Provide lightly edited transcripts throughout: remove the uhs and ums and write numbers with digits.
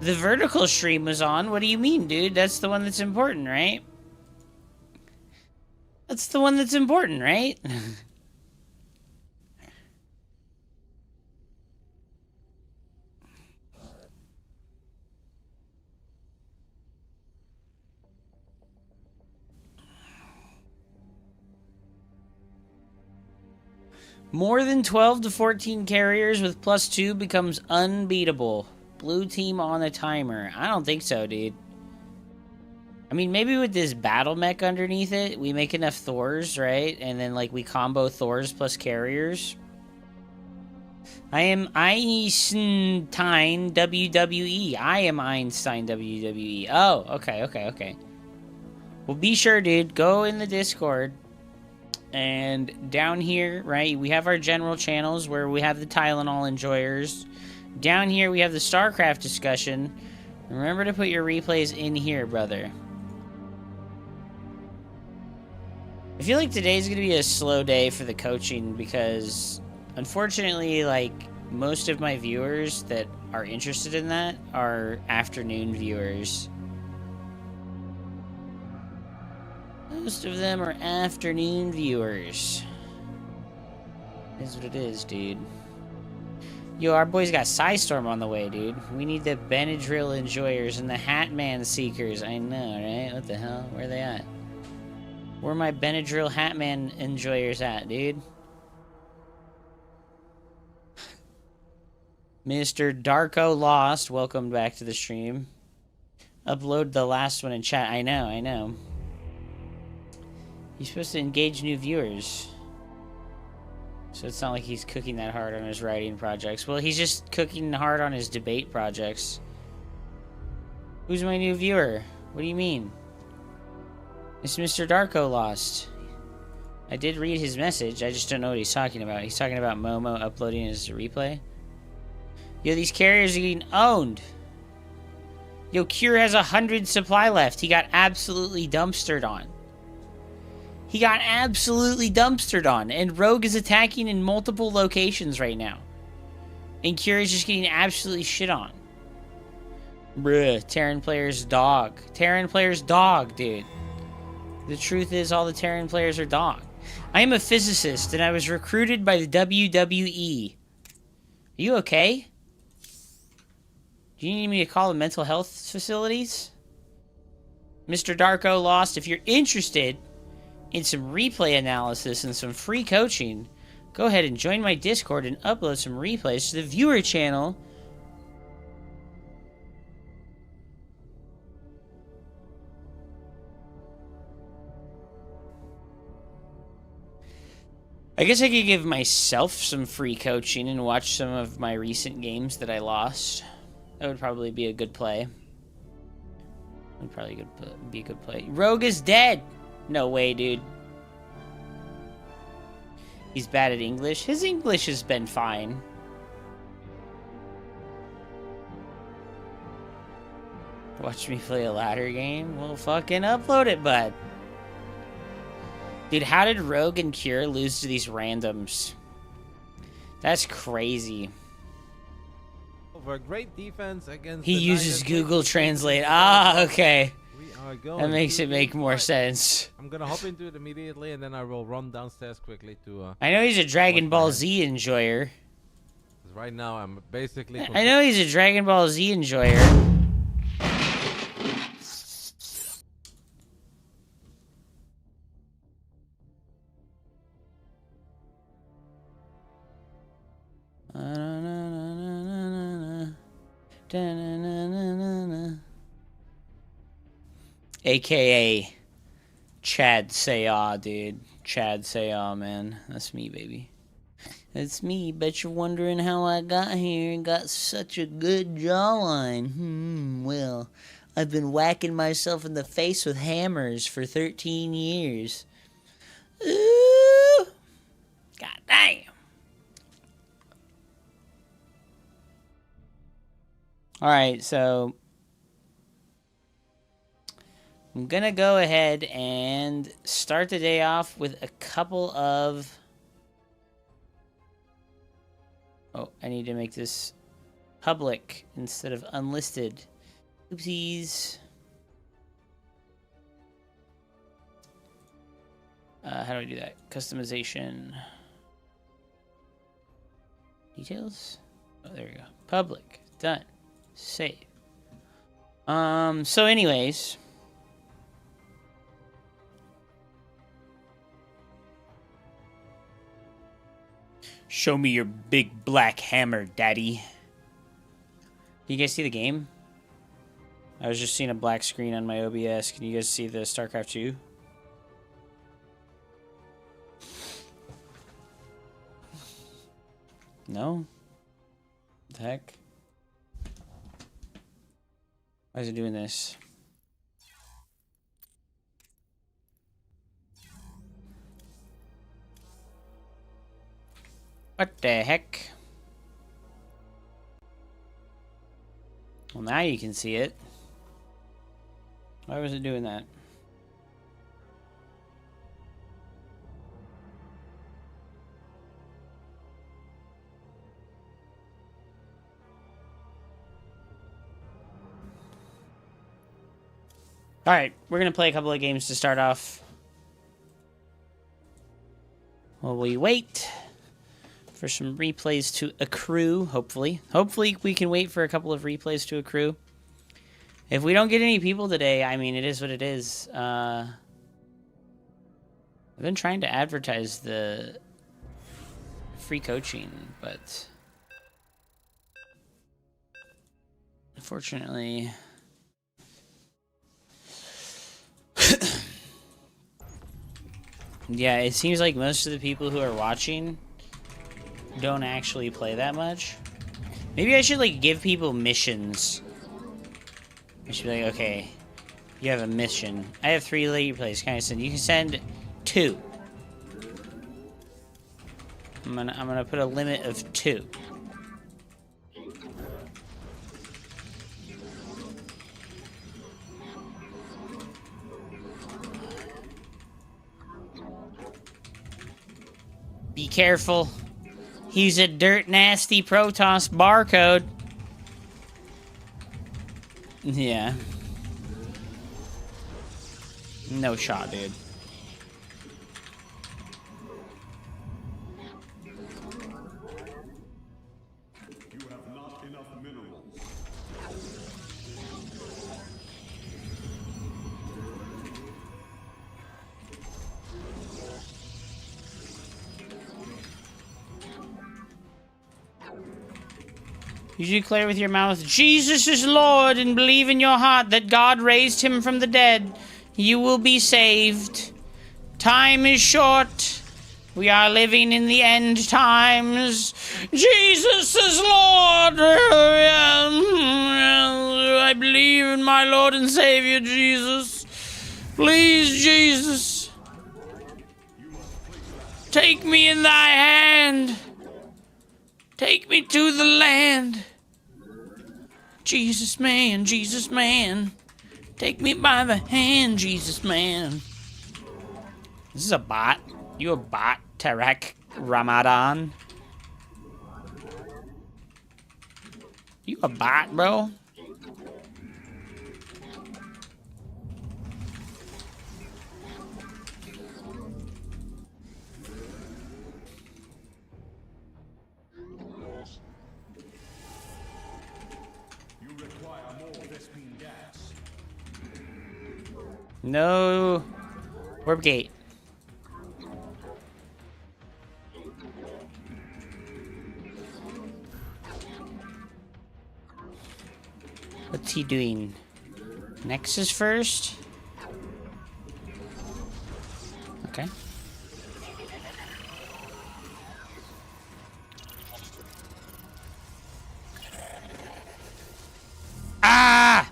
The vertical stream was on. What do you mean, dude? That's the one that's important, right? That's the one that's important, right? More than 12 to 14 carriers with +2 becomes unbeatable. Blue team on a timer. I don't think so, dude. I mean, maybe with this battle mech underneath it, we make enough Thors, right? And then, like, we combo Thors plus carriers. I am Einstein WWE. I am Einstein WWE. Oh, okay. Well, be sure, dude. Go in the Discord. And down here, right, we have our general channels where we have the Tylenol enjoyers. Down here, we have the Starcraft discussion. Remember to put your replays in here, brother. I feel like today's going to be a slow day for the coaching because, unfortunately, like, most of my viewers that are interested in that are afternoon viewers. Most of them are afternoon viewers. Is what it is, dude. Yo, our boys got Psystorm on the way, dude. We need the Benadryl enjoyers and the Hatman seekers. I know, right? What the hell? Where are they at? Where are my Benadryl Hatman enjoyers at, dude? Mr. Darko Lost, welcome back to the stream. Upload the last one in chat. I know. He's supposed to engage new viewers. So it's not like he's cooking that hard on his writing projects. Well, he's just cooking hard on his debate projects. Who's my new viewer? What do you mean? It's Mr. Darko Lost. I did read his message. I just don't know what he's talking about. He's talking about Momo uploading his replay. Yo, these carriers are getting owned. Yo, Cure has 100 supply left. He got absolutely dumpstered on. And Rogue is attacking in multiple locations right now. And Cure is just getting absolutely shit on. Bruh, Terran player's dog. Dude. The truth is all the Terran players are dog. I am a physicist, and I was recruited by the WWE. Are you okay? Do you need me to call the mental health facilities? Mr. Darko Lost, if you're interested in some replay analysis and some free coaching, go ahead and join my Discord and upload some replays to the viewer channel. I guess I could give myself some free coaching and watch some of my recent games that I lost. That would probably be a good play. Would probably be a good play. Rogue is dead! No way, dude. He's bad at English. His English has been fine. Watch me play a ladder game? Well, fucking upload it, bud. Dude, how did Rogue and Cure lose to these randoms? That's crazy. For a great defense against he uses Google Translate. Ah, okay. That makes it make more sense. I'm gonna hop into it immediately, and then I will run downstairs quickly to. I know he's a Dragon Ball Z enjoyer. Right now, I'm basically. I know he's a Dragon Ball Z enjoyer. AKA Chad Sayah, dude. Chad Sayah, man. That's me, baby. That's me. Bet you're wondering how I got here and got such a good jawline. Well, I've been whacking myself in the face with hammers for 13 years. Ooh! God damn! Alright, so I'm gonna go ahead and start the day off with a couple of... Oh, I need to make this public instead of unlisted. Oopsies. How do I do that? Customization. Details? Oh, there we go. Public. Done. Save. So anyways. Show me your big black hammer, daddy. Can you guys see the game? I was just seeing a black screen on my OBS. Can you guys see the Starcraft 2? No? What the heck? Why is it doing this? What the heck? Well, now you can see it. Why was it doing that? Alright, we're going to play a couple of games to start off. While we wait for some replays to accrue, hopefully. Hopefully we can wait for a couple of replays to accrue. If we don't get any people today, I mean, it is what it is. I've been trying to advertise the free coaching, but unfortunately... Yeah, it seems like most of the people who are watching don't actually play that much. Maybe I should, like, give people missions. I should be like, okay, you have a mission. I have 3 late plays. Can I send? You can send 2. I'm gonna put a limit of 2. Be careful. He's a dirt nasty Protoss barcode. Yeah. No shot, dude. You have not enough minerals. You declare with your mouth, Jesus is Lord, and believe in your heart that God raised him from the dead. You will be saved. Time is short. We are living in the end times. Jesus is Lord. I believe in my Lord and Savior, Jesus. Please, Jesus. Take me in thy hand. Take me to the land. Jesus man, Jesus man. Take me by the hand, Jesus man. This is a bot. You a bot, Tarek Ramadan? You a bot, bro? No. Warp gate. What's he doing? Nexus first? Okay. Ah!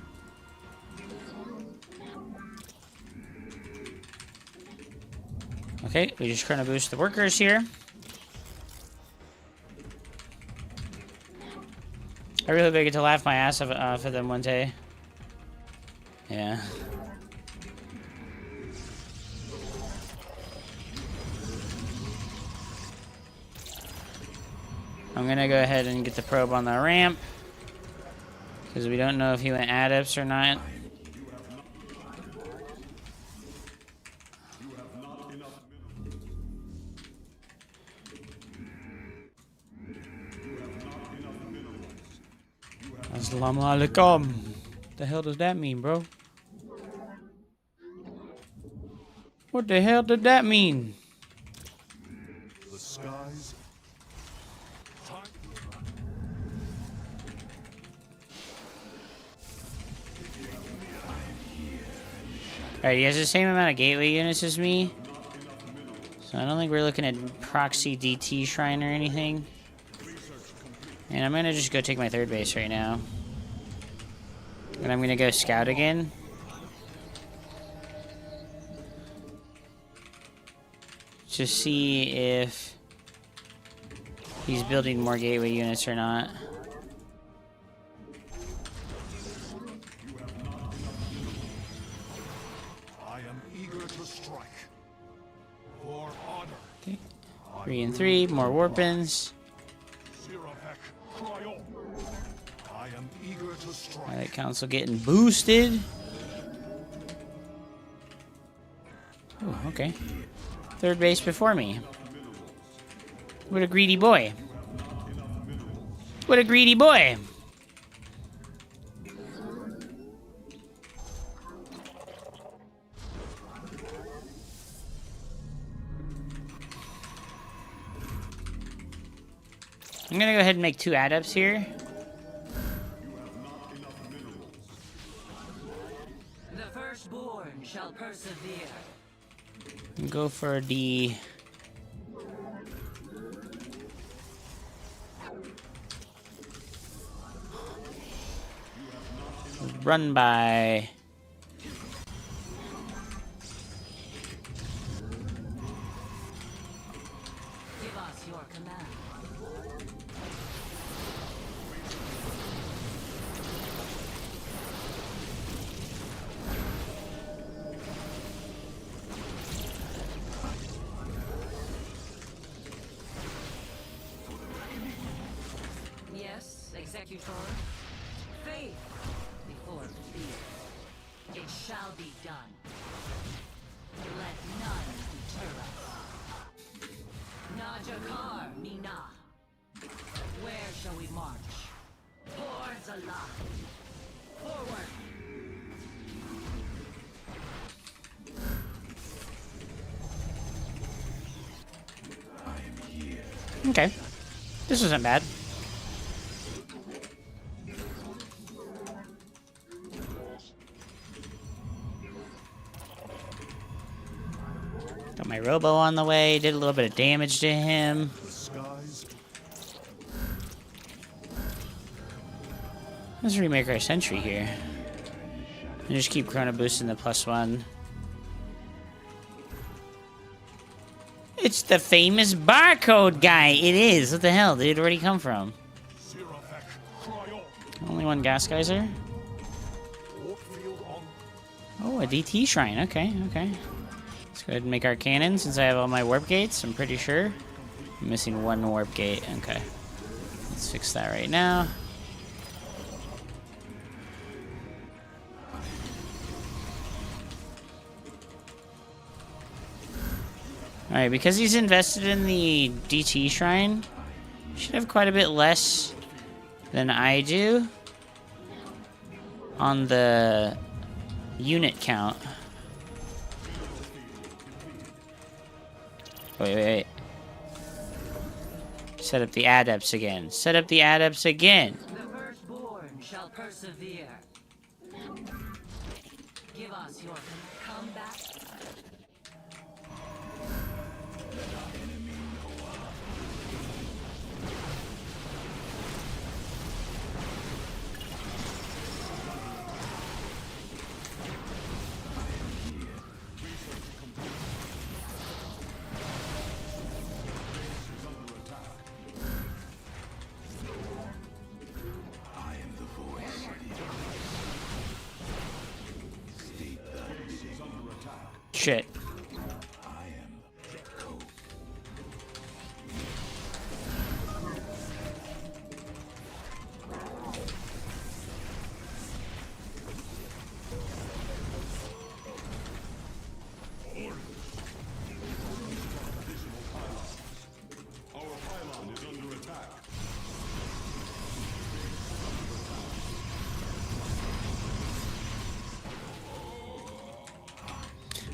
Okay, we're just trying to boost the workers here. I really hope I get to laugh my ass off at them one day. Yeah. I'm gonna go ahead and get the probe on the ramp. Because we don't know if he went adepts or not. Assalamu alaikum. The hell does that mean, bro? What the hell did that mean? The skies. Alright, he has the same amount of gateway units as me. So I don't think we're looking at proxy DT shrine or anything. And I'm gonna just go take my third base right now. And I'm gonna go scout again. To see if he's building more gateway units or not. I am eager to strike. For honor. Okay. 3 and 3, more warpins. I am eager to strike. Alright, council getting boosted. Oh, okay. Third base before me. What a greedy boy. What a greedy boy. I'm gonna go ahead and make 2 adepts here. The firstborn shall persevere. And go for the run by. Give us your command. Yes, Executor. Faith before fear. It shall be done. Let none deter us. Najakar, Mina. Where shall we march? Hordes alive. Forward. Okay. This wasn't bad. Got my robo on the way, did a little bit of damage to him. The skies. Let's remake our sentry here. And just keep chrono boosting the +1. It's the famous barcode guy. It is. What the hell? Did it already come from? Only one gas geyser? Oh, a DT shrine. Okay, okay. Let's go ahead and make our cannon since I have all my warp gates. I'm pretty sure. I'm missing 1 warp gate. Okay. Let's fix that right now. Alright, because he's invested in the DT shrine, he should have quite a bit less than I do on the unit count. Wait. Set up the adepts again. Set up the adepts again. The firstborn shall persevere. Give us your comeback. Shit.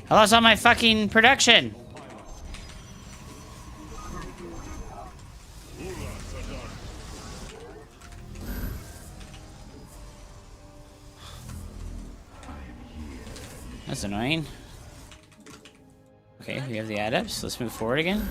I lost all my fucking production. That's annoying. Okay, we have the adepts. Let's move forward again.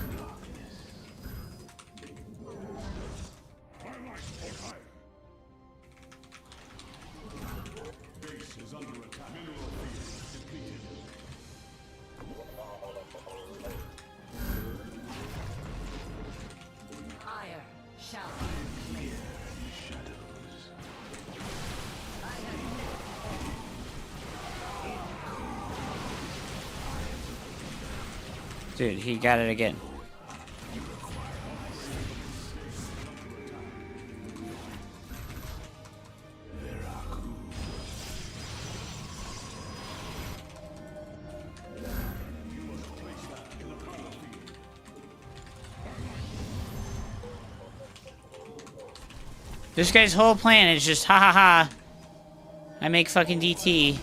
Ire shall be clear. Dude, he got it again. This guy's whole plan is just ha ha ha. I make fucking DT.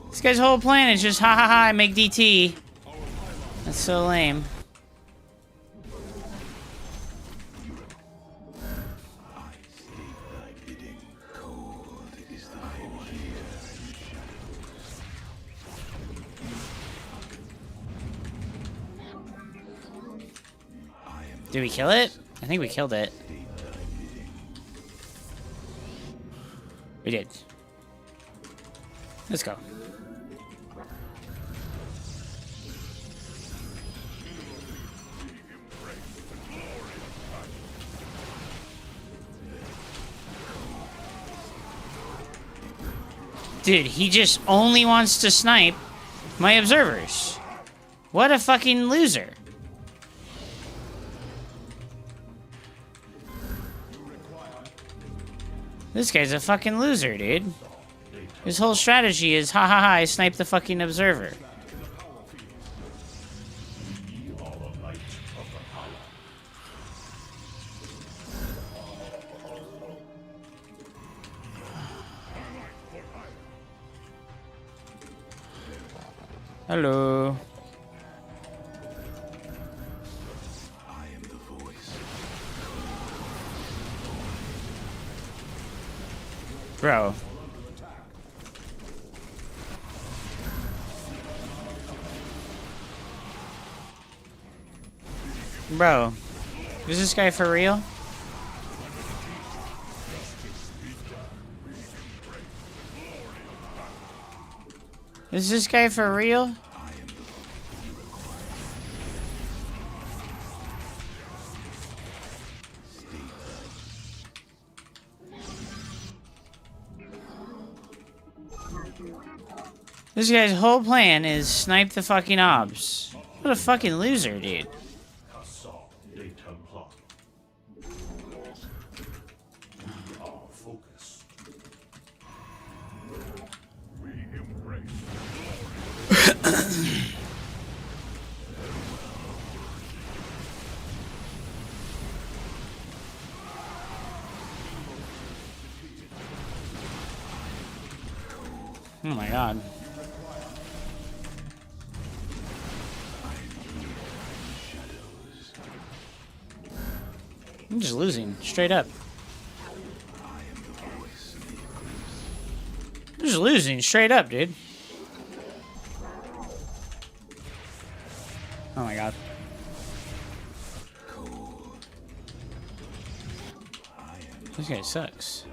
This guy's whole plan is just ha ha ha. I make DT. That's so lame. Did we kill it? I think we killed it. We did. Let's go. Dude, he just only wants to snipe my observers. What a fucking loser. This guy's a fucking loser, dude. His whole strategy is, ha ha ha, I snipe the fucking observer. Hello. Bro. Bro. Is this guy for real? Is this guy for real? This guy's whole plan is snipe the fucking obs. What a fucking loser, dude. Oh my god. I'm just losing, straight up. I'm just losing, straight up, dude. Oh my god. This guy sucks.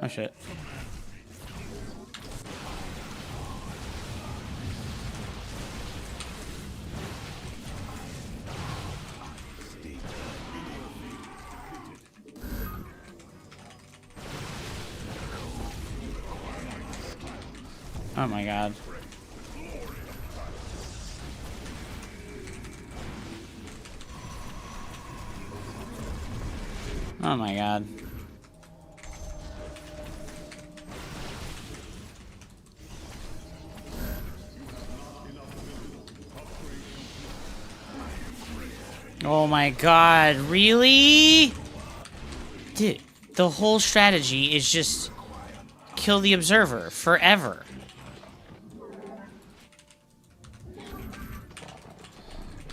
Oh shit. Oh my god. Oh my god. Oh my god, really? Dude, the whole strategy is just kill the observer forever.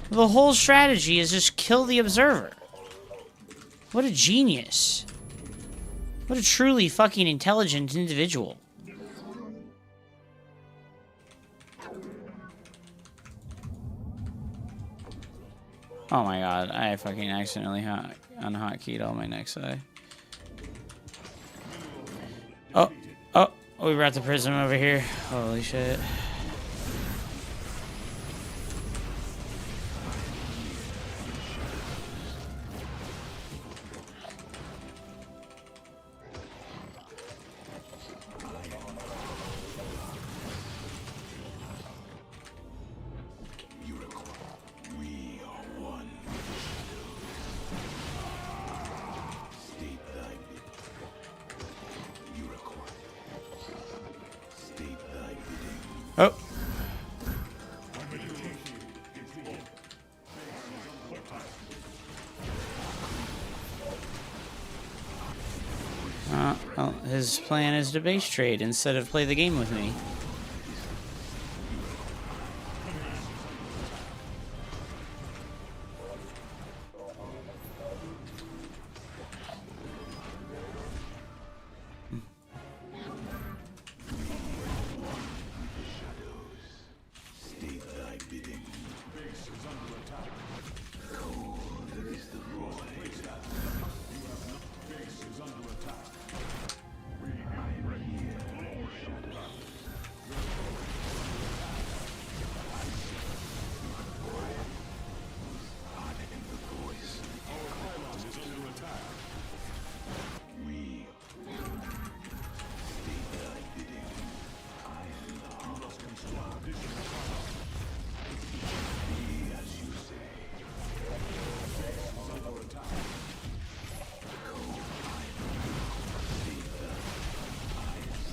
The whole strategy is just kill the observer. What a genius. What a truly fucking intelligent individual. Oh my god, I fucking accidentally unhotkeyed all my next eye. Oh, we brought the prism over here. Holy shit. Oh. Well, his plan is to base trade instead of play the game with me.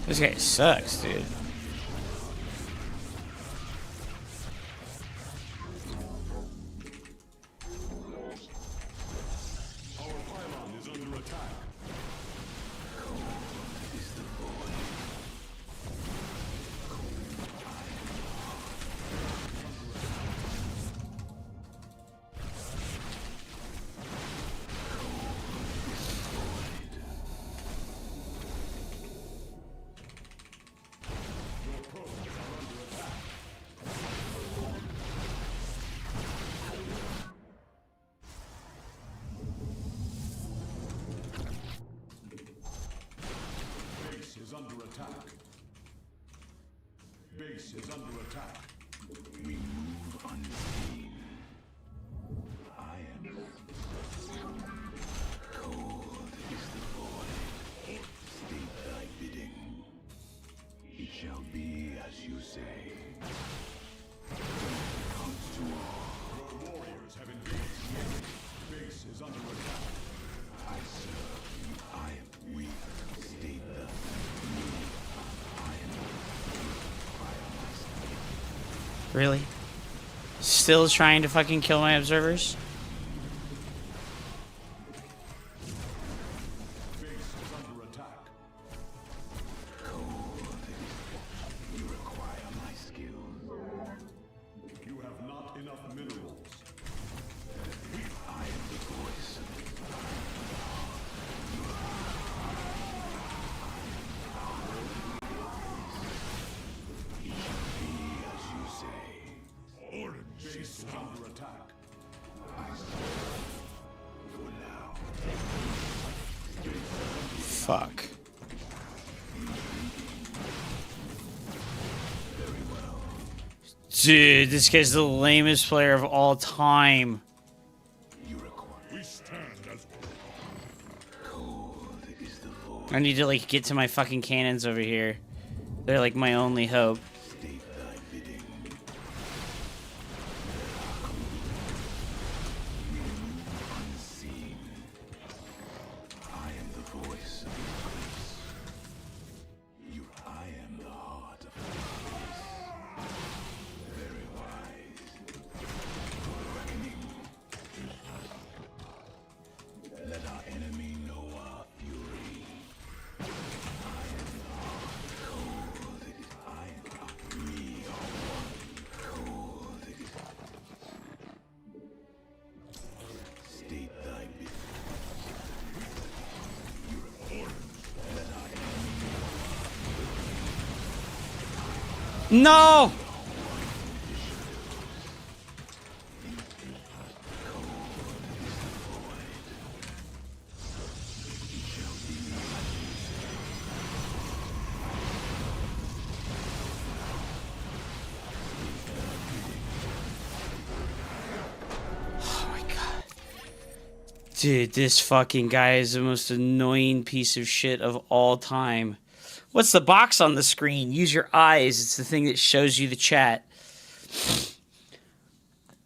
This guy sucks, dude. Base is under attack. We move unseen. I am cold is the void. State thy bidding. It shall be as you say. Comes to all. Your warriors have engaged. Base is under attack. I serve you. I am weak. State the Really? Still trying to fucking kill my observers? base is under attack. Cold. You require my skill. You have not enough minerals. I am the voice. It shall be as you say. Order base is under attack. I serve for now. Fuck. Dude, this guy's the lamest player of all time. You require. We stand as cold is the void. I need to, like, get to my fucking cannons over here. They're, like, my only hope. State thy bidding. Unseen. I am the voice of the place. I am the heart of the place. Very wise. Reckoning. No! Dude, this fucking guy is the most annoying piece of shit of all time. What's the box on the screen? Use your eyes. It's the thing that shows you the chat.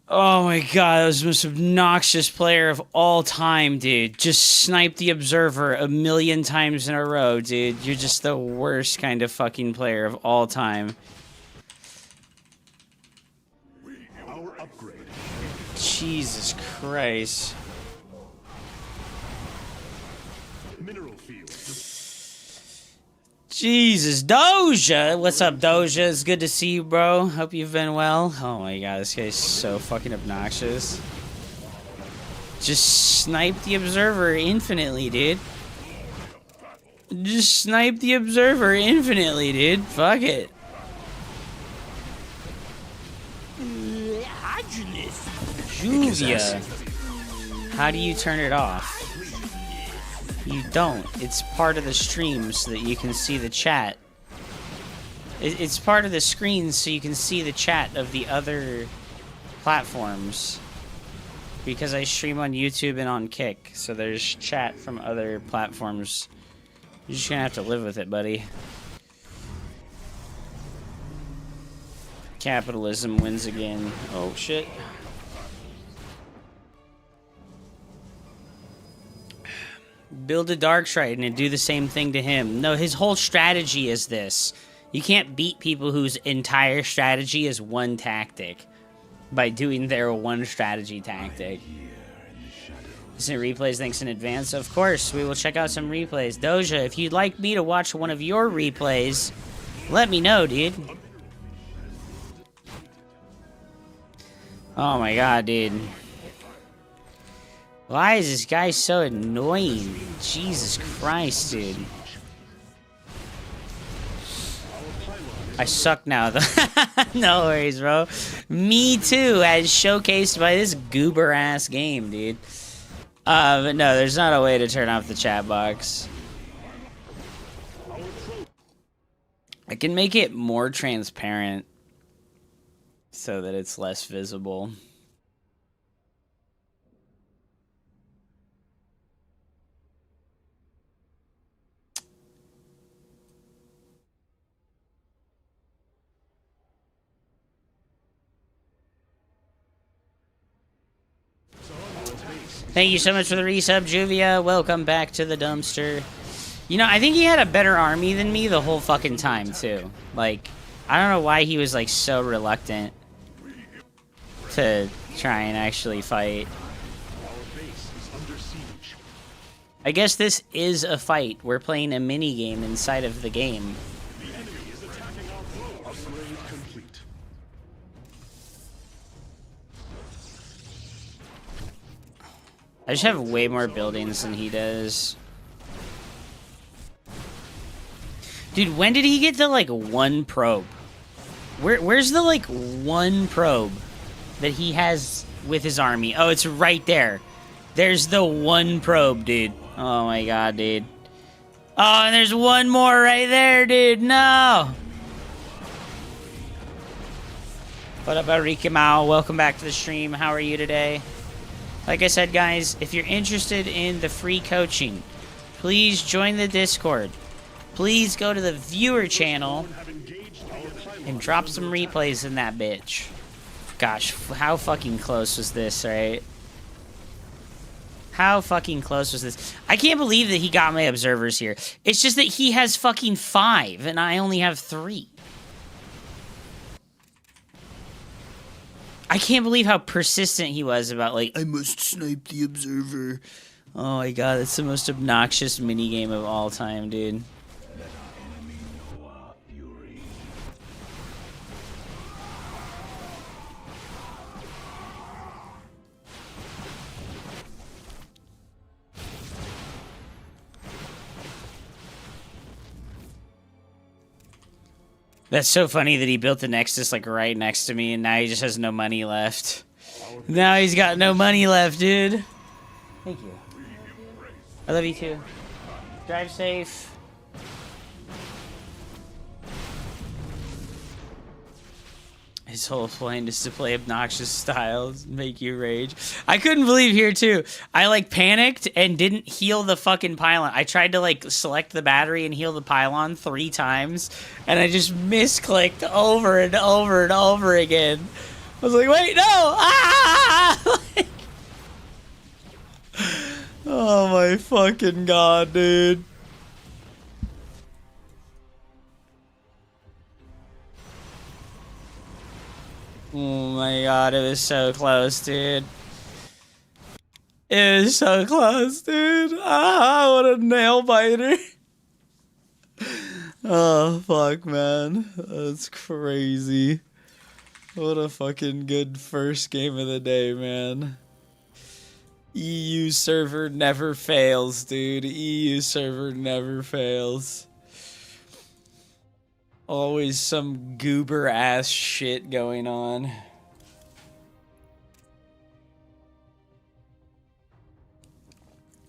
Oh my god, that was the most obnoxious player of all time, dude. Just snipe the observer a million times in a row, dude. You're just the worst kind of fucking player of all time. Our upgrade. Jesus Christ. Mineral field. Jesus, Doja! What's up, Doja? It's good to see you, bro. Hope you've been well. Oh my god, this guy's so fucking obnoxious. Just snipe the observer infinitely, dude. Just snipe the observer infinitely, dude. Fuck it. Juvia. How do you turn it off? You don't. It's part of the stream so that you can see the chat. It's part of the screen so you can see the chat of the other platforms. Because I stream on YouTube and on Kick, so there's chat from other platforms. You're just gonna have to live with it, buddy. Capitalism wins again. Oh, shit. Build a Darkstrider and do the same thing to him. No, his whole strategy is this. You can't beat people whose entire strategy is one tactic by doing their one strategy tactic. Isn't replays thanks in advance? Of course, we will check out some replays. Doja, if you'd like me to watch one of your replays, let me know, dude. Oh my god, dude. Why is this guy so annoying? Jesus Christ, dude. I suck now, though. No worries, bro. Me too, as showcased by this goober-ass game, dude. But no, there's not a way to turn off the chat box. I can make it more transparent so that it's less visible. Thank you so much for the resub, Juvia. Welcome back to the dumpster. You know, I think he had a better army than me the whole fucking time, too. Like, I don't know why he was, like, so reluctant to try and actually fight. I guess this is a fight. We're playing a mini-game inside of the game. I just have way more buildings than he does. Dude, when did he get to, like, one probe? Where's the, like, one probe that he has with his army? Oh, it's right there. There's the one probe, dude. Oh my god, dude. Oh, and there's one more right there, dude. No! What up, Enrique Mao? Welcome back to the stream. How are you today? Like I said, guys, if you're interested in the free coaching, please join the Discord. Please go to the viewer channel and drop some replays in that bitch. Gosh, how fucking close was this, right? How fucking close was this? I can't believe that he got my observers here. It's just that he has fucking 5 and I only have 3. I can't believe how persistent he was about, like, I must snipe the observer. Oh my god, that's the most obnoxious minigame of all time, dude. That's so funny that he built the Nexus like right next to me, and now he just has no money left. Now he's got no money left, dude. Thank you. I love you too. Drive safe. His whole point is to play obnoxious styles, make you rage. I couldn't believe here too. I like panicked and didn't heal the fucking pylon. I tried to like select the battery and heal the pylon 3 times, and I just misclicked over and over and over again. I was like, wait, no! Ah! Oh my fucking god, dude. Oh my god, it was so close, dude. It was so close, dude. Ah, what a nail biter. Oh, fuck, man. That's crazy. What a fucking good first game of the day, man. EU server never fails, dude. EU server never fails. Always some goober ass shit going on.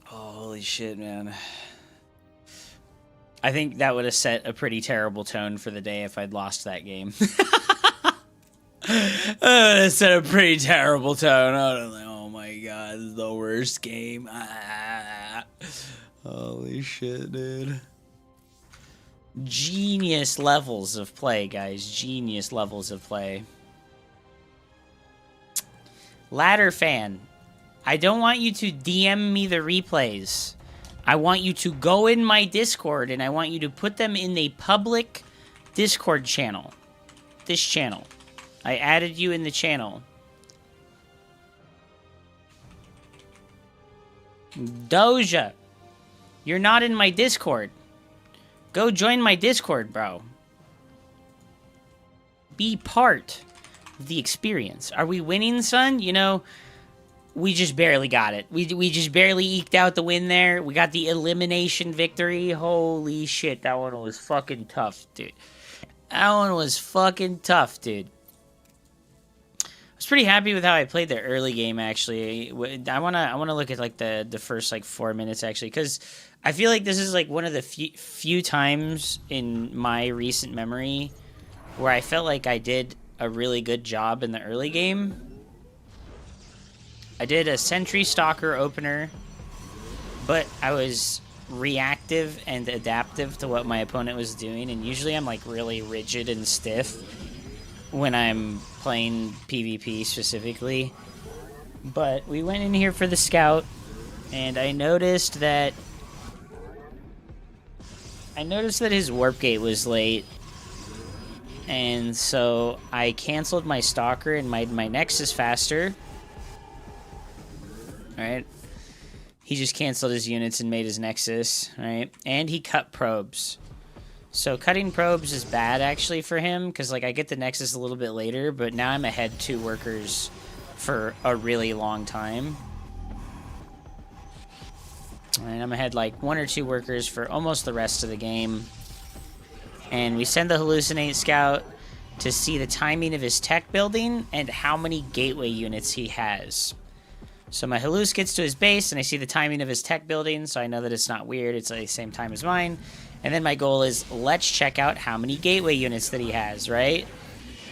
Holy shit, man. I think that would have set a pretty terrible tone for the day if I'd lost that game. That would have set a pretty terrible tone. I don't know. Oh my god, this is the worst game. Ah. Holy shit, dude. Genius levels of play, guys. Genius levels of play. Ladder fan, I don't want you to DM me the replays. I want you to go in my Discord and I want you to put them in the public Discord channel. This channel. I added you in the channel. Doja, you're not in my Discord. Go join my Discord, bro. Be part of the experience. Are we winning, son? You know, we just barely got it. We just barely eked out the win there. We got the elimination victory. Holy shit, that one was fucking tough, dude. That one was fucking tough, dude. I was pretty happy with how I played the early game, actually. I wanna look at like the first like 4 minutes, actually, because I feel like this is like one of the few times in my recent memory where I felt like I did a really good job in the early game. I did a Sentry Stalker opener, but I was reactive and adaptive to what my opponent was doing, and usually I'm like really rigid and stiff when I'm playing PvP specifically. But we went in here for the scout, and I noticed that his warp gate was late, and so I canceled my Stalker and my Nexus faster. Alright. He just canceled his units and made his Nexus, right? And he cut probes. So cutting probes is bad, actually, for him, because like I get the Nexus a little bit later, but now I'm ahead 2 workers for a really long time. And I'm ahead like 1 or 2 workers for almost the rest of the game. And we send the Hallucinate Scout to see the timing of his tech building and how many gateway units he has. So my Halluc gets to his base and I see the timing of his tech building, so I know that it's not weird, it's at the same time as mine. And then my goal is, let's check out how many gateway units that he has, right?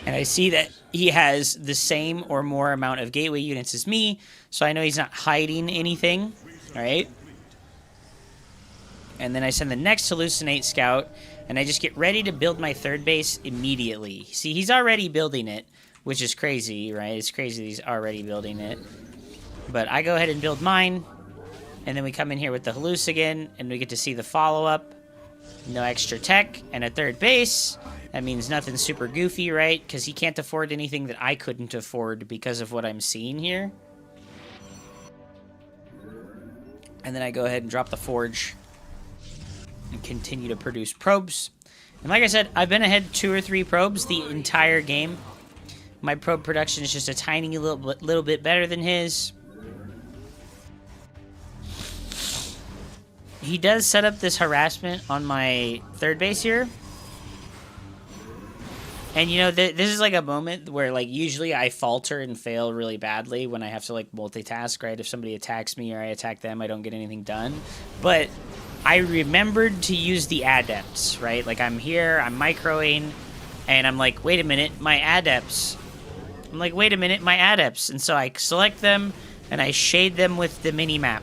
And I see that he has the same or more amount of gateway units as me, so I know he's not hiding anything, right? And then I send the next Hallucinate Scout, and I just get ready to build my 3rd base immediately. See, he's already building it, which is crazy, right? It's crazy that he's already building it. But I go ahead and build mine, and then we come in here with the Halluc again, and we get to see the follow-up. No extra tech, and a 3rd base. That means nothing super goofy, right? Because he can't afford anything that I couldn't afford because of what I'm seeing here. And then I go ahead and drop the Forge and continue to produce probes. And like I said, I've been ahead 2 or 3 probes the entire game. My probe production is just a tiny little bit better than his. He does set up this harassment on my 3rd base here. And you know, this is like a moment where like usually I falter and fail really badly when I have to like multitask, right? If somebody attacks me or I attack them, I don't get anything done. But I remembered to use the adepts, right? Like I'm here, I'm microing, and I'm like, wait a minute, my adepts. I'm like, wait a minute, my adepts. And so I select them and I shade them with the mini-map.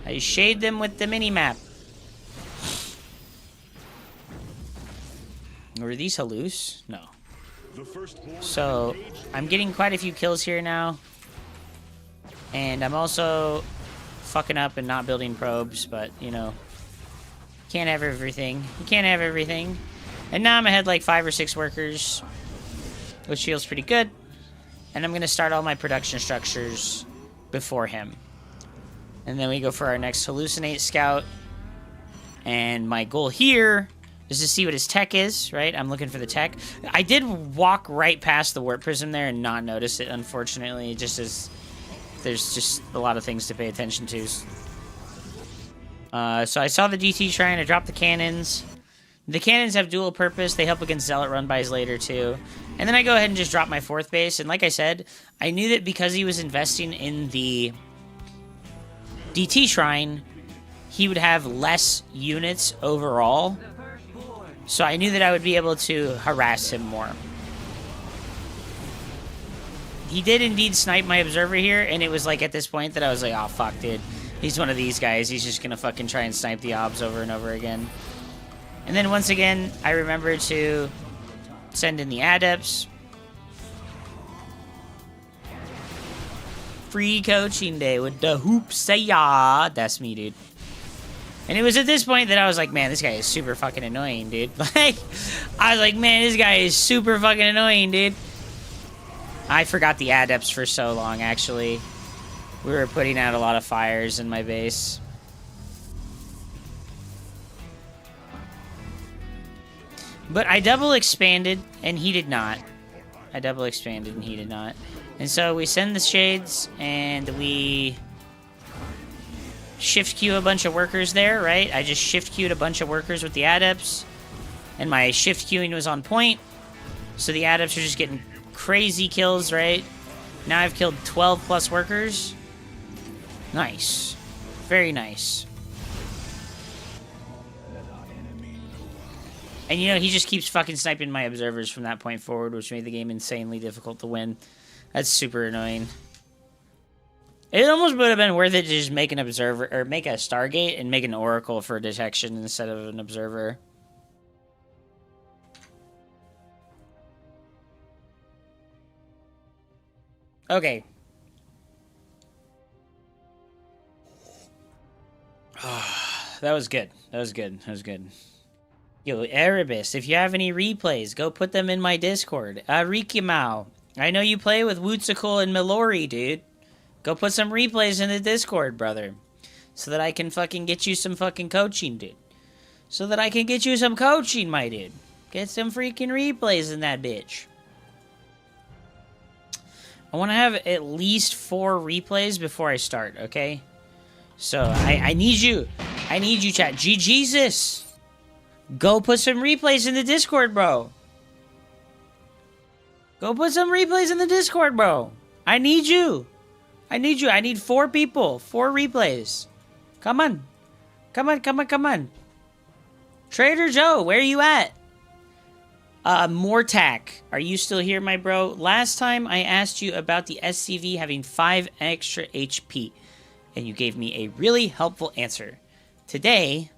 I shade them with the mini-map. Were these hallucs? No. So, I'm getting quite a few kills here now. And I'm also fucking up and not building probes, but, you know. Can't have everything. You can't have everything. And now I'm ahead like 5 or 6 workers, which feels pretty good. And I'm going to start all my production structures before him. And then we go for our next hallucinate scout. And my goal here is to see what his tech is, right? I'm looking for the tech. I did walk right past the warp prism there and not notice it, unfortunately, just as there's just a lot of things to pay attention to. So I saw the DT trying to drop the cannons. The cannons have dual purpose. They help against Zealot run-bys later, too. And then I go ahead and just drop my 4th base. And like I said, I knew that because he was investing in the DT Shrine, he would have less units overall. So I knew that I would be able to harass him more. He did indeed snipe my observer here, and it was like at this point that I was like, oh fuck, dude. He's one of these guys. He's just gonna fucking try and snipe the obs over and over again. And then once again, I remember to send in the adepts. Free coaching day with the hoopsaya. That's me, dude. And it was at this point that I was like, man, this guy is super fucking annoying, dude. Like, I was like, man, this guy is super fucking annoying, dude. I forgot the adepts for so long, actually. We were putting out a lot of fires in my base. But I double expanded, and he did not. I double expanded, and he did not. And so we send the shades, and we shift queue a bunch of workers there, right? I just shift queued a bunch of workers with the adepts, and my shift queuing was on point. So the adepts are just getting crazy kills, right? Now I've killed 12 plus workers. Nice. Very nice. And you know, he just keeps fucking sniping my observers from that point forward, which made the game insanely difficult to win. That's super annoying. It almost would have been worth it to just make an observer, or make a Stargate and make an Oracle for detection instead of an observer. Okay. That was good. That was good. That was good. Yo, Erebus, if you have any replays, go put them in my Discord. Rikimau, I know you play with Wootsicle and Milori, dude. Go put some replays in the Discord, brother. So that I can fucking get you some fucking coaching, dude. So that I can get you some coaching, my dude. Get some freaking replays in that bitch. I want to have at least 4 replays before I start, okay? So, I need you. I need you, chat. Jesus! Go put some replays in the Discord, bro. Go put some replays in the Discord, bro. I need you. I need you. I need 4 people. 4 replays. Come on. Come on, come on, come on. Trader Joe, where are you at? Mortac, are you still here, my bro? Last time I asked you about the SCV having 5 extra HP, and you gave me a really helpful answer. Today,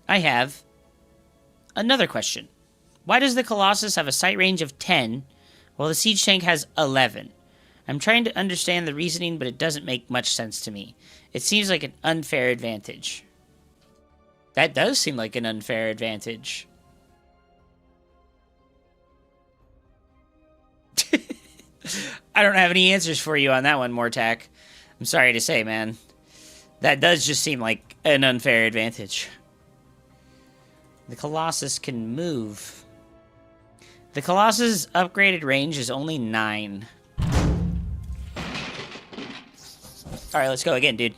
I have another question. Why does the Colossus have a sight range of 10, while the Siege Tank has 11? I'm trying to understand the reasoning, but it doesn't make much sense to me. It seems like an unfair advantage. That does seem like an unfair advantage. I don't have any answers for you on that one, Mortac. I'm sorry to say, man. That does just seem like an unfair advantage. The Colossus can move. The Colossus' upgraded range is only 9. Alright, let's go again, dude.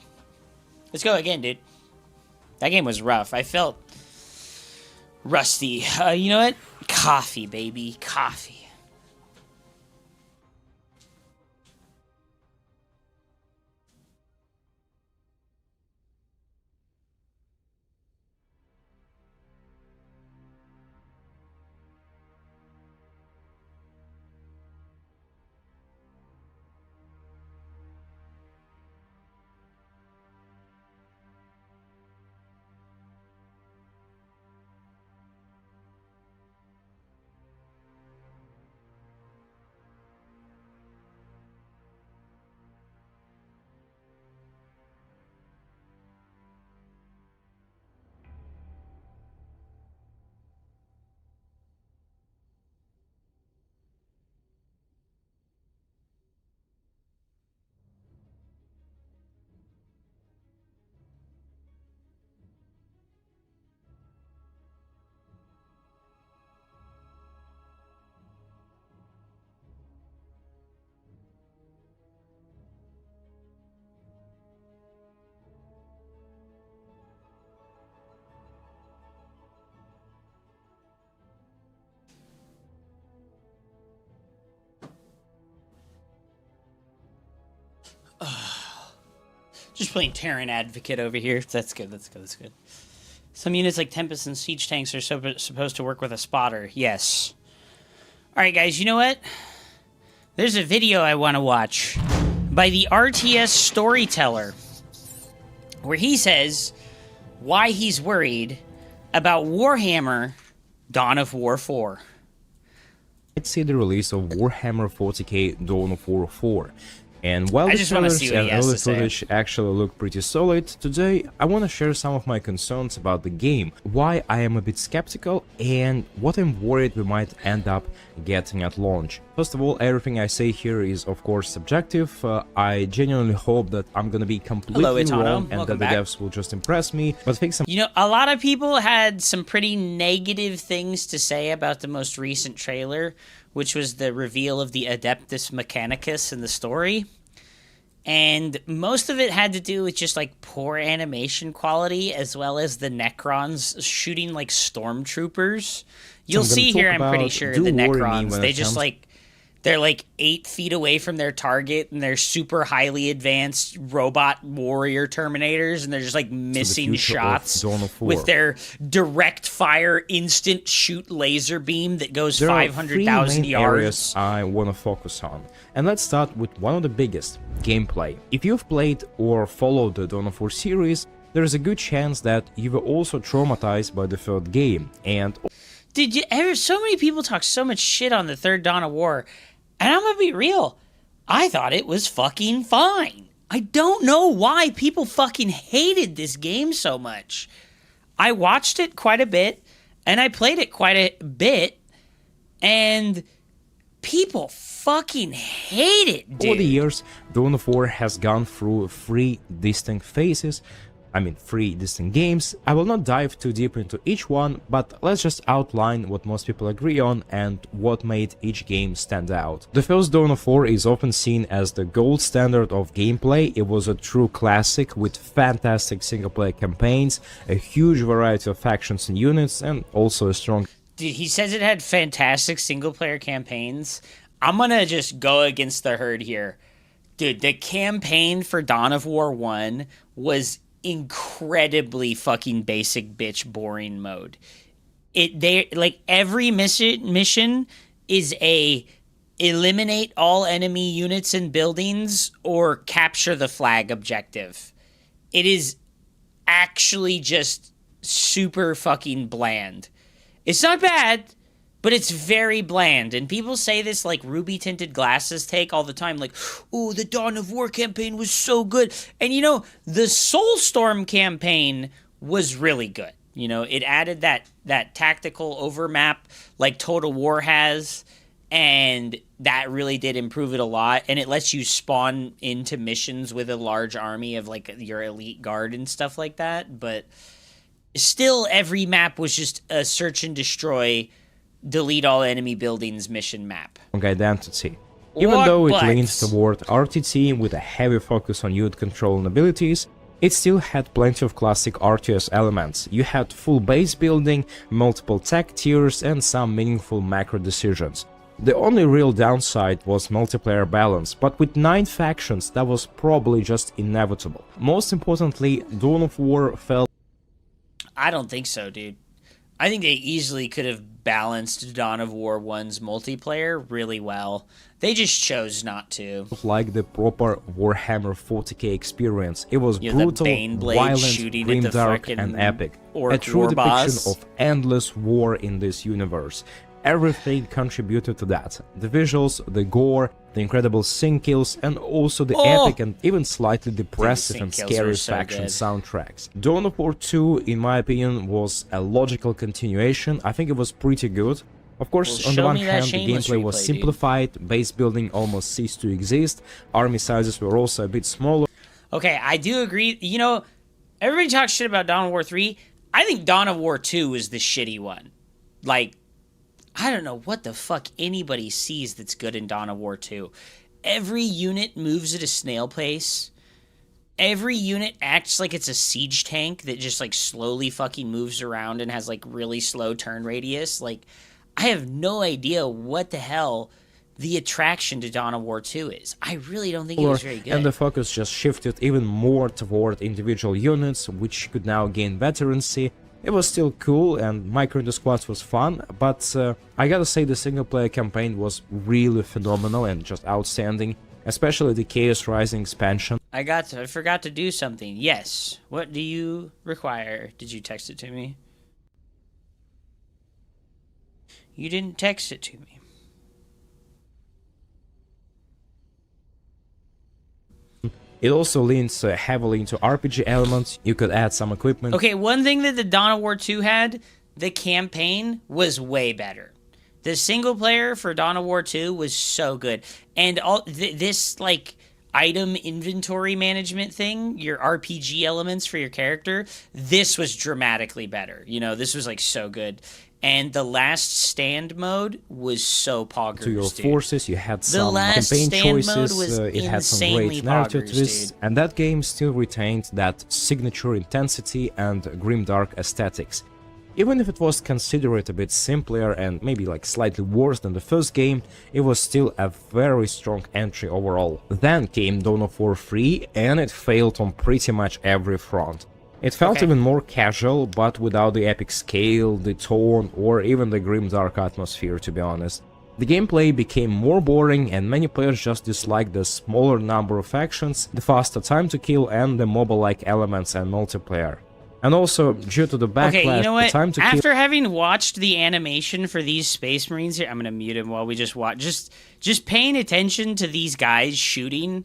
Let's go again, dude. That game was rough. I felt... Rusty. You know what? Coffee, baby. Coffee. Just playing Terran Advocate over here. That's good, that's good, that's good. Some units like Tempest and Siege Tanks are supposed to work with a spotter. Yes. Alright guys, you know what? There's a video I want to watch by the RTS Storyteller where he says why he's worried about Warhammer Dawn of War 4. Let's see the release of Warhammer 40k Dawn of War 4. And while I the just wanna trailers see what and he has early to say. footage actually look pretty solid, today I want to share some of my concerns about the game, why I am a bit skeptical, and what I'm worried we might end up getting at launch. First of all, everything I say here is of course subjective. I genuinely hope that I'm gonna be completely Itano. wrong and Welcome that the back. devs will just impress me, but fix some You know, a lot of people had some pretty negative things to say about the most recent trailer, which was the reveal of the Adeptus Mechanicus in the story. And most of it had to do with just like poor animation quality, as well as the Necrons shooting like stormtroopers. You'll I'm gonna see here, talk I'm pretty about sure, do the worry me Necrons, when they it just comes- like, they're like 8 feet away from their target, and they're super highly advanced robot warrior terminators, and they're just like missing future of shots Dawn of War. with their direct fire instant shoot laser beam that goes There are 500,000 three main yards. areas I want to focus on. And let's start with one of the biggest, gameplay. If you've played or followed the Dawn of War series, there is a good chance that you were also traumatized by the third game. And Did you ever? So many people talk so much shit on the third Dawn of War, and I'm gonna be real. I thought it was fucking fine. I don't know why people fucking hated this game so much. I watched it quite a bit, and I played it quite a bit, and people fucking hate it, dude. over the years, Dawn of War has gone through three distinct phases. Three distinct games. I will not dive too deep into each one, but let's just outline what most people agree on and what made each game stand out. The first Dawn of War is often seen as the gold standard of gameplay. It was a true classic with fantastic single-player campaigns, a huge variety of factions and units, and also a strong Dude, he says it had fantastic single-player campaigns. I'm gonna just go against the herd here. Dude, the campaign for Dawn of War 1 was incredibly fucking basic bitch boring mode. Every mission is a eliminate all enemy units and buildings or capture the flag objective. It is actually just super fucking bland. It's not bad, but it's very bland. And people say this like ruby tinted glasses take all the time, like, oh, the Dawn of War campaign was so good. And you know, the Soulstorm campaign was really good. You know, it added that tactical overmap like Total War has, and that really did improve it a lot. And it lets you spawn into missions with a large army of like your elite guard and stuff like that. But still, every map was just a search and destroy, delete all enemy buildings mission map. identity. Even though it But- leans toward RTT with a heavy focus on unit control and abilities, It still had plenty of classic RTS elements. You had full base building, multiple tech tiers, and some meaningful macro decisions. The only real downside was multiplayer balance, but with 9 factions that was probably just inevitable. Most importantly, Dawn of War felt I don't think so, dude. I think they easily could have balanced Dawn of War 1's multiplayer really well. They just chose not to. like the proper Warhammer 40k experience. It was The brutal, Bane blade violent, shooting at the grimdark, frickin' and epic. orc A true war depiction boss. of endless war in this universe. Everything contributed to that. The visuals, the gore, the incredible sync kills, and also the epic and even slightly depressive and sync kills scary were so faction good. soundtracks. Dawn of War 2, in my opinion, was a logical continuation. I think it was pretty good. Of course, Well, on the show one me that hand, the Shameless gameplay was replay, dude. simplified, base building almost ceased to exist, army sizes were also a bit smaller. Okay, I do agree. You know, everybody talks shit about Dawn of War 3. I think Dawn of War 2 is the shitty one. Like, I don't know what the fuck anybody sees that's good in Dawn of War 2. Every unit moves at a snail pace. Every unit acts like it's a siege tank that just, like, slowly fucking moves around and has, like, really slow turn radius. Like, I have no idea what the hell the attraction to Dawn of War 2 is. I really don't think it was very good. And the focus just shifted even more toward individual units, which could now gain veterancy. It was still cool, and micro in the squads was fun, but I gotta say the single-player campaign was really phenomenal and just outstanding, especially the Chaos Rising expansion. I forgot to do something. Yes. What do you require? Did you text it to me? You didn't text it to me. It also leans heavily into RPG elements. You could add some equipment. Okay, one thing that the Dawn of War 2 had, the campaign was way better. The single player for Dawn of War 2 was so good. And all this, like, item inventory management thing, your RPG elements for your character, this was dramatically better. You know, this was, like, so good. And the last stand mode was so poggers, To your dude. forces, you had some last campaign stand mode choices, was it had some insanely great narrative poggers, twists, dude. and that game still retained that signature intensity and grimdark aesthetics. Even if it was considered a bit simpler and maybe like slightly worse than the first game, it was still a very strong entry overall. Then came Dawn of War 3, and it failed on pretty much every front. It felt Okay. even more casual, but without the epic scale, the tone, or even the grimdark atmosphere, to be honest. The gameplay became more boring, and many players just disliked the smaller number of factions, the faster time to kill, and the mobile-like elements and multiplayer. And also, due to the backlash, Okay, you know the what? time to kill... After having watched the animation for these Space Marines here, I'm gonna mute him while we just watch. Just paying attention to these guys shooting.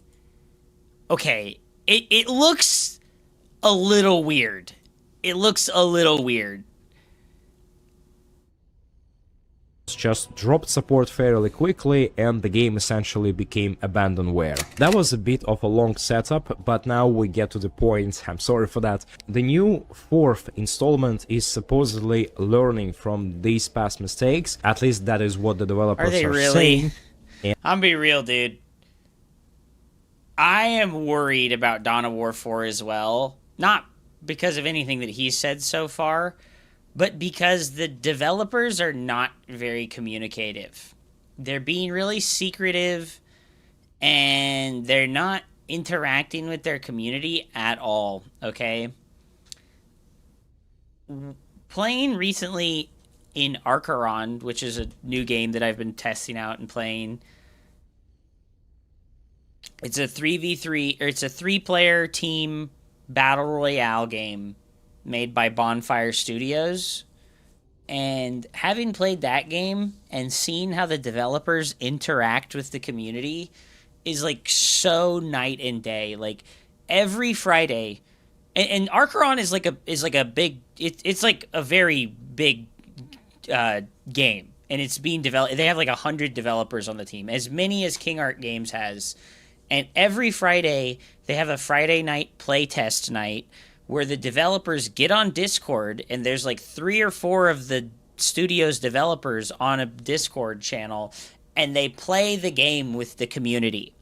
Okay, it looks a little weird. It looks a little weird. just dropped support fairly quickly, and the game essentially became abandonware. That was a bit of a long setup, but now we get to the point. I'm sorry for that. The new 4th installment is supposedly learning from these past mistakes. At least that is what the developers Are they really? saying. I'm gonna be real, dude. I am worried about Dawn of War 4 as well. Not because of anything that he said so far, but because the developers are not very communicative. They're being really secretive, and they're not interacting with their community at all, okay? Playing recently in Archeron, which is a new game that I've been testing out and playing. It's a 3v3, or it's a 3-player team battle royale game made by Bonfire Studios. And having played that game and seeing how the developers interact with the community is like so night and day. Like every Friday, and Archeron is like a big, it's like a very big game, and it's being developed. They have like 100 developers on the team, as many as King Art Games has. And every Friday, they have a Friday night playtest night where the developers get on Discord, and there's like 3 or 4 of the studio's developers on a Discord channel, and they play the game with the community.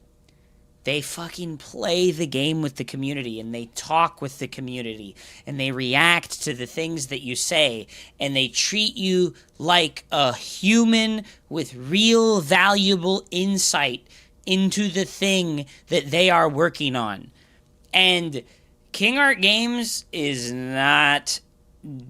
They fucking play the game with the community, and they talk with the community, and they react to the things that you say, and they treat you like a human with real valuable insight into the thing that they are working on. And King Art Games is not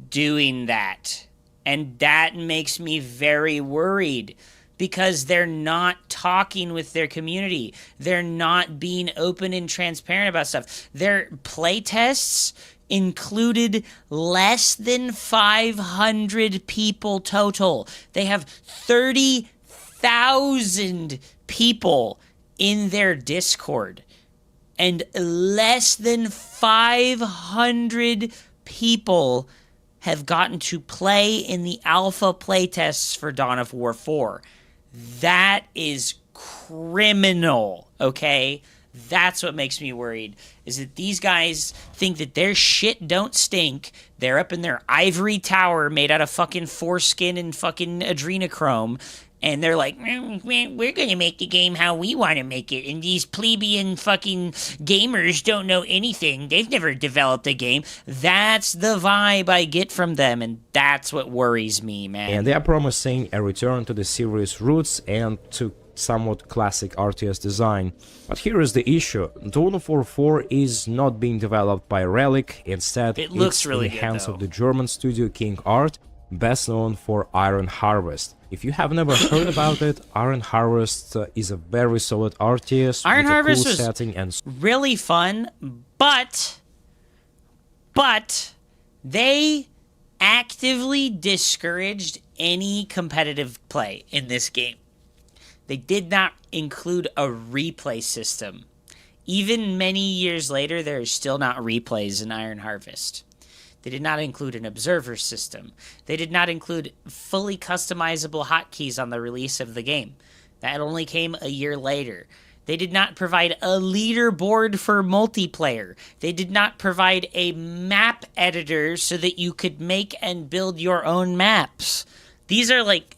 doing that. And that makes me very worried, because they're not talking with their community. They're not being open and transparent about stuff. Their playtests included less than 500 people total. They have 30,000 people in their Discord. And less than 500 people have gotten to play in the alpha playtests for Dawn of War 4. That is criminal, okay? That's what makes me worried, is that these guys think that their shit don't stink. They're up in their ivory tower made out of fucking foreskin and fucking adrenochrome, and they're like, we're going to make the game how we want to make it, and these plebeian fucking gamers don't know anything. They've never developed a game. That's the vibe I get from them, and that's what worries me, man. And they are promising a return to the series' roots and to somewhat classic RTS design. But here is the issue. Dawn of War 4 is not being developed by Relic. Instead, it looks it's really in the hands good, of the German studio King Art, best known for Iron Harvest. If you have never heard about it, Iron Harvest is a very solid RTS Iron with Harvest a cool was setting and really fun, but they actively discouraged any competitive play in this game. They did not include a replay system. Even many years later, there are still not replays in Iron Harvest. They did not include an observer system. They did not include fully customizable hotkeys on the release of the game. That only came a year later. They did not provide a leaderboard for multiplayer. They did not provide a map editor so that you could make and build your own maps. These are like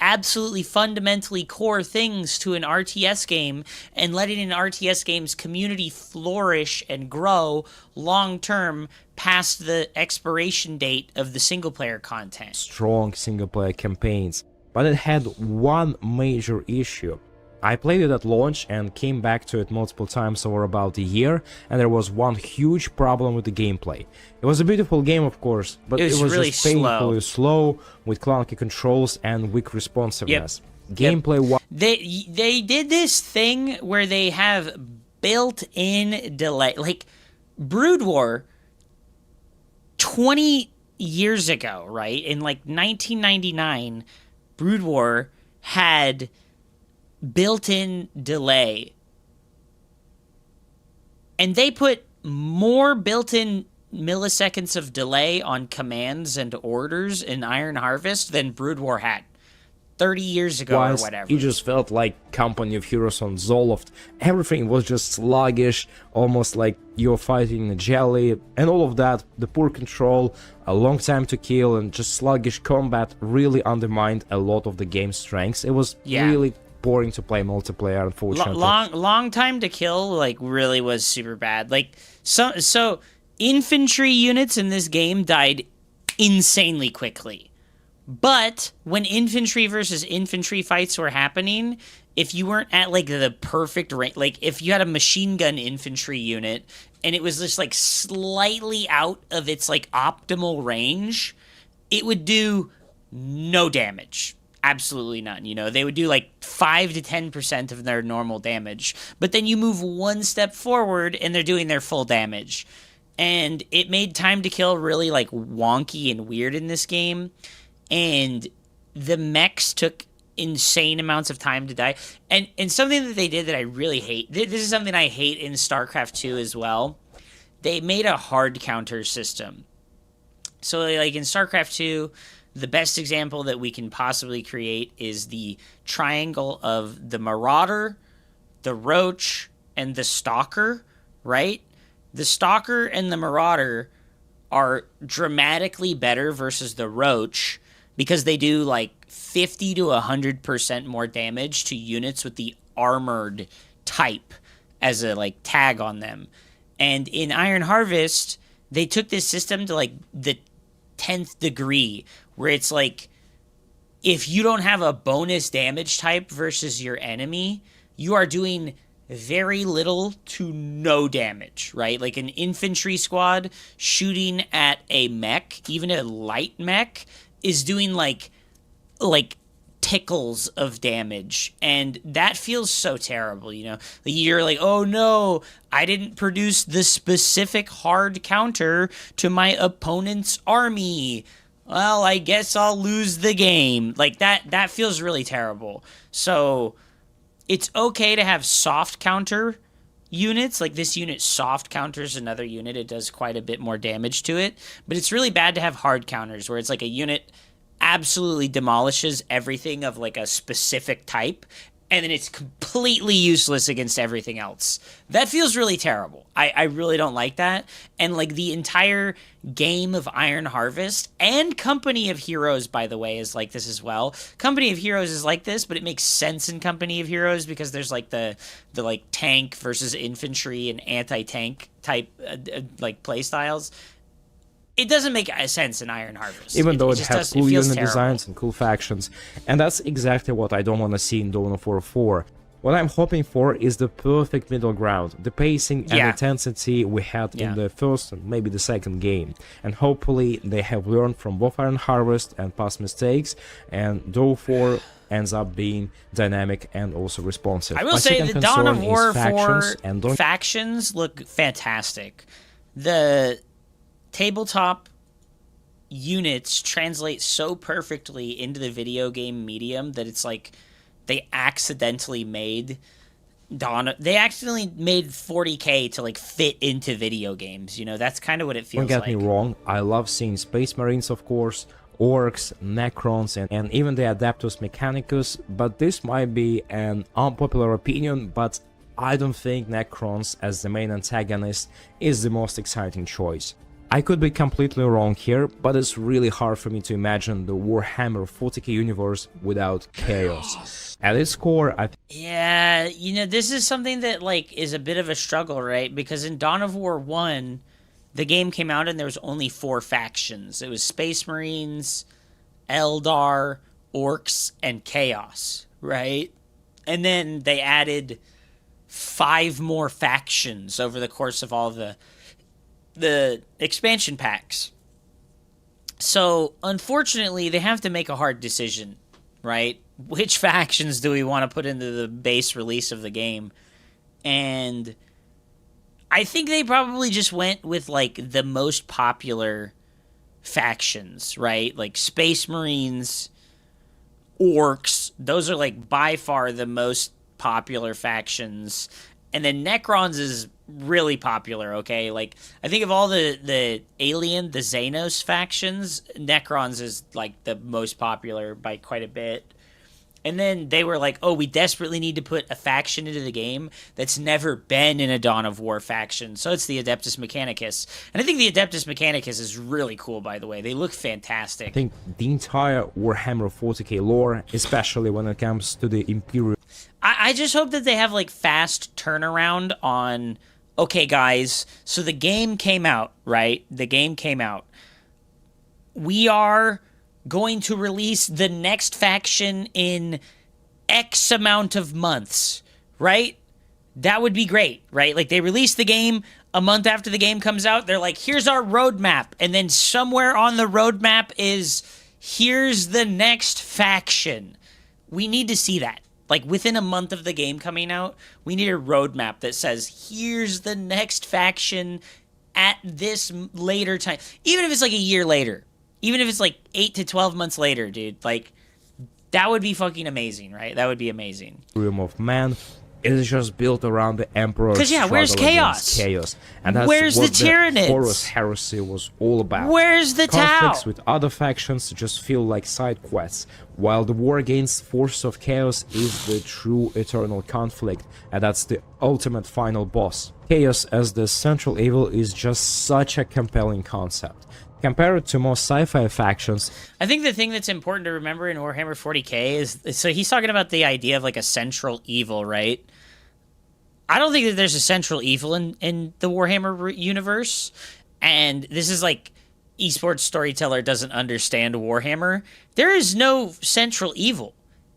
absolutely fundamentally core things to an RTS game, and letting an RTS game's community flourish and grow long term past the expiration date of the single player content. strong single-player campaigns. But it had one major issue. I played it at launch and came back to it multiple times over about a year, and there was one huge problem with the gameplay. It was a beautiful game, of course, but it was really just painfully slow, with clunky controls and weak responsiveness. Gameplay was They did this thing where they have built-in delay. Like, Brood War 20 years ago, right? In like 1999, Brood War had built-in delay. And they put more built-in milliseconds of delay on commands and orders in Iron Harvest than Brood War had 30 years ago or whatever. It just felt like Company of Heroes on Zoloft. Everything was just sluggish, almost like you're fighting a jelly, and all of that, the poor control, a long time to kill, and just sluggish combat really undermined a lot of the game's strengths. It was really boring to play multiplayer, unfortunately. Long time to kill, like, really was super bad. Like, so infantry units in this game died insanely quickly. But when infantry versus infantry fights were happening, if you weren't at, like, the perfect range, like, if you had a machine gun infantry unit and it was just, like, slightly out of its, like, optimal range, it would do no damage. Absolutely none. You know, they would do like 5 to 10% of their normal damage. But then you move one step forward and they're doing their full damage. And it made time to kill really like wonky and weird in this game. And the mechs took insane amounts of time to die. And something that they did that I really hate, this is something I hate in StarCraft 2 as well. They made a hard counter system. So like in StarCraft 2, the best example that we can possibly create is the triangle of the Marauder, the Roach, and the Stalker, right? The Stalker and the Marauder are dramatically better versus the Roach because they do like 50 to 100% more damage to units with the armored type as a like tag on them. And in Iron Harvest, they took this system to like the 10th degree, where it's like if you don't have a bonus damage type versus your enemy, you are doing very little to no damage, right? Like an infantry squad shooting at a mech, even a light mech, is doing like tickles of damage, and that feels so terrible, you know? You're like, oh no, I didn't produce the specific hard counter to my opponent's army. Well, I guess I'll lose the game. Like, that feels really terrible. So it's okay to have soft counter units. Like, this unit soft counters another unit. It does quite a bit more damage to it. But it's really bad to have hard counters, where it's like a unit absolutely demolishes everything of like a specific type, and then it's completely useless against everything else. That feels really terrible. I really don't like that. And like the entire game of Iron Harvest and Company of Heroes, by the way, is like this as well. Company of Heroes is like this, but it makes sense in Company of Heroes because there's like the like tank versus infantry and anti-tank type like play styles. It doesn't make sense in Iron Harvest. Even though it just has does, cool it feels unit terrible. designs and cool factions. And that's exactly what I don't want to see in Dawn of War 4. What I'm hoping for is the perfect middle ground, the pacing and Yeah. intensity we had Yeah. in the first and maybe the second game. And hopefully they have learned from both Iron Harvest and past mistakes, and Dawn 4 ends up being dynamic and also responsive. I will My say second the Dawn of concern is War factions, 4 and don't factions look fantastic. The tabletop units translate so perfectly into the video game medium that it's like they accidentally made 40K to like fit into video games, you know? That's kind of what it feels Don't like. get me wrong, I love seeing Space Marines, of course, Orcs, Necrons, and even the Adeptus Mechanicus, but this might be an unpopular opinion, but I don't think Necrons as the main antagonist is the most exciting choice. I could be completely wrong here, but it's really hard for me to imagine the Warhammer 40k universe without chaos. At its core, I Yeah, you know, this is something that like is a bit of a struggle, right? Because in Dawn of War 1, the game came out and there was only 4 factions. It was Space Marines, Eldar, Orcs, and Chaos, right? And then they added 5 more factions over the course of all the expansion packs. So, unfortunately, they have to make a hard decision, right? Which factions do we want to put into the base release of the game? And I think they probably just went with, like, the most popular factions, right? Like, Space Marines, Orcs, those are, like, by far the most popular factions. And then Necrons is really popular, okay? Like, I think of all the Alien, the Xenos factions, Necrons is, like, the most popular by quite a bit. And then they were like, oh, we desperately need to put a faction into the game that's never been in a Dawn of War faction. So it's the Adeptus Mechanicus. And I think the Adeptus Mechanicus is really cool, by the way. They look fantastic. think the entire Warhammer 40k lore, especially when it comes to the Imperial I just hope that they have, like, fast turnaround on, okay, guys, so the game came out, right? The game came out. We are going to release the next faction in X amount of months, right? That would be great, right? Like, they release the game a month after the game comes out. They're like, here's our roadmap. And then somewhere on the roadmap is, here's the next faction. We need to see that. Like, within a month of the game coming out, we need a roadmap that says, here's the next faction at this later time. Even if it's like a year later. Even if it's like 8 to 12 months later, dude. Like, that would be fucking amazing, right? That would be amazing. of Man. It is just built around the Emperor's 'Cause, yeah, where's struggle chaos? against chaos. And that's Where's what the Tyranids? Horus Heresy was all about. Where's the Conflicts Tau? with other factions just feel like side quests, while the war against forces of chaos is the true eternal conflict, and that's the ultimate final boss. Chaos as the central evil is just such a compelling concept. Compared to most sci-fi factions, I think the thing that's important to remember in Warhammer 40k is, so he's talking about the idea of like a central evil, right? I don't think that there's a central evil in the Warhammer universe, and this is like esports storyteller doesn't understand Warhammer. There is no central evil.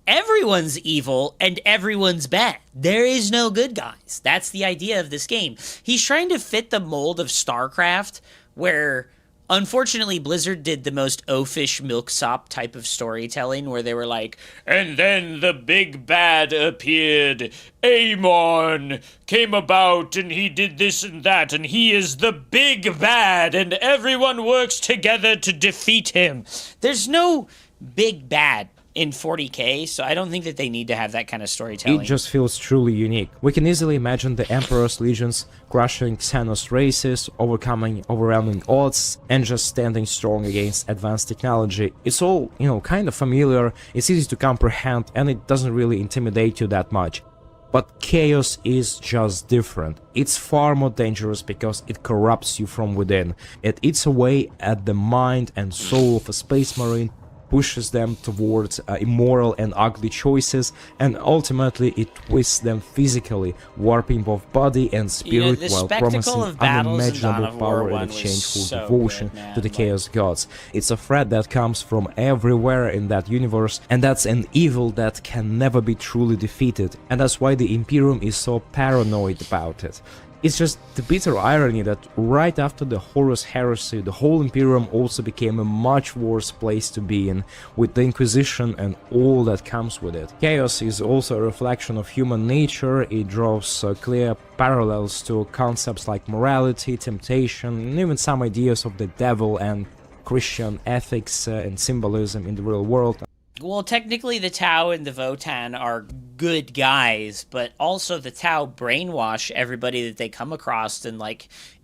Everyone's evil and everyone's bad. There is no good guys. That's the idea of this game. He's trying to fit the mold of Starcraft, where unfortunately Blizzard did the most oafish milksop type of storytelling, where they were like, and then the big bad appeared. Amon came about and he did this and that, and he is the big bad, and everyone works together to defeat him. There's no big bad in 40k, so I don't think that they need to have that kind of storytelling. It just feels truly unique. We can easily imagine the Emperor's legions crushing Xenos races, overcoming overwhelming odds, and just standing strong against advanced technology. It's all, kind of familiar, it's easy to comprehend, and it doesn't really intimidate you that much. But Chaos is just different. It's far more dangerous because it corrupts you from within. It eats away at the mind and soul of a space marine, pushes them towards immoral and ugly choices, and ultimately it twists them physically, warping both body and spirit while promising unimaginable power in exchange for devotion to the Chaos Gods. It's a threat that comes from everywhere in that universe, and that's an evil that can never be truly defeated, and that's why the Imperium is so paranoid about it. It's just the bitter irony that right after the Horus Heresy, the whole Imperium also became a much worse place to be in, with the Inquisition and all that comes with it. Chaos is also a reflection of human nature. It draws clear parallels to concepts like morality, temptation, and even some ideas of the devil and Christian ethics and symbolism in the real world. Well, technically the Tau and the Votann are good guys, but also the Tau brainwash everybody that they come across and,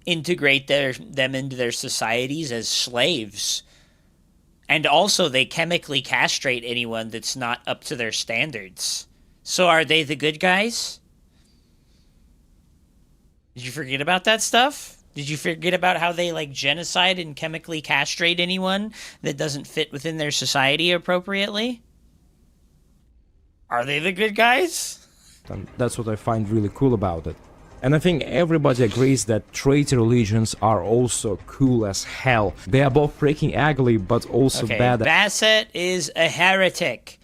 integrate them into their societies as slaves. And also they chemically castrate anyone that's not up to their standards. So are they the good guys? Did you forget about that stuff? Did you forget about how they, genocide and chemically castrate anyone that doesn't fit within their society appropriately? Are they the good guys? And that's what I find really cool about it. And I think everybody agrees that traitor legions are also cool as hell. They are both freaking ugly, but also bad. Bassett is a heretic.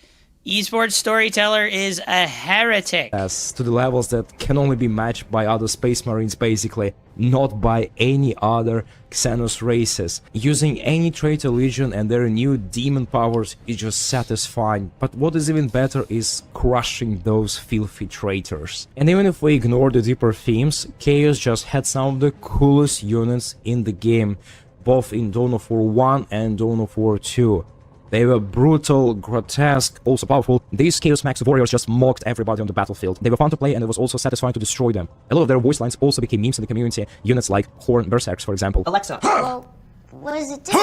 Esports storyteller is a heretic. As to the levels that can only be matched by other space marines, basically, not by any other Xenos races. Using any traitor legion and their new demon powers is just satisfying, but what is even better is crushing those filthy traitors. And even if we ignore the deeper themes, Chaos just had some of the coolest units in the game, both in Dawn of War 1 and Dawn of War 2. They were brutal, grotesque, also powerful. These Chaos Max warriors just mocked everybody on the battlefield. They were fun to play, and it was also satisfying to destroy them. A lot of their voice lines also became memes in the community. Units like Horn Berserks, for example. Alexa. Well, what does it do?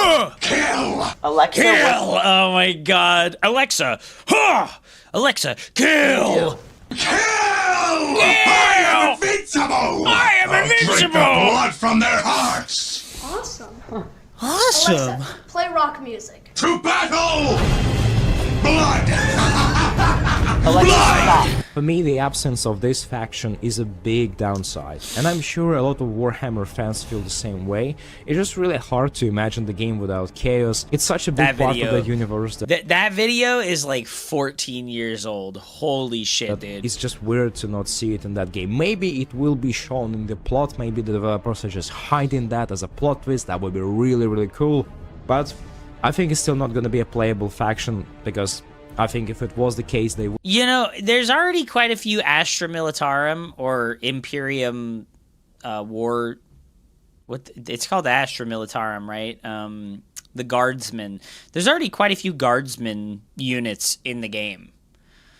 Kill! Alexa. Kill! Oh my god. Alexa! Alexa, kill! Kill! I am invincible! I am I'll drink invincible! the blood from their hearts! Awesome. Awesome! Alexa, play rock music. To battle! Blood! Alexa, Blood! stop. For me, the absence of this faction is a big downside, and I'm sure a lot of Warhammer fans feel the same way. It's just really hard to imagine the game without Chaos. It's such a big part of the universe that video is 14 years old. Holy shit, dude. it's just weird to not see it in that game. Maybe it will be shown in the plot, maybe the developers are just hiding that as a plot twist. That would be really, really cool, but I think it's still not gonna be a playable faction, because I think if it was the case, they would. There's already quite a few Astra Militarum or Imperium war. It's called Astra Militarum, right? The Guardsmen. There's already quite a few Guardsmen units in the game,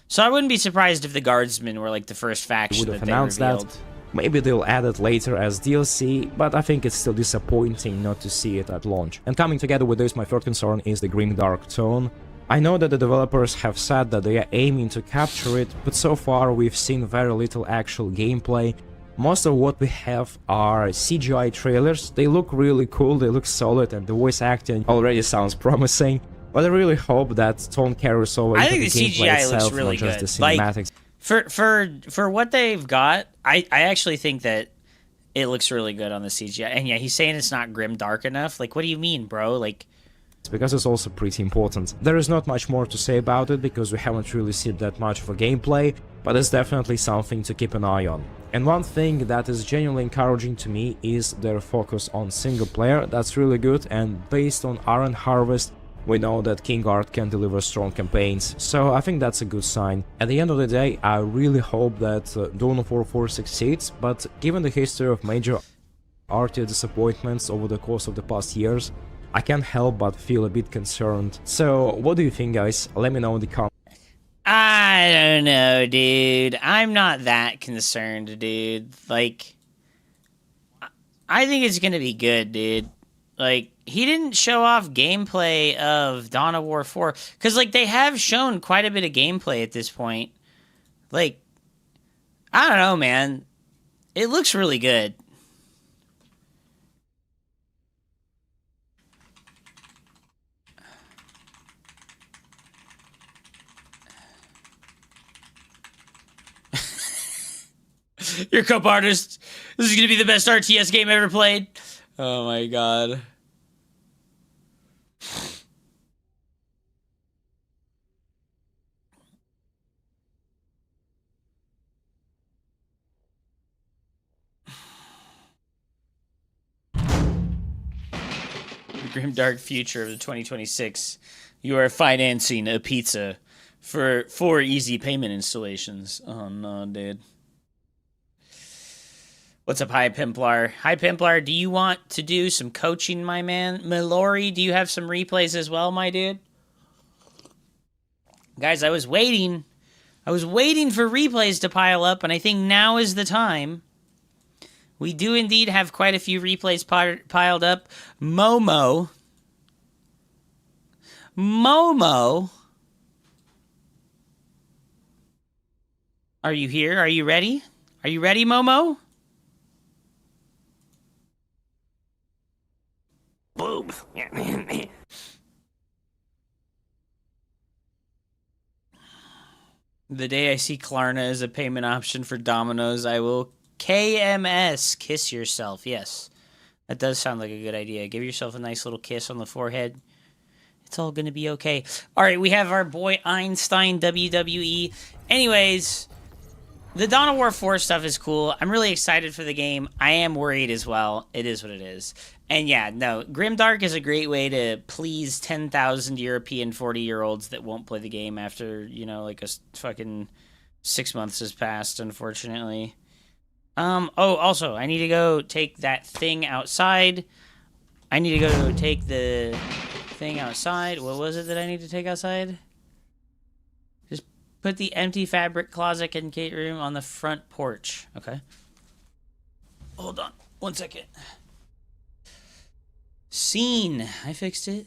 so I wouldn't be surprised if the Guardsmen were the first faction would have that they announced revealed. that. Maybe they'll add it later as DLC, but I think it's still disappointing not to see it at launch. And coming together with this, my third concern is the grimdark tone. I know that the developers have said that they are aiming to capture it, but so far we've seen very little actual gameplay. Most of what we have are CGI trailers. They look really cool, they look solid, and the voice acting already sounds promising. But I really hope that tone carries over into the gameplay CGI itself, looks really not just good. the cinematics. For what they've got, I actually think that it looks really good on the CGI. And yeah, he's saying it's not grim dark enough. Like, what do you mean, bro? Like, because it's also pretty important. There is not much more to say about it because we haven't really seen that much of a gameplay, but it's definitely something to keep an eye on. And one thing that is genuinely encouraging to me is their focus on single player. That's really good, and based on Iron Harvest, we know that King Art can deliver strong campaigns, so I think that's a good sign. At the end of the day, I really hope that Dawn of War 4 succeeds, but given the history of major RTS disappointments over the course of the past years, I can't help but feel a bit concerned. So, what do you think, guys? Let me know in the comments. I don't know, dude. I'm not that concerned, dude. Like, I think it's gonna be good, dude. Like, he didn't show off gameplay of Dawn of War 4. Because, like, they have shown quite a bit of gameplay at this point. Like, I don't know, man. It looks really good. Your cup artist. This is going to be the best RTS game ever played. Oh my god. The grimdark future of the 2026. You are financing a pizza for 4 easy payment installations. Oh no, dude. What's up, Hi Pimplar? Hi Pimplar, do you want to do some coaching, my man? Mallory, do you have some replays as well, my dude? Guys, I was waiting for replays to pile up, and I think now is the time. We do indeed have quite a few replays piled up. Momo. Are you here? Are you ready? Are you ready, Momo? Boobs. The day I see Klarna as a payment option for Domino's, I will KMS, kiss yourself. Yes, that does sound like a good idea. Give yourself a nice little kiss on the forehead. It's all going to be okay. All right, we have our boy Einstein WWE. Anyways, the Dawn of War 4 stuff is cool. I'm really excited for the game. I am worried as well. It is what it is. And yeah, no, Grimdark is a great way to please 10,000 European 40-year-olds that won't play the game after, you know, like a fucking 6 months has passed, unfortunately. Oh, also, I need to go take that thing outside. I need to go take the thing outside. What was it that I need to take outside? Just put the empty fabric closet and gate room on the front porch. Okay. Hold on. 1 second. Scene. I fixed it.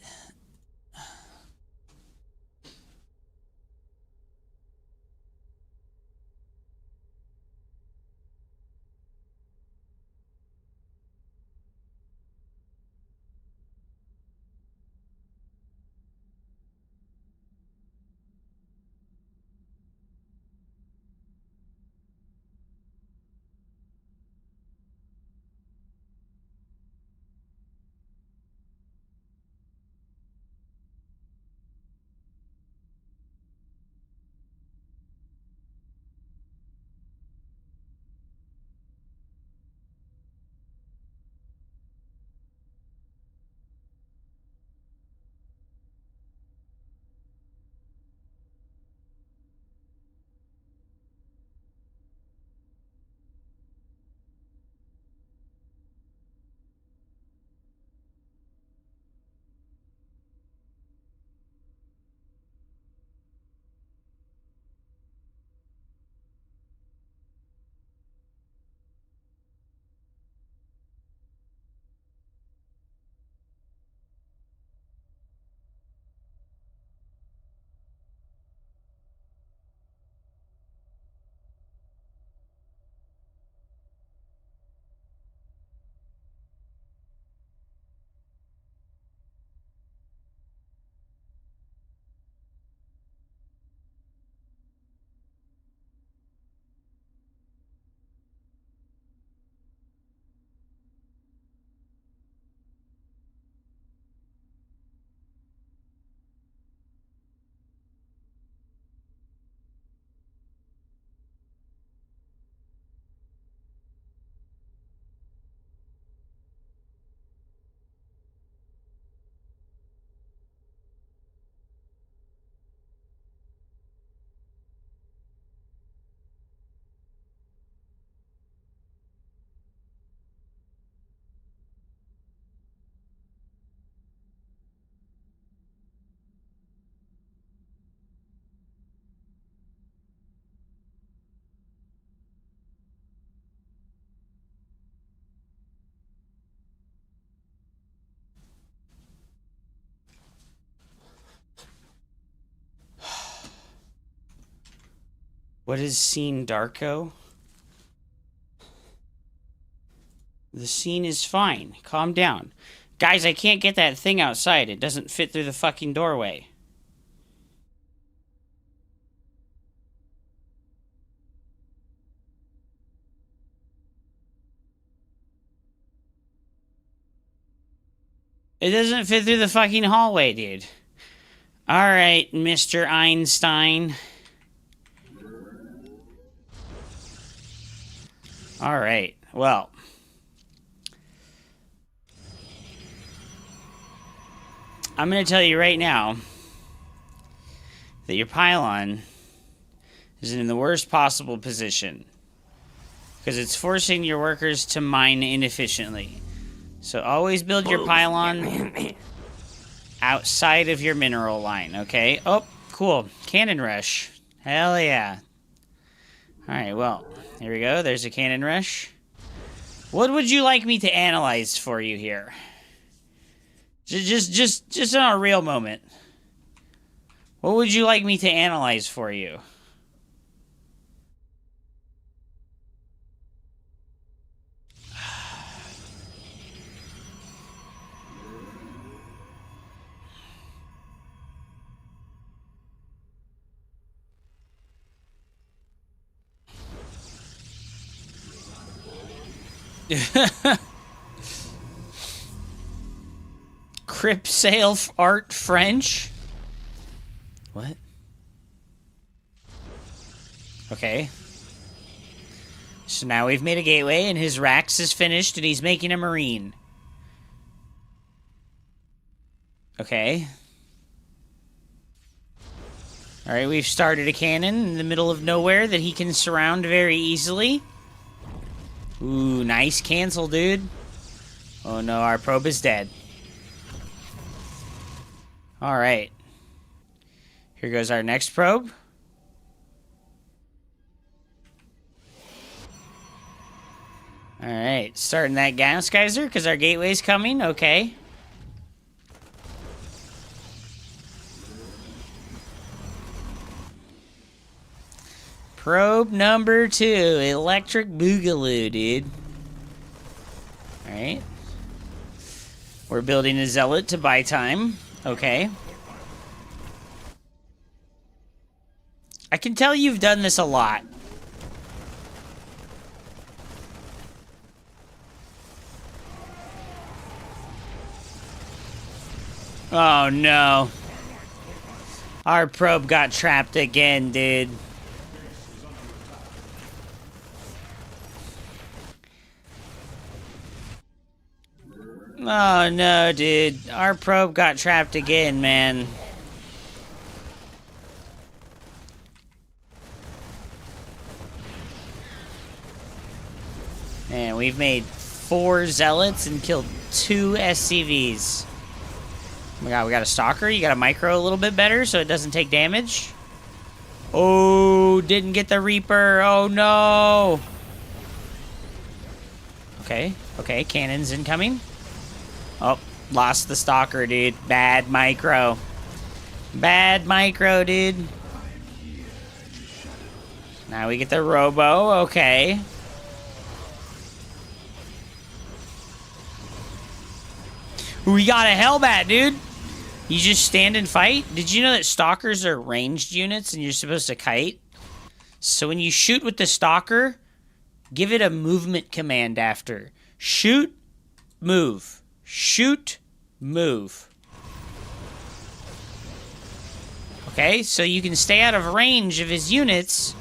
What is scene, Darko? The scene is fine. Calm down. Guys, I can't get that thing outside. It doesn't fit through the fucking doorway. It doesn't fit through the fucking hallway, dude. Alright, Mr. Einstein. Alright, well. I'm going to tell you right now that your pylon is in the worst possible position. Because it's forcing your workers to mine inefficiently. So always build your pylon outside of your mineral line, okay? Oh, cool. Cannon rush. Hell yeah. Alright, well, here we go. There's a cannon rush. What would you like me to analyze for you here? Just on a real moment. What would you like me to analyze for you? Crip sale art French? What? Okay. So now we've made a gateway and his Rax is finished and he's making a marine. Okay. Alright, we've started a cannon in the middle of nowhere that he can surround very easily. Ooh, nice cancel, dude. Oh no, our probe is dead. Alright. Here goes our next probe. Alright, starting that gas geyser because our gateway's coming. Okay. Probe number 2, electric boogaloo, dude. Alright. We're building a zealot to buy time. Okay. I can tell you've done this a lot. Oh no. Our probe got trapped again, dude. Oh no, dude. Our probe got trapped again, man. Man, we've made 4 zealots and killed 2 SCVs. Oh my god, we got a stalker. You got a micro a little bit better so it doesn't take damage. Oh, didn't get the Reaper. Oh no. Okay, okay, cannons incoming. Oh, lost the stalker, dude. Bad micro. Bad micro, dude. Now we get the robo. Okay. We got a Hellbat, dude. You just stand and fight? Did you know that stalkers are ranged units and you're supposed to kite? So when you shoot with the stalker, give it a movement command after. Shoot, move. Shoot, move. Okay, so you can stay out of range of his units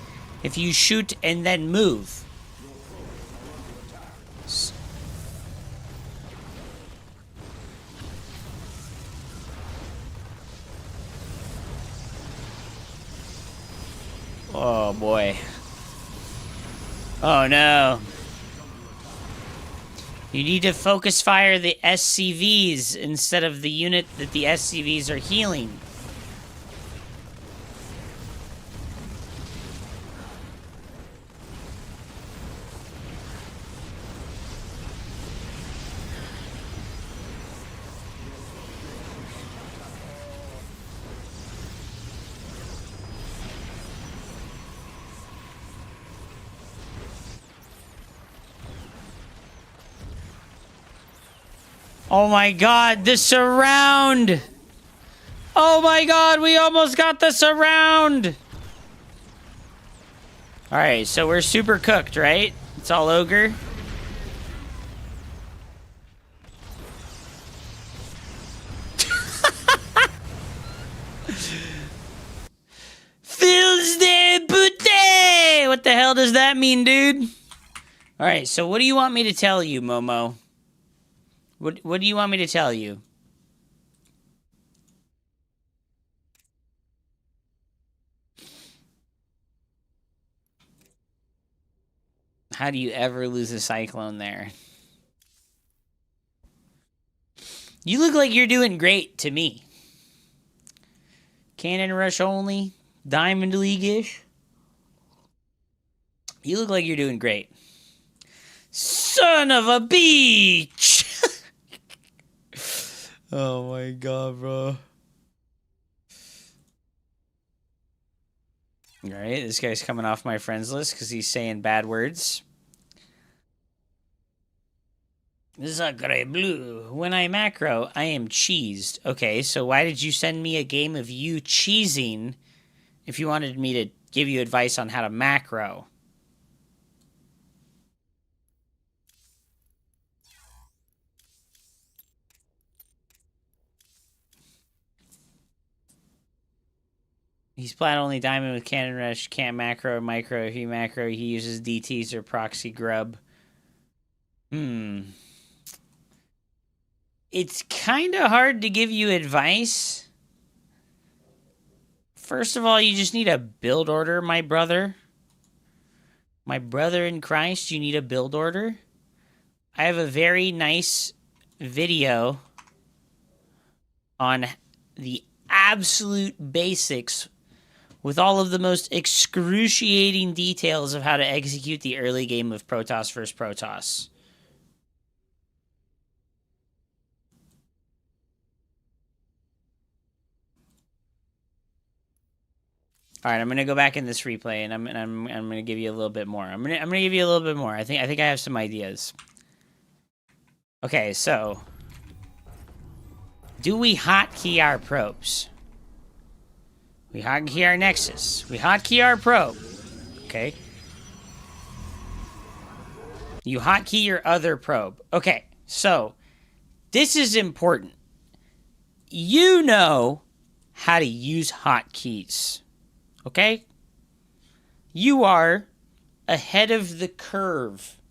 if you shoot and then move. Oh boy. Oh no. You need to focus fire the SCVs instead of the unit that the SCVs are healing. Oh my god, the surround! Oh my god, we almost got the surround! Alright, so we're super cooked, right? It's all ogre. Fils de pute! What the hell does that mean, dude? Alright, so what do you want me to tell you, Momo? What do you want me to tell you? How do you ever lose a cyclone there? You look like you're doing great to me. Cannon Rush only? Diamond League-ish? You look like you're doing great. Son of a beach! Oh my god, bro. Alright, this guy's coming off my friends list because he's saying bad words. Sacre bleu. When I macro, I am cheesed. Okay, so why did you send me a game of you cheesing if you wanted me to give you advice on how to macro? He's plat only diamond with cannon rush, can't macro or micro. If he macro, he uses DTs or proxy grub. It's kind of hard to give you advice. First of all, you just need a build order, my brother. My brother in Christ, you need a build order. I have a very nice video on the absolute basics with all of the most excruciating details of how to execute the early game of Protoss versus Protoss. All right, I'm gonna go back in this replay, and I'm gonna give you a little bit more. I'm gonna give you a little bit more. I think I have some ideas. Okay, so do we hotkey our probes? We hotkey our Nexus. We hotkey our probe. Okay. You hotkey your other probe. Okay, so this is important. You know how to use hotkeys. Okay? You are ahead of the curve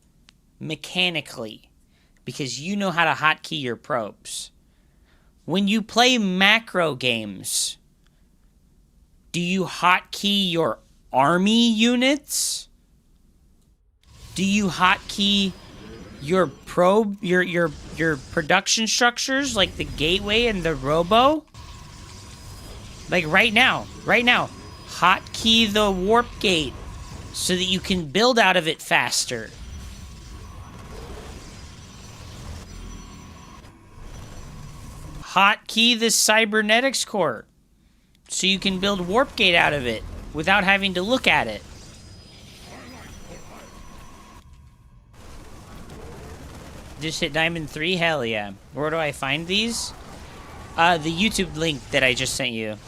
mechanically because you know how to hotkey your probes. When you play macro games, do you hotkey your army units? Do you hotkey your probe, your production structures like the gateway and the robo? Like right now, hotkey the warp gate so that you can build out of it faster. Hotkey the cybernetics core so you can build warp gate out of it without having to look at it. Just hit Diamond 3? Hell yeah. Where do I find these? The YouTube link that I just sent you.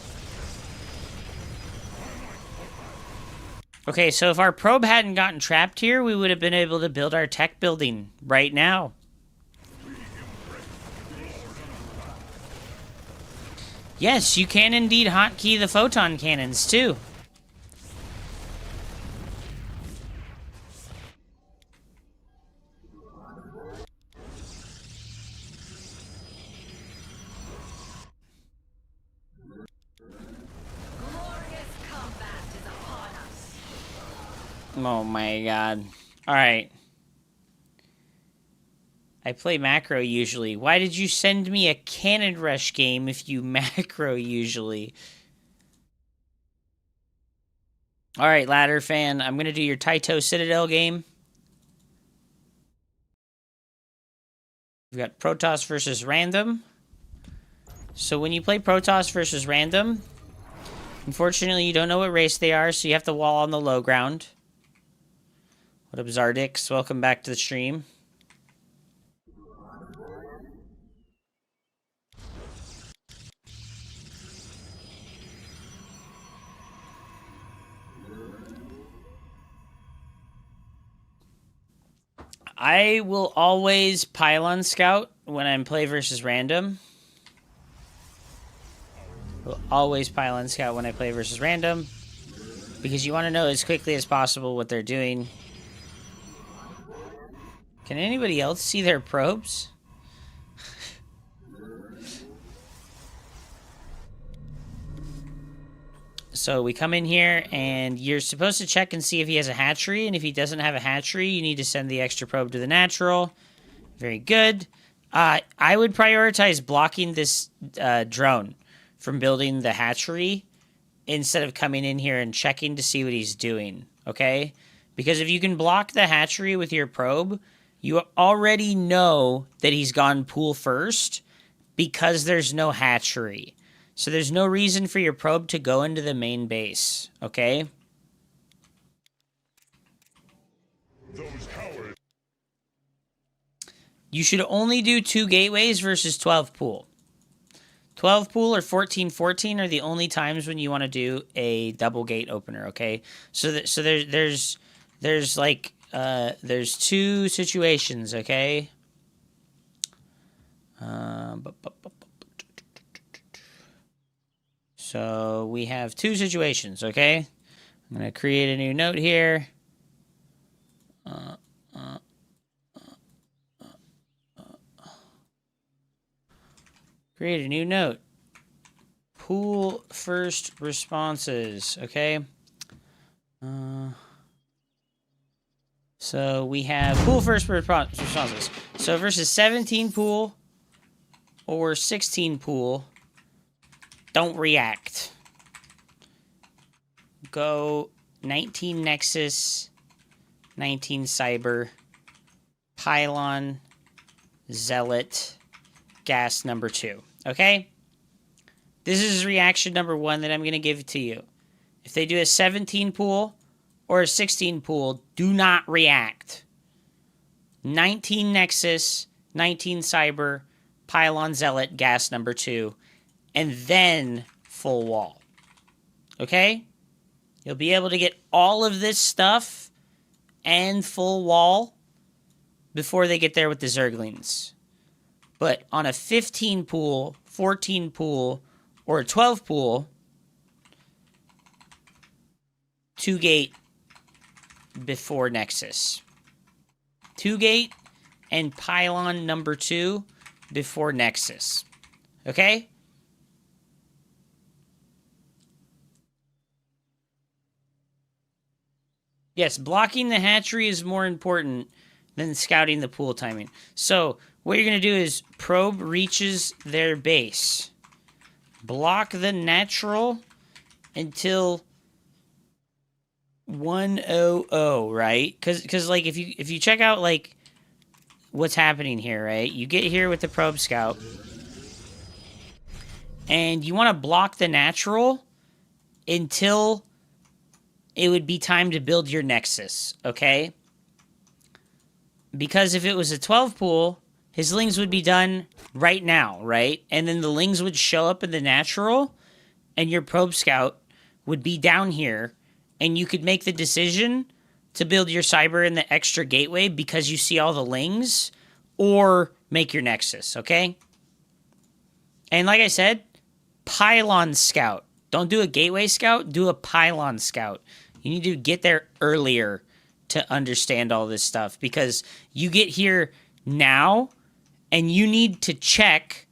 Okay, so if our probe hadn't gotten trapped here, we would have been able to build our tech building right now. Yes, you can indeed hotkey the photon cannons, too. Oh my god. Alright. I play macro usually. Why did you send me a Cannon Rush game if you macro usually? Alright, Ladder fan. I'm going to do your Taito Citadel game. We've got Protoss versus Random. So when you play Protoss versus Random, unfortunately you don't know what race they are, so you have to wall on the low ground. What up, Zardix? Welcome back to the stream. I will always pylon scout when I'm play versus random. Will always pylon scout when I play versus random. Because you want to know as quickly as possible what they're doing. Can anybody else see their probes? So we come in here, and you're supposed to check and see if he has a hatchery, and if he doesn't have a hatchery, you need to send the extra probe to the natural. Very good. I would prioritize blocking this drone from building the hatchery instead of coming in here and checking to see what he's doing, okay? Because if you can block the hatchery with your probe, you already know that he's gone pool first because there's no hatchery. So there's no reason for your probe to go into the main base, okay? You should only do 2 gateways versus 12 pool. 12 pool or 14-14 are the only times when you want to do a double gate opener, okay? So there's 2 situations, okay? So we have 2 situations, okay? I'm going to create a new note here. Create a new note. Pool first responses, okay? So we have pool first responses. So versus 17 pool or 16 pool, don't react. Go 19 Nexus, 19 Cyber, Pylon, Zealot, Gas number 2. Okay? This is reaction number 1 that I'm going to give to you. If they do a 17 pool or a 16 pool, do not react. 19 Nexus, 19 Cyber, Pylon, Zealot, Gas number 2. And then full wall. Okay? You'll be able to get all of this stuff and full wall before they get there with the Zerglings. But on a 15 pool, 14 pool, or a 12 pool, 2 gate before Nexus. 2 gate and Pylon number 2 before Nexus. Okay? Yes, blocking the hatchery is more important than scouting the pool timing. So, what you're going to do is probe reaches their base. Block the natural until 100, right? Because like, if you check out, like, what's happening here, right? You get here with the probe scout. And you want to block the natural until it would be time to build your Nexus, okay? Because if it was a 12 pool, his lings would be done right now, right? And then the lings would show up in the natural, and your probe scout would be down here, and you could make the decision to build your cyber in the extra gateway because you see all the lings, or make your Nexus, okay? And like I said, pylon scout. Don't do a gateway scout, do a pylon scout. You need to get there earlier to understand all this stuff, because you get here now and you need to check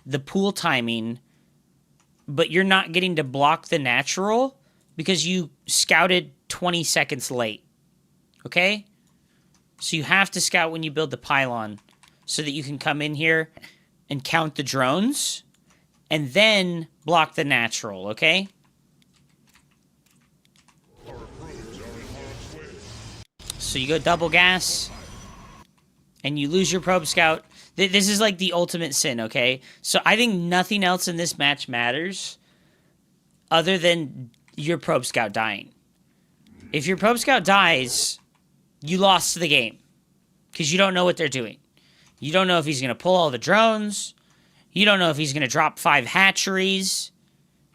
the pool timing, but you're not getting to block the natural because you scouted 20 seconds late. Okay? So you have to scout when you build the pylon so that you can come in here and count the drones and then block the natural, okay? So you go double gas, and you lose your probe scout. This is like the ultimate sin, okay? So I think nothing else in this match matters other than your probe scout dying. If your probe scout dies, you lost the game because you don't know what they're doing. You don't know if he's going to pull all the drones. You don't know if he's going to drop 5 hatcheries.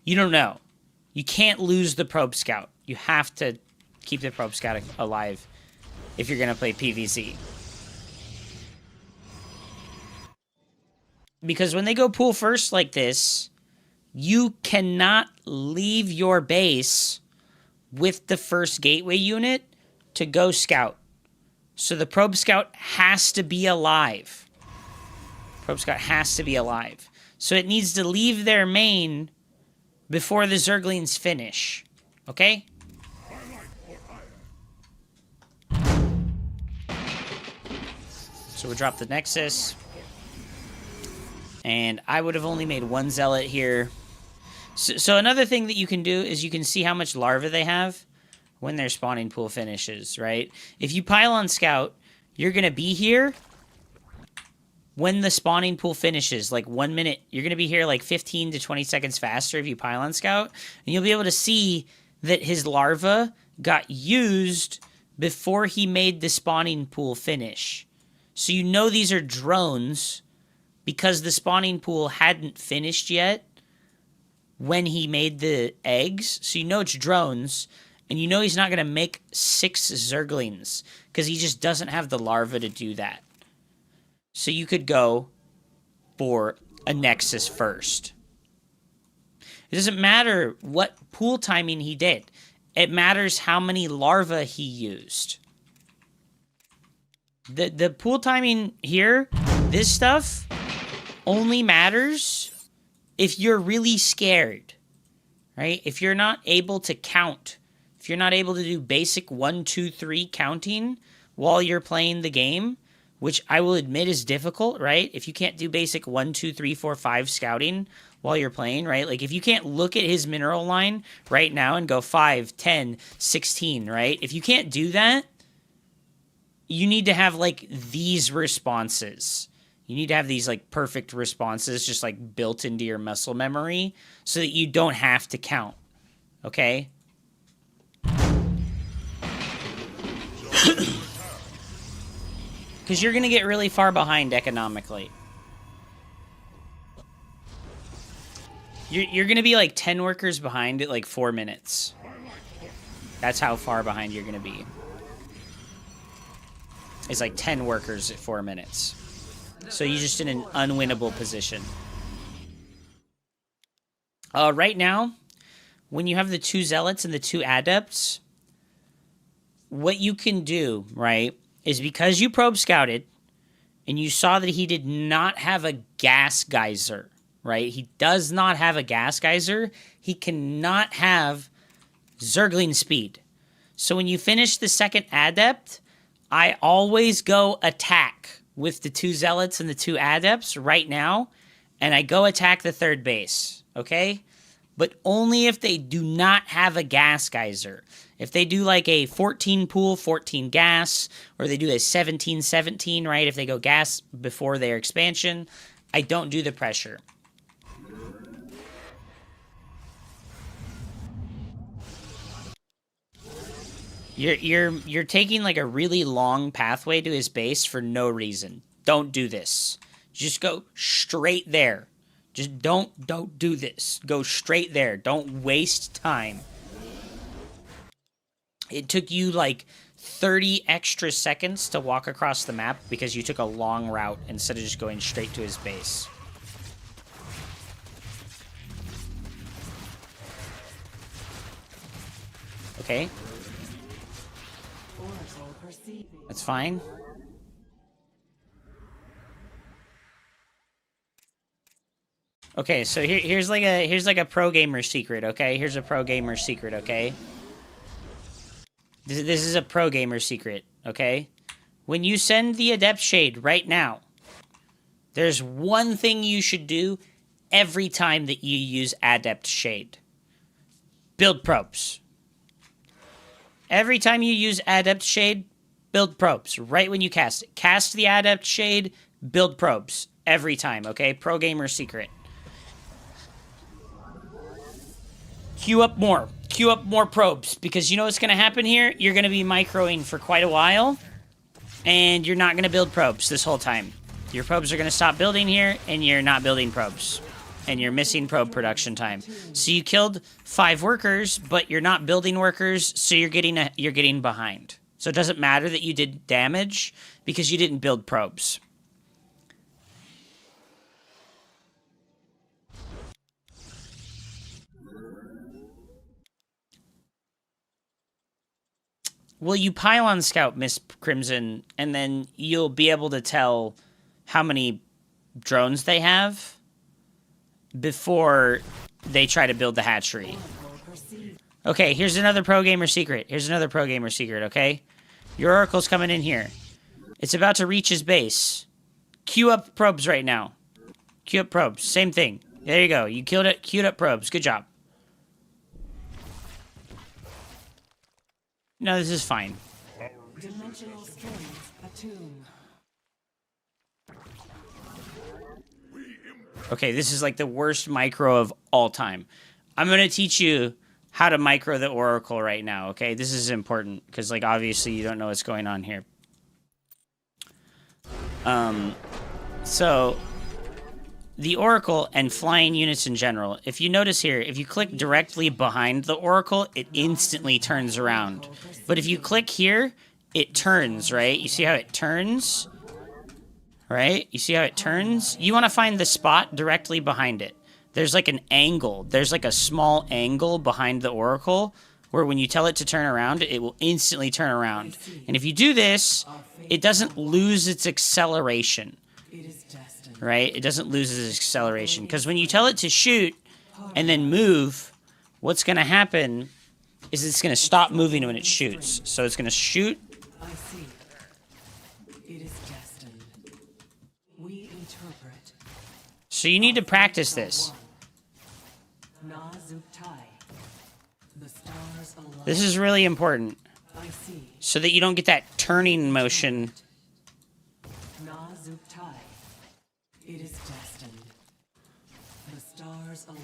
You don't know. You can't lose the probe scout. You have to keep the probe scout alive if you're going to play PvZ. Because when they go pool first like this, you cannot leave your base with the first gateway unit to go scout. So the probe scout has to be alive. Probe scout has to be alive. So it needs to leave their main before the Zerglings finish. Okay? So we drop the Nexus. And I would have only made one Zealot here. So another thing that you can do is you can see how much larva they have when their spawning pool finishes, right? If you pile on Scout, you're going to be here when the spawning pool finishes, like 1 minute. You're going to be here like 15 to 20 seconds faster if you pile on Scout. And you'll be able to see that his larva got used before he made the spawning pool finish. So you know these are drones because the spawning pool hadn't finished yet when he made the eggs. So you know it's drones, and you know he's not going to make 6 Zerglings because he just doesn't have the larva to do that. So you could go for a Nexus first. It doesn't matter what pool timing he did. It matters how many larvae he used. The pool timing here, this stuff, only matters if you're really scared, right? If you're not able to count, if you're not able to do basic 1, 2, 3 counting while you're playing the game, which I will admit is difficult, right? If you can't do basic 1, 2, 3, 4, 5 scouting while you're playing, right? Like if you can't look at his mineral line right now and go 5, 10, 16, right? If you can't do that, you need to have like these responses. You need to have these like perfect responses just like built into your muscle memory so that you don't have to count. Okay? Because you're going to get really far behind economically. You're going to be like 10 workers behind at like 4 minutes. That's how far behind you're going to be. It's like 10 workers at 4 minutes. So you're just in an unwinnable position. Right now, when you have the 2 Zealots and the 2 Adepts, what you can do, right, is because you probe scouted and you saw that he did not have a gas geyser, right? He does not have a gas geyser. He cannot have Zergling speed. So when you finish the second Adept, I always go attack with the 2 Zealots and the 2 Adepts right now, and I go attack the third base, okay? But only if they do not have a gas geyser. If they do like a 14 pool, 14 gas, or they do a 17, 17, right? If they go gas before their expansion, I don't do the pressure. You're taking like a really long pathway to his base for no reason. Don't do this. Just go straight there. Just don't do this. Go straight there. Don't waste time. It took you like 30 extra seconds to walk across the map because you took a long route instead of just going straight to his base. Okay. That's fine. Okay, so here's like a pro gamer secret, okay? Here's a pro gamer secret, okay? This is a pro gamer secret, okay? When you send the Adept Shade right now, there's one thing you should do every time that you use Adept Shade. Build probes. Every time you use Adept Shade, build probes. Right when you cast it. Cast the Adept Shade, build probes. Every time, okay? Pro gamer secret. Queue up more. Queue up more probes. Because you know what's going to happen here? You're going to be microing for quite a while. And you're not going to build probes this whole time. Your probes are going to stop building here. And you're not building probes. And you're missing probe production time. So you killed 5 workers. But you're not building workers. So you're getting behind. So it doesn't matter that you did damage. Because you didn't build probes. Well, you pylon scout, Miss Crimson, and then you'll be able to tell how many drones they have before they try to build the hatchery. Okay, here's another pro gamer secret. Okay? Your Oracle's coming in here. It's about to reach his base. Queue up probes right now. Queue up probes. Same thing. There you go. You killed it. Queued up probes. Good job. No, this is fine. Dimensional strength attuned. Okay, this is like the worst micro of all time. I'm going to teach you how to micro the Oracle right now, okay? This is important because, like, obviously you don't know what's going on here. So the Oracle and flying units in general, if you notice here, if you click directly behind the Oracle, it instantly turns around. But if you click here, it turns, right? You see how it turns? Right? You see how it turns? You want to find the spot directly behind it. There's like an angle. There's like a small angle behind the Oracle where when you tell it to turn around, it will instantly turn around. And if you do this, it doesn't lose its acceleration. Right? It doesn't lose its acceleration. Because when you tell it to shoot and then move, what's going to happen is it's going to stop moving when it shoots. So it's going to shoot. I see. It is destined. We interpret. So you need to practice this. The stars align. This is really important. I see. So that you don't get that turning motion. It is destined. The stars align.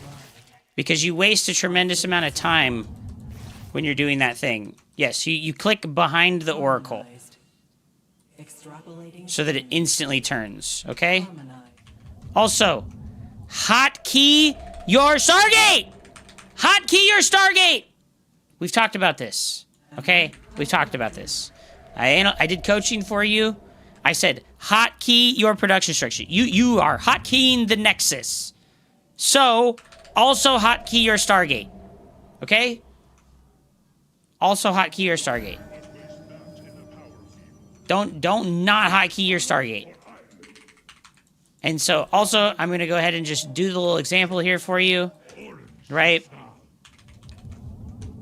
Because you waste a tremendous amount of time when you're doing that thing. Yes, you click behind the Oracle Extrapolating. so that it instantly turns, okay? Also, hotkey your Stargate! Hotkey your Stargate! We've talked about this, okay? We've talked about this. I did coaching for you. I said, hotkey your production structure. You are hotkeying the Nexus. So, also hotkey your Stargate. Okay? Also hotkey your Stargate. Don't not hotkey your Stargate. And so, also, I'm going to go ahead and just do the little example here for you. Right?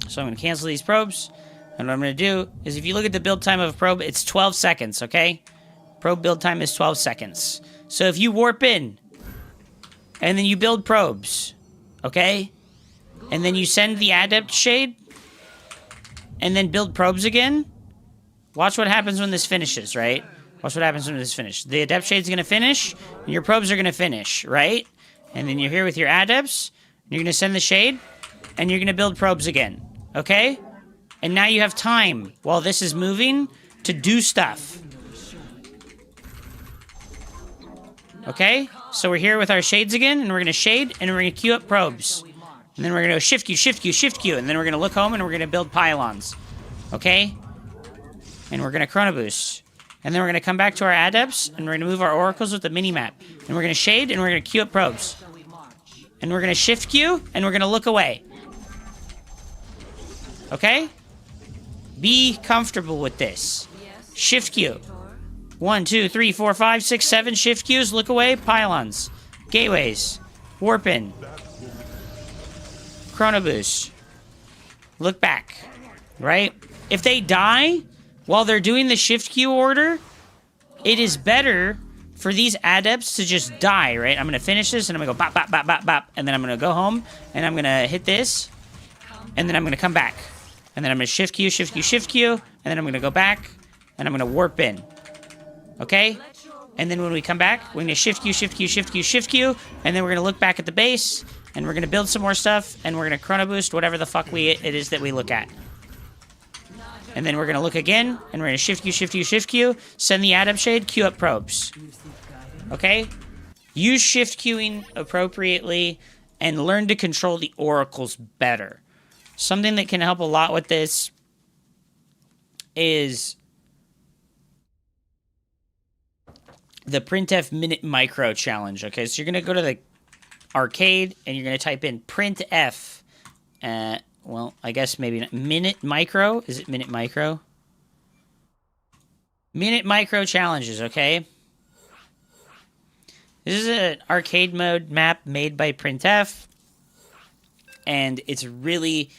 So I'm going to cancel these probes. And what I'm going to do is if you look at the build time of a probe, it's 12 seconds, okay? Probe build time is 12 seconds. So if you warp in, and then you build probes, okay? And then you send the adept shade, and then build probes again, watch what happens when this finishes, right? Watch what happens when this finishes. The adept shade's going to finish, and your probes are going to finish, right? And then you're here with your adepts, and you're going to send the shade, and you're going to build probes again, okay? And now you have time, while this is moving, to do stuff. Okay? So we're here with our shades again, and we're going to shade, and we're going to queue up probes. And then we're going to go shift queue, shift queue, shift queue, and then we're going to look home, and we're going to build pylons. Okay? And we're going to chrono boost. And then we're going to come back to our adepts, and we're going to move our oracles with the mini-map. And we're going to shade, and we're going to queue up probes. And we're going to shift queue, and we're going to look away. Okay? Be comfortable with this. Shift queue. 1, 2, 3, 4, 5, 6, 7 shift queues. Look away. Pylons. Gateways. Warp in. Chrono boost. Look back. Right? If they die while they're doing the shift queue order, it is better for these adepts to just die, right? I'm going to finish this, and I'm going to go bop, bop, bop, bop, bop. And then I'm going to go home, and I'm going to hit this. And then I'm going to come back. And then I'm going to shift queue, shift queue, shift queue. And then I'm going to go back, and I'm going to warp in. Okay? And then when we come back, we're going to shift queue, shift queue, shift queue, shift queue. And then we're going to look back at the base, and we're going to build some more stuff, and we're going to chrono boost whatever the fuck it is that we look at. And then we're going to look again, and we're going to shift queue, shift queue, shift queue. Send the adept shade, queue up probes. Okay? Use shift queuing appropriately, and learn to control the oracles better. Something that can help a lot with this is the printf minute micro challenge. Okay, so you're going to go to the arcade, and you're going to type in printf. Well, I guess maybe not. Minute micro? Is it minute micro? minute micro challenges, okay? This is an arcade mode map made by Printf, and it's really,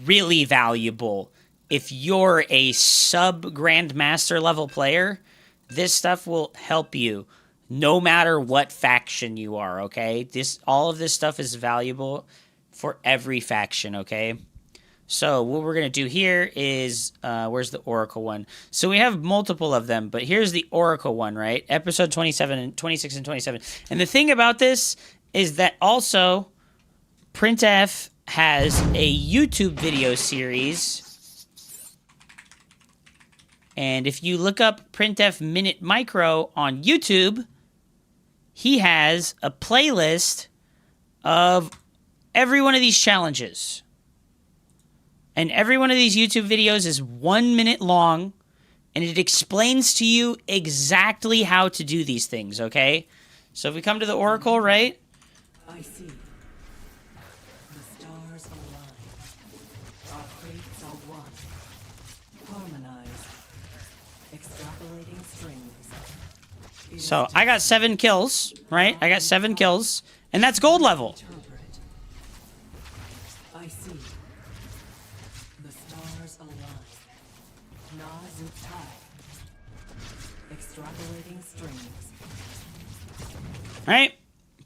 really valuable. If you're a sub-Grandmaster level player, this stuff will help you no matter what faction you are, okay? All of this stuff is valuable for every faction, okay? So what we're going to do here is, where's the Oracle one? So we have multiple of them, but here's the Oracle one, right? Episode 27 and 26 and 27. And the thing about this is that also Printf has a YouTube video series. And if you look up Printf Minute Micro on YouTube, he has a playlist of every one of these challenges. And every one of these YouTube videos is 1 minute long, and it explains to you exactly how to do these things, okay? So if we come to the Oracle, right? I see. The stars align. Our fates are one. Harmonized. Extrapolating strings. It So is I got 7 kills, right? I got 7 kills, and that's gold level. interpret. I see. The stars align. Nazutai. Extrapolating strings. Right?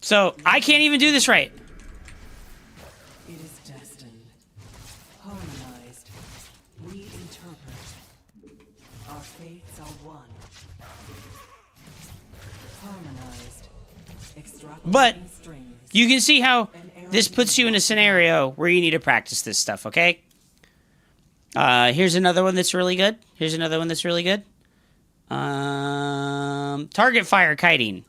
So I can't even do this right. It is destined. Harmonized. We interpret. Our fates are one. Harmonized. Extrapolating But strings. you can see how this puts you in a scenario where you need to practice this stuff, okay? Here's another one that's really good. Here's another one that's really good. Target fire kiting.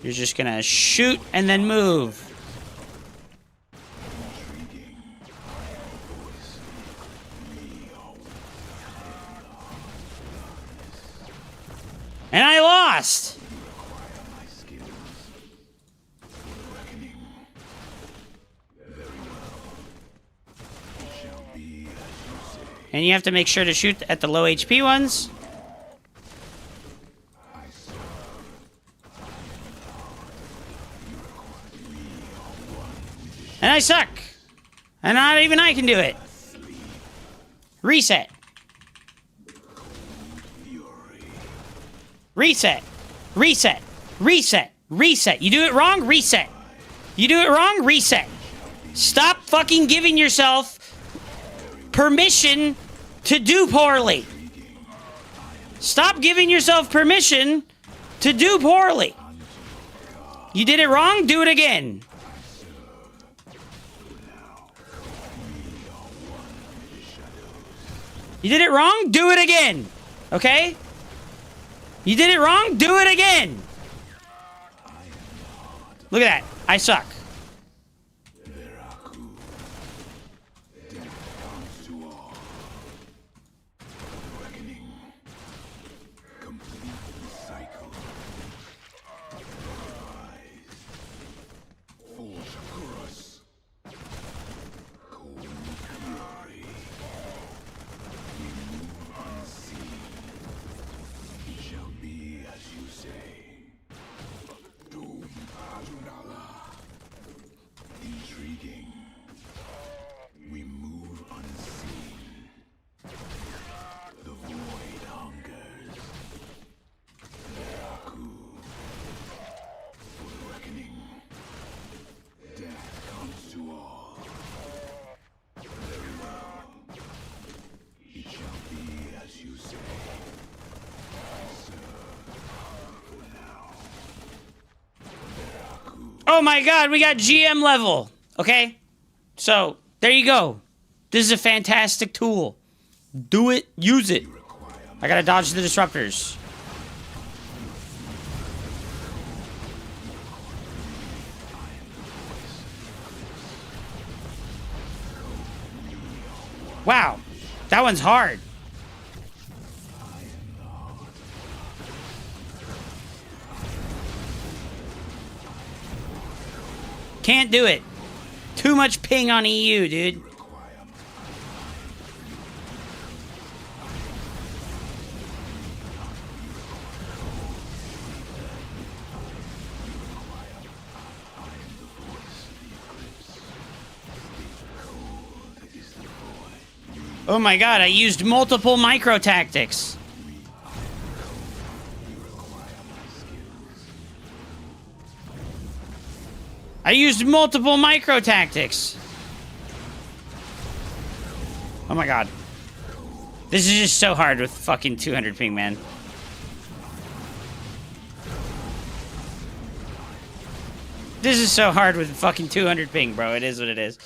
You're just gonna shoot and then move. And I lost! And you have to make sure to shoot at the low HP ones. And I suck! And not even I can do it. Reset. Reset. Reset. Reset. Reset. You do it wrong? Reset. You do it wrong? Reset. Stop fucking giving yourself permission to do poorly. Stop giving yourself permission to do poorly. You did it wrong? Do it again. You did it wrong? Do it again. Okay? You did it wrong? Do it again. Look at that. I suck. Oh my god, we got GM level. Okay? So, there you go. This is a fantastic tool. Do it, use it. I gotta dodge the disruptors. Wow, that one's hard. Can't do it. Too much ping on EU, dude. Oh my god, I used multiple micro tactics. I used multiple micro tactics. Oh my god. This is just so hard with fucking 200 ping, man. This is so hard with fucking 200 ping, bro. It is what it is.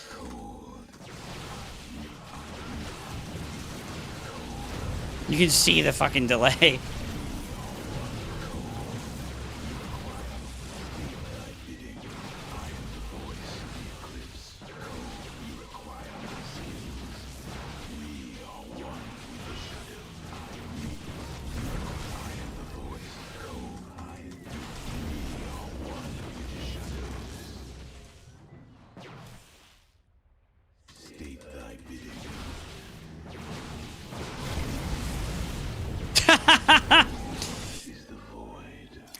You can see the fucking delay.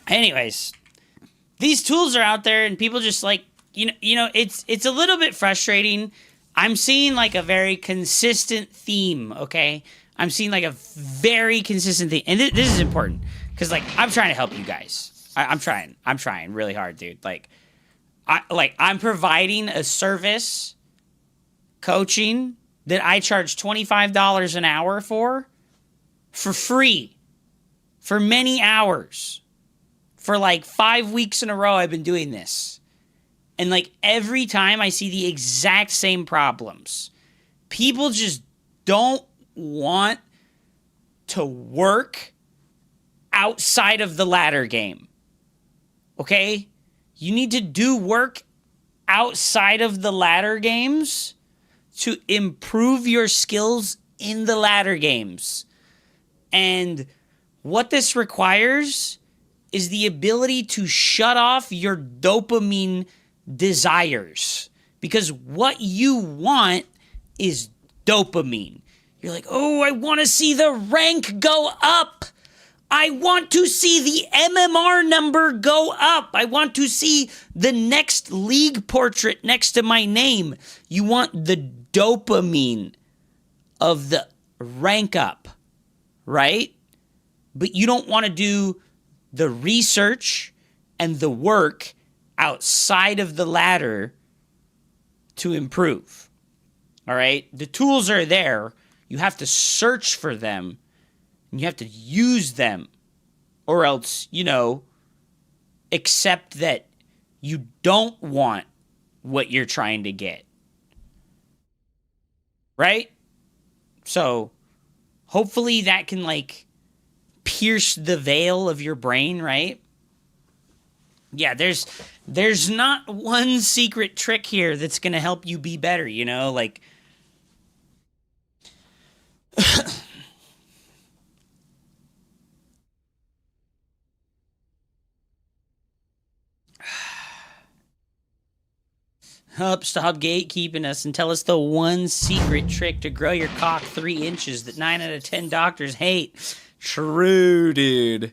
Anyways, these tools are out there and people just like, you know, it's a little bit frustrating. I'm seeing like a very consistent theme, okay? I'm seeing like a very consistent theme. And this is important because like I'm trying to help you guys. I'm trying really hard, dude. I'm providing a service coaching that I charge $25 an hour for free for many hours. For like 5 weeks in a row, I've been doing this. And like every time I see the exact same problems. People just don't want to work outside of the ladder game. Okay? You need to do work outside of the ladder games to improve your skills in the ladder games. And what this requires is the ability to shut off your dopamine desires. Because what you want is dopamine. You're like, oh, I want to see the rank go up. I want to see the MMR number go up. I want to see the next league portrait next to my name. You want the dopamine of the rank up, right? But you don't want to do the research and the work outside of the ladder to improve. All right? The tools are there. You have to search for them and you have to use them, or else, you know, accept that you don't want what you're trying to get. Right? So hopefully that can like pierce the veil of your brain, right? Yeah, there's not one secret trick here that's going to help you be better, you know? Like stop gatekeeping us and tell us the one secret trick to grow your cock 3 inches that 9 out of 10 doctors hate. True, dude.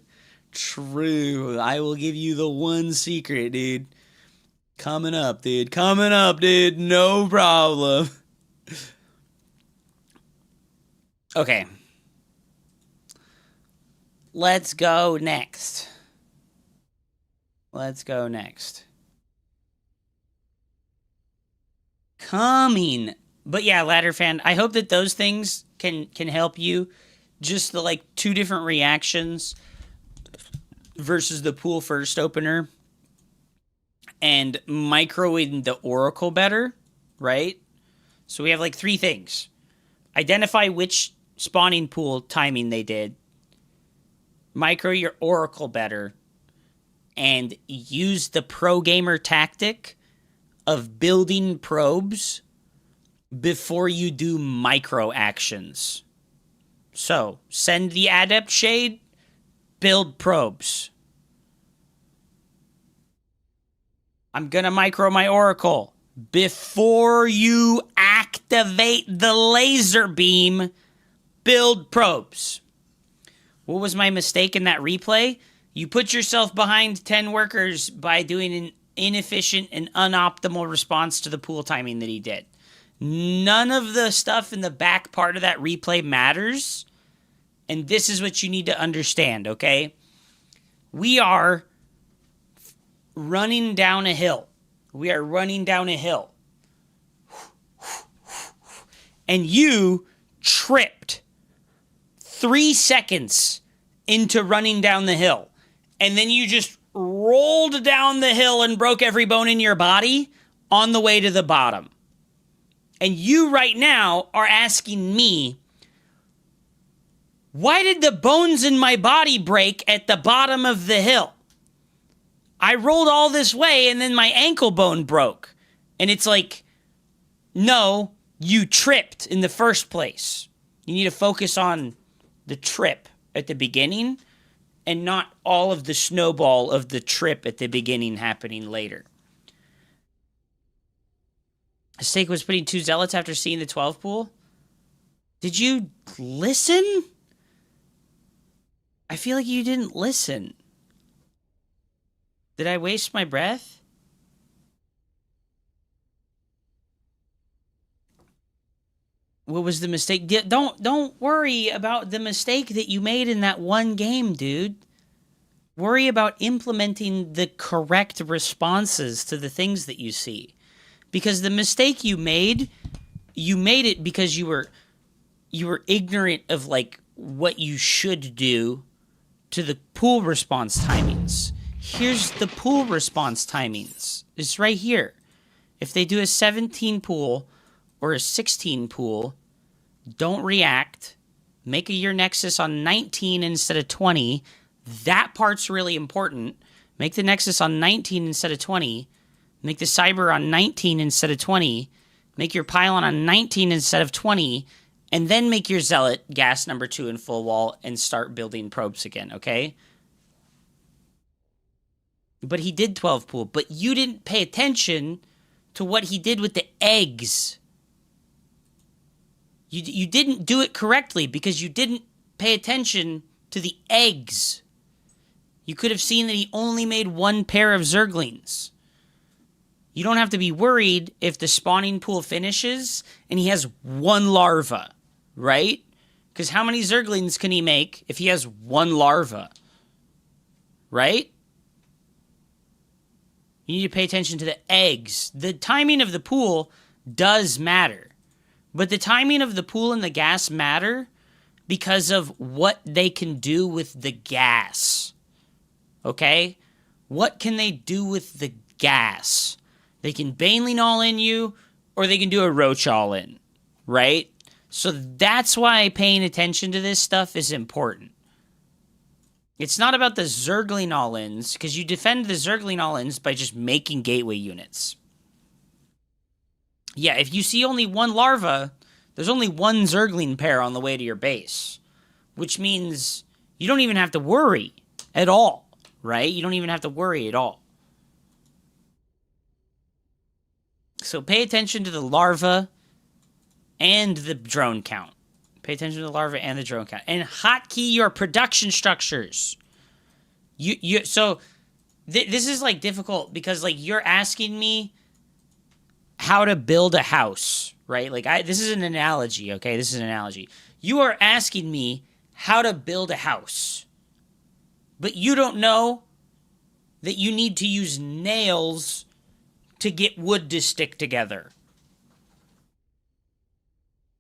True. I will give you the one secret, dude. Coming up, dude. Coming up, dude. No problem. Okay. Let's go next. Let's go next. Coming. But yeah, Ladder Fan, I hope that those things can help you. Just the like 2 different reactions versus the pool first opener and microing the Oracle better, right? So we have like 3 things. Identify which spawning pool timing they did. Micro your Oracle better. And use the pro gamer tactic of building probes before you do micro actions. So, send the Adept Shade, build probes. I'm gonna micro my Oracle. Before you activate the laser beam, build probes. What was my mistake in that replay? You put yourself behind 10 workers by doing an inefficient and unoptimal response to the pool timing that he did. None of the stuff in the back part of that replay matters. And this is what you need to understand, okay? We are running down a hill. We are running down a hill. And you tripped 3 seconds into running down the hill. And then you just rolled down the hill and broke every bone in your body on the way to the bottom. And you right now are asking me, why did the bones in my body break at the bottom of the hill? I rolled all this way and then my ankle bone broke. And it's like, no, you tripped in the first place. You need to focus on the trip at the beginning and not all of the snowball of the trip at the beginning happening later. Steak was putting 2 zealots after seeing the 12 pool. Did you listen? I feel like you didn't listen. Did I waste my breath? What was the mistake? Don't worry about the mistake that you made in that one game, dude. Worry about implementing the correct responses to the things that you see. Because the mistake you made it because you were ignorant of like what you should do to the pool response timings. Here's the pool response timings. It's right here. If they do a 17 pool or a 16 pool, don't react. Make a your nexus on 19 instead of 20. That part's really important. Make the nexus on 19 instead of 20. Make the cyber on 19 instead of 20. Make your pylon on 19 instead of 20. And then make your zealot gas number 2 in full wall and start building probes again, okay? But he did 12 pool. But you didn't pay attention to what he did with the eggs. You didn't do it correctly because you didn't pay attention to the eggs. You could have seen that he only made 1 pair of zerglings. You don't have to be worried if the spawning pool finishes and he has 1 larva, right? Because how many zerglings can he make if he has 1 larva? Right? You need to pay attention to the eggs. The timing of the pool does matter. But the timing of the pool and the gas matter because of what they can do with the gas. Okay? What can they do with the gas? They can Baneling all in you, or they can do a Roach all in. Right? So that's why paying attention to this stuff is important. It's not about the Zergling all-ins, because you defend the Zergling all-ins by just making gateway units. Yeah, if you see only 1 larva, there's only 1 Zergling pair on the way to your base. Which means you don't even have to worry at all, right? You don't even have to worry at all. So pay attention to the larva and the drone count. Pay attention to the larva and the drone count. And hotkey your production structures. So this is like difficult because like you're asking me how to build a house, right? Like this is an analogy, okay? This is an analogy. You are asking me how to build a house. But you don't know that you need to use nails to get wood to stick together.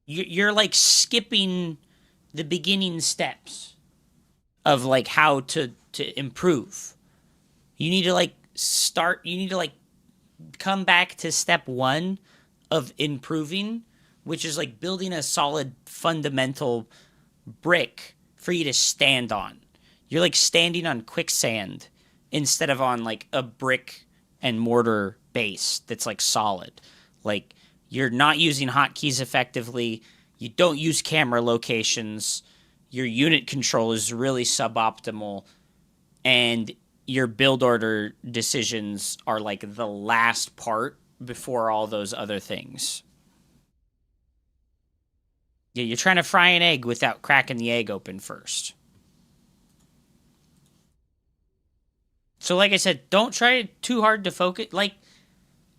You're like skipping the beginning steps of like how to improve. You need to like start, you need to like come back to step 1 of improving, which is like building a solid fundamental brick for you to stand on. You're like standing on quicksand instead of on like a brick and mortar base that's like solid. Like you're not using hotkeys effectively. You don't use camera locations. Your unit control is really suboptimal. And your build order decisions are like the last part before all those other things. Yeah, you're trying to fry an egg without cracking the egg open first. So like I said, don't try too hard to focus. Like,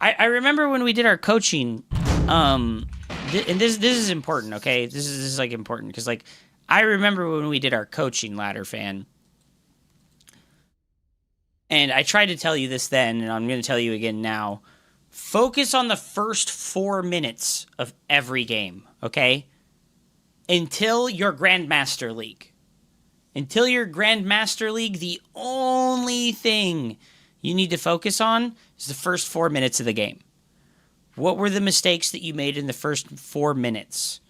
I remember when we did our coaching, and this is important, okay? This is like important, because like, I remember when we did our coaching, Ladder Fan, and I tried to tell you this then, and I'm going to tell you again now. Focus on the first 4 minutes of every game, okay? Until your Grandmaster League. Until your Grandmaster League, the only thing you need to focus on is the first 4 minutes of the game. What were the mistakes that you made in the first 4 minutes?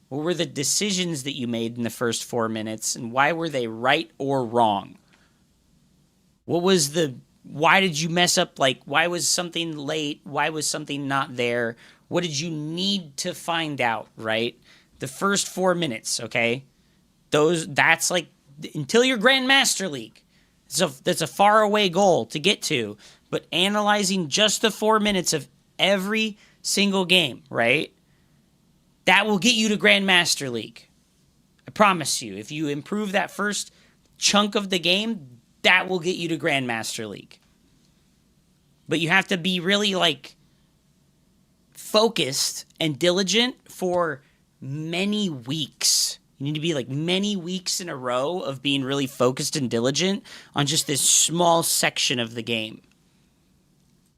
What were the decisions that you made in the first 4 minutes? And why were they right or wrong? Why did you mess up? Like, why was something late? Why was something not there? What did you need to find out, right? The first 4 minutes, okay? That's like, until your Grandmaster League. That's a far away goal to get to. But analyzing just the 4 minutes of every single game, right? That will get you to Grandmaster League. I promise you. If you improve that first chunk of the game, that will get you to Grandmaster League. But you have to be really, like, focused and diligent for many weeks. You need to be, like, many weeks in a row of being really focused and diligent on just this small section of the game.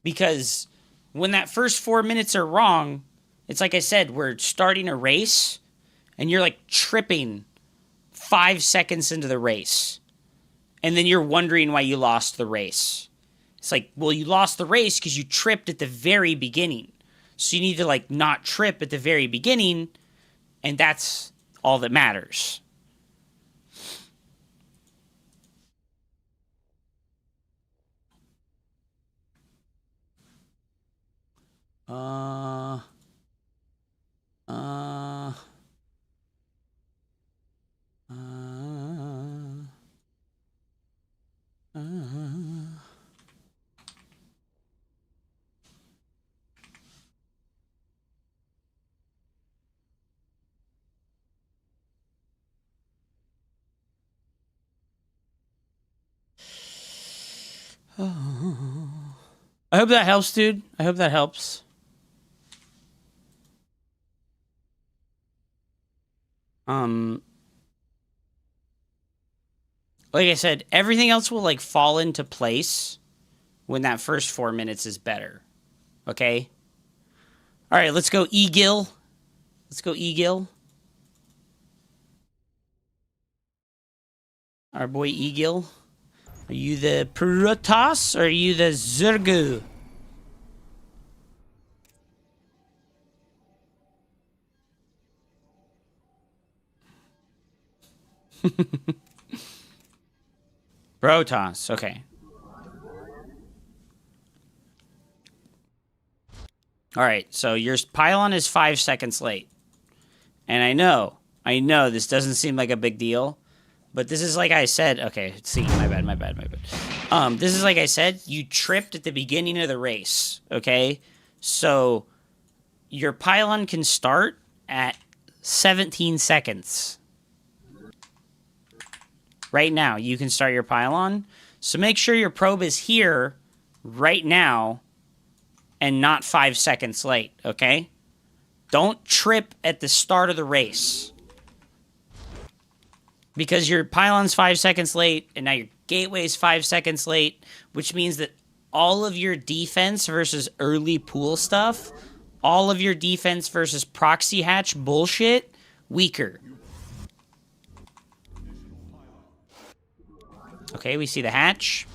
Because when that first 4 minutes are wrong, it's like I said, we're starting a race, and you're, like, tripping 5 seconds into the race. And then you're wondering why you lost the race. It's like, well, you lost the race because you tripped at the very beginning. So you need to, like, not trip at the very beginning, and that's all that matters. I hope that helps, dude. I hope that helps. Like I said, everything else will, like, fall into place when that first 4 minutes is better. Okay? All right, let's go E-Gill. Let's go E-Gill. Our boy E-Gill. Are you the Protoss or are you the Zergu? Protoss, okay. Alright, so your pylon is 5 seconds late. And I know, this doesn't seem like a big deal. But this is like I said, okay, see, my bad. This is like I said, you tripped at the beginning of the race, okay? So, your pylon can start at 17 seconds. Right now, you can start your pylon. So make sure your probe is here right now and not 5 seconds late, okay? Don't trip at the start of the race. Because your pylon's 5 seconds late, and now your gateway's 5 seconds late, which means that all of your defense versus early pool stuff, all of your defense versus proxy hatch bullshit, weaker. Okay, we see the hatch.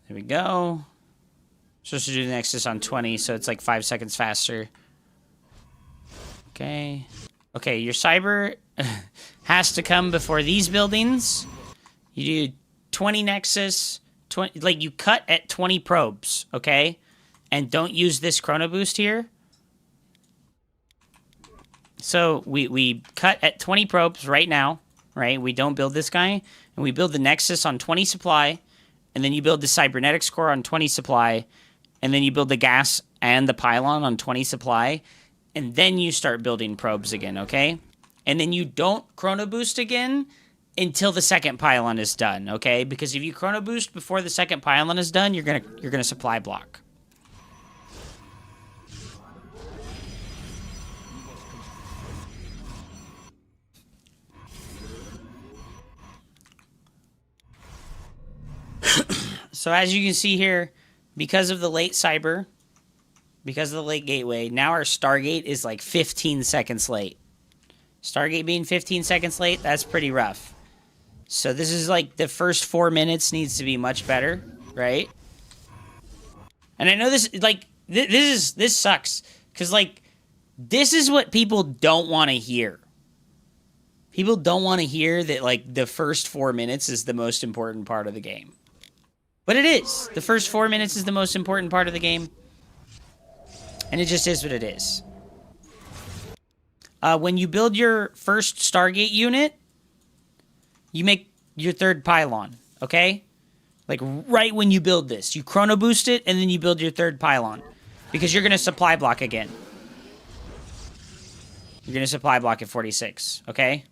There we go. Supposed to do the Nexus on 20, so it's like 5 seconds faster. Okay. Okay, your Cyber has to come before these buildings. You do 20 Nexus, you cut at 20 probes, okay? And don't use this chrono boost here. So we cut at 20 probes right now, right? We don't build this guy, and we build the Nexus on 20 supply, and then you build the Cybernetics core on 20 supply, and then you build the gas and the pylon on 20 supply, and then you start building probes again, okay? And then you don't chrono boost again until the second pylon is done, okay? Because if you chrono boost before the second pylon is done, you're gonna supply block. So as you can see here, because of the late cyber, because of the late gateway, now our Stargate is like 15 seconds late. Stargate being 15 seconds late, that's pretty rough. So this is like the first 4 minutes needs to be much better, right? And I know this, like, this sucks. Because, like, this is what people don't want to hear. People don't want to hear that, like, the first 4 minutes is the most important part of the game. But it is. The first 4 minutes is the most important part of the game. And it just is what it is. When you build your first Stargate unit, you make your third pylon, okay? Like, right when you build this. You chrono boost it, and then you build your third pylon. Because you're going to supply block again. You're going to supply block at 46, okay?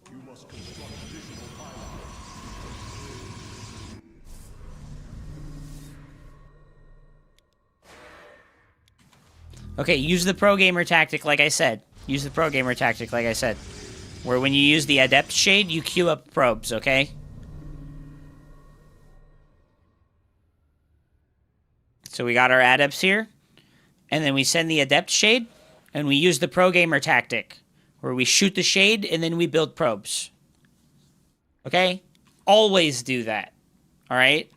Okay, use the pro gamer tactic like I said. Use the pro gamer tactic like I said. Where when you use the adept shade, you queue up probes, okay? So we got our adepts here. And then we send the adept shade. And we use the pro gamer tactic. Where we shoot the shade and then we build probes. Okay? Always do that. Alright?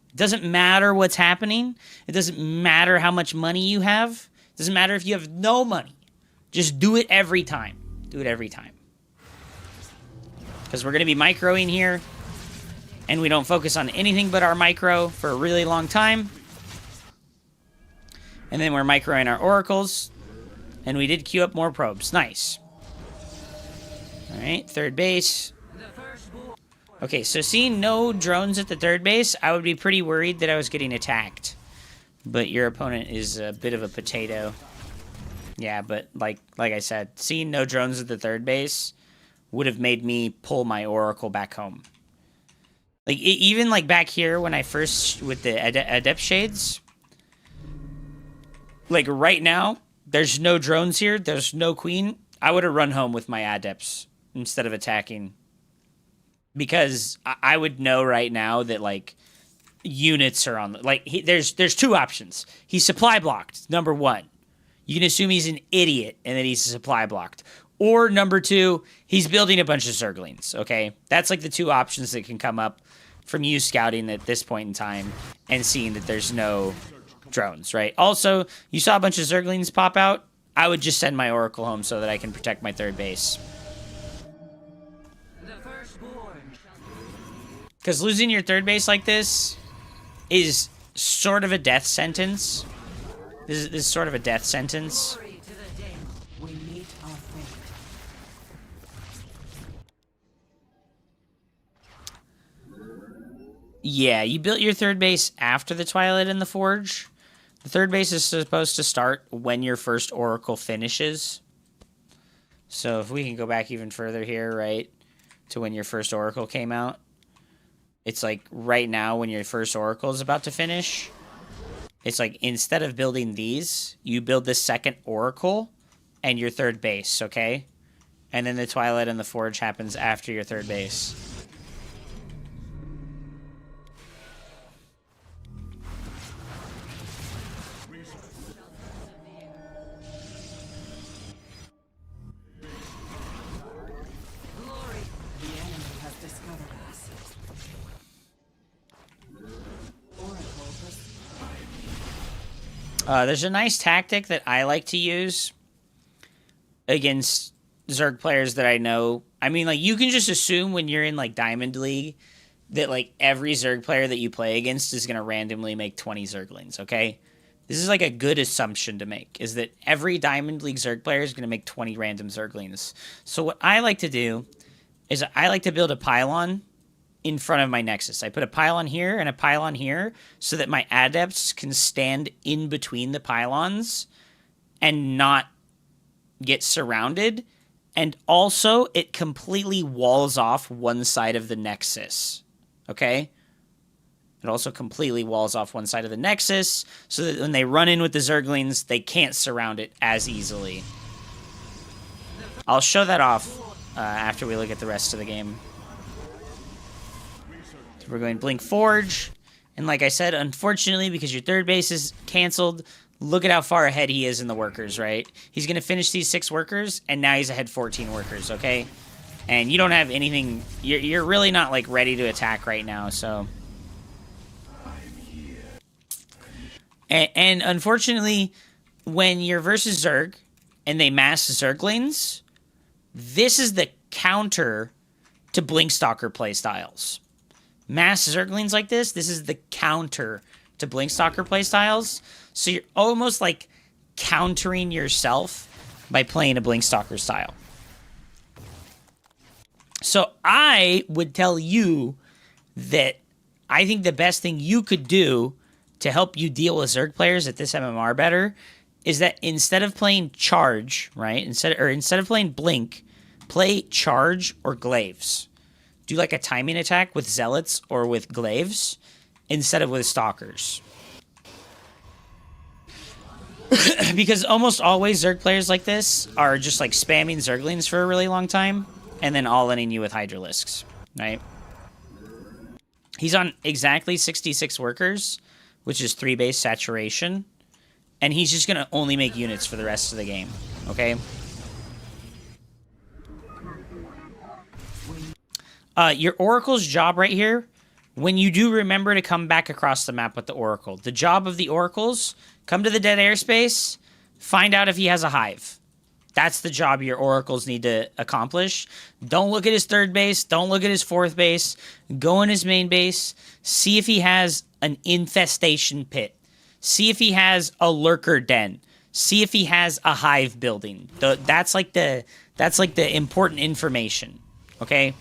It doesn't matter what's happening. It doesn't matter how much money you have. It doesn't matter if you have no money. Just do it every time. Do it every time. Because we're going to be microing here. And we don't focus on anything but our micro for a really long time. And then we're microing our oracles. And we did queue up more probes. Nice. Alright, third base. Okay, so seeing no drones at the third base, I would be pretty worried that I was getting attacked. But your opponent is a bit of a potato. Yeah, but like I said, seeing no drones at the third base would have made me pull my oracle back home. Like, even like back here when I first, with the adept shades, like right now, there's no drones here, there's no queen. I would have run home with my adepts instead of attacking. Because I would know right now that, like, units are on... Like, there's two options. He's supply blocked, number one. You can assume he's an idiot and that he's supply blocked. Or, number two, he's building a bunch of Zerglings, okay? That's, like, the two options that can come up from you scouting at this point in time and seeing that there's no drones, right? Also, you saw a bunch of Zerglings pop out. I would just send my Oracle home so that I can protect my third base. Because losing your third base like this is sort of a death sentence. This is sort of a death sentence. We meet our fate. Yeah, you built your third base after the Twilight and the Forge. The third base is supposed to start when your first Oracle finishes. So if we can go back even further here, right, to when your first Oracle came out. It's like right now when your first Oracle is about to finish. It's like instead of building these, you build the second Oracle and your third base, okay? And then the Twilight and the Forge happens after your third base. There's a nice tactic that I like to use against Zerg players that I know. I mean, like, you can just assume when you're in, like, Diamond League that, like, every Zerg player that you play against is going to randomly make 20 Zerglings, okay? This is, like, a good assumption to make, is that every Diamond League Zerg player is going to make 20 random Zerglings. So what I like to do is I like to build a pylon in front of my Nexus. I put a pylon here and a pylon here so that my Adepts can stand in between the pylons and not get surrounded. And also, it completely walls off one side of the Nexus. Okay? It also completely walls off one side of the Nexus so that when they run in with the Zerglings, they can't surround it as easily. I'll show that off after we look at the rest of the game. So we're going Blink Forge. And like I said, unfortunately, because your third base is canceled, look at how far ahead he is in the workers, right? He's going to finish these 6 workers, and now he's ahead 14 workers, okay? And you don't have anything... You're really not, like, ready to attack right now, so... And unfortunately, when you're versus Zerg, and they mass Zerglings, this is the counter to Blinkstalker playstyles. Mass Zerglings like this is the counter to Blinkstalker playstyles. So you're almost, like, countering yourself by playing a Blinkstalker style. So I would tell you that I think the best thing you could do to help you deal with Zerg players at this MMR better is that instead of playing Charge, right? Instead of playing Blink, play Charge or Glaives. Do like a timing attack with Zealots or with Glaives instead of with Stalkers. Because almost always Zerg players like this are just like spamming Zerglings for a really long time and then all-inning you with Hydralisks, right? He's on exactly 66 workers, which is 3 base saturation, and he's just going to only make units for the rest of the game, okay? Your Oracle's job right here, when you do remember to come back across the map with the Oracle, the job of the Oracles, come to the dead airspace, find out if he has a hive. That's the job your Oracles need to accomplish. Don't look at his third base. Don't look at his fourth base. Go in his main base. See if he has an infestation pit. See if he has a lurker den. See if he has a hive building. That's like the important information. Okay?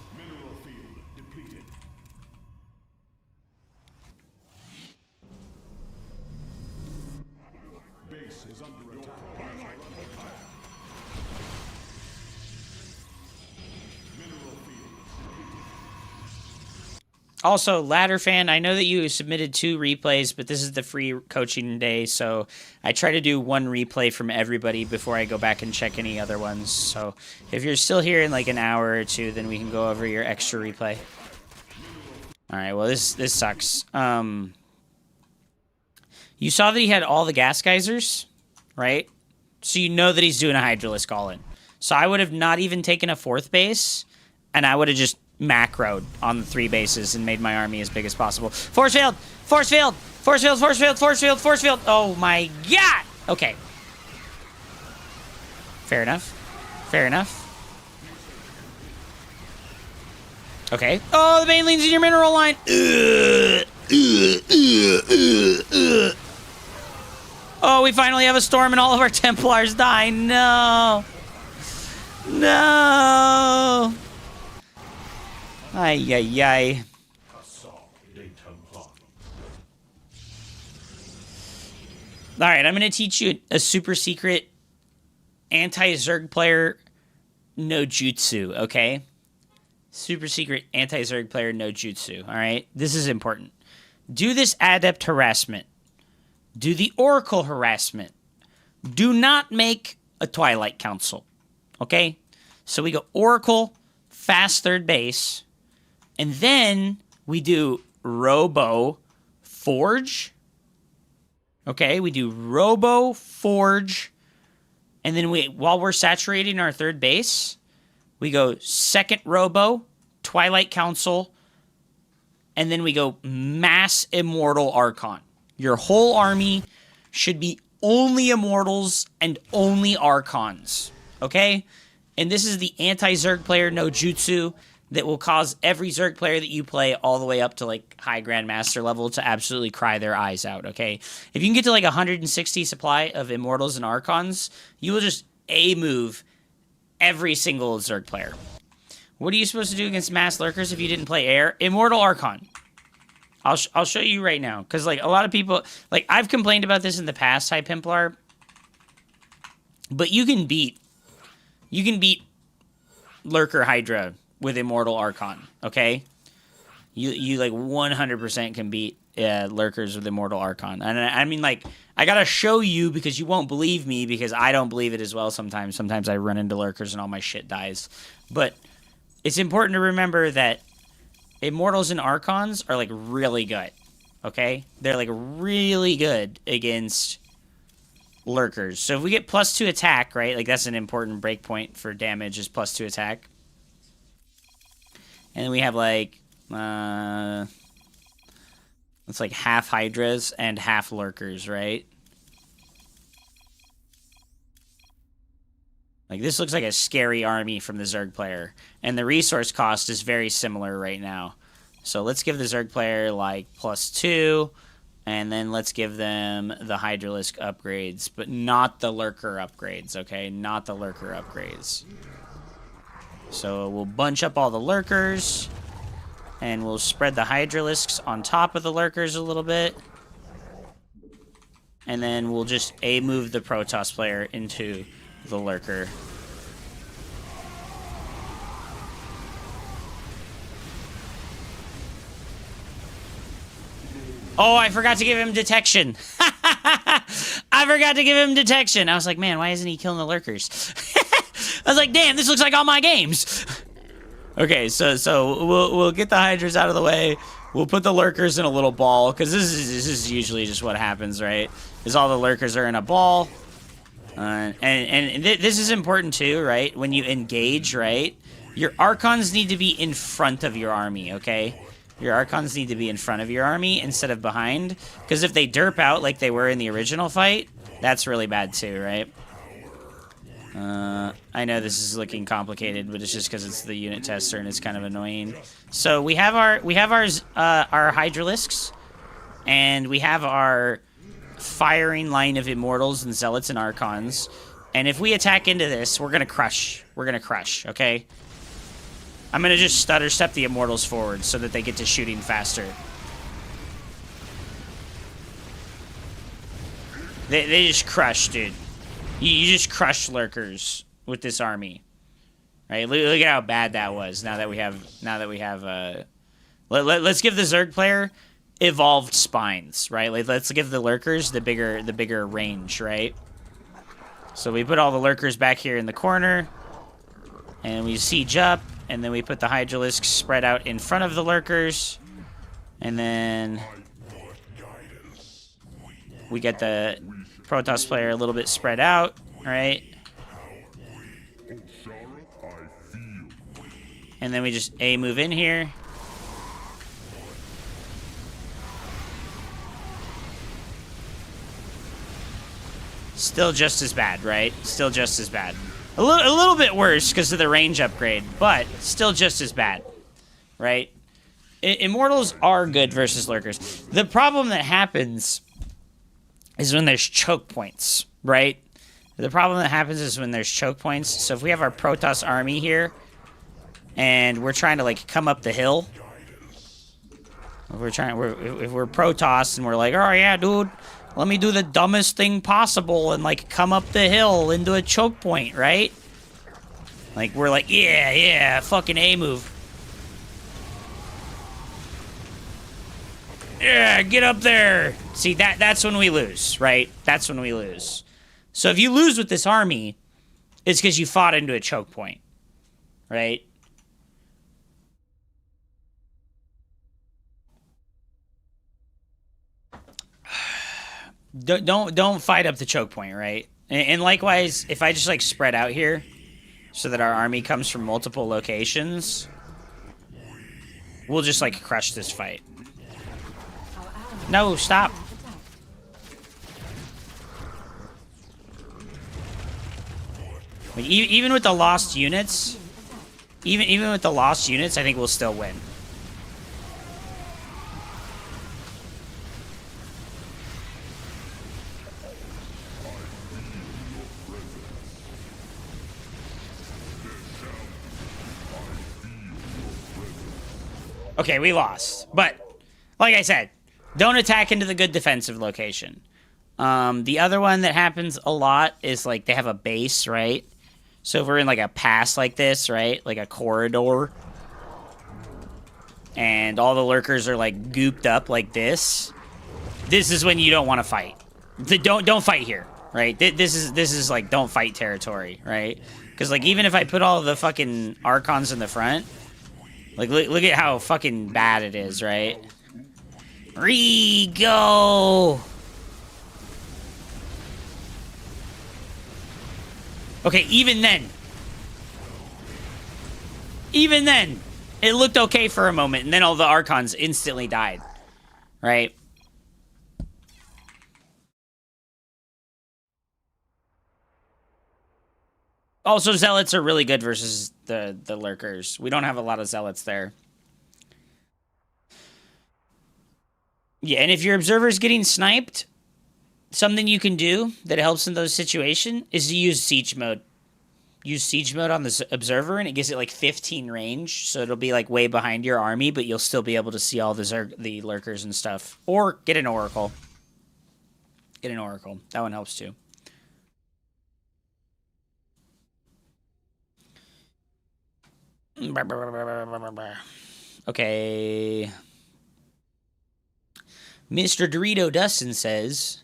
Also, Ladder Fan, I know that you submitted 2 replays, but this is the free coaching day, so I try to do 1 replay from everybody before I go back and check any other ones. So if you're still here in like an hour or 2, then we can go over your extra replay. All right, well, this sucks. You saw that he had all the gas geysers, right? So you know that he's doing a Hydralisk all-in. So I would have not even taken a 4th base, and I would have just macroed on the 3 bases and made my army as big as possible. Force field! Force field! Force field! Force field! Force field! Force field! Oh my god! Okay. Fair enough. Fair enough. Okay. Oh, the Baneling's in your mineral line! Oh, we finally have a storm and all of our Templars die. No! No! Ay, ay, ay. Alright, I'm going to teach you a super secret anti-Zerg player no jutsu, okay? Super secret anti-Zerg player no jutsu, alright? This is important. Do this Adept harassment. Do the Oracle harassment. Do not make a Twilight Council, okay? So we go Oracle, fast third base... And then we do Robo Forge. Okay, we do Robo Forge. And then while we're saturating our third base, we go second Robo, Twilight Council, and then we go Mass Immortal Archon. Your whole army should be only Immortals and only Archons. Okay? And this is the anti-Zerg player no jutsu. that will cause every Zerg player that you play all the way up to like high Grandmaster level to absolutely cry their eyes out, okay? If you can get to like 160 supply of Immortals and Archons, you will just A-move every single Zerg player. What are you supposed to do against mass lurkers if you didn't play air? Immortal Archon. I'll show you right now. Because, like, a lot of people... Like, I've complained about this in the past, High Pimplar. But you can beat... You can beat Lurker Hydra with Immortal Archon, okay? You like, 100% can beat Lurkers with Immortal Archon. And I mean, like, I gotta show you because you won't believe me because I don't believe it as well sometimes. Sometimes I run into Lurkers and all my shit dies. But... It's important to remember that Immortals and Archons are, like, really good, okay? They're, like, really good against Lurkers. So if we get +2 attack, right? Like, that's an important breakpoint for damage is +2 attack. And then we have, like, it's like half Hydras and half Lurkers, right? Like, this looks like a scary army from the Zerg player. And the resource cost is very similar right now. So let's give the Zerg player, like, +2. And then let's give them the Hydralisk upgrades. But not the Lurker upgrades, okay? Not the Lurker upgrades. So we'll bunch up all the Lurkers. And we'll spread the Hydralisks on top of the Lurkers a little bit. And then we'll just A-move the Protoss player into... the Lurker. Oh, I forgot to give him detection. I forgot to give him detection. I was like, man, why isn't he killing the Lurkers? I was like, damn, this looks like all my games. Okay, so we'll get the Hydras out of the way. We'll put the Lurkers in a little ball because this is usually just what happens, right? Is all the Lurkers are in a ball. This is important too, right? When you engage, right? Your Archons need to be in front of your army, okay? Your Archons need to be in front of your army instead of behind. Because if they derp out like they were in the original fight, that's really bad too, right? I know this is looking complicated, but it's just because it's the unit tester and it's kind of annoying. So we have our Hydralisks, and we have our firing line of Immortals and Zealots and Archons. And if we attack into this, we're gonna crush. We're gonna crush, okay? I'm gonna just stutter step the Immortals forward so that they get to shooting faster. They just crush, dude. You just crush Lurkers with this army, right? Look at how bad that was. Now that we have, let's give the Zerg player evolved spines, right? Like, let's give the Lurkers the bigger range, right? So we put all the Lurkers back here in the corner, and we siege up, and then we put the Hydralisks spread out in front of the Lurkers, and then we get the Protoss player a little bit spread out, right? And then we just A-move in here. Still just as bad, right? Still just as bad. A little bit worse because of the range upgrade, but still just as bad, right? Immortals are good versus Lurkers. The problem that happens is when there's choke points, right? The problem that happens is when there's choke points. So if we have our Protoss army here, and we're trying to, like, come up the hill, if we're Protoss and we're like, oh yeah, dude, let me do the dumbest thing possible and, like, come up the hill into a choke point, right? Like, we're like, yeah, fucking A-move. Yeah, get up there. See, that's when we lose, right? That's when we lose. So if you lose with this army, it's because you fought into a choke point, right? Don't fight up the choke point, right? And likewise, if I just, like, spread out here so that our army comes from multiple locations, we'll just, like, crush this fight. No, stop. Like, even with the lost units, Even with the lost units, I think we'll still win. Okay, we lost. But, like I said, don't attack into the good defensive location. The other one that happens a lot is, like, they have a base, right? So if we're in, like, a pass like this, right? Like a corridor. And all the lurkers are, like, gooped up like this. This is when you don't want to fight. Don't fight here, right? This is, like, don't fight territory, right? Because, like, even if I put all the fucking Archons in the front... Like, look at how fucking bad it is, right? Go! Okay, even then, it looked okay for a moment, and then all the Archons instantly died, right? Also, Zealots are really good versus the Lurkers. We don't have a lot of Zealots there. Yeah, and if your Observer's getting sniped, something you can do that helps in those situations is to use Siege Mode. Use Siege Mode on the Observer, and it gives it, like, 15 range, so it'll be, like, way behind your army, but you'll still be able to see all the Lurkers and stuff. Or get an Oracle. Get an Oracle. That one helps, too. Okay. Mr. Dorito Dustin says,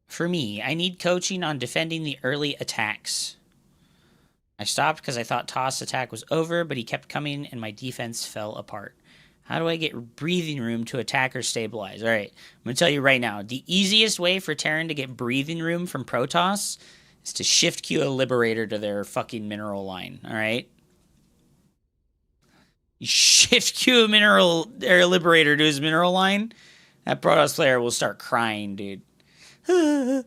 for me, I need coaching on defending the early attacks. I stopped because I thought Toss' attack was over, but he kept coming and my defense fell apart. How do I get breathing room to attack or stabilize? All right, I'm going to tell you right now, the easiest way for Terran to get breathing room from Protoss is to shift Q a Liberator to their fucking mineral line, all right? You shift Q a Liberator to his mineral line, that Protoss player will start crying, dude. Fine,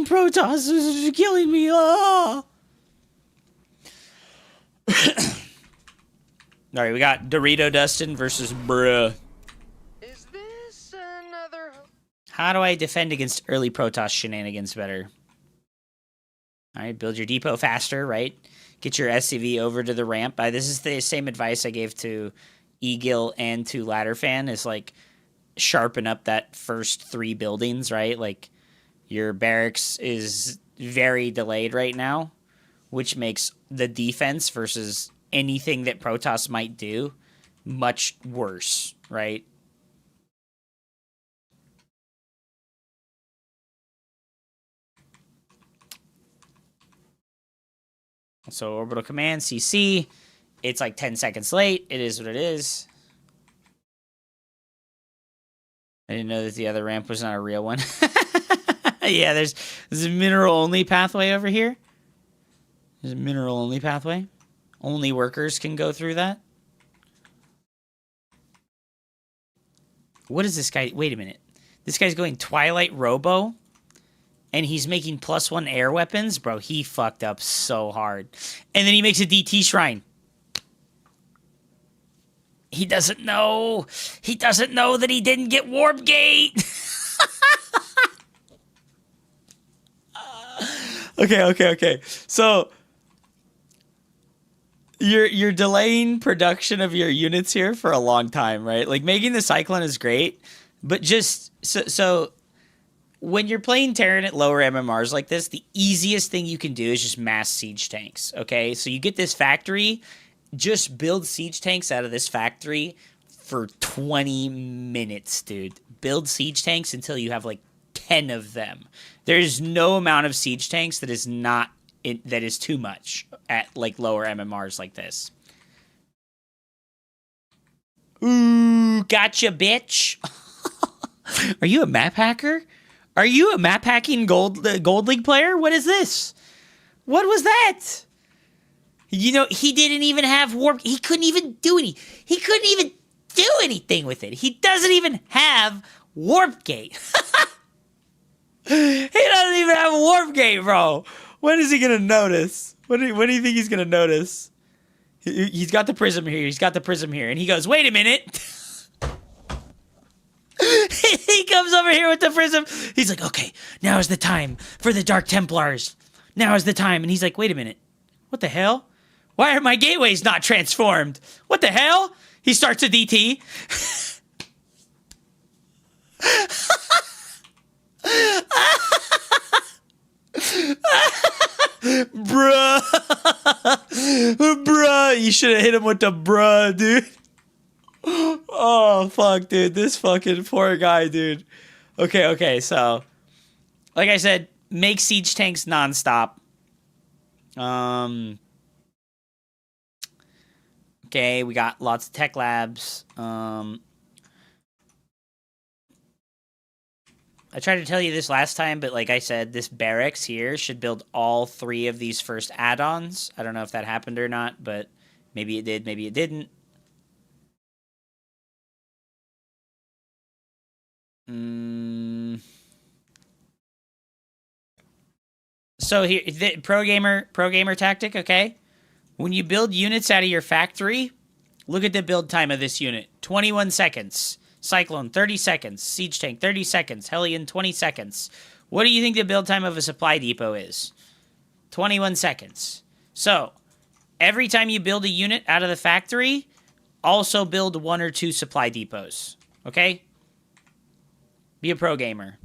Protoss is killing me. Oh. All right, we got Dorito Dustin versus Bruh. Is this another? How do I defend against early Protoss shenanigans better? All right, build your depot faster, right? Get your SCV over to the ramp. This is the same advice I gave to Egil and to Ladderfan, is like sharpen up that first 3 buildings, right? Like your barracks is very delayed right now, which makes the defense versus anything that Protoss might do much worse, right? So orbital command, CC. It's like 10 seconds late. It is what it is. I didn't know that the other ramp was not a real one. Yeah, there's a mineral-only pathway over here. There's a mineral-only pathway. Only workers can go through that. What is this guy? Wait a minute. This guy's going Twilight Robo? And he's making +1 air weapons? Bro, he fucked up so hard. And then he makes a DT shrine. He doesn't know. He doesn't know that he didn't get Warp Gate. Okay. So you're delaying production of your units here for a long time, right? Like, making the Cyclone is great, but just so when you're playing Terran at lower MMRs like this, the easiest thing you can do is just mass siege tanks, okay? So you get this factory, just build siege tanks out of this factory for 20 minutes, dude. Build siege tanks until you have like 10 of them. There's no amount of siege tanks that is that is too much at like lower MMRs like this. Ooh, gotcha, bitch. Are you a map hacker? Are you a map hacking gold league player? What is this? What was that? You know, he didn't even have warp. He couldn't even do He couldn't even do anything with it. He doesn't even have warp gate. He doesn't even have a warp gate, bro. When is he gonna notice? When do you think he's gonna notice? He's got the prism here. He's got the prism here, and he goes, "Wait a minute." He comes over here with the prism. He's like, "Okay, now is the time for the Dark Templars. Now is the time." And he's like, "Wait a minute. What the hell? Why are my gateways not transformed? What the hell?" He starts a DT. Bruh. Bruh. You should have hit him with the bruh, dude. Oh, fuck, dude. This fucking poor guy, dude. Okay, so. Like I said, make siege tanks nonstop. Okay, we got lots of tech labs. I tried to tell you this last time, but like I said, this barracks here should build all 3 of these first add-ons. I don't know if that happened or not, but maybe it did, maybe it didn't. So here, the pro gamer tactic, okay? When you build units out of your factory, look at the build time of this unit. 21 seconds. Cyclone, 30 seconds. Siege tank, 30 seconds. Hellion, 20 seconds. What do you think the build time of a supply depot is? 21 seconds. So, every time you build a unit out of the factory, also build 1 or 2 supply depots. Okay? Be a pro gamer.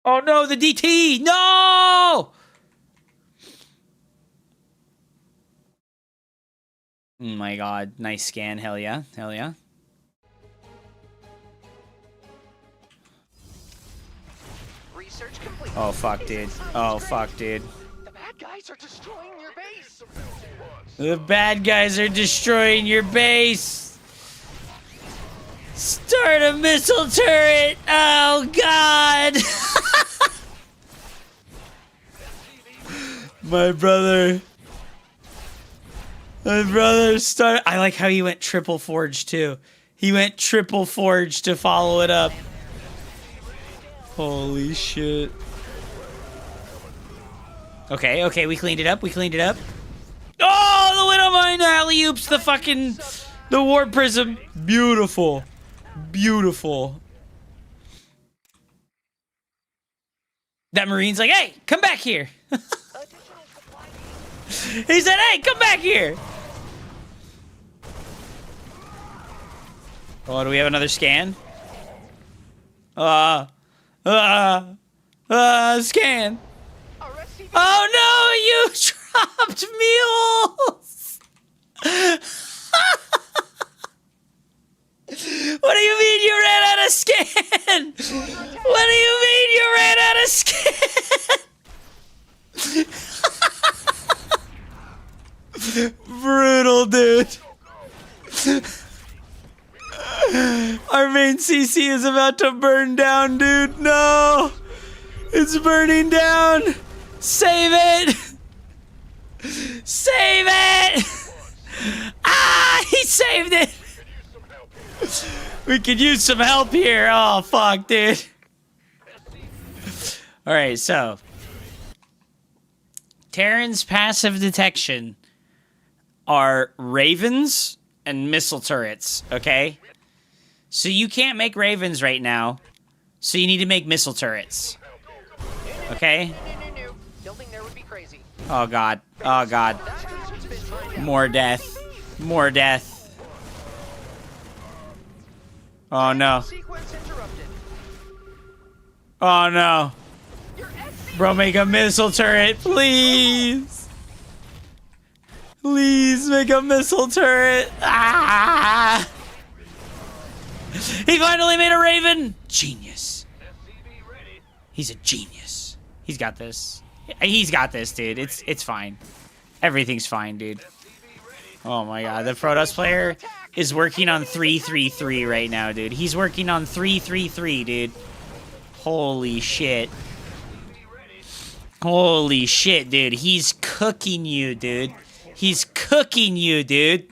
Oh no, the DT! No! Oh my god, nice scan. Hell yeah. Hell yeah. Research complete. Oh fuck, dude. Oh fuck, dude. The bad guys are destroying your base. The bad guys are destroying your base. Start a missile turret. Oh god. My brother started. I like how he went triple forge too. He went triple forge to follow it up. Holy shit. Okay, we cleaned it up. Oh, the Widow Mine alley-oops, the warp prism. Beautiful. That Marine's like, "Hey, come back here." He said, "Hey, come back here." Oh, do we have another scan? Scan. Oh no, you dropped mules! What do you mean you ran out of scan? What do you mean you ran out of scan? Brutal, dude. Our main CC is about to burn down, dude. No! It's burning down! Save it! Save it! Ah! He saved it! We could use some help here. Oh, fuck, dude. Alright, so. Terran's passive detection are ravens and missile turrets, okay? So you can't make ravens right now, so you need to make missile turrets. Okay? No. Building there would be crazy. Oh god. Oh god. More death. More death. Oh no. Sequence interrupted. Oh no. Bro, make a missile turret, please. Please make a missile turret. Ah! He finally made a raven. Genius. He's a genius. He's got this. He's got this, dude. It's fine. Everything's fine, dude. Oh my god, the Protoss player is working on 333 right now, dude. He's working on 333, dude. Holy shit. Holy shit, dude. He's cooking you, dude. He's cooking you, dude.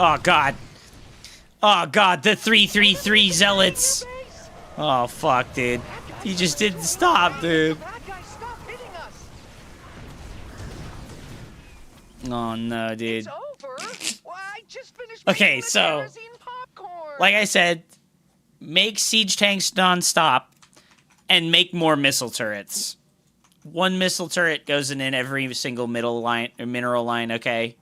Oh god. Oh god, the 333 zealots. Oh fuck, dude. He just didn't stop, dude. Bad guys, stop hitting Oh no, dude. It's over. Well, I just finished Okay, making the so, kerosene popcorn. like I said, make siege tanks non-stop and make more missile turrets. One missile turret goes in every single middle line or mineral line, okay?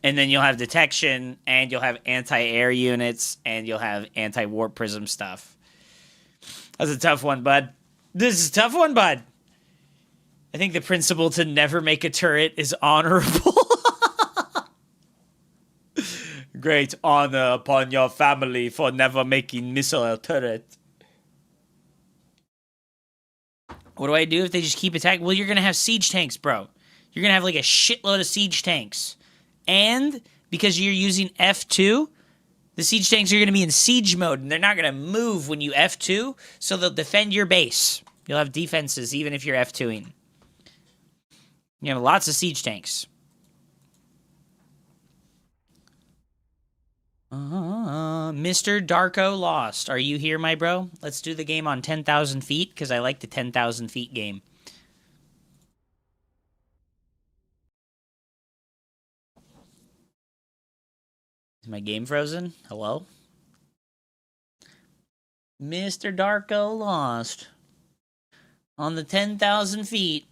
And then you'll have detection, and you'll have anti-air units, and you'll have anti-warp prism stuff. That's a tough one, bud. This is a tough one, bud. I think the principle to never make a turret is honorable. Great honor upon your family for never making missile turret. What do I do if they just keep attacking? Well, you're going to have siege tanks, bro. You're going to have like a shitload of siege tanks. And because you're using F2, the siege tanks are going to be in siege mode, and they're not going to move when you F2, so they'll defend your base. You'll have defenses even if you're F2ing. You have lots of siege tanks. Mr. Darko Lost. Are you here, my bro? Let's do the game on 10,000 feet, because I like the 10,000 feet game. Is my game frozen? Hello? Mr. Darko Lost. On the 10,000 feet.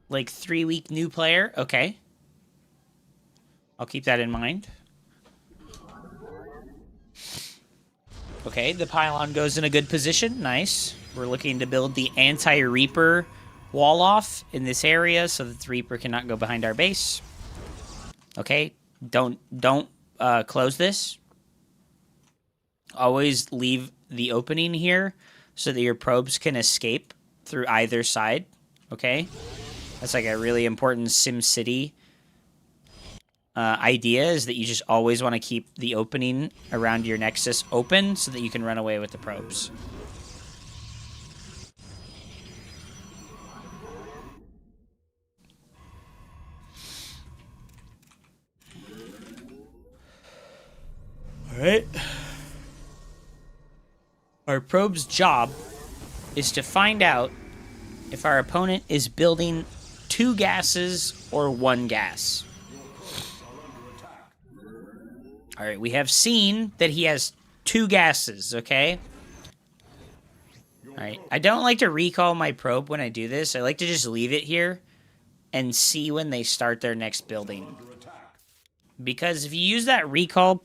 Like 3-week new player? Okay. I'll keep that in mind. Okay, the pylon goes in a good position. Nice. We're looking to build the anti-Reaper wall off in this area so that the Reaper cannot go behind our base. Okay, don't close this. Always leave the opening here so that your probes can escape through either side. Okay, that's like a really important SimCity idea, is that you just always want to keep the opening around your nexus open so that you can run away with the probes. Alright. Our probe's job is to find out if our opponent is building 2 gases or 1 gas. Alright, we have seen that he has 2 gases, okay? Alright, I don't like to recall my probe when I do this. I like to just leave it here and see when they start their next building. Because if you use that recall,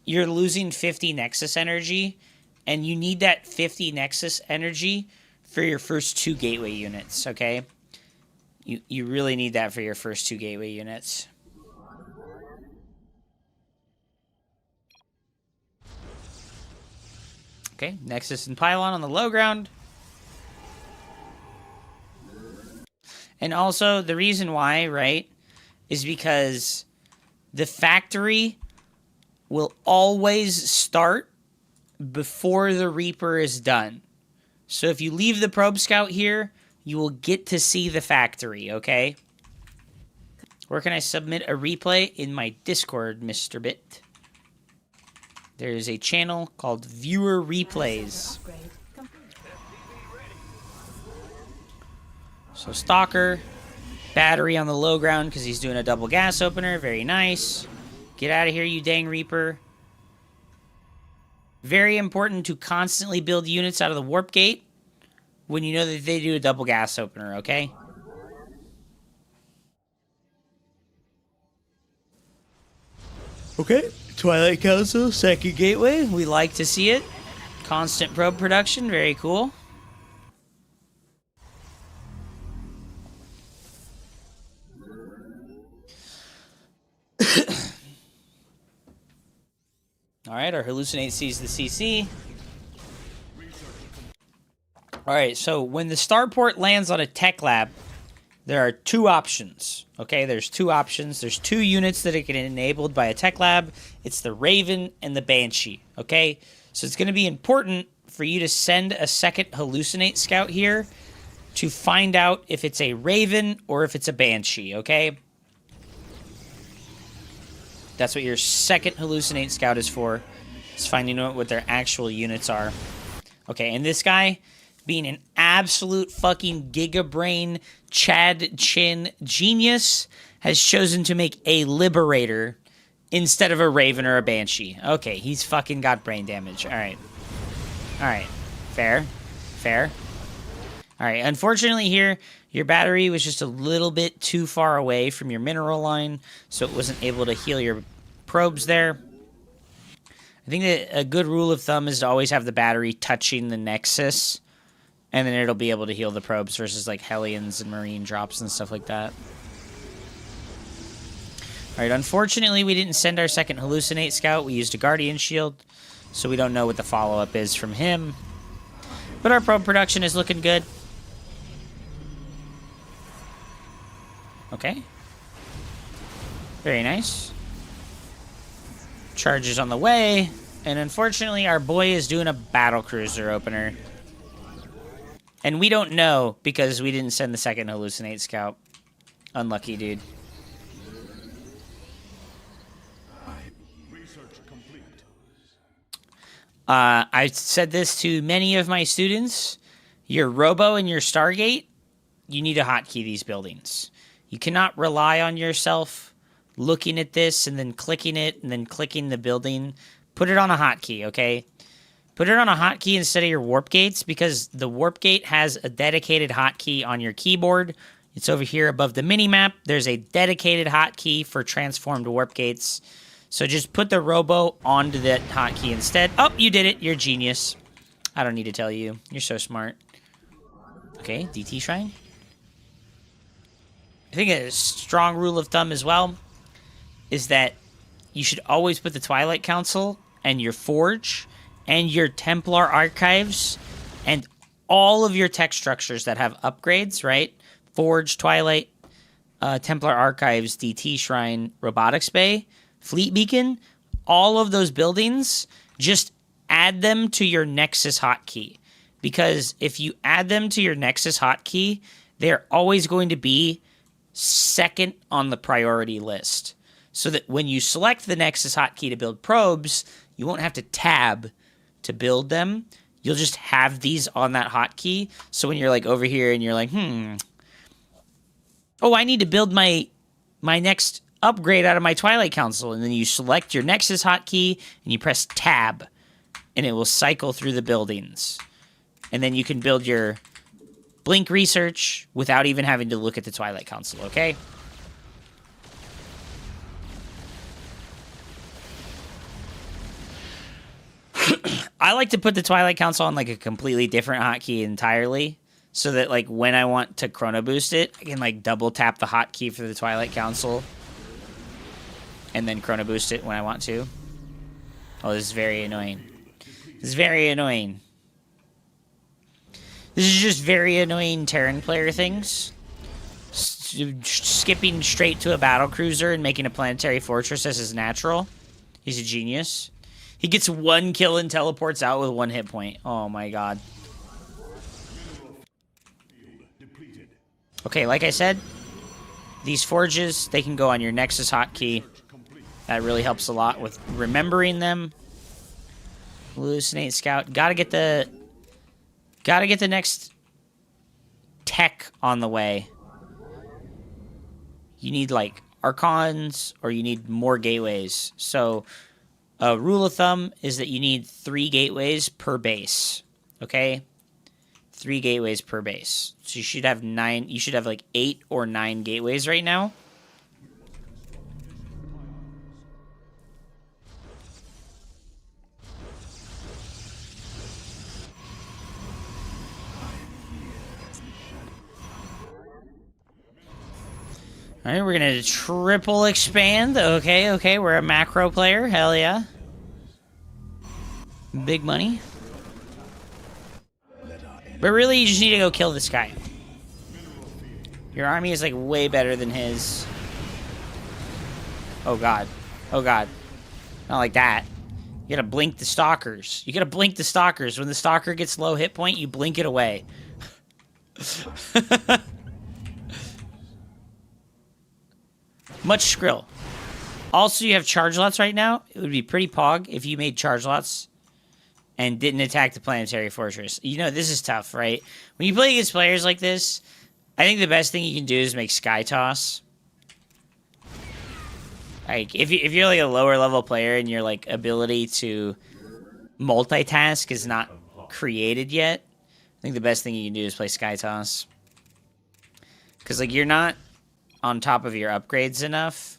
you're losing 50 Nexus energy, and you need that 50 Nexus energy for your first 2 gateway units, okay? You really need that for your first 2 gateway units. Okay, Nexus and Pylon on the low ground. And also, the reason why, right, is because the factory will always start before the Reaper is done. So if you leave the Probe Scout here, you will get to see the factory, okay? Where can I submit a replay? In my Discord, Mr. Bit. There is a channel called Viewer Replays. So Stalker, battery on the low ground because he's doing a double gas opener. Very nice. Get out of here, you dang Reaper. Very important to constantly build units out of the warp gate when you know that they do a double gas opener, okay? Okay, Twilight Council, second gateway. We like to see it. Constant probe production, very cool. Alright, our Hallucinate sees the CC. Alright, so when the starport lands on a tech lab, there are 2 options. Okay, there's 2 options. There's 2 units that get enabled by a tech lab. It's the Raven and the Banshee. Okay, so it's going to be important for you to send a second Hallucinate Scout here to find out if it's a Raven or if it's a Banshee, okay? That's what your second Hallucinate Scout is for. It's finding out what their actual units are. Okay, and this guy, being an absolute fucking gigabrain Chad Chin genius, has chosen to make a Liberator instead of a Raven or a Banshee. Okay, he's fucking got brain damage. Alright. Alright. Fair. Fair. Alright, unfortunately here, your battery was just a little bit too far away from your mineral line, so it wasn't able to heal your probes there. I think that a good rule of thumb is to always have the battery touching the Nexus, and then it'll be able to heal the probes versus like Hellions and Marine drops and stuff like that. Alright, unfortunately we didn't send our second Hallucinate Scout. We used a Guardian Shield, so we don't know what the follow-up is from him. But our probe production is looking good. Okay. Very nice. Charges on the way. And unfortunately, our boy is doing a battlecruiser opener. And we don't know because we didn't send the second Hallucinate Scout. Unlucky, dude. I said this to many of my students. Your Robo and your Stargate, you need to hotkey these buildings. You cannot rely on yourself looking at this and then clicking it and then clicking the building. Put it on a hotkey, okay? Put it on a hotkey instead of your warp gates, because the warp gate has a dedicated hotkey on your keyboard. It's over here above the minimap. There's a dedicated hotkey for transformed warp gates. So just put the Robo onto that hotkey instead. Oh, you did it. You're a genius. I don't need to tell you. You're so smart. Okay, DT Shrine. I think a strong rule of thumb as well is that you should always put the Twilight Council and your Forge and your Templar Archives and all of your tech structures that have upgrades, right? Forge, Twilight, Templar Archives, DT Shrine, Robotics Bay, Fleet Beacon, all of those buildings, just add them to your Nexus hotkey. Because if you add them to your Nexus hotkey, they're always going to be second on the priority list. So that when you select the Nexus hotkey to build probes, you won't have to tab to build them. You'll just have these on that hotkey. So when you're like over here and you're like, oh, I need to build my next upgrade out of my Twilight Council, and then you select your Nexus hotkey and you press tab, and it will cycle through the buildings. And then you can build your Blink Research without even having to look at the Twilight Council, okay? I like to put the Twilight Council on like a completely different hotkey entirely, so that like when I want to chrono boost it, I can like double tap the hotkey for the Twilight Council and then chrono boost it when I want to. Oh, this is very annoying. This is very annoying. This is just very annoying Terran player things. Skipping straight to a battlecruiser and making a planetary fortress as his natural. He's a genius. He gets one kill and teleports out with 1 hit point. Oh my god. Okay, like I said, these forges, they can go on your Nexus hotkey. That really helps a lot with remembering them. Hallucinate Scout. Gotta get the next tech on the way. You need like Archons, or you need more gateways. So a rule of thumb is that you need 3 gateways per base. Okay? 3 gateways per base. So you should have 9. You should have like 8 or 9 gateways right now. All right, we're going to triple expand. Okay, we're a macro player. Hell yeah. Big money. But really, you just need to go kill this guy. Your army is, like, way better than his. Oh, God. Oh, God. Not like that. You gotta blink the stalkers. You gotta blink the stalkers. When the stalker gets low hit point, you blink it away. Much Skrill. Also, you have charge lots right now. It would be pretty pog if you made charge lots and didn't attack the planetary fortress. You know, this is tough, right? When you play against players like this, I think the best thing you can do is make Sky Toss. Like, if you're like a lower level player and your like ability to multitask is not created yet, I think the best thing you can do is play Sky Toss. Because like you're not on top of your upgrades enough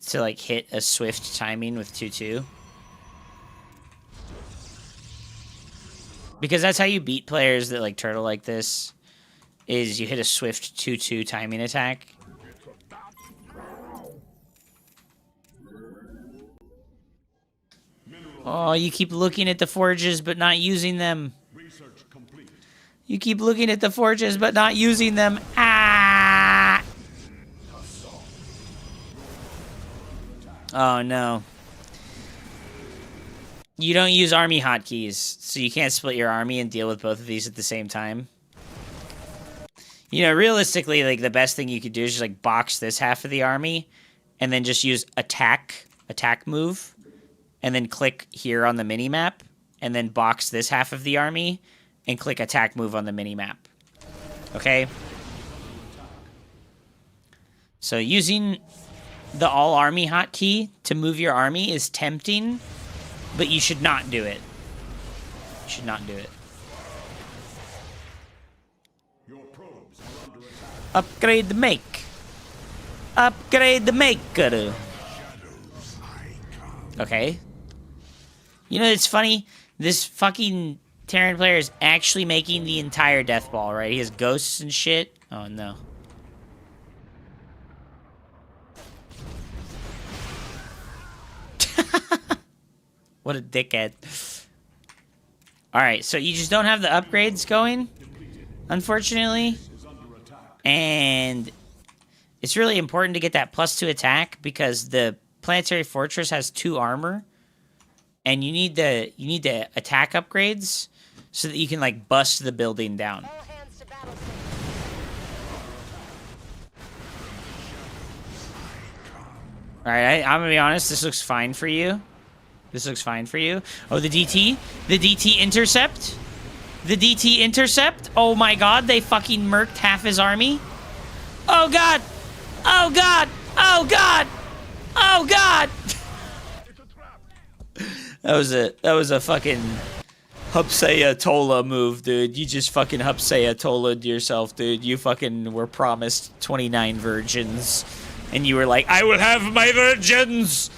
to like hit a swift timing with 2-2. Because that's how you beat players that like turtle like this, is you hit a swift 2-2 timing attack. Oh, you keep looking at the forges but not using them. You keep looking at the forges but not using them. Ah! Oh no. You don't use army hotkeys, so you can't split your army and deal with both of these at the same time. You know, realistically, like, the best thing you could do is just, like, box this half of the army, and then just use attack move, and then click here on the mini-map, and then box this half of the army, and click attack move on the mini-map. Okay? So using the all-army hotkey to move your army is tempting, but you should not do it. You should not do it. Upgrade the make. Upgrade the maker. Okay. You know, it's funny. This fucking Terran player is actually making the entire death ball, right? He has ghosts and shit. Oh, no. What a dickhead. Alright, so you just don't have the upgrades going, unfortunately. And it's really important to get that +2 attack because the planetary fortress has 2 armor. And you need the attack upgrades so that you can like bust the building down. Alright, I'm gonna be honest, this looks fine for you. This looks fine for you. Oh, the DT? The DT intercept? The DT intercept? Oh my god, they fucking murked half his army. Oh god! Oh god! Oh god! Oh god! That was a fucking Hupsaya Tola move, dude. You just fucking Hupsaya Tola'd yourself, dude. You fucking were promised 29 virgins. And you were like, I will have my virgins!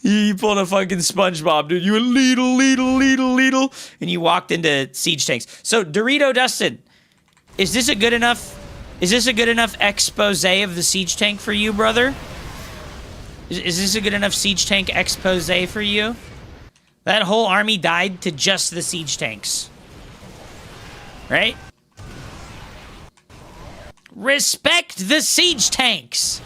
You pulled a fucking SpongeBob, dude. You were Leedle, and you walked into siege tanks. So, Dorito Dustin, is this a good enough expose of the siege tank for you, brother? Is this a good enough siege tank expose for you? That whole army died to just the siege tanks. Right? Respect the siege tanks!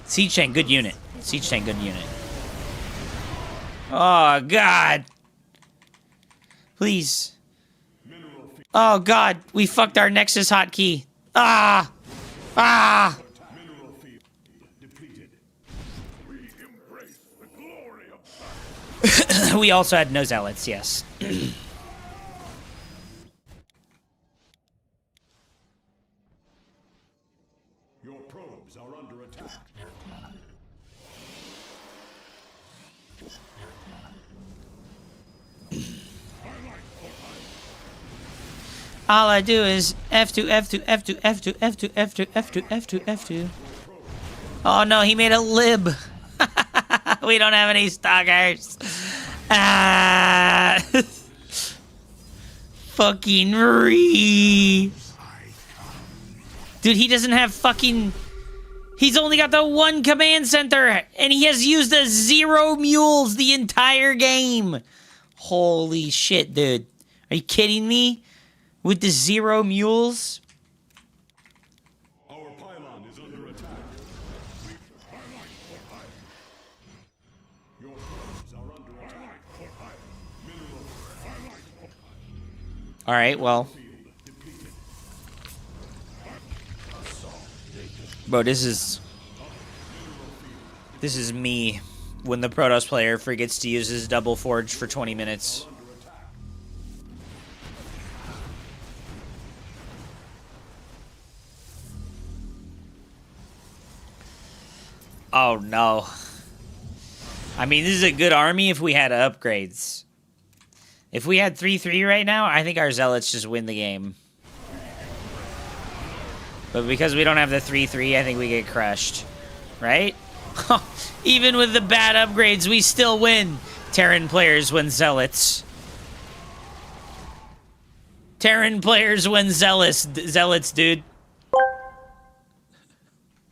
Siege tank, good unit. Siege tank, good unit. Oh, God. Please. Oh, God. We fucked our Nexus hotkey. Ah! Ah! We also had no zealots, yes. Your probes are under attack. All I do is F2, F2, F2, F2, F2, F2, F2, F2, F2. Oh no, he made a lib. We don't have any stalkers. Ah. Fucking Ree. Dude, he doesn't have fucking... He's only got the 1 command center, and he has used the 0 mules the entire game. Holy shit, dude. Are you kidding me? With the 0 mules? Our pylon is under attack. Your probes are under attack. Alright, well. Bro, this is me when the Protoss player forgets to use his double forge for 20 minutes. Oh no. I mean, this is a good army if we had upgrades. If we had 3-3 right now, I think our Zealots just win the game. But because we don't have the 3-3, I think we get crushed. Right? Even with the bad upgrades, we still win. Terran players win Zealots. Terran players win Zealots, dude.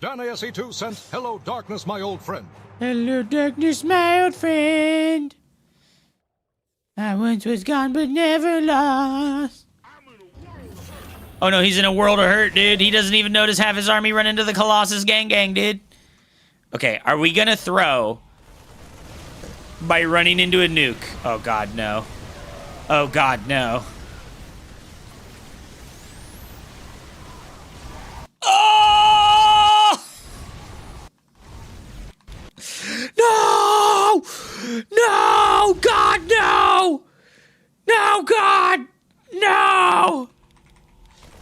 Danny SE2 sent hello darkness, my old friend. Hello, darkness, my old friend. I once was gone, but never lost. Oh no, he's in a world of hurt, dude. He doesn't even notice half his army run into the Colossus gang, dude. Okay, are we gonna throw by running into a nuke? Oh god, no. Oh god, no. Oh! No! No! God, no! No, God! No!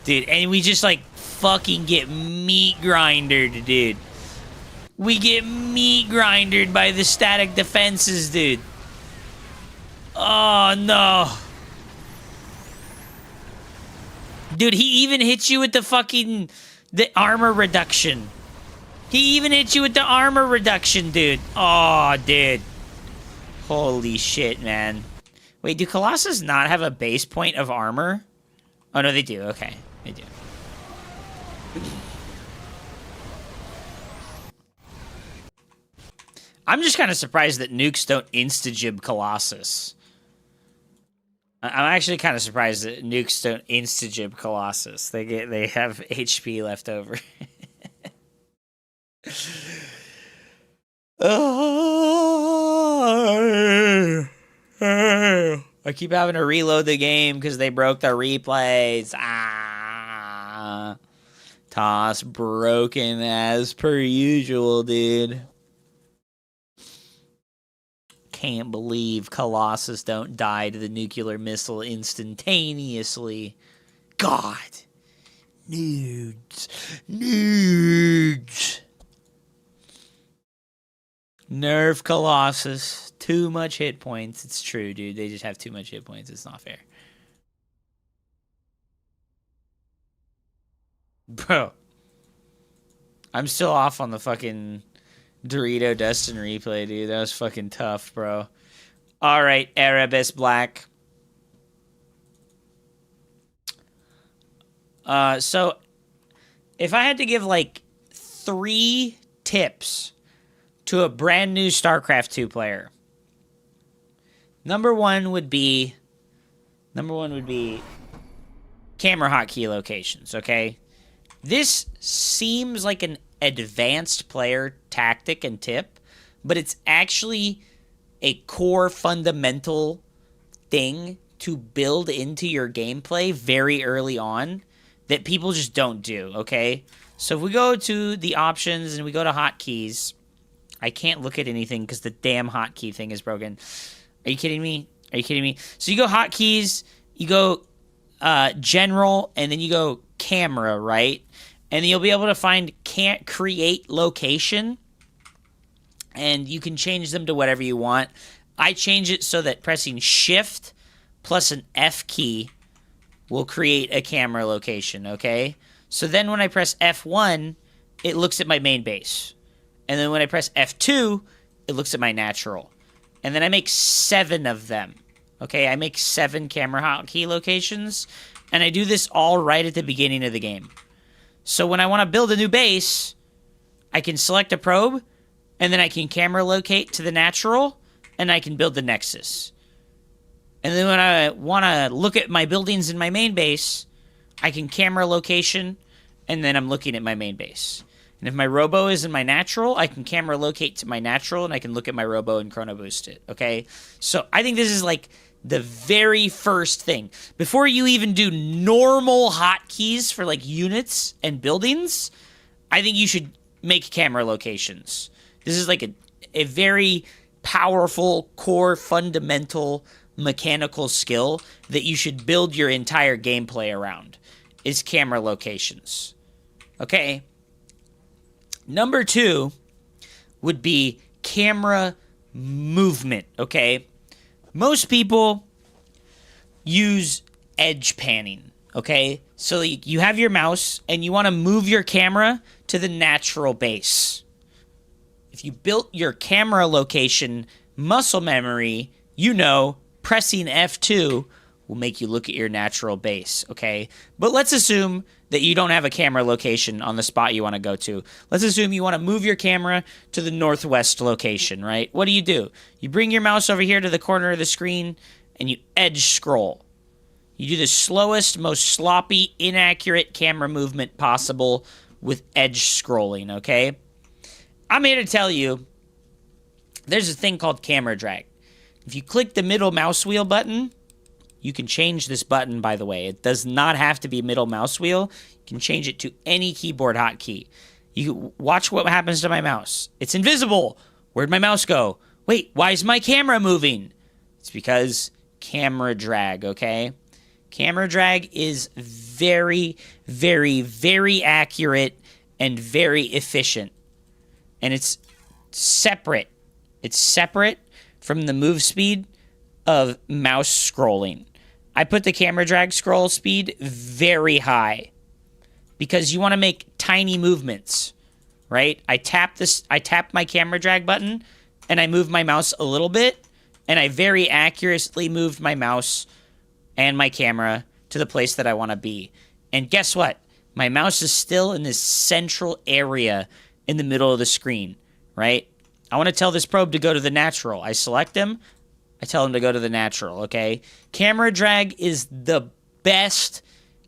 Dude, and we just, like, fucking get meat grindered, dude. We get meat grindered by the static defenses, dude. Oh, no. Dude, he even hits you with the armor reduction. He even hit you with the armor reduction, dude. Oh, dude. Holy shit, man. Wait, do Colossus not have a base point of armor? Oh, no, they do. Okay, they do. I'm just kind of surprised that nukes don't insta-jib Colossus. I'm actually kind of surprised that nukes don't insta-jib Colossus. They have HP left over. I keep having to reload the game because they broke the replays. Toss broken as per usual, dude. Can't believe Colossus don't die to the nuclear missile instantaneously. God. Nudes. Nudes. Nerf Colossus. Too much hit points. It's true, dude. They just have too much hit points. It's not fair. Bro. I'm still off on the fucking Dorito Destin replay, dude. That was fucking tough, bro. Alright, Erebus Black. So, if I had to give, like, 3 tips to a brand new StarCraft 2 player, number one would be camera hotkey locations, okay? This seems like an advanced player tactic and tip, but it's actually a core fundamental thing to build into your gameplay very early on that people just don't do, okay? So if we go to the options and we go to hotkeys, I can't look at anything because the damn hotkey thing is broken. Are you kidding me? Are you kidding me? So you go hotkeys, you go general, and then you go camera, right? And then you'll be able to find can't create location, and you can change them to whatever you want. I change it so that pressing shift plus an F key will create a camera location, okay? So then when I press F1, it looks at my main base. And then when I press F2, it looks at my natural. And then I make 7 of them, okay? I make 7 camera hotkey locations, and I do this all right at the beginning of the game. So when I want to build a new base, I can select a probe, and then I can camera locate to the natural, and I can build the nexus. And then when I want to look at my buildings in my main base, I can camera location, and then I'm looking at my main base. And if my robo is in my natural, I can camera locate to my natural, and I can look at my robo and chrono boost it, okay? So I think this is like the very first thing. Before you even do normal hotkeys for like units and buildings, I think you should make camera locations. This is like a very powerful, core, fundamental, mechanical skill that you should build your entire gameplay around, is camera locations. Okay? Number 2 would be camera movement, okay? Most people use edge panning, okay? So you have your mouse and you want to move your camera to the natural base. If you built your camera location muscle memory, you know pressing F2 will make you look at your natural base, okay? But let's assume that you don't have a camera location on the spot you want to go to. Let's assume you want to move your camera to the northwest location, right? What do? You bring your mouse over here to the corner of the screen and you edge scroll. You do the slowest, most sloppy, inaccurate camera movement possible with edge scrolling, okay? I'm here to tell you, there's a thing called camera drag. If you click the middle mouse wheel button, you can change this button, by the way. It does not have to be middle mouse wheel. You can change it to any keyboard hotkey. You watch what happens to my mouse. It's invisible. Where'd my mouse go? Wait, why is my camera moving? It's because camera drag, okay? Camera drag is very, very, very accurate and very efficient. And it's separate. It's separate from the move speed of mouse scrolling. I put the camera drag scroll speed very high because you want to make tiny movements, right? I tap my camera drag button and I move my mouse a little bit and I very accurately moved my mouse and my camera to the place that I want to be. And guess what? My mouse is still in this central area in the middle of the screen, right? I want to tell this probe to go to the natural. I select him. I tell him to go to the natural, okay? Camera drag is the best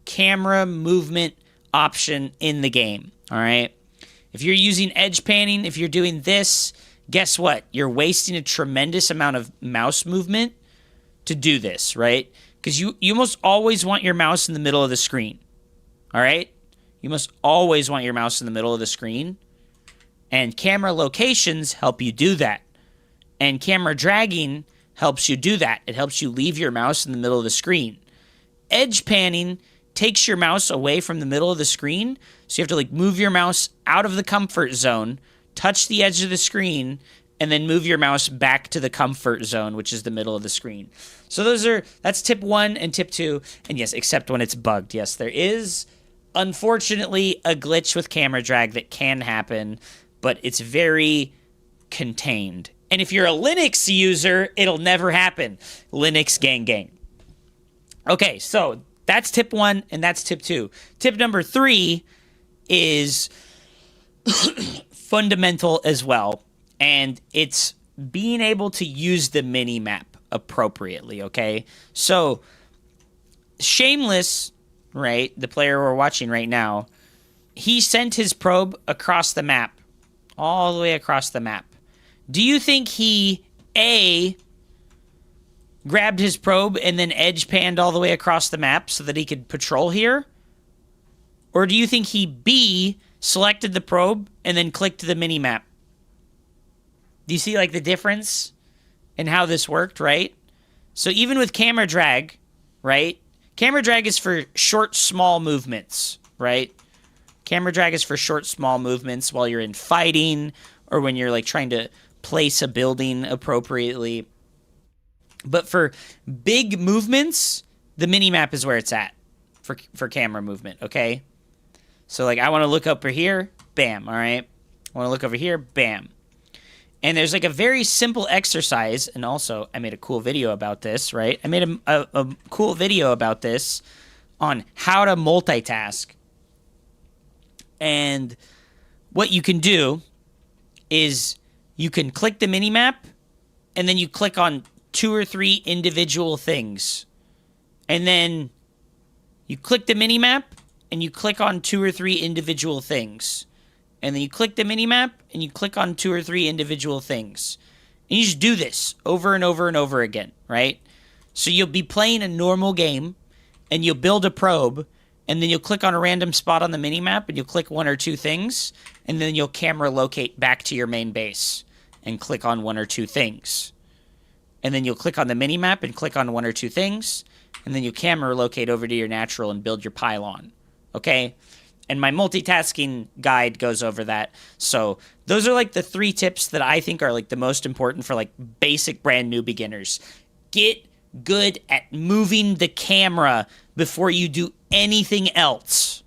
camera movement option in the game, all right? If you're using edge panning, if you're doing this, guess what? You're wasting a tremendous amount of mouse movement to do this, right? Because you must always want your mouse in the middle of the screen, all right? You must always want your mouse in the middle of the screen. And camera locations help you do that. And camera dragging helps you do that. It helps you leave your mouse in the middle of the screen. Edge panning takes your mouse away from the middle of the screen, so you have to like move your mouse out of the comfort zone, touch the edge of the screen, and then move your mouse back to the comfort zone, which is the middle of the screen. So that's tip 1 and tip 2. And yes, except when it's bugged. Yes, there is unfortunately a glitch with camera drag that can happen, but it's very contained. And if you're a Linux user, it'll never happen. Linux gang gang. Okay, so that's tip 1 and that's tip 2. Tip number 3 is fundamental as well. And it's being able to use the mini-map appropriately, okay? So, Shameless, right, the player we're watching right now, he sent his probe across the map. All the way across the map. Do you think he, A, grabbed his probe and then edge panned all the way across the map so that he could patrol here? Or do you think he, B, selected the probe and then clicked the mini-map? Do you see, like, the difference in how this worked, right? So even with camera drag, right? Camera drag is for short, small movements, right? Camera drag is for short, small movements while you're in fighting or when you're, like, trying to place a building appropriately. But for big movements, the mini-map is where it's at for camera movement, okay? So, like, I want to look over here, bam, all right? I want to look over here, bam. And there's, like, a very simple exercise, and also I made a cool video about this, right? I made a cool video about this on how to multitask. And what you can do is you can click the mini-map, and then you click on 2 or 3 individual things. And then you click the mini-map, and you click on 2 or 3 individual things. And then you click the mini-map, and you click on 2 or 3 individual things. And you just do this over and over and over again, right? So you'll be playing a normal game, and you'll build a probe, and then you'll click on a random spot on the minimap, and you'll click one or two things, and then you'll camera locate back to your main base, and click on one or two things. And then you'll click on the minimap and click on one or two things, and then you camera locate over to your natural and build your pylon. Okay? And my multitasking guide goes over that. So those are like the 3 tips that I think are like the most important for like basic brand new beginners. Get good at moving the camera before you do anything else.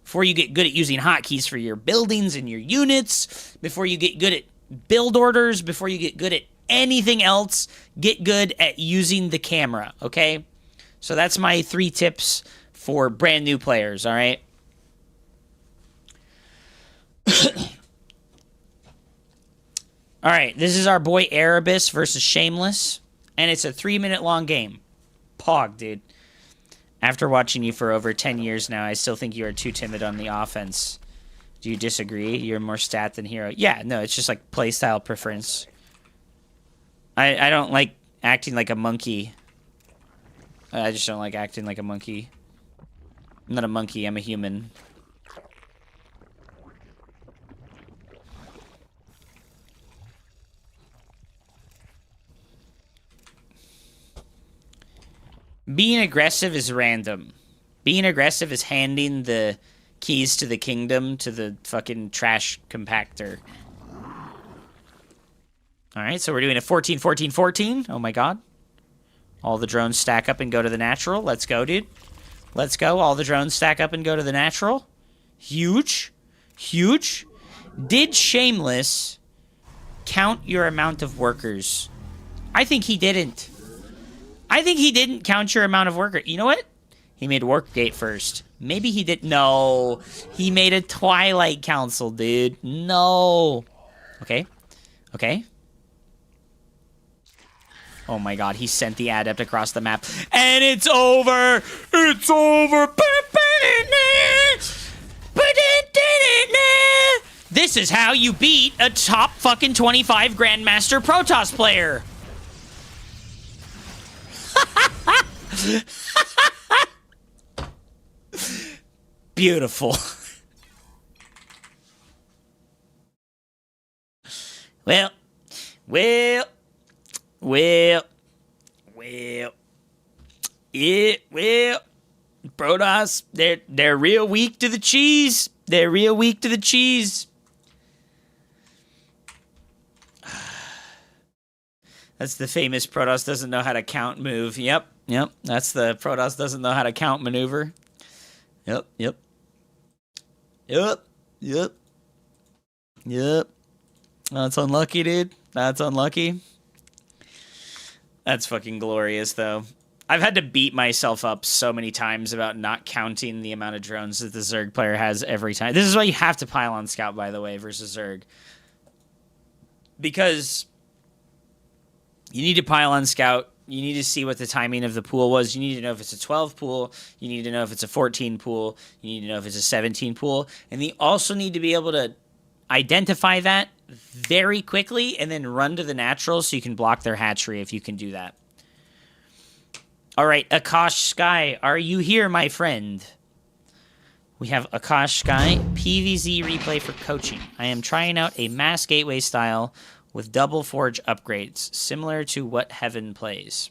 Before you get good at using hotkeys for your buildings and your units. Before you get good at build orders. Before you get good at anything else, get good at using the camera, okay? So that's my 3 tips for brand new players, all right? All right, this is our boy Erebus versus Shameless, and it's a 3-minute long game. Pog, dude. After watching you for over 10 years now, I still think you are too timid on the offense. Do you disagree? You're more stat than hero. Yeah, no, it's just like playstyle preference. I don't like acting like a monkey. I just don't like acting like a monkey. I'm not a monkey, I'm a human. Being aggressive is random. Being aggressive is handing the keys to the kingdom to the fucking trash compactor. Alright, so we're doing a 14, 14, 14. Oh my god. All the drones stack up and go to the natural. Let's go, dude. Let's go. All the drones stack up and go to the natural. Huge. Huge. Did Shameless count your amount of workers? I think he didn't. I think he didn't count your amount of workers. You know what? He made Workgate first. Maybe he did. No. He made a Twilight Council, dude. No. Okay. Okay. Oh my god, he sent the adept across the map. And it's over! It's over! This is how you beat a top fucking 25 Grandmaster Protoss player! Beautiful. Well, Protoss, they're real weak to the cheese. They're real weak to the cheese. That's the famous Protoss doesn't know how to count move. Yep. That's the Protoss doesn't know how to count maneuver. Yep. That's unlucky, dude. That's unlucky. That's fucking glorious, though. I've had to beat myself up so many times about not counting the amount of drones that the Zerg player has every time. This is why you have to pylon scout, by the way, versus Zerg. Because you need to pylon scout. You need to see what the timing of the pool was. You need to know if it's a 12 pool. You need to know if it's a 14 pool. You need to know if it's a 17 pool. And you also need to be able to identify that very quickly and then run to the natural so you can block their hatchery if you can do that. All right, Akash Sky, are you here, my friend? We have Akash Sky, PVZ replay for coaching. I am trying out a mass gateway style with double forge upgrades, similar to what Heaven plays.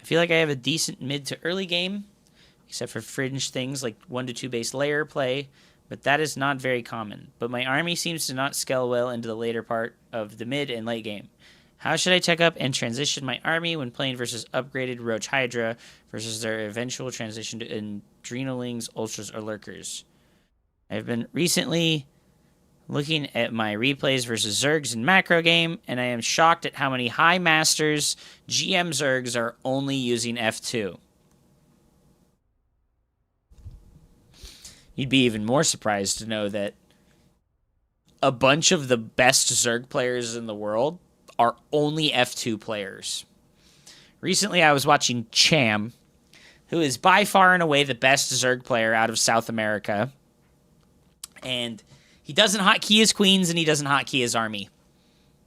I feel like I have a decent mid to early game, except for fringe things like 1 to 2 base layer play, but that is not very common. But my army seems to not scale well into the later part of the mid and late game. How should I check up and transition my army when playing versus upgraded Roach Hydra versus their eventual transition to Adrenalings, Ultras, or Lurkers? I've been recently looking at my replays versus Zergs in macro game, and I am shocked at how many high masters GM Zergs are only using F2. You'd be even more surprised to know that a bunch of the best Zerg players in the world are only F2 players. Recently, I was watching Cham, who is by far and away the best Zerg player out of South America. And he doesn't hotkey his queens, and he doesn't hotkey his army.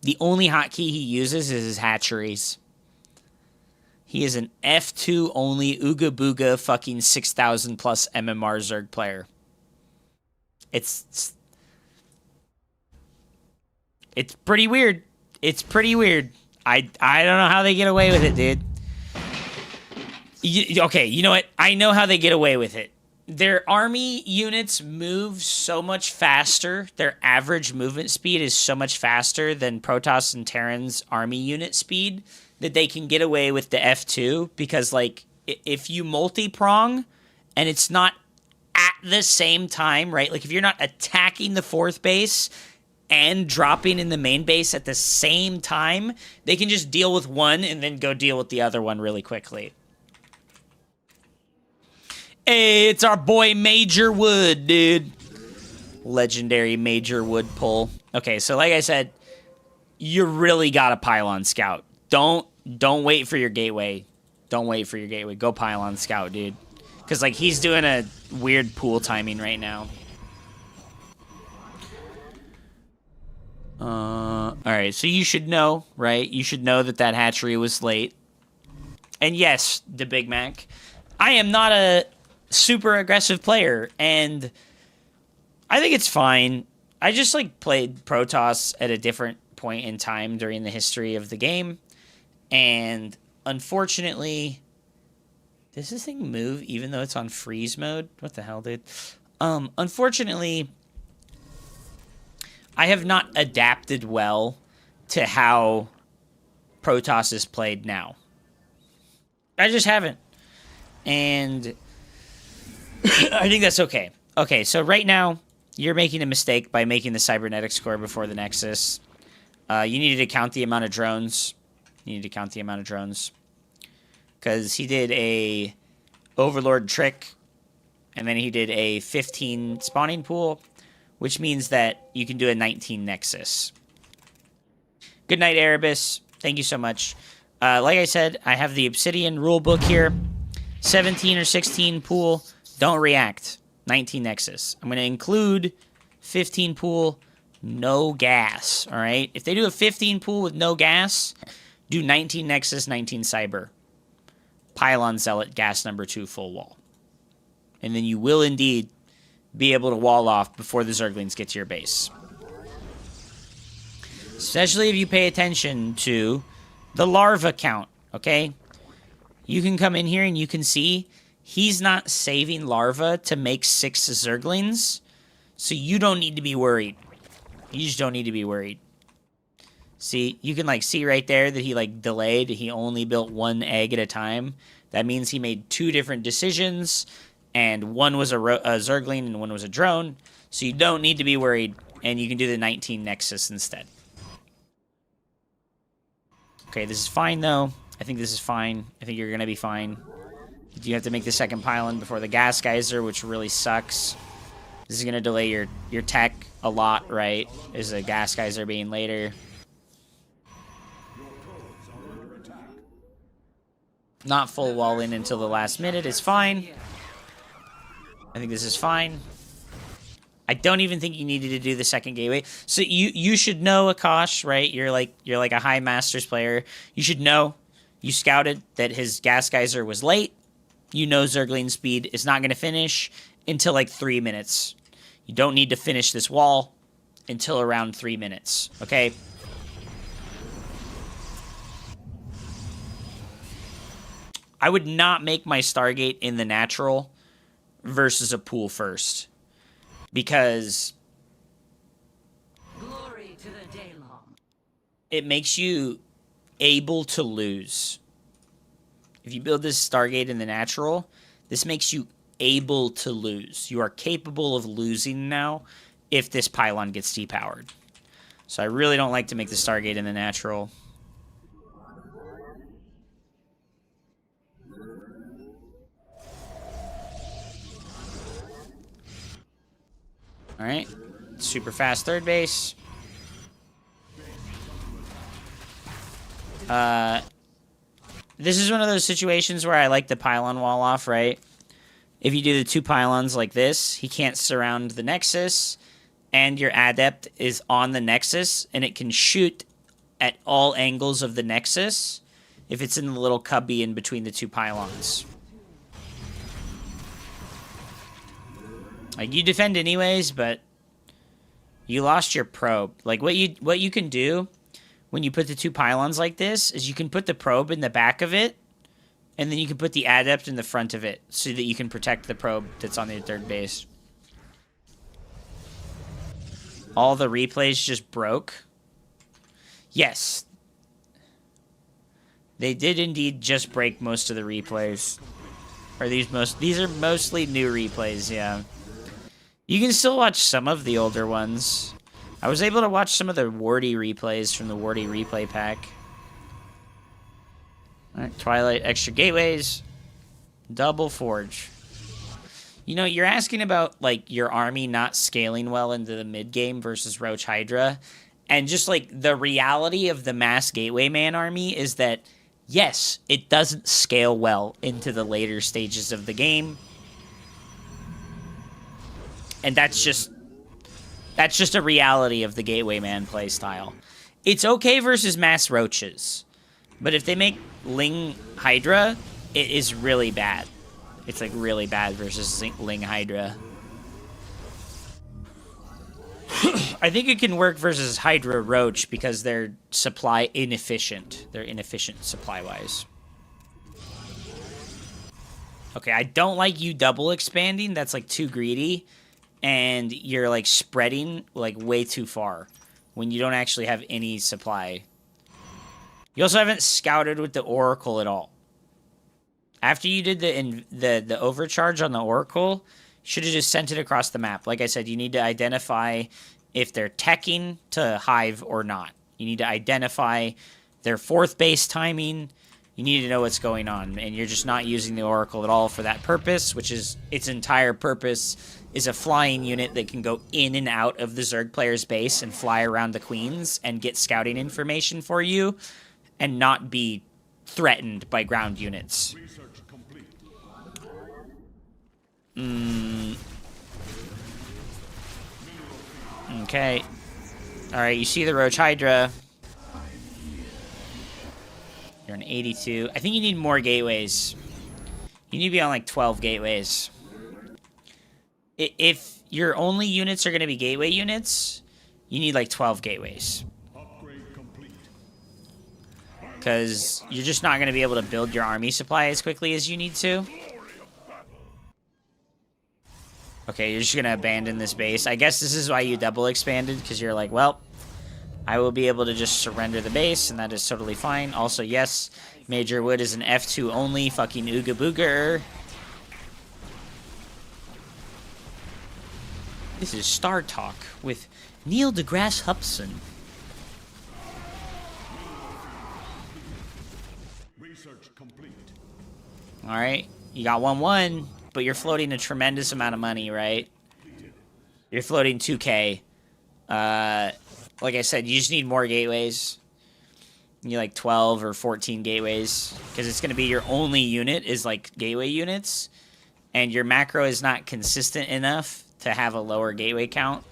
The only hotkey he uses is his hatcheries. He is an F2 only Ooga Booga fucking 6,000 plus MMR Zerg player. It's pretty weird. It's pretty weird. I don't know how they get away with it, dude. Okay, you know what? I know how they get away with it. Their army units move so much faster. Their average movement speed is so much faster than Protoss and Terran's army unit speed that they can get away with the F2 because, like, if you multi-prong and it's not at the same time, right? Like, if you're not attacking the fourth base and dropping in the main base at the same time, they can just deal with one and then go deal with the other one really quickly. Hey, it's our boy Major Wood, dude. Legendary Major Wood pull. Okay, so like I said, you really got a pylon scout. Don't wait for your gateway. Don't wait for your gateway. Go pylon scout, dude. Because, like, he's doing a weird pool timing right now. Alright, so you should know, right? You should know that that hatchery was late. And yes, the Big Mac. I am not a super aggressive player, and I think it's fine. I just, like, played Protoss at a different point in time during the history of the game, and unfortunately, does this thing move even though it's on freeze mode? What the hell, dude? Unfortunately, I have not adapted well to how Protoss is played now. I just haven't. And I think that's okay. Okay, so right now, you're making a mistake by making the cybernetic score before the Nexus. You needed to count the amount of drones. Because he did a Overlord trick, and then he did a 15 spawning pool, which means that you can do a 19 Nexus. Good night, Erebus. Thank you so much. Like I said, I have the Obsidian rulebook here. 17 or 16 pool, don't react. 19 Nexus. I'm going to include 15 pool, no gas, all right? If they do a 15 pool with no gas, do 19 Nexus, 19 Cyber. Pylon Zealot, gas number 2, full wall. And then you will indeed be able to wall off before the Zerglings get to your base. Especially if you pay attention to the larva count, okay? You can come in here and you can see he's not saving larva to make 6 Zerglings, so you don't need to be worried. You just don't need to be worried. See, you can, like, see right there that he, like, delayed. He only built 1 egg at a time. That means he made 2 different decisions, and one was a Zergling and one was a drone, so you don't need to be worried, and you can do the 19 Nexus instead. Okay, this is fine, though. I think this is fine. I think you're going to be fine. You have to make the second pylon before the gas geyser, which really sucks. This is going to delay your tech a lot, right? Is a gas geyser being later. Not full wall in until the last minute is fine. I think this is fine. I don't even think you needed to do the second gateway. So you should know, Akash, right? You're like a high Masters player. You should know. You scouted that his gas geyser was late. You know Zergling speed is not going to finish until like 3 minutes. You don't need to finish this wall until around 3 minutes, okay? I would not make my Stargate in the natural versus a pool first. Because Glory to the Daylong. it makes you able to lose. If you build this Stargate in the natural, this makes you able to lose. You are capable of losing now if this pylon gets depowered. So I really don't like to make the Stargate in the natural. Alright. Super fast third base. This is one of those situations where I like the pylon wall off, right? If you do the 2 pylons like this, he can't surround the Nexus, and your Adept is on the Nexus, and it can shoot at all angles of the Nexus, if it's in the little cubby in between the two pylons. Like, you defend anyways, but you lost your probe. Like, what you can do when you put the two pylons like this is you can put the probe in the back of it, and then you can put the adept in the front of it so that you can protect the probe that's on the third base. All the replays just broke. Yes. They did indeed just break most of the replays. Or these are mostly new replays, yeah. You can still watch some of the older ones. I was able to watch some of the Wardy replays from the Wardy replay pack. Alright, Twilight, extra gateways. Double Forge. You know, you're asking about, like, your army not scaling well into the mid-game versus Roach Hydra. And just, like, the reality of the Mass Gateway Man army is that, yes, it doesn't scale well into the later stages of the game. And that's just a reality of the Gateway Man playstyle. It's okay versus Mass Roaches. But if they make Ling Hydra, it is really bad. It's, like, really bad versus Ling Hydra. I think it can work versus Hydra Roach because they're supply inefficient. They're inefficient supply-wise. Okay, I don't like you double expanding. That's, like, too greedy. And you're, like, spreading, like, way too far when you don't actually have any supply. You also haven't scouted with the Oracle at all. After you did the overcharge on the Oracle, you should have just sent it across the map. Like I said, you need to identify if they're teching to Hive or not. You need to identify their fourth base timing. You need to know what's going on. And you're just not using the Oracle at all for that purpose, which is its entire purpose is a flying unit that can go in and out of the Zerg player's base and fly around the queens and get scouting information for you and not be threatened by ground units. Okay. Alright, you see the Roach Hydra. You're on 82. I think you need more gateways. You need to be on like 12 gateways. If your only units are going to be gateway units, you need like 12 gateways. Because you're just not going to be able to build your army supply as quickly as you need to. Okay, you're just going to abandon this base. I guess this is why you double expanded, because you're like, well, I will be able to just surrender the base, and that is totally fine. Also, yes, Major Wood is an F2 only fucking Ooga Booger. This is Star Talk with Neil deGrasse Hupson. Alright, you got 1-1, but you're floating a tremendous amount of money, right? You're floating 2K. Like I said, you just need more gateways. You need like 12 or 14 gateways. Because it's going to be your only unit is like gateway units. And your macro is not consistent enough to have a lower gateway count.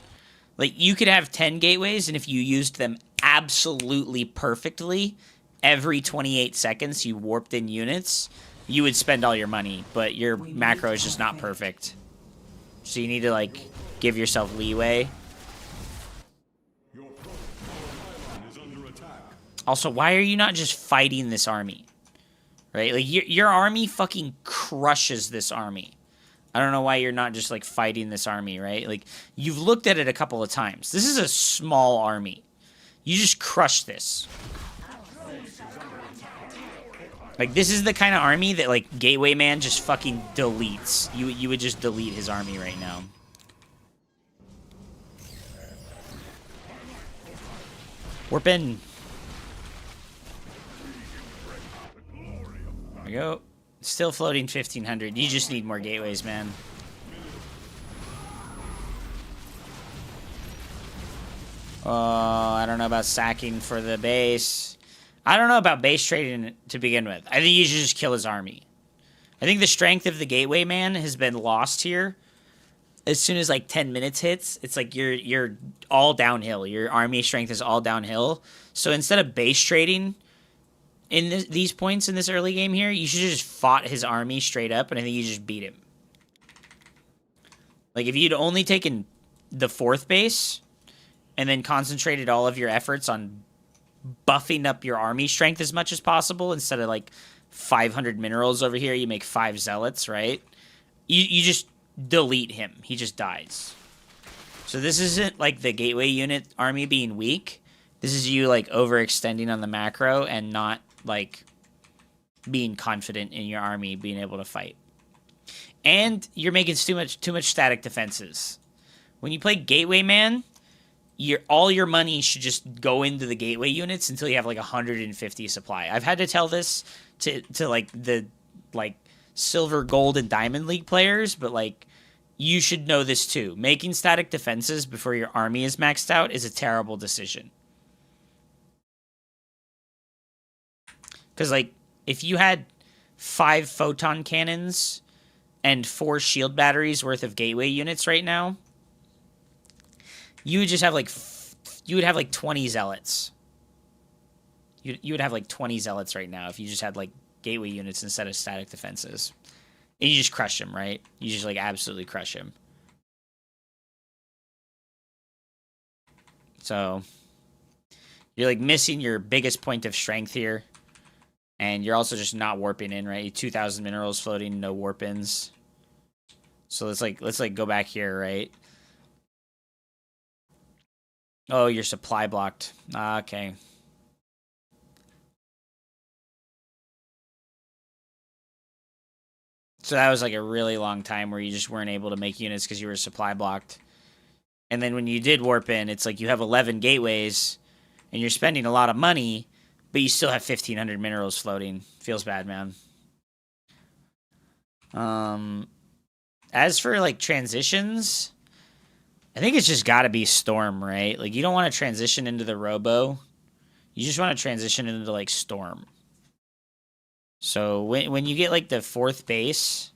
Like, you could have 10 gateways, and if you used them absolutely perfectly, every 28 seconds you warped in units, you would spend all your money. But your macro is just not perfect. So you need to, like, give yourself leeway. Also, why are you not just fighting this army? Right? Like, your army fucking crushes this army. I don't know why you're not just, like, fighting this army, right? Like, you've looked at it a couple of times. This is a small army. You just crush this. Like, this is the kind of army that, like, Gateway Man just fucking deletes. You would just delete his army right now. Warp in. There we go. Still floating 1,500. You just need more gateways, man. Oh, I don't know about sacking for the base. I don't know about base trading to begin with. I think you should just kill his army. I think the strength of the Gateway Man has been lost here. As soon as, like, 10 minutes hits, it's like you're all downhill. Your army strength is all downhill. So instead of base trading in these points in this early game here, you should have just fought his army straight up, and I think you just beat him. Like, if you'd only taken the 4th base, and then concentrated all of your efforts on buffing up your army strength as much as possible, instead of, like, 500 minerals over here, you make 5 zealots, right? You just delete him. He just dies. So this isn't, like, the gateway unit army being weak. This is you, like, overextending on the macro and not, like, being confident in your army being able to fight. And you're making too much static defenses. When you play Gateway Man, all your money should just go into the gateway units until you have like 150 supply. I've had to tell this to like the silver, gold, and diamond league players, but like you should know this too. Making static defenses before your army is maxed out is a terrible decision. Because like if you had 5 photon cannons and 4 shield batteries worth of gateway units right now, you would just have like, you would have like 20 zealots. You would have like 20 zealots right now if you just had like gateway units instead of static defenses. And you just crush him, right? You just like absolutely crush him. So you're like missing your biggest point of strength here. And you're also just not warping in, right? 2,000 minerals floating, no warp-ins. So let's like go back here, right? Oh, your supply blocked. Okay. So that was like a really long time where you just weren't able to make units because you were supply blocked. And then when you did warp in, it's like you have 11 gateways and you're spending a lot of money, but you still have 1,500 minerals floating. Feels bad, man. As for like transitions, I think it's just got to be Storm, right? Like, you don't want to transition into the Robo. You just want to transition into, like, Storm. So, when you get, like, the 4th base,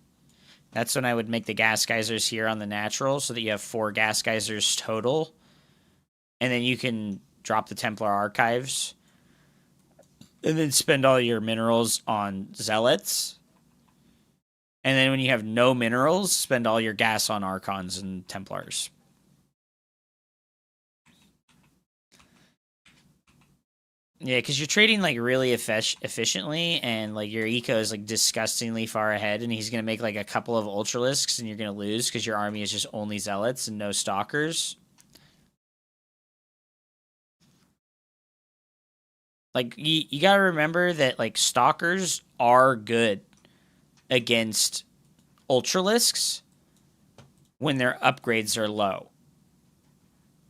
that's when I would make the gas geysers here on the natural so that you have 4 gas geysers total. And then you can drop the Templar Archives. And then spend all your minerals on Zealots. And then when you have no minerals, spend all your gas on Archons and Templars. Yeah, because you're trading, like, really efficiently, and, like, your eco is, like, disgustingly far ahead, and he's going to make, like, a couple of Ultralisks, and you're going to lose because your army is just only Zealots and no Stalkers. Like, you got to remember that, like, Stalkers are good against Ultralisks when their upgrades are low.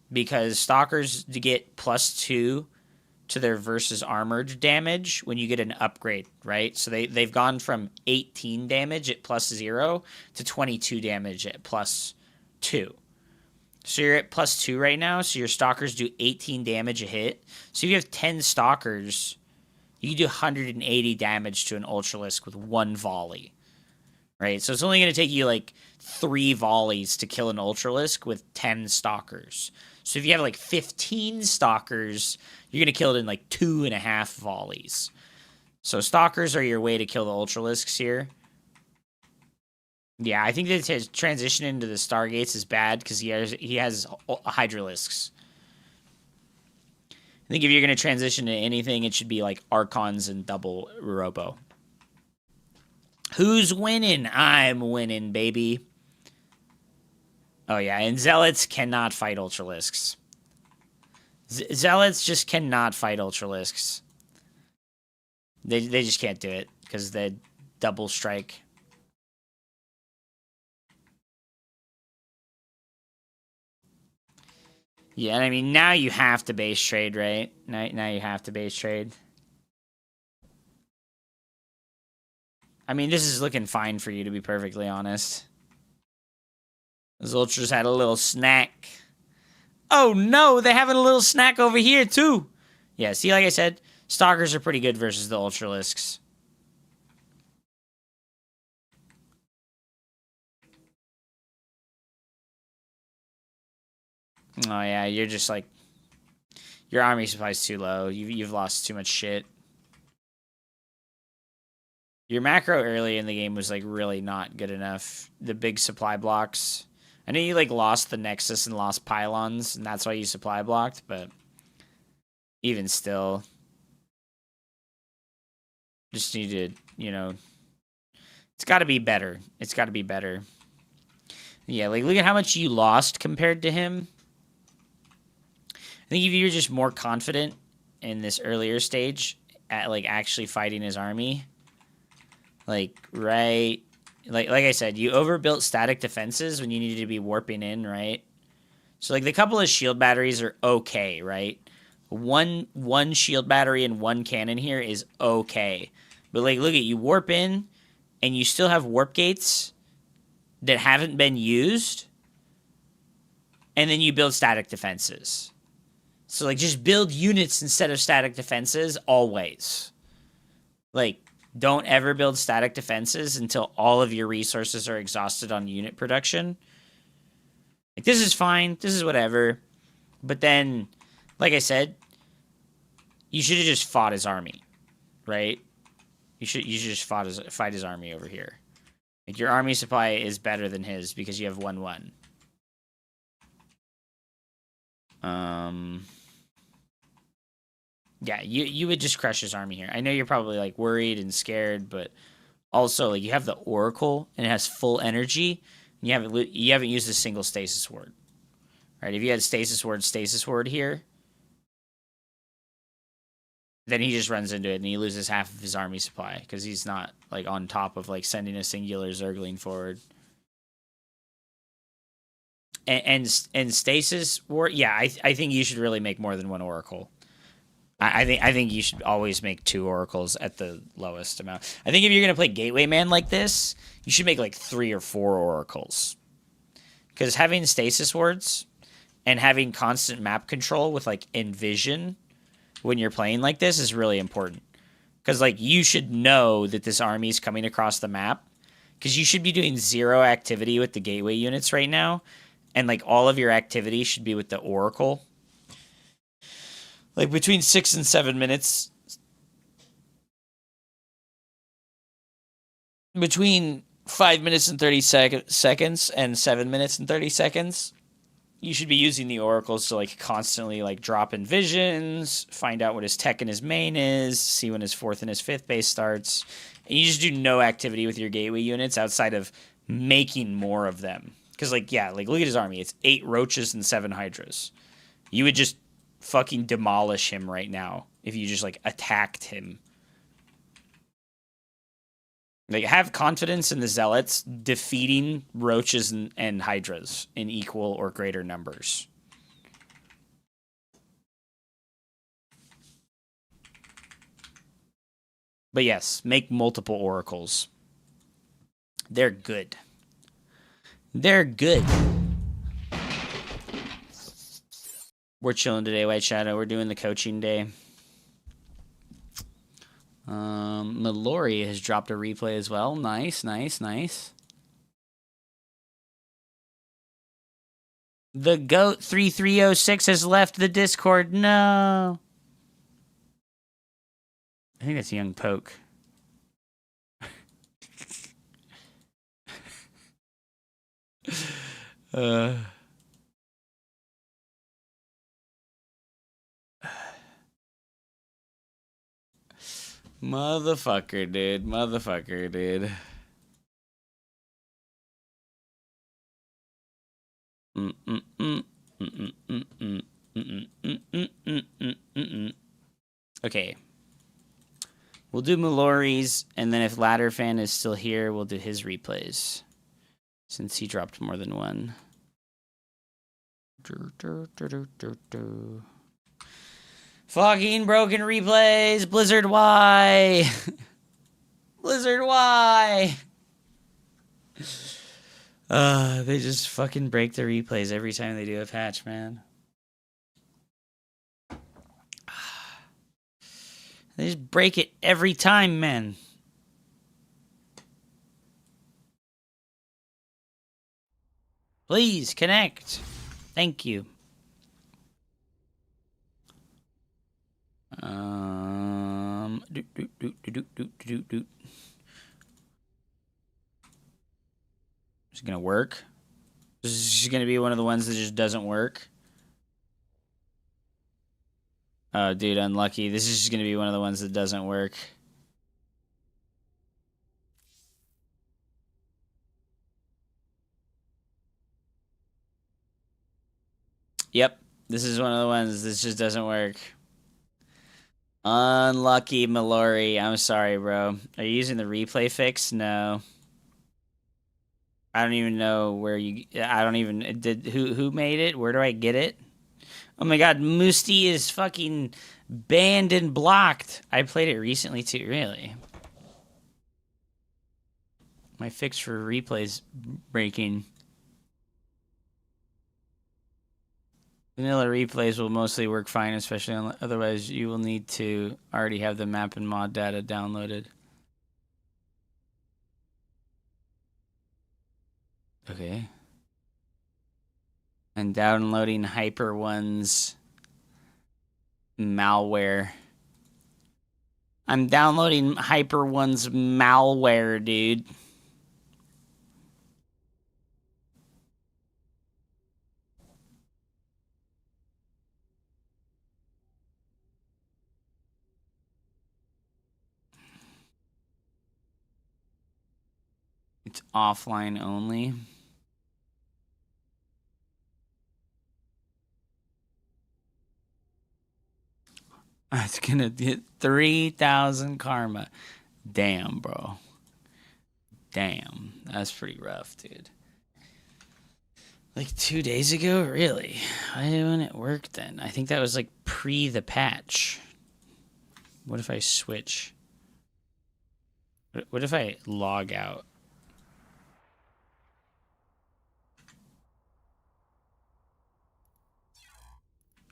Because Stalkers get +2 to their versus armored damage when you get an upgrade, right? So they've gone from 18 damage at +0 to 22 damage at +2. So you're at +2 right now, so your Stalkers do 18 damage a hit. So if you have 10 Stalkers, you can do 180 damage to an Ultralisk with 1 volley, right? So it's only going to take you like 3 volleys to kill an Ultralisk with 10 Stalkers. So if you have like 15 Stalkers, you're going to kill it in like 2.5 volleys. So Stalkers are your way to kill the Ultralisks here. Yeah, I think that his transition into the Stargates is bad because he has Hydralisks. I think if you're going to transition to anything, it should be like Archons and double Robo. Who's winning? I'm winning, baby. Oh, yeah, and Zealots cannot fight Ultralisks. Zealots just cannot fight Ultralisks. They just can't do it because they double strike. Yeah, and I mean, now you have to base trade, right? Now you have to base trade. I mean, this is looking fine for you, to be perfectly honest. Those Ultras had a little snack. Oh, no, they're having a little snack over here, too. Yeah, see, like I said, Stalkers are pretty good versus the Ultralisks. Oh, yeah, you're just like... Your army supply's too low. You've lost too much shit. Your macro early in the game was like really not good enough. The big supply blocks. I know you like lost the Nexus and lost pylons, and that's why you supply blocked, but even still, just need to, you know, it's got to be better. It's got to be better. Yeah, like look at how much you lost compared to him. I think if you're just more confident in this earlier stage at like actually fighting his army, like right, like I said, you overbuilt static defenses when you needed to be warping in, right? So like the couple of shield batteries are okay, right? One shield battery and one cannon here is okay, but like look at you warp in, and you still have warp gates that haven't been used, and then you build static defenses. So, like, just build units instead of static defenses, always. Like, don't ever build static defenses until all of your resources are exhausted on unit production. Like, this is fine. This is whatever. But then, like I said, you should have just fought his army, right? You should just fight his army over here. Like, your army supply is better than his because you have 1-1. Yeah, you would just crush his army here. I know you're probably like worried and scared, but also like you have the Oracle and it has full energy. And you haven't used a single stasis ward, right? If you had stasis ward here, then he just runs into it and he loses half of his army supply because he's not like on top of like sending a singular Zergling forward. And stasis ward, yeah, I think you should really make more than one Oracle. I think you should always make 2 oracles at the lowest amount. I think if you're gonna play Gateway Man like this, you should make like 3 or 4 oracles. Because having stasis wards and having constant map control with like Envision when you're playing like this is really important. Because like you should know that this army is coming across the map. Because you should be doing 0 activity with the Gateway units right now, and like all of your activity should be with the Oracle. Like, between 6 and 7 minutes. Between 5 minutes and 30 seconds and 7 minutes and 30 seconds, you should be using the oracles to, like, constantly, like, drop in visions, find out what his tech and his main is, see when his 4th and his 5th base starts. And you just do no activity with your gateway units outside of making more of them. Because, like, yeah, like, look at his army. It's 8 roaches and 7 hydras. You would just fucking demolish him right now if you just like attacked him. Like, have confidence in the zealots defeating roaches and hydras in equal or greater numbers. But yes, make multiple oracles. They're good. They're good. We're chilling today, White Shadow. We're doing the coaching day. Mallory has dropped a replay as well. Nice, nice, nice. The GOAT 3306 has left the Discord. No. I think that's Young Poke. Motherfucker, dude. Motherfucker, dude. Okay. We'll do Mallory's, and then if Ladder Fan is still here, we'll do his replays. Since he dropped more than one. Fucking broken replays. Blizzard, why? Blizzard, why? They just fucking break the replays every time they do a patch, man. They just break it every time, man. Please connect. Thank you. Is it gonna work? This is just gonna be one of the ones that just doesn't work. Oh, dude, unlucky. This is just gonna be one of the ones that doesn't work. Yep, this is one of the ones that just doesn't work. Unlucky, Mallory. I'm sorry, bro. Are you using the replay fix? No. I don't even know where you... I don't even... Who made it? Where do I get it? Oh my god, Musti is fucking banned and blocked. I played it recently too, really. My fix for replays breaking. Vanilla replays will mostly work fine, especially on, otherwise you will need to already have the map and mod data downloaded. Okay. And downloading Hyper One's malware. I'm downloading Hyper One's malware, dude. It's offline only. It's gonna get 3,000 karma. Damn, bro. Damn. That's pretty rough, dude. Like 2 days ago? Really? Why didn't it work then? I think that was like pre the patch. What if I switch? What if I log out?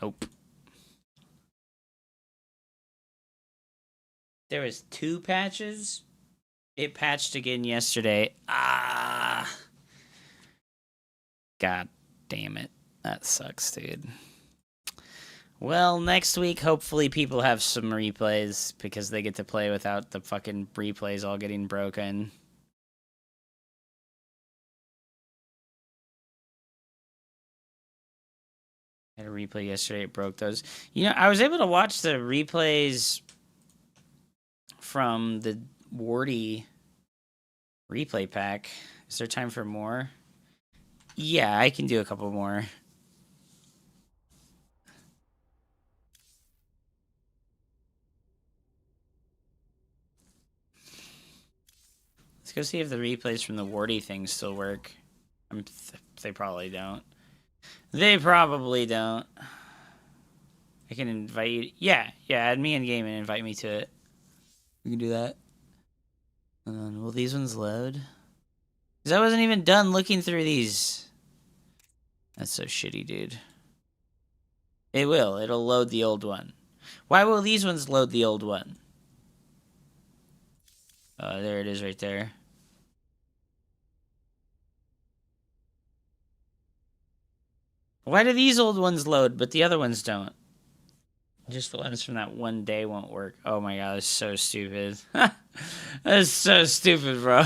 Nope. There was 2 patches. It patched again yesterday. Ah. God damn it. That sucks, dude. Well, next week, hopefully people have some replays because they get to play without the fucking replays all getting broken. I had a replay yesterday. It broke those. You know, I was able to watch the replays from the Warty replay pack. Is there time for more? Yeah, I can do a couple more. Let's go see if the replays from the Warty things still work. They probably don't. They probably don't. I can invite you. Yeah, add me in game and invite me to it. We can do that. Will these ones load? Because I wasn't even done looking through these. That's so shitty, dude. It will. It'll load the old one. Why will these ones load the old one? Oh, there it is right there. Why do these old ones load, but the other ones don't? Just the ones from that one day won't work. Oh my god, that's so stupid. That's so stupid, bro.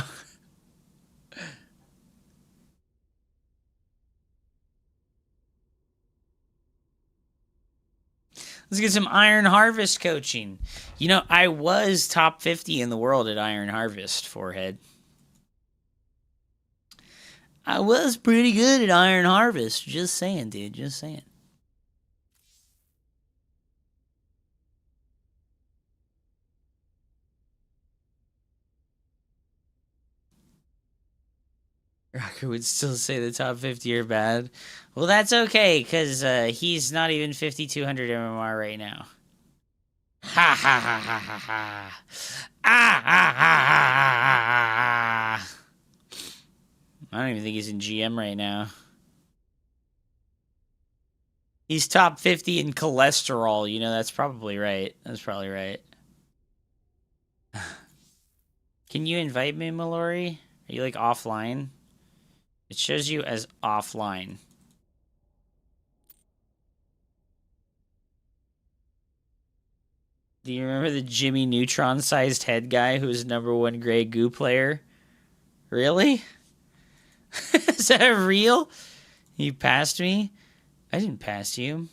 Let's get some Iron Harvest coaching. You know, I was top 50 in the world at Iron Harvest, Forehead. I was pretty good at Iron Harvest. Just saying, dude. Just saying. Rocker would still say the top 50 are bad. Well, that's okay, because he's not even 5,200 MMR right now. Ha ha ha ha ha ha. Ah ha ha ha ha ha. I don't even think he's in GM right now. He's top 50 in cholesterol. You know, that's probably right. That's probably right. Can you invite me, Mallory? Are you, like, offline? It shows you as offline. Do you remember the Jimmy Neutron-sized head guy who was #1 gray goo player? Really? Is that real? You passed me? I didn't pass you.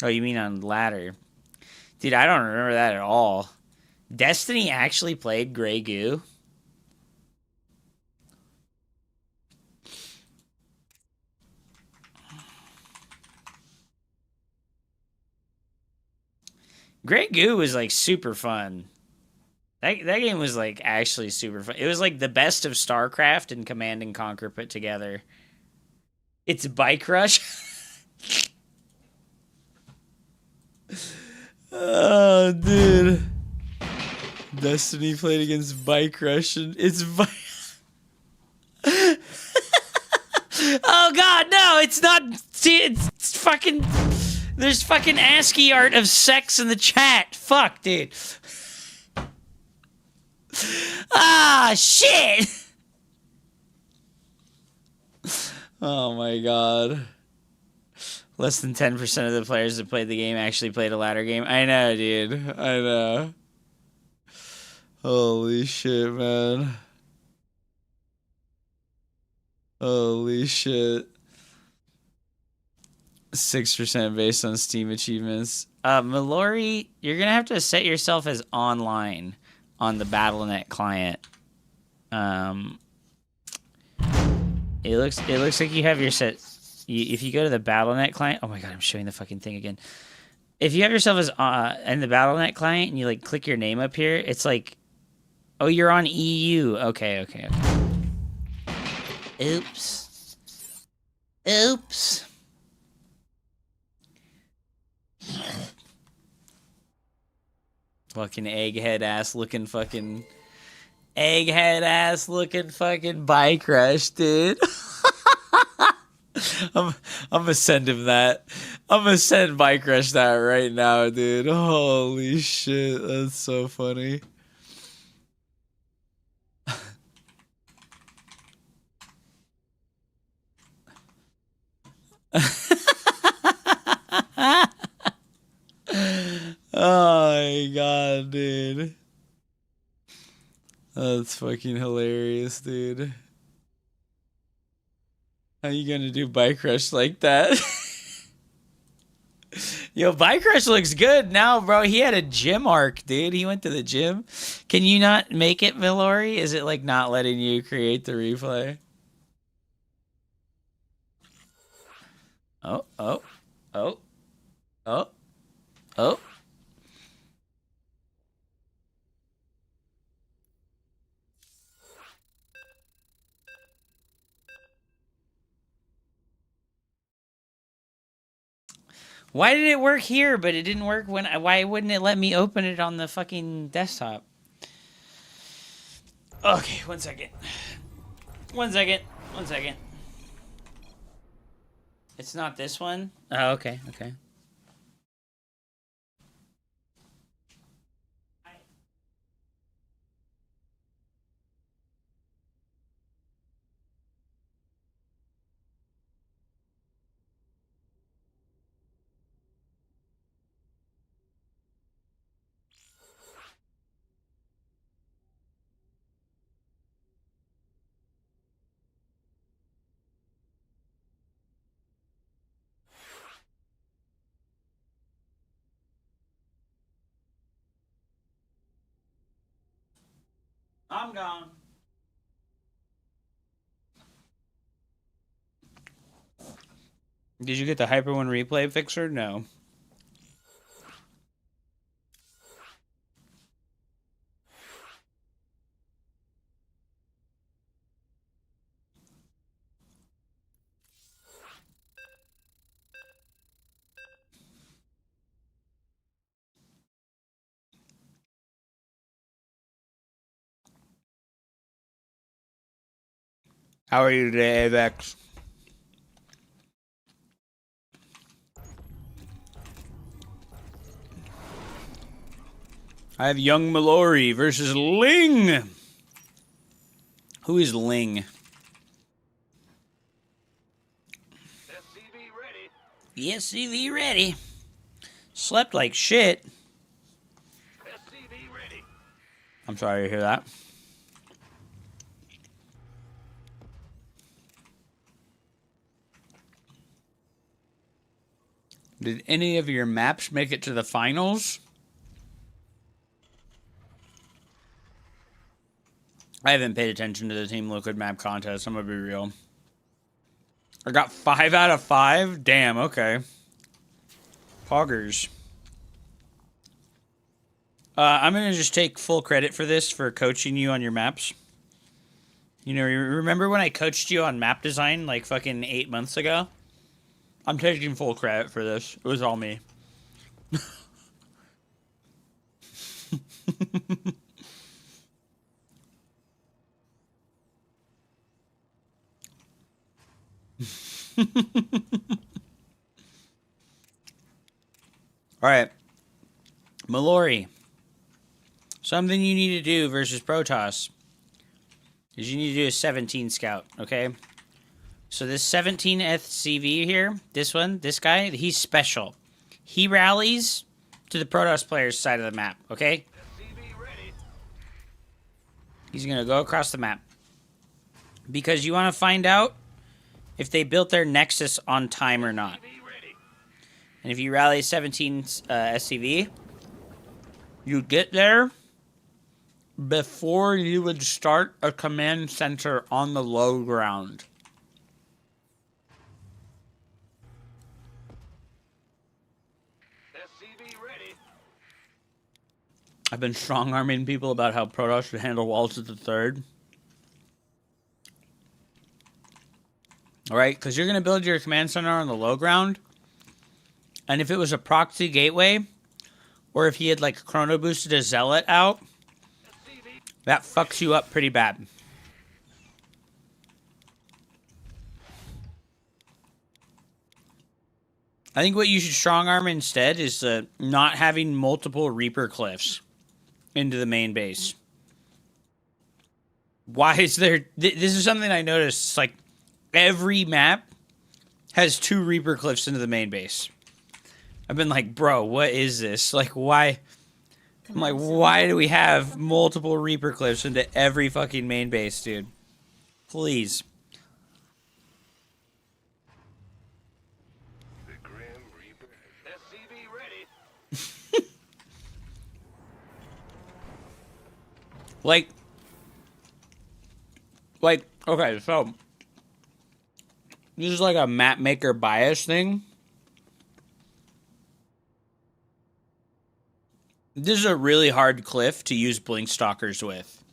Oh, you mean on ladder. Dude, I don't remember that at all. Destiny actually played Grey Goo? Grey Goo was like super fun. That game was like actually super fun. It was like the best of StarCraft and Command and Conquer put together. It's Bike Rush. Oh, dude. Destiny played against Bike Rush and it's Oh god, no, it's not. See, it's fucking. There's fucking ASCII art of sex in the chat. Fuck, dude. Ah, shit. Oh my god. Less than 10% of the players that played the game actually played a ladder game. I know, dude. I know. Holy shit, man. Holy shit. 6% based on Steam achievements. Mallory, you're gonna have to set yourself as online on the Battle.net client. It looks like you have your set. If you go to the Battle.net client, oh my god, I'm showing the fucking thing again. If you have yourself as in the Battle.net client and you like click your name up here, it's like, oh, you're on EU. Okay. Oops. Fucking egghead ass looking fucking Bike Rush, dude. I'm gonna send him that. I'm gonna send Bike Rush that right now, dude. Holy shit, that's so funny. Oh my god, dude. That's fucking hilarious, dude. How you gonna do Bike Rush like that? Yo, Bike Rush looks good now, bro. He had a gym arc, dude. He went to the gym. Can you not make it, Milori? Is it like not letting you create the replay? Oh. Why did it work here, but it didn't work when why wouldn't it let me open it on the fucking desktop? Okay, one second. It's not this one? Oh, okay. I'm gone. Did you get the Hyper One replay fixer? No. How are you today, Avex? I have Young Mallory versus Ling. Who is Ling? SCV ready. Yes, CV ready. Slept like shit. SCV ready. I'm sorry to hear that. Did any of your maps make it to the finals? I haven't paid attention to the Team Liquid map contest. I'm gonna be real. I got 5 out of 5? Damn, okay. Poggers. I'm gonna just take full credit for this, for coaching you on your maps. You know, remember when I coached you on map design like fucking 8 months ago? I'm taking full credit for this. It was all me. Alright. Mallory. Something you need to do versus Protoss is you need to do a 17 scout, okay? So this 17 SCV here, this one, this guy, he's special. He rallies to the Protoss player's side of the map, okay? He's going to go across the map. Because you want to find out if they built their Nexus on time or not. And if you rally 17 SCV, you get there before you would start a command center on the low ground. I've been strong-arming people about how Protoss should handle walls at the third. Alright, because you're going to build your command center on the low ground. And if it was a proxy gateway, or if he had like chrono boosted a zealot out, that fucks you up pretty bad. I think what you should strong arm instead is not having multiple Reaper cliffs into the main base. Why is there... This is something I noticed. Like, every map has 2 Reaper cliffs into the main base. I've been like, bro, what is this? Like, why... I'm like, why do we have multiple Reaper cliffs into every fucking main base, dude? Please. The Grim Reaper. SCV ready. Like, okay, so this is like a map maker bias thing. This is a really hard cliff to use blink stalkers with.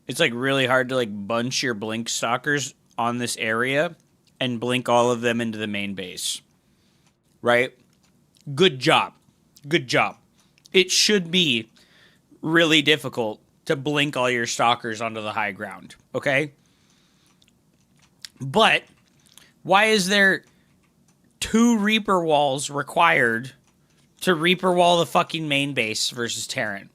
It's like really hard to like bunch your blink stalkers on this area and blink all of them into the main base. Right? Good job. Good job. It should be really difficult to blink all your stalkers onto the high ground. Okay? But why is there 2 Reaper walls required to Reaper wall the fucking main base versus Terran?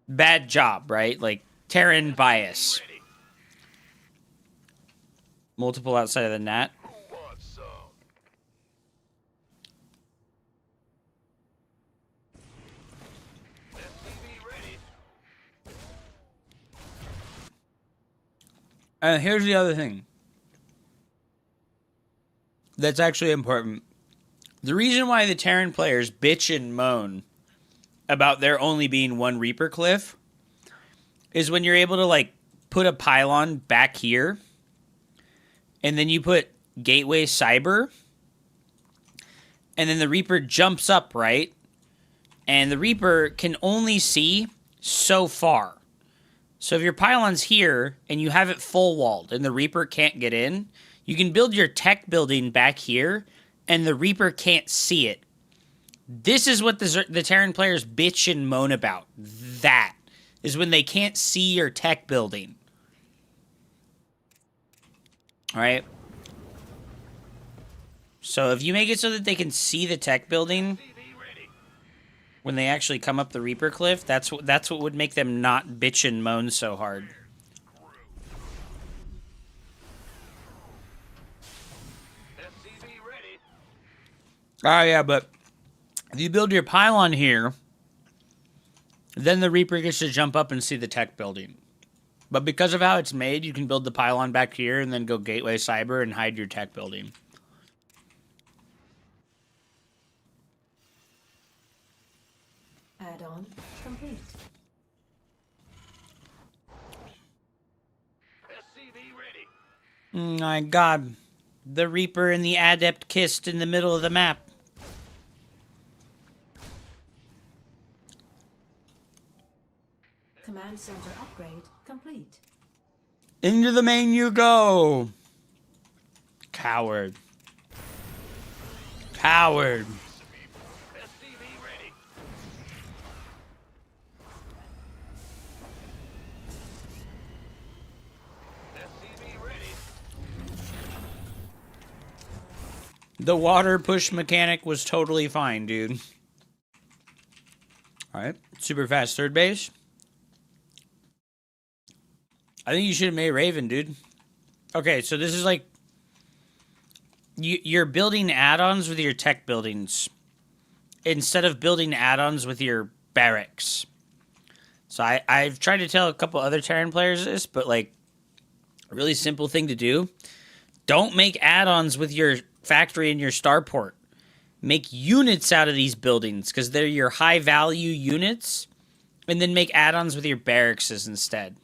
Bad job, right? Like, Terran bias. Multiple outside of the net. And here's the other thing that's actually important. The reason why the Terran players bitch and moan about there only being 1 Reaper cliff is when you're able to, like, put a pylon back here, and then you put Gateway Cyber, and then the Reaper jumps up, right? And the Reaper can only see so far. So if your pylon's here, and you have it full walled, and the Reaper can't get in, you can build your tech building back here, and the Reaper can't see it. This is what the Terran players bitch and moan about. That is when they can't see your tech building. Alright? So if you make it so that they can see the tech building when they actually come up the Reaper cliff, that's what would make them not bitch and moan so hard. Oh yeah, but if you build your pylon here, then the Reaper gets to jump up and see the tech building. But because of how it's made, you can build the pylon back here and then go Gateway Cyber and hide your tech building. add-on complete. SCV ready. My god. The Reaper and the Adept kissed in the middle of the map. Command center upgrade complete. Into the main you go. Coward. Coward. SCV ready. SCV ready. The water push mechanic was totally fine, dude. Alright. Super fast third base. I think you should have made Raven, dude. Okay, so this is like... You're building add-ons with your tech buildings. Instead of building add-ons with your barracks. So I've tried to tell a couple other Terran players this, but like... A really simple thing to do. Don't make add-ons with your factory and your starport. Make units out of these buildings, because they're your high-value units. And then make add-ons with your barracks instead.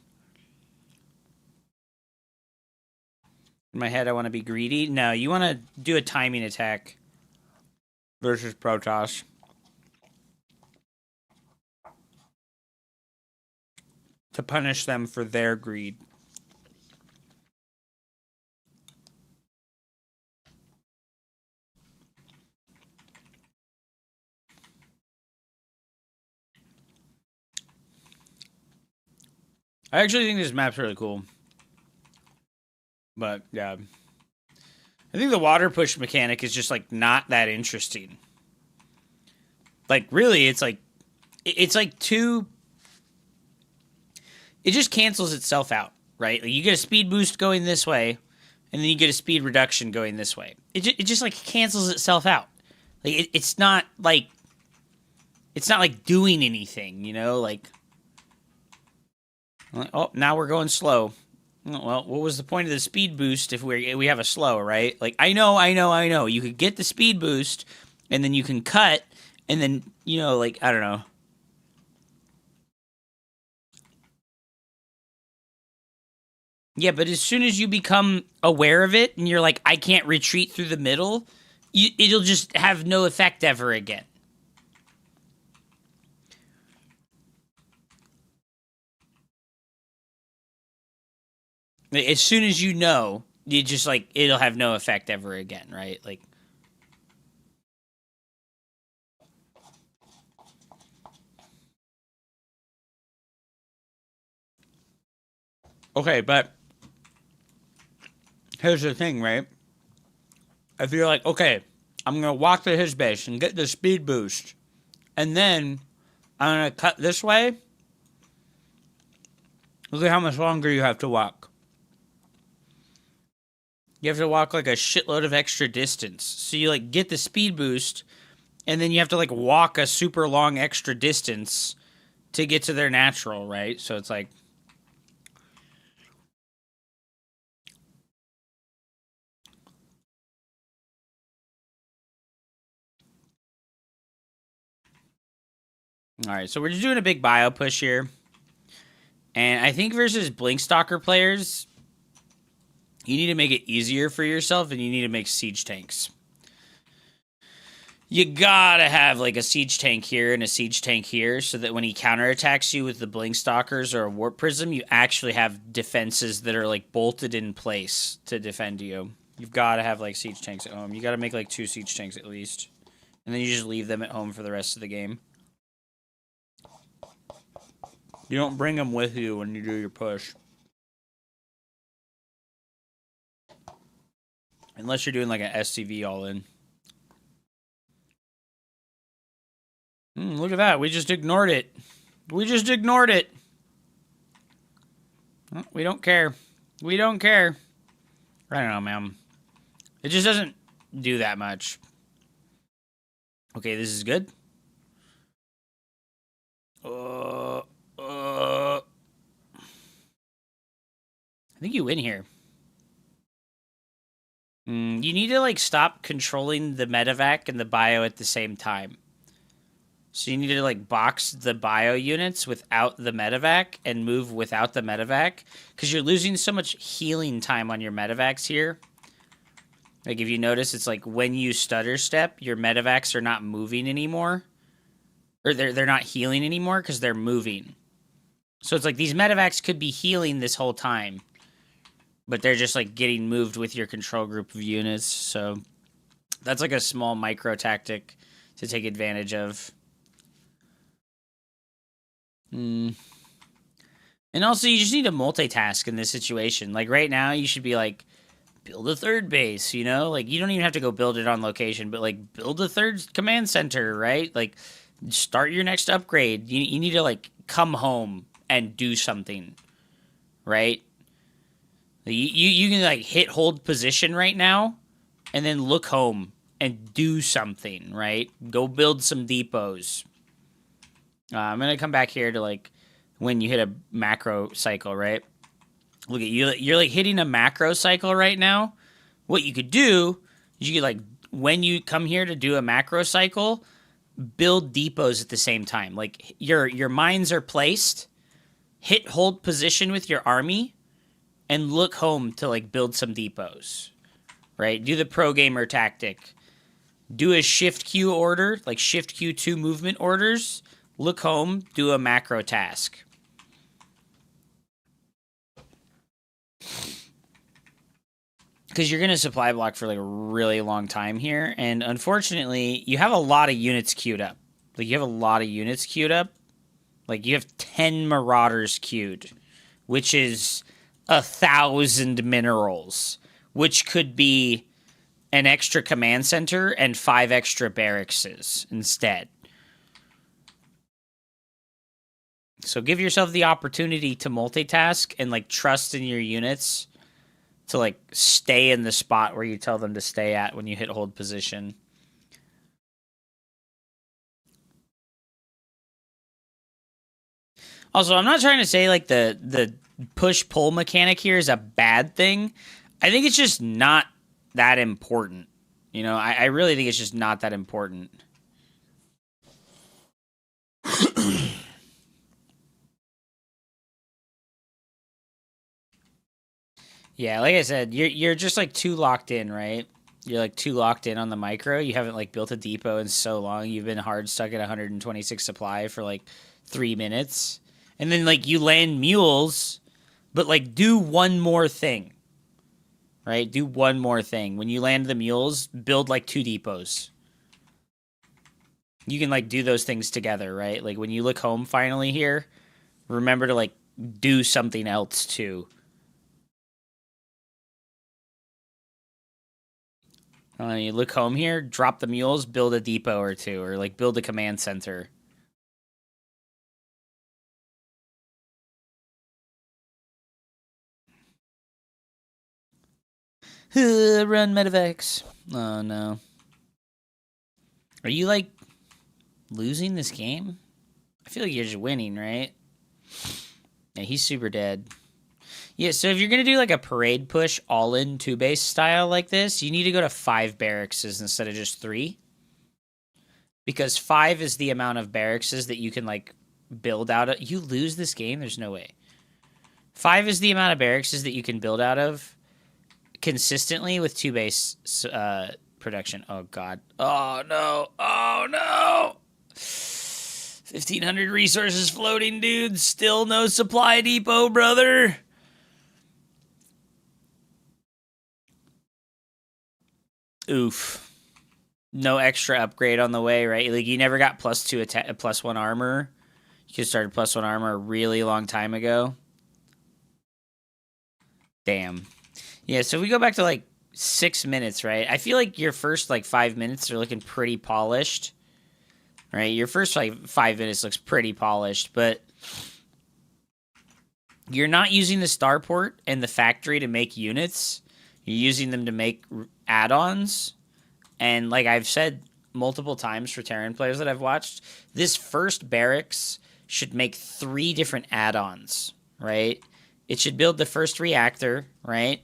In my head, I want to be greedy. No, you want to do a timing attack versus Protoss. To punish them for their greed. I actually think this map's really cool. But, yeah. I think the water push mechanic is just, like, not that interesting. Like, really, it's like too... It just cancels itself out, right? Like, you get a speed boost going this way, and then you get a speed reduction going this way. It just like, cancels itself out. Like, it's not, like... It's not, like, doing anything, you know? Like... Oh, now we're going slow. Well, what was the point of the speed boost if we have a slow, right? Like, I know. You could get the speed boost, and then you can cut, and then, you know, like, I don't know. Yeah, but as soon as you become aware of it, and you're like, I can't retreat through the middle, it'll just have no effect ever again. As soon as you know, you just, like, it'll have no effect ever again, right? Like... Okay, but... Here's the thing, right? If you're like, okay, I'm gonna walk to his base and get the speed boost, and then I'm gonna cut this way, look at how much longer you have to walk. You have to walk, like, a shitload of extra distance. So you, like, get the speed boost, and then you have to, like, walk a super long extra distance to get to their natural, right? So it's like... Alright, so we're just doing a big bio push here. And I think versus Blinkstalker players... You need to make it easier for yourself, and you need to make siege tanks. You gotta have, like, a siege tank here and a siege tank here, so that when he counterattacks you with the Blinkstalkers or a Warp Prism, you actually have defenses that are, like, bolted in place to defend you. You've gotta have, like, siege tanks at home. You gotta make, like, 2 siege tanks at least. And then you just leave them at home for the rest of the game. You don't bring them with you when you do your push. Unless you're doing, like, an SCV all-in. Look at that. We just ignored it. We just ignored it. Oh, we don't care. We don't care. I don't know, man. It just doesn't do that much. Okay, this is good. I think you win here. You need to, like, stop controlling the medevac and the bio at the same time. So you need to like box the bio units without the medevac and move without the medevac because you're losing so much healing time on your medevacs here. Like if you notice, it's like when you stutter step, your medevacs are not moving anymore, or they're not healing anymore because they're moving. So it's like these medevacs could be healing this whole time, but they're just like getting moved with your control group of units. So that's like a small micro tactic to take advantage of. And also, you just need to multitask in this situation. Like, right now, you should be, like, build a third base, you know? Like, you don't even have to go build it on location, but, like, build a third command center, right? Like, start your next upgrade. You need to, like, come home and do something, right? You can, like, hold position right now and then look home and do something, right? Go build some depots. I'm going to come back here to, like, when you hit a macro cycle, right? Look at you. You're, like, hitting a macro cycle right now. What you could do is you could, like, when you come here to do a macro cycle, build depots at the same time. Like, your mines are placed, hold position with your army, and look home to, like, build some depots, right? Do the pro gamer tactic. Do a shift Q order, like shift Q2 movement orders. Look home, do a macro task. Because you're going to supply block for like a really long time here. And unfortunately, you have a lot of units queued up. Like, you have a lot of units queued up. Like, you have 10 Marauders queued, which is 1,000 minerals, which could be an extra command center and 5 extra barracks instead. So give yourself the opportunity to multitask and, like, trust in your units to, like, stay in the spot where you tell them to stay at when you hit hold position. Also, I'm not trying to say, like, the push-pull mechanic here is a bad thing. I think it's just not that important. You know, I really think it's just not that important. Yeah, like I said, you're just like too locked in, right? You're like too locked in on the micro. You haven't like built a depot in so long. You've been hard stuck at 126 supply for like 3 minutes. And then like you land mules, but like do one more thing. Right? Do one more thing. When you land the mules, build like 2 depots. You can like do those things together, right? Like when you look home finally here, remember to like do something else too. You look home here, drop the mules, build a depot or 2, or like build a command center. Run medevacs. Oh no. Are you like losing this game? I feel like you're just winning, right? Yeah, he's super dead. Yeah, so if you're going to do like a parade push all-in 2-base style like this, you need to go to 5 barracks instead of just 3. Because 5 is the amount of barracks that you can like build out of. You lose this game? There's no way. 5 is the amount of barracks that you can build out of consistently with 2-base production. Oh, God. Oh, no. Oh, no. 1,500 resources floating, dude. Still no supply depot, brother. Oof. No extra upgrade on the way, right? Like, you never got +2 attack, +1 armor. You could have started +1 armor a really long time ago. Damn. Yeah, so we go back to, like, 6 minutes, right? I feel like your first, like, 5 minutes are looking pretty polished. Right? Your first, like, 5 minutes looks pretty polished, but you're not using the starport and the factory to make units. You're using them to make add-ons. And like I've said multiple times for Terran players that I've watched, this first barracks should make 3 different add-ons, right? It should build the first reactor, right?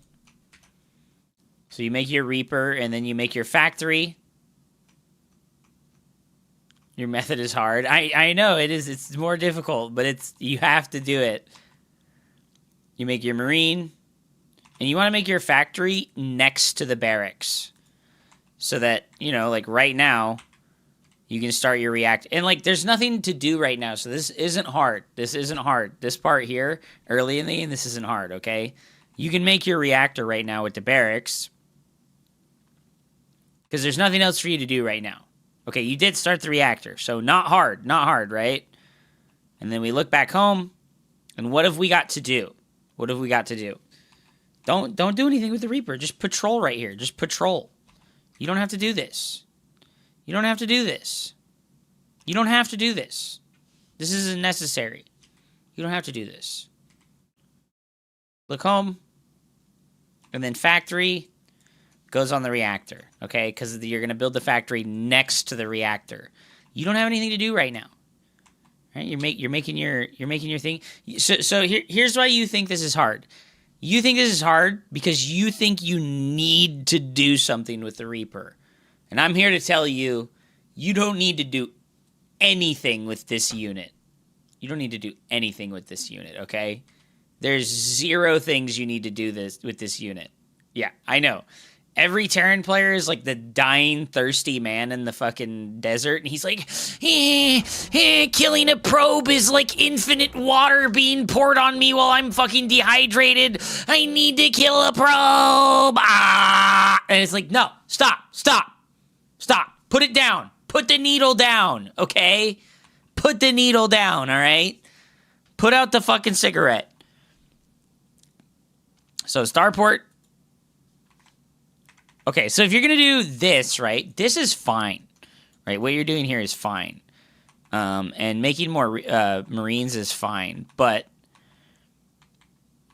So you make your Reaper, and then you make your factory. Your method is hard. I know it is. It's more difficult, but you have to do it. You make your marine, and you want to make your factory next to the barracks, so that like right now, you can start your react. And like, there's nothing to do right now, so this isn't hard. This isn't hard. This part here, early in the game, this isn't hard. Okay, you can make your reactor right now with the barracks, because there's nothing else for you to do right now. Okay, you did start the reactor, so not hard, right? And then we look back home, and what have we got to do? What have we got to do? Don't do anything with the Reaper. Just patrol right here. Just patrol. You don't have to do this. You don't have to do this. You don't have to do this. This isn't necessary. You don't have to do this. Look home, and then factory goes on the reactor, okay? Because you're going to build the factory next to the reactor. You don't have anything to do right now, right? You're making your thing. So here's why you think this is hard. You think this is hard because you think you need to do something with the Reaper, and I'm here to tell you, you don't need to do anything with this unit. You don't need to do anything with this unit, okay? There's 0 things you need to do with this unit. Yeah, I know. Every Terran player is like the dying, thirsty man in the fucking desert, and he's like, killing a probe is like infinite water being poured on me while I'm fucking dehydrated. I need to kill a probe. And it's like, no, stop. Put it down. Put the needle down, okay? Put the needle down, all right? Put out the fucking cigarette. So starport. Okay, so if you're going to do this, right, this is fine, right? What you're doing here is fine. And making more Marines is fine. But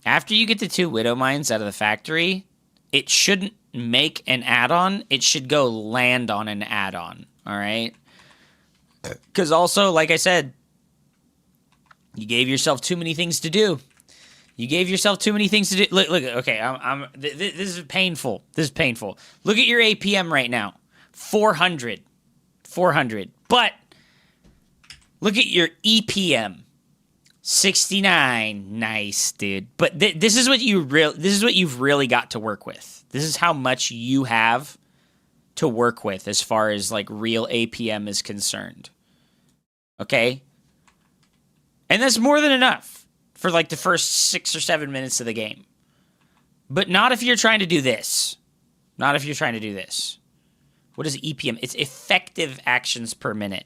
after you get the 2 Widow Mines out of the factory, it shouldn't make an add-on. It should go land on an add-on, all right? Because also, like I said, you gave yourself too many things to do. You gave yourself too many things to do. Look. Okay, this is painful. This is painful. Look at your APM right now, 400. But look at your EPM, 69. Nice, dude. But this is what you've really got to work with. This is how much you have to work with as far as like real APM is concerned. Okay, and that's more than enough for like the first 6 or 7 minutes of the game. But not if you're trying to do this. Not if you're trying to do this. What is EPM? It's effective actions per minute.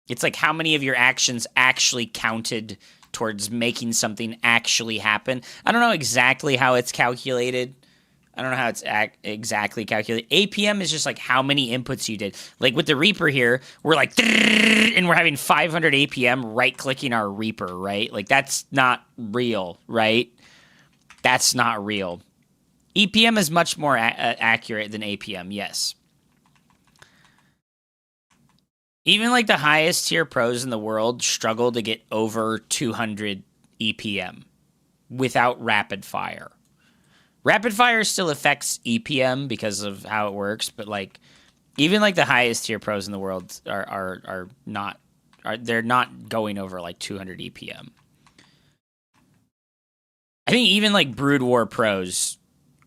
It's like how many of your actions actually counted towards making something actually happen. I don't know exactly how it's calculated. I don't know how it's exactly calculated. APM is just like how many inputs you did. Like with the Reaper here, we're like, and we're having 500 APM right-clicking our Reaper, right? Like that's not real, right? That's not real. EPM is much more accurate than APM, yes. Even like the highest tier pros in the world struggle to get over 200 EPM without rapid fire. Rapid fire still affects EPM because of how it works, but like even like the highest tier pros in the world are not going over like 200 EPM. I think even like Brood War pros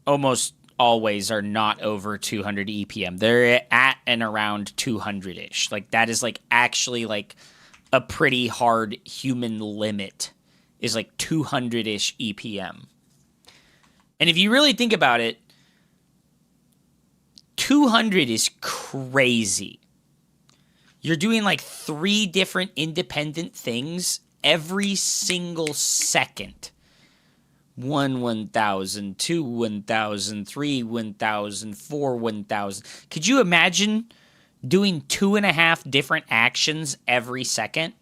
almost always are not over 200 EPM. They're at and around 200-ish. Like that is like actually like a pretty hard human limit is like 200-ish EPM. And if you really think about it, 200 is crazy. You're doing like 3 different independent things every single second. 1 1000, 2 1000, 3 1000, 4 1000. Could you imagine doing 2.5 different actions every second?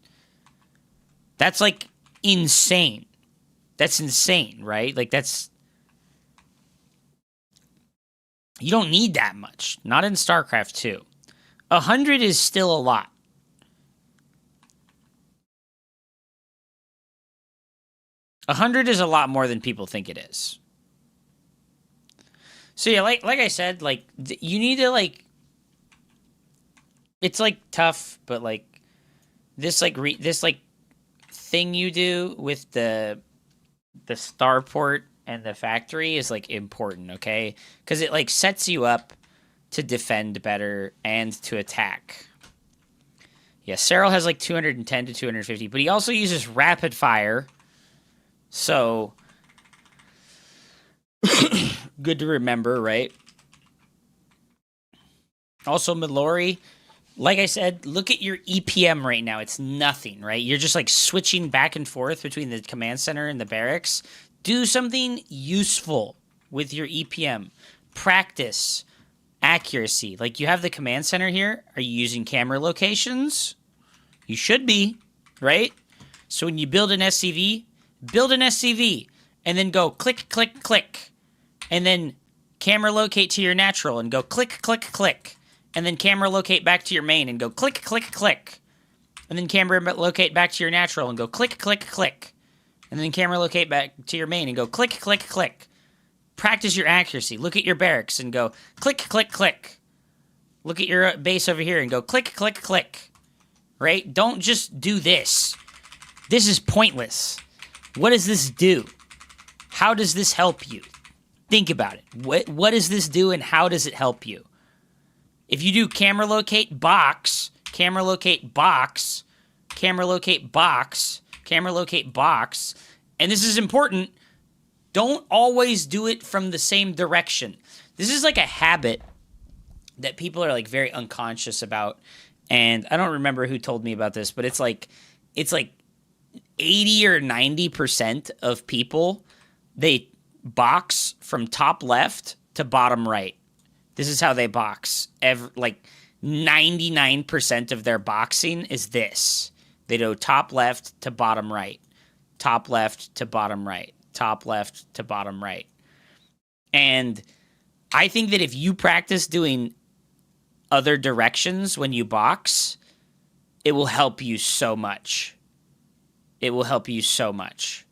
That's like insane. That's insane, right? Like that's... You don't need that much. Not in Starcraft 2. 100 is still a lot. $100 is a lot more than people think it is. So yeah, like I said, like you need to like It's like tough, but like this like thing you do with the starport and the factory is like important, okay? Because it like sets you up to defend better and to attack. Yeah, Cyril has like 210 to 250, but he also uses rapid fire. So good to remember, right? Also, Milori, like I said, look at your EPM right now. It's nothing, right? You're just like switching back and forth between the command center and the barracks. Do something useful with your EPM. Practice accuracy. Like you have the command center here. Are you using camera locations? You should be, right? So when you build an SCV and then go click, click, click. And then camera locate to your natural and go click, click, click. And then camera locate back to your main and go click, click, click. And then camera locate back to your natural and go click, click, click. And then camera locate back to your main and go click, click, click. Practice your accuracy. Look at your barracks and go click, click, click. Look at your base over here and go click, click, click. Right? Don't just do this. This is pointless. What does this do? How does this help you? Think about it. What does this do and how does it help you? If you do camera locate box, camera locate box, camera locate box, camera locate box, and this is important, don't always do it from the same direction. This is like a habit that people are like very unconscious about, and I don't remember who told me about this, but it's like 80 or 90% of people, they box from top left to bottom right. This is how they box. Like 99% of their boxing is this. They go top left to bottom right. Top left to bottom right. Top left to bottom right. And I think that if you practice doing other directions when you box, it will help you so much. It will help you so much.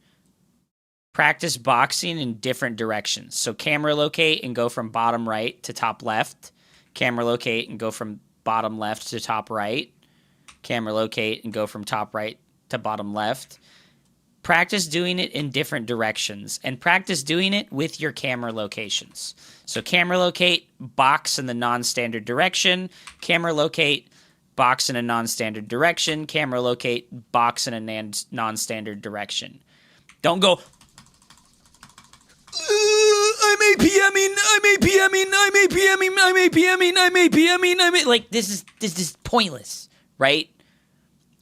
Practice boxing in different directions. So camera locate and go from bottom right to top left. Camera locate and go from bottom left to top right. Camera locate and go from top right to bottom left. Practice doing it in different directions and practice doing it with your camera locations. So camera locate, box in the non-standard direction. Camera locate, box in a non-standard direction. Camera locate, box in a non-standard direction. Don't go, I'm APMing. Like, this is pointless, right?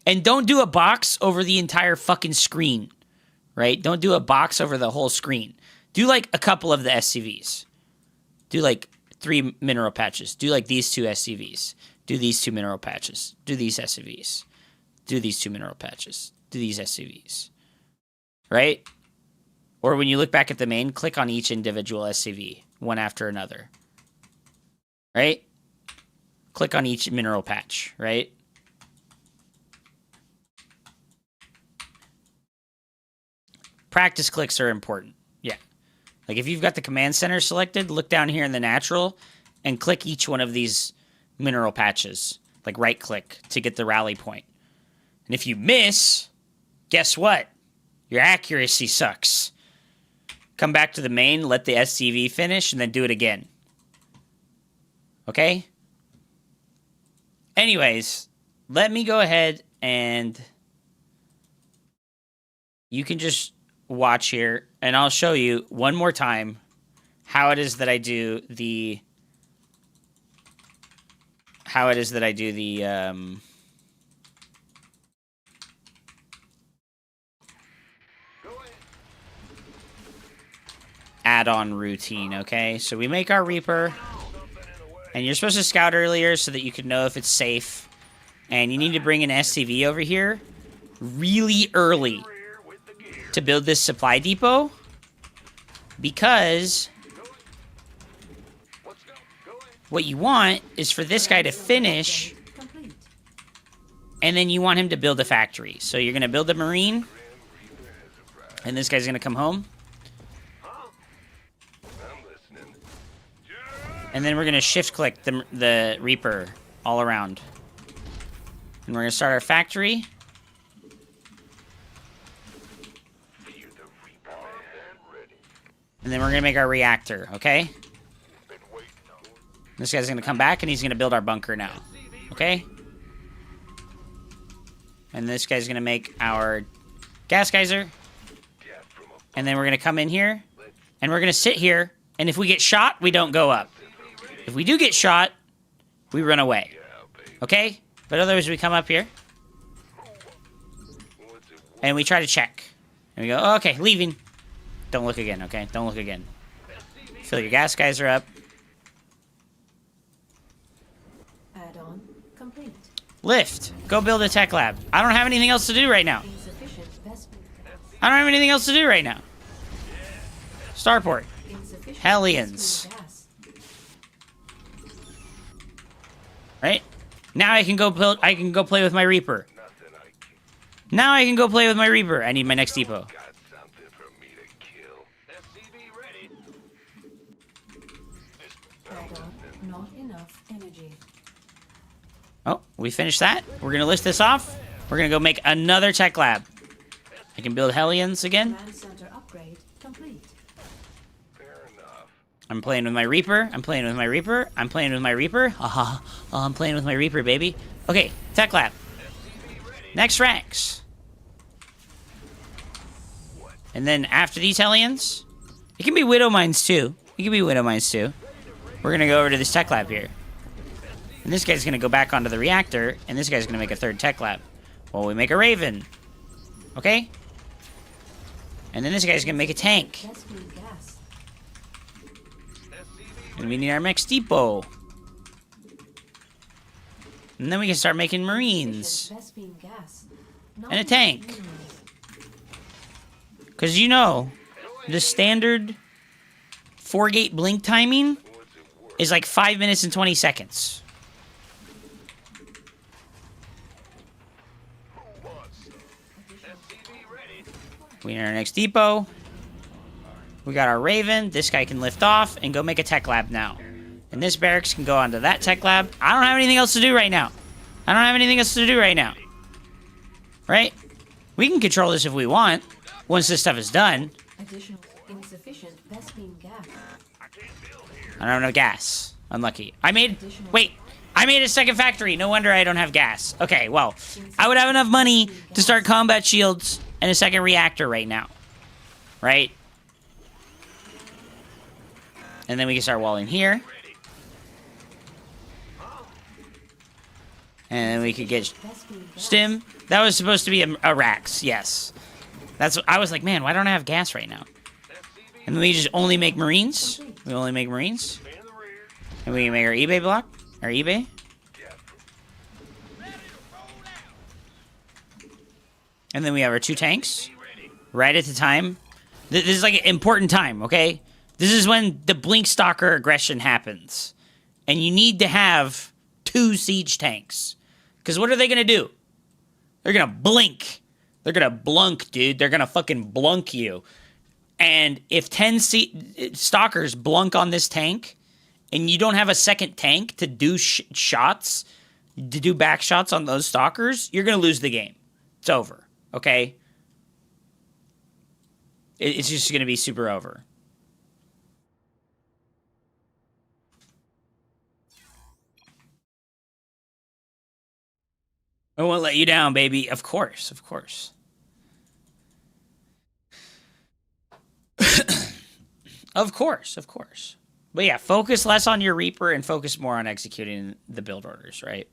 And don't do a box over the entire fucking screen, right? Don't do a box over the whole screen. Do, like, a couple of the SCVs. Do, like, 3 mineral patches. Do, like, these 2 SCVs. Do these 2 mineral patches. Do these SCVs. Do these 2 mineral patches. Do these SCVs. Right? Or when you look back at the main, click on each individual SCV, one after another. Right? Click on each mineral patch, right? Practice clicks are important. Yeah. Like if you've got the command center selected, look down here in the natural and click each one of these mineral patches. Like right click to get the rally point. And if you miss, guess what? Your accuracy sucks. Come back to the main, let the SCV finish, and then do it again. Okay? Anyways, let me go ahead and you can just watch here, and I'll show you one more time how it is that I do the add-on routine, okay? So we make our Reaper, and you're supposed to scout earlier so that you can know if it's safe. And you need to bring an SCV over here really early to build this supply depot, because what you want is for this guy to finish, and then you want him to build a factory. So you're going to build a marine, and this guy's going to come home. And then we're going to shift-click the Reaper all around. And we're gonna start our factory. And then we're gonna make our reactor, okay? This guy's gonna come back and he's gonna build our bunker now. Okay? And this guy's gonna make our gas geyser. And then we're gonna come in here. And we're gonna sit here. And if we get shot, we don't go up. If we do get shot, we run away. Okay? But otherwise we come up here. And we try to check. And we go, oh, okay, leaving. Don't look again, okay? Don't look again. Fill your gas geyser up. Add-on complete. Lift. Go build a tech lab. I don't have anything else to do right now. Insufficient vestment gas. I don't have anything else to do right now. Starport. Insufficient Hellions. vestment gas. Right? Now I can go build. I can go play with my Reaper. Now I can go play with my Reaper. I need my next depot. Add-on not enough energy. Oh, we finished that. We're gonna list this off. We're gonna go make another tech lab. I can build Hellions again. Command center upgrade complete. I'm playing with my Reaper. I'm playing with my Reaper. I'm playing with my Reaper. Oh, I'm playing with my Reaper, baby. Okay, tech lab. Next ranks. And then after these Hellions, it can be Widow Mines too. It can be Widow Mines too. We're gonna go over to this tech lab here. And this guy's gonna go back onto the reactor, and this guy's gonna make a third tech lab. Well, we make a Raven. Okay? And then this guy's gonna make a tank. Vestment gas. And we need our next depot. And then we can start making Marines. Vestment gas. Not And a enough tank. minerals. Because you know, the standard 4-gate blink timing is like 5 minutes and 20 seconds. We need our next depot. We got our Raven. This guy can lift off and go make a tech lab now. And this barracks can go onto that tech lab. I don't have anything else to do right now. I don't have anything else to do right now. Right? We can control this if we want. Once this stuff is done. Additional insufficient vestment gas. I don't have no gas. Unlucky. Wait. I made a second factory. No wonder I don't have gas. Okay, well. I would have enough money to start combat shields and a second reactor right now. Right? And then we can start walling here. And then we could get stim. That was supposed to be a Rax. Yes. I was like, man, why don't I have gas right now? And then we just only make Marines. We only make Marines. And we can make our eBay block. Our eBay. And then we have our 2 tanks. Right at the time. This is like an important time, okay? This is when the Blink Stalker aggression happens. And you need to have 2 siege tanks. Because what are they going to do? They're going to blink. They're going to blunk, dude. They're going to fucking blunk you. And if 10 stalkers blunk on this tank, and you don't have a second tank to do shots, to do back shots on those stalkers, you're going to lose the game. It's over, okay? It's just going to be super over. I won't let you down, baby. Of course, of course. Of course, of course. But yeah, focus less on your Reaper and focus more on executing the build orders, right?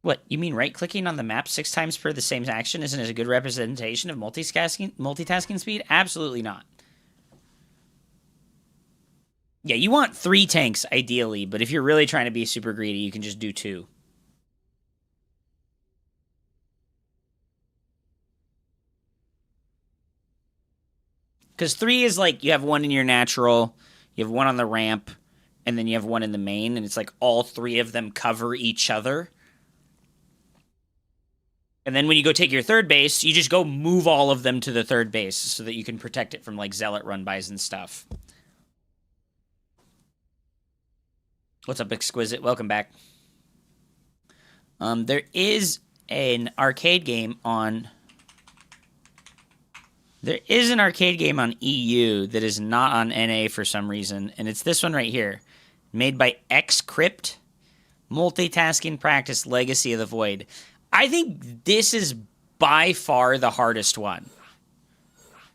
What, you mean right-clicking on the map 6 times per the same action isn't a good representation of multitasking speed? Absolutely not. Yeah, you want 3 tanks, ideally, but if you're really trying to be super greedy, you can just do 2. Because 3 is like, you have 1 in your natural, you have 1 on the ramp, and then you have 1 in the main, and it's like all 3 of them cover each other. And then when you go take your third base, you just go move all of them to the third base so that you can protect it from like zealot run-bys and stuff. What's up, Exquisite? Welcome back. There is an arcade game on... There is an arcade game on EU that is not on NA for some reason, and it's this one right here. Made by Xcrypt. Multitasking Practice Legacy of the Void. I think this is by far the hardest one.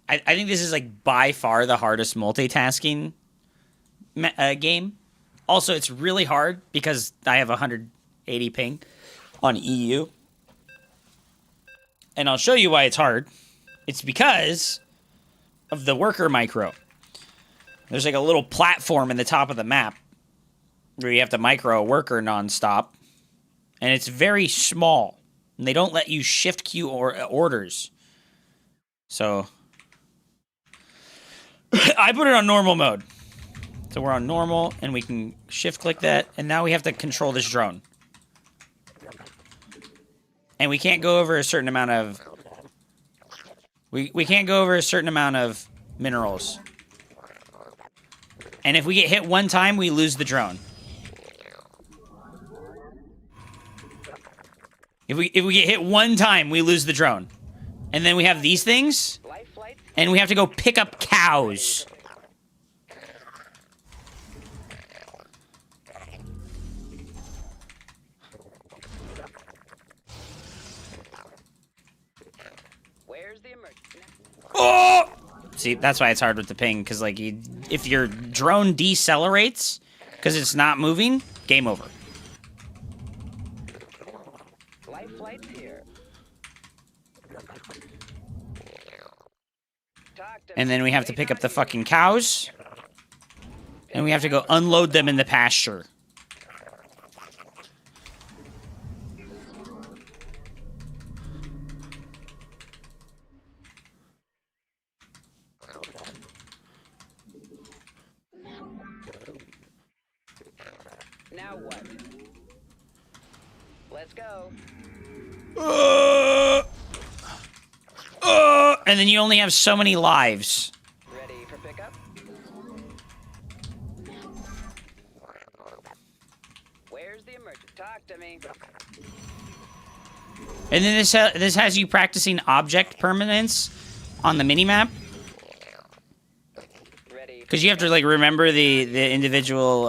I think this is like by far the hardest multitasking game. Also, it's really hard because I have 180 ping on EU. And I'll show you why it's hard. It's because of the worker micro. There's like a little platform in the top of the map where you have to micro a worker nonstop. And it's very small. And they don't let you shift queue or orders. So I put it on normal mode. So we're on normal and we can shift click that. And now we have to control this drone. And we can't go over a certain amount of... We can't go over a certain amount of minerals. And if we get hit one time, we lose the drone. If we get hit one time, we lose the drone. And then we have these things. And we have to go pick up cows. Oh! See, that's why it's hard with the ping, because, like, if your drone decelerates, because it's not moving, game over. Life flight's here. And then we have to pick up the fucking cows. And we have to go unload them in the pasture. Now what? Let's go. And then you only have so many lives. Ready for pickup? Where's the emergency? Talk to me. And then this has you practicing object permanence on the minimap. Because you have to, like, remember the individual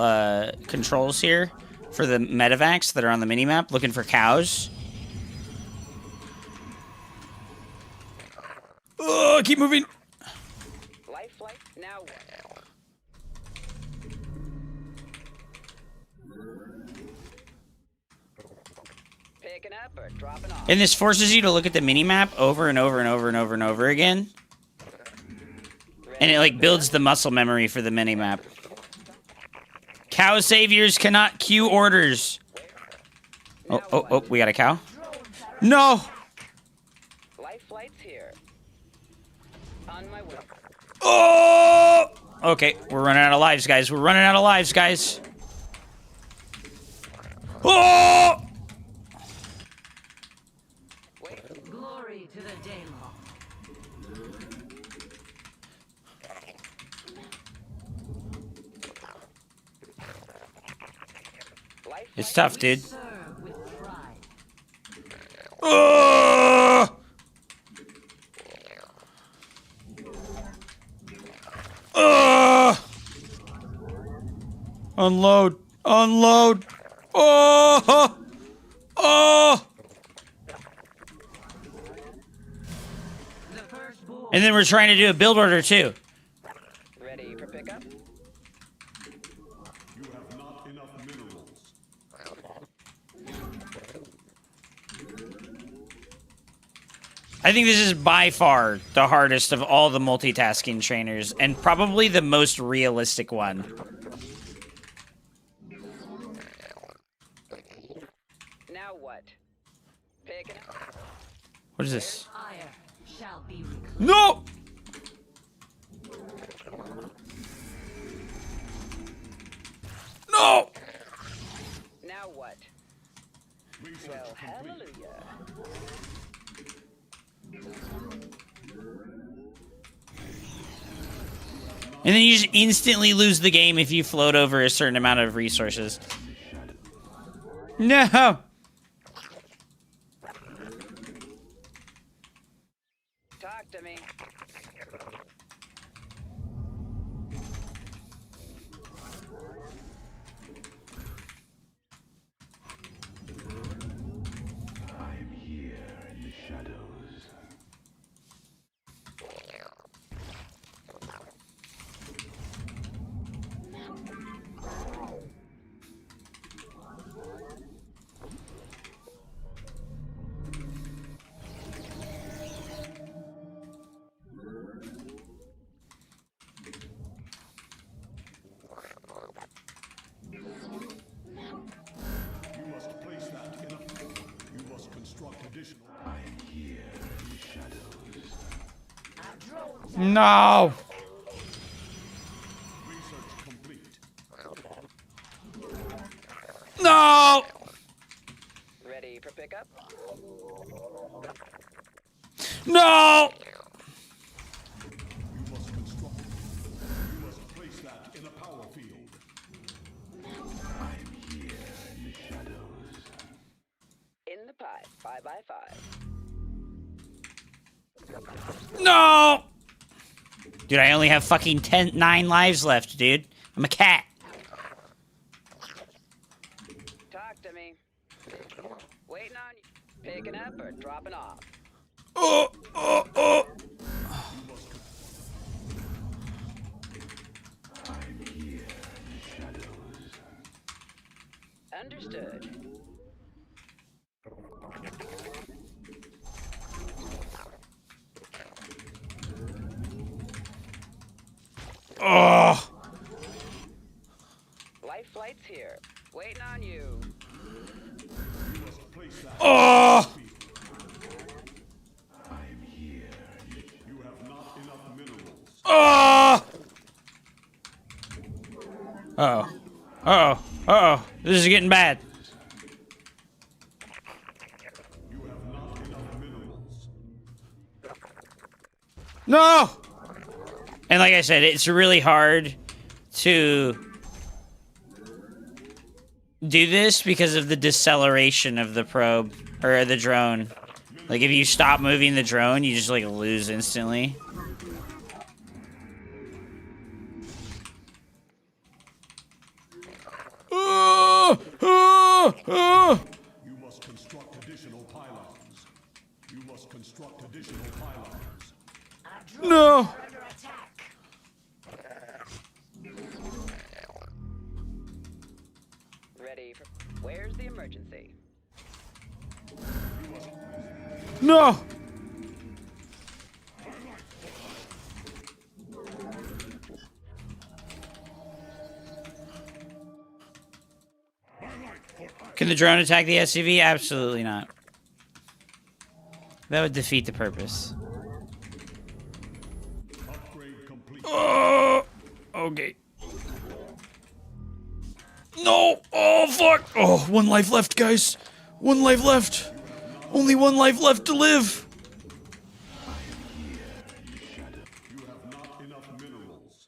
controls here for the medevacs that are on the minimap, looking for cows. Oh, keep moving. Life flight, now what? Picking up or dropping off? And this forces you to look at the minimap over and over and over and over and over again. And it, like, builds the muscle memory for the minimap. Cow saviors cannot queue orders. Oh, we got a cow. No! Life flight's here. On my way. Oh! Okay, we're running out of lives, guys. We're running out of lives, guys. Oh! Glory to the Daemon. It's tough, dude. Serve with pride. Oh! Oh! Unload! Unload! Oh! Oh! And then we're trying to do a build order too. Ready for pickup? You have not enough minerals. I think this is by far the hardest of all the multitasking trainers, and probably the most realistic one. Now what? Picking up. What is this? Ire shall be reclaimed. No! No! Now what? Well, hallelujah. And then you just instantly lose the game if you float over a certain amount of resources. No! Talk to me. I'm here in the shadows. You must place that in a... You must construct additional... I am here in the shadows. No! Research complete. No! Ready for pickup? No! You must construct... You must place that in a power field. I'm here in the shadows. In the pie. 5x5. No! Dude, I only have fucking 9 lives left, dude. I'm a cat. Talk to me. Waiting on you. Picking up or dropping off? Oh, oh, oh. I'm here in the shadows. Understood. Oh. Life flight's here. Waiting on you. You must place that Oh. I'm here. You have not enough minerals. Oh. Uh-oh. Uh-oh. Uh-oh. This is getting bad. You have not enough minerals. No! And like I said, it's really hard to do this because of the deceleration of the probe, or the drone. Like, if you stop moving the drone, you just, like, lose instantly. You must construct additional pylons. You must construct additional pylons. No! Ready for... Where's the emergency? No! Can the drone attack the SCV? Absolutely not. That would defeat the purpose. Upgrade complete. Oh, okay. No! Oh, fuck! Oh, 1 life left, guys. 1 life left. Only 1 life left to live. You have not enough minerals.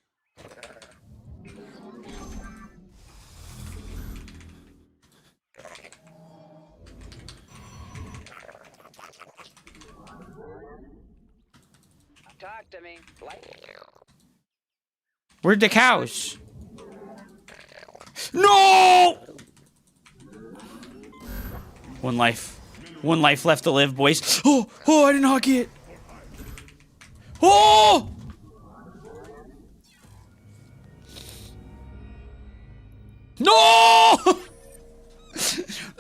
Talk to me. Where'd the cows? No! 1 life. 1 life left to live, boys. Oh, oh, I didn't hockey it. Oh! No!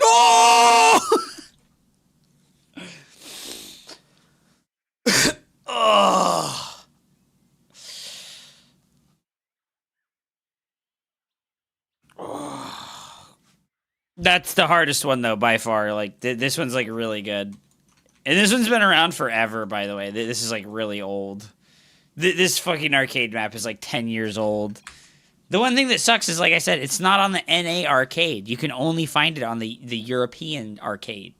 No! Ugh. That's the hardest one, though, by far. Like, this one's, like, really good. And this one's been around forever, by the way. This is, like, really old. This fucking arcade map is, like, 10 years old. The one thing that sucks is, like I said, it's not on the NA arcade. You can only find it on the European arcade.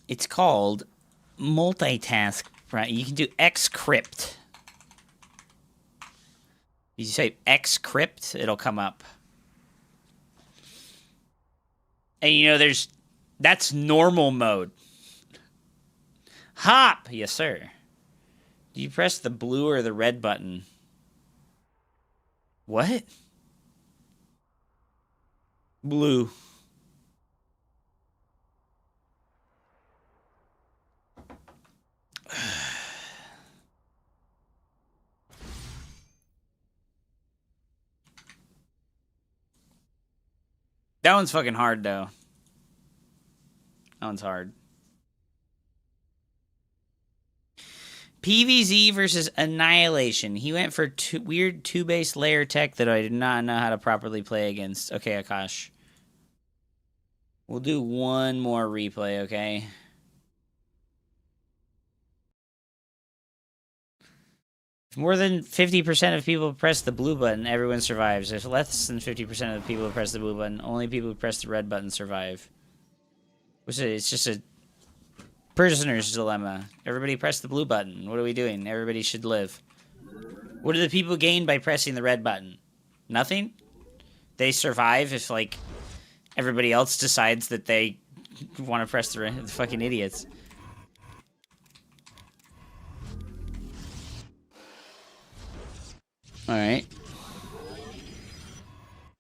It's called multitask. Right? You can do Xcrypt. You say Xcrypt, it'll come up. And you know, that's normal mode. Hop! Yes, sir. Do you press the blue or the red button? What? Blue. That one's fucking hard, though. That one's hard. PVZ versus Annihilation. He went for weird 2-base layer tech that I did not know how to properly play against. Okay, Akash. We'll do one more replay, okay? If more than 50% of people press the blue button, everyone survives. If less than 50% of the people who press the blue button, only people who press the red button survive. It's just a prisoner's dilemma. Everybody press the blue button. What are we doing? Everybody should live. What do the people gain by pressing the red button? Nothing? They survive if, like, everybody else decides that they want to press the red. The fucking idiots. Alright.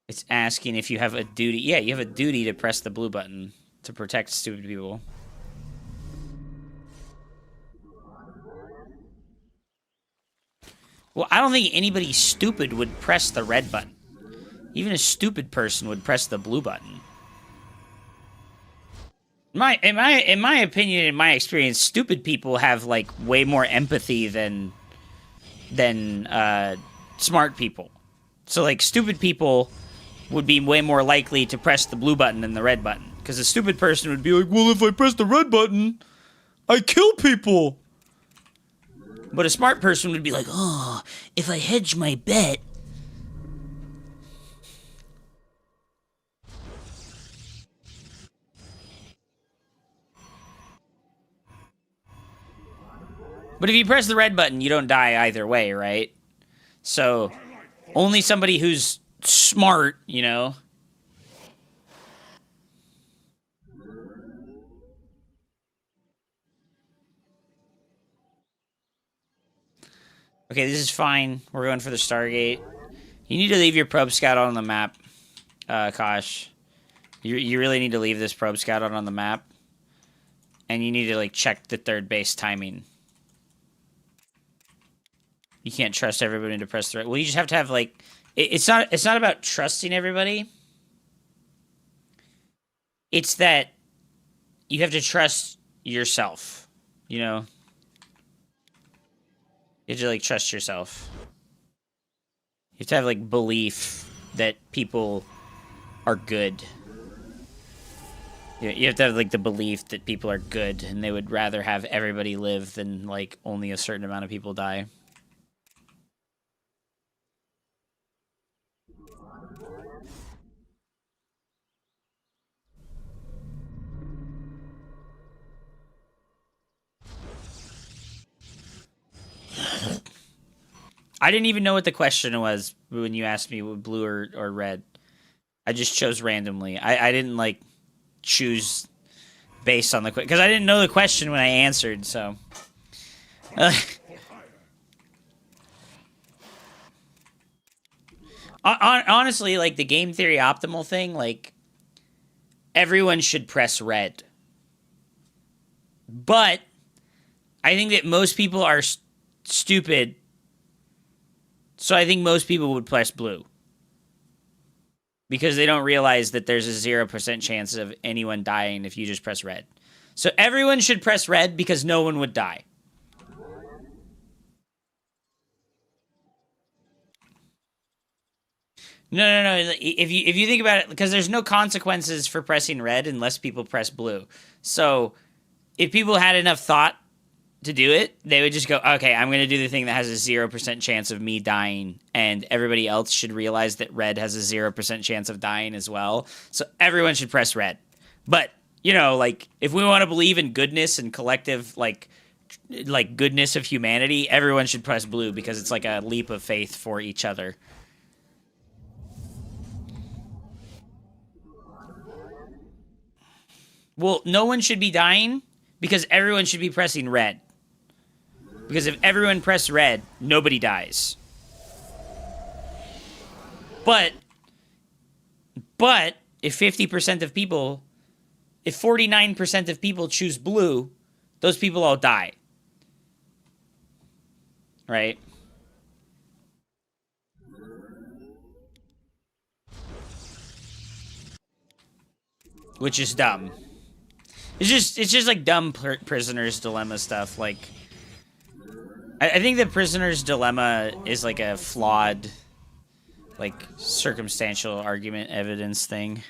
It's asking if you have a duty. Yeah, you have a duty to press the blue button to protect stupid people. Well, I don't think anybody stupid would press the red button. Even a stupid person would press the blue button. In my opinion, in my experience, stupid people have, like, way more empathy than smart people. So, like, stupid people would be way more likely to press the blue button than the red button. Because a stupid person would be like, well, if I press the red button, I kill people. But a smart person would be like, oh, if I hedge my bet. But if you press the red button, you don't die either way, right? So, only somebody who's smart, you know? Okay, this is fine. We're going for the Stargate. You need to leave your probe scout on the map, Kosh. You really need to leave this probe scout on the map. And you need to, like, check the third base timing. You can't trust everybody to press the right. Well, you just have to have, like, it's not about trusting everybody. It's that you have to trust yourself, you know? You have to, like, trust yourself. You have to have, like, belief that people are good. You have to have, like, the belief that people are good and they would rather have everybody live than, like, only a certain amount of people die. I didn't even know what the question was when you asked me blue or red. I just chose randomly. I didn't, like, choose based on the question. Because I didn't know the question when I answered, so. Honestly, like, the game theory optimal thing, like, everyone should press red. But I think that most people are stupid. So I think most people would press blue. Because they don't realize that there's a 0% chance of anyone dying if you just press red. So everyone should press red because no one would die. No. If you think about it, because there's no consequences for pressing red unless people press blue. So if people had enough thought to do it, they would just go, okay, I'm going to do the thing that has a 0% chance of me dying, and everybody else should realize that red has a 0% chance of dying as well. So everyone should press red. But, you know, like, if we want to believe in goodness and collective, like goodness of humanity, everyone should press blue because it's like a leap of faith for each other. Well, no one should be dying Because everyone should be pressing red. Because if everyone pressed red, nobody dies. But if 50% of people, if 49% of people choose blue, those people all die. Right? Which is dumb. It's just like dumb prisoner's dilemma stuff. Like, I think the prisoner's dilemma is like a flawed, like, circumstantial argument evidence thing.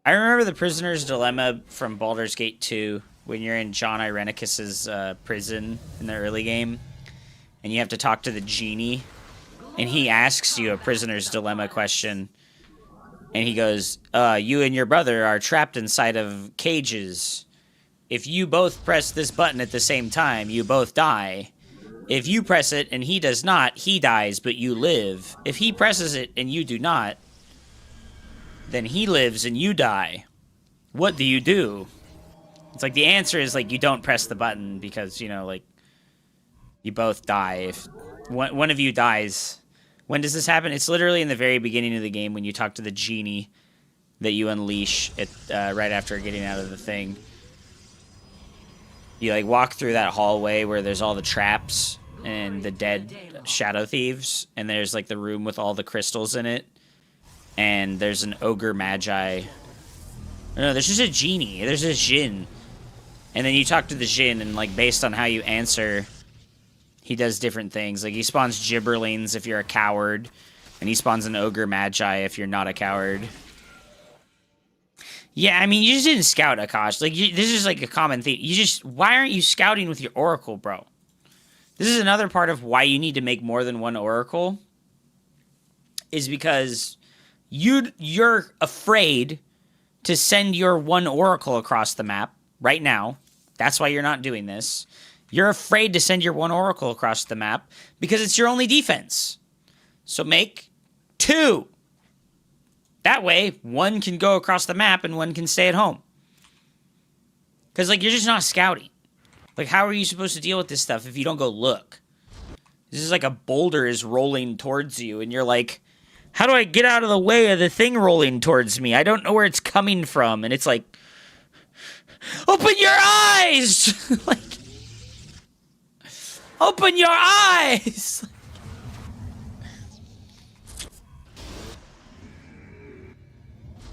I remember the prisoner's dilemma from Baldur's Gate 2 when you're in John Irenicus's prison in the early game, and you have to talk to the genie, and he asks you a prisoner's dilemma question. And he goes, you and your brother are trapped inside of cages. If you both press this button at the same time, you both die. If you press it and he does not, he dies, but you live. If he presses it and you do not, then he lives and you die. What do you do? It's like the answer is, like, you don't press the button because, you know, like, you both die. If one of you dies... When does this happen? It's literally in the very beginning of the game when you talk to the genie that you unleash it right after getting out of the thing. You, like, walk through that hallway where there's all the traps and the dead shadow thieves, and there's, like, the room with all the crystals in it, and there's an ogre magi. No, there's just a genie. There's a djinn. And then you talk to the djinn, and, like, based on how you answer... He does different things. Like, he spawns gibberlings if you're a coward, and he spawns an ogre magi if you're not a coward. Yeah, I mean, you just didn't scout, Akash. Like, this is, like, a common thing. Why aren't you scouting with your oracle, bro? This is another part of why you need to make more than one oracle, is because you're afraid to send your one oracle across the map right now. That's why you're not doing this. You're afraid to send your one oracle across the map because it's your only defense. So make 2. That way, one can go across the map and one can stay at home. Because, like, you're just not scouting. Like, how are you supposed to deal with this stuff if you don't go look? This is like a boulder is rolling towards you, and you're like, how do I get out of the way of the thing rolling towards me? I don't know where it's coming from. And it's like, open your eyes! Like, open your eyes!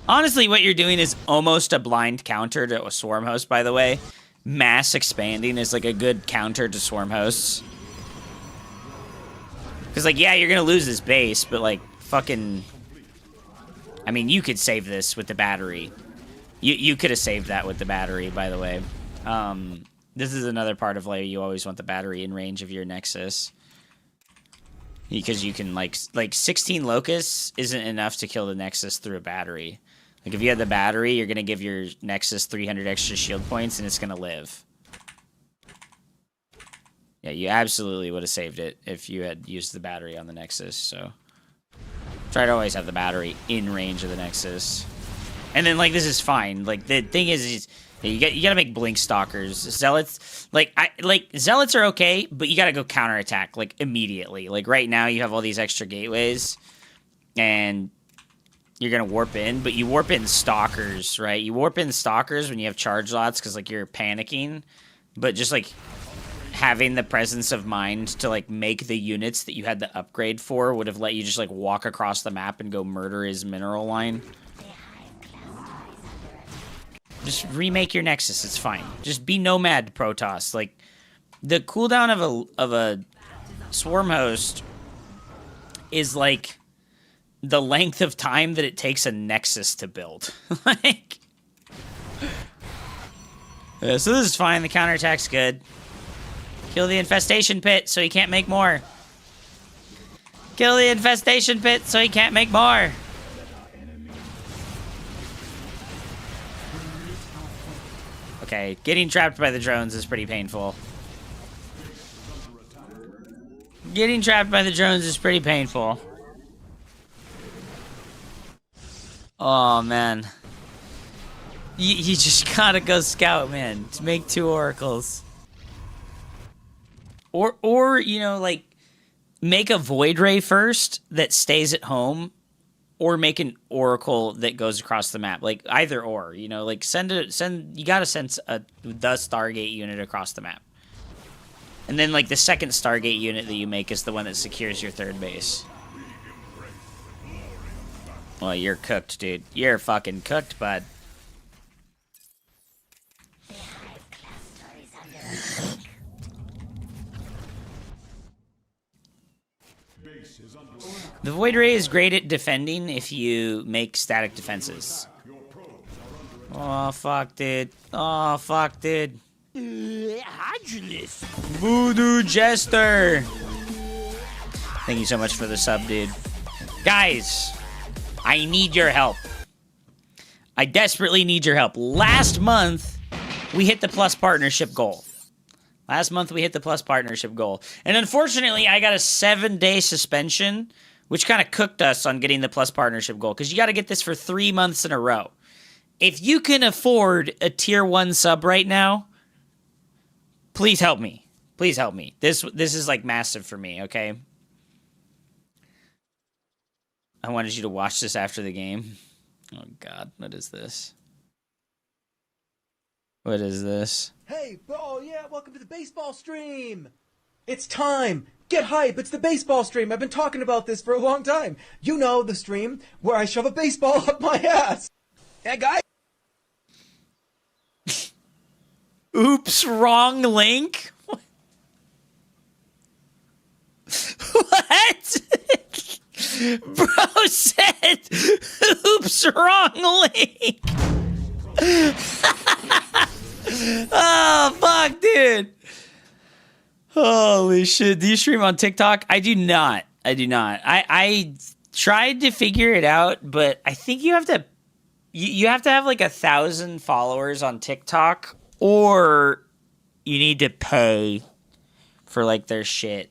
Honestly, what you're doing is almost a blind counter to a swarm host, by the way. Mass expanding is like a good counter to swarm hosts. Because, like, yeah, you're going to lose this base, but, like, fucking... I mean, you could save this with the battery. You could have saved that with the battery, by the way. This is another part of, like, you always want the battery in range of your Nexus. Because you can, like 16 locusts isn't enough to kill the Nexus through a battery. Like, if you had the battery, you're going to give your Nexus 300 extra shield points, and it's going to live. Yeah, you absolutely would have saved it if you had used the battery on the Nexus, so... Try to always have the battery in range of the Nexus. And then, like, this is fine. Like, the thing is you gotta make Blink Stalkers. Zealots, Zealots are okay, but you gotta go counterattack, like, immediately. Like, right now, you have all these extra gateways, and... you're gonna warp in, but you warp in Stalkers, right? You warp in Stalkers when you have charge lots because, like, you're panicking. But just, like, having the presence of mind to, like, make the units that you had the upgrade for would have let you just, like, walk across the map and go murder his mineral line. Just remake your Nexus, it's fine. Just be Nomad Protoss. Like, the cooldown of a Swarm Host is, like... the length of time that it takes a Nexus to build. Like... yeah, so this is fine. The counterattack's good. Kill the Infestation Pit so he can't make more. Kill the Infestation Pit so he can't make more. Okay, getting trapped by the drones is pretty painful. Getting trapped by the drones is pretty painful. Oh, man. You just gotta go scout, man. To make 2 oracles. Or you know, like, make a void ray first that stays at home, or make an oracle that goes across the map. Like, either or, you know, like, you gotta send the Stargate unit across the map. And then, like, the second Stargate unit that you make is the one that secures your 3rd base. Well, you're cooked, dude. You're fucking cooked, bud. The Void Ray is great at defending if you make static defenses. Oh, fuck, dude. Oh, fuck, dude. Voodoo Jester. Thank you so much for the sub, dude. Guys, I need your help. I desperately need your help. Last month, we hit the plus partnership goal. And unfortunately, I got a 7-day suspension, which kind of cooked us on getting the plus partnership goal, because you got to get this for 3 months in a row. If you can afford a tier 1 sub right now, please help me. Please help me. This is like massive for me, okay? I wanted you to watch this after the game. Oh god, what is this? What is this? Hey, bro, yeah, welcome to the baseball stream! It's time! Get hype, it's the baseball stream! I've been talking about this for a long time! You know the stream where I shove a baseball up my ass! Hey, guys! Oops, wrong link? What? Bro said, oops, wrong link. Oh, fuck, dude. Holy shit. Do you stream on TikTok? I do not. I tried to figure it out, but I think you have to have like 1,000 followers on TikTok, or you need to pay for like their shit.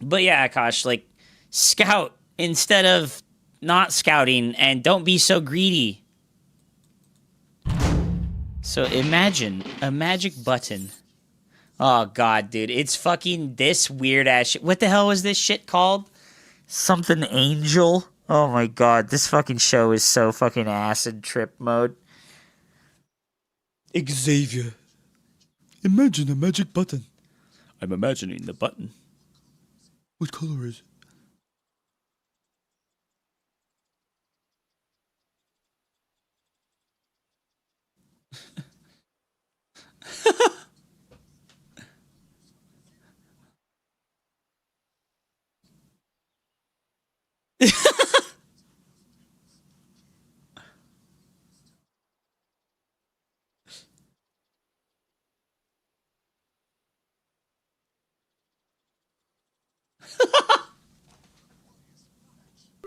But yeah, Akash, like, scout instead of not scouting, and don't be so greedy. So imagine a magic button. Oh god, dude, it's fucking this weird ass shit. What the hell was this shit called? Something Angel? Oh my god, this fucking show is so fucking acid trip mode. Xavier. Imagine a magic button. I'm imagining the button. What color is it?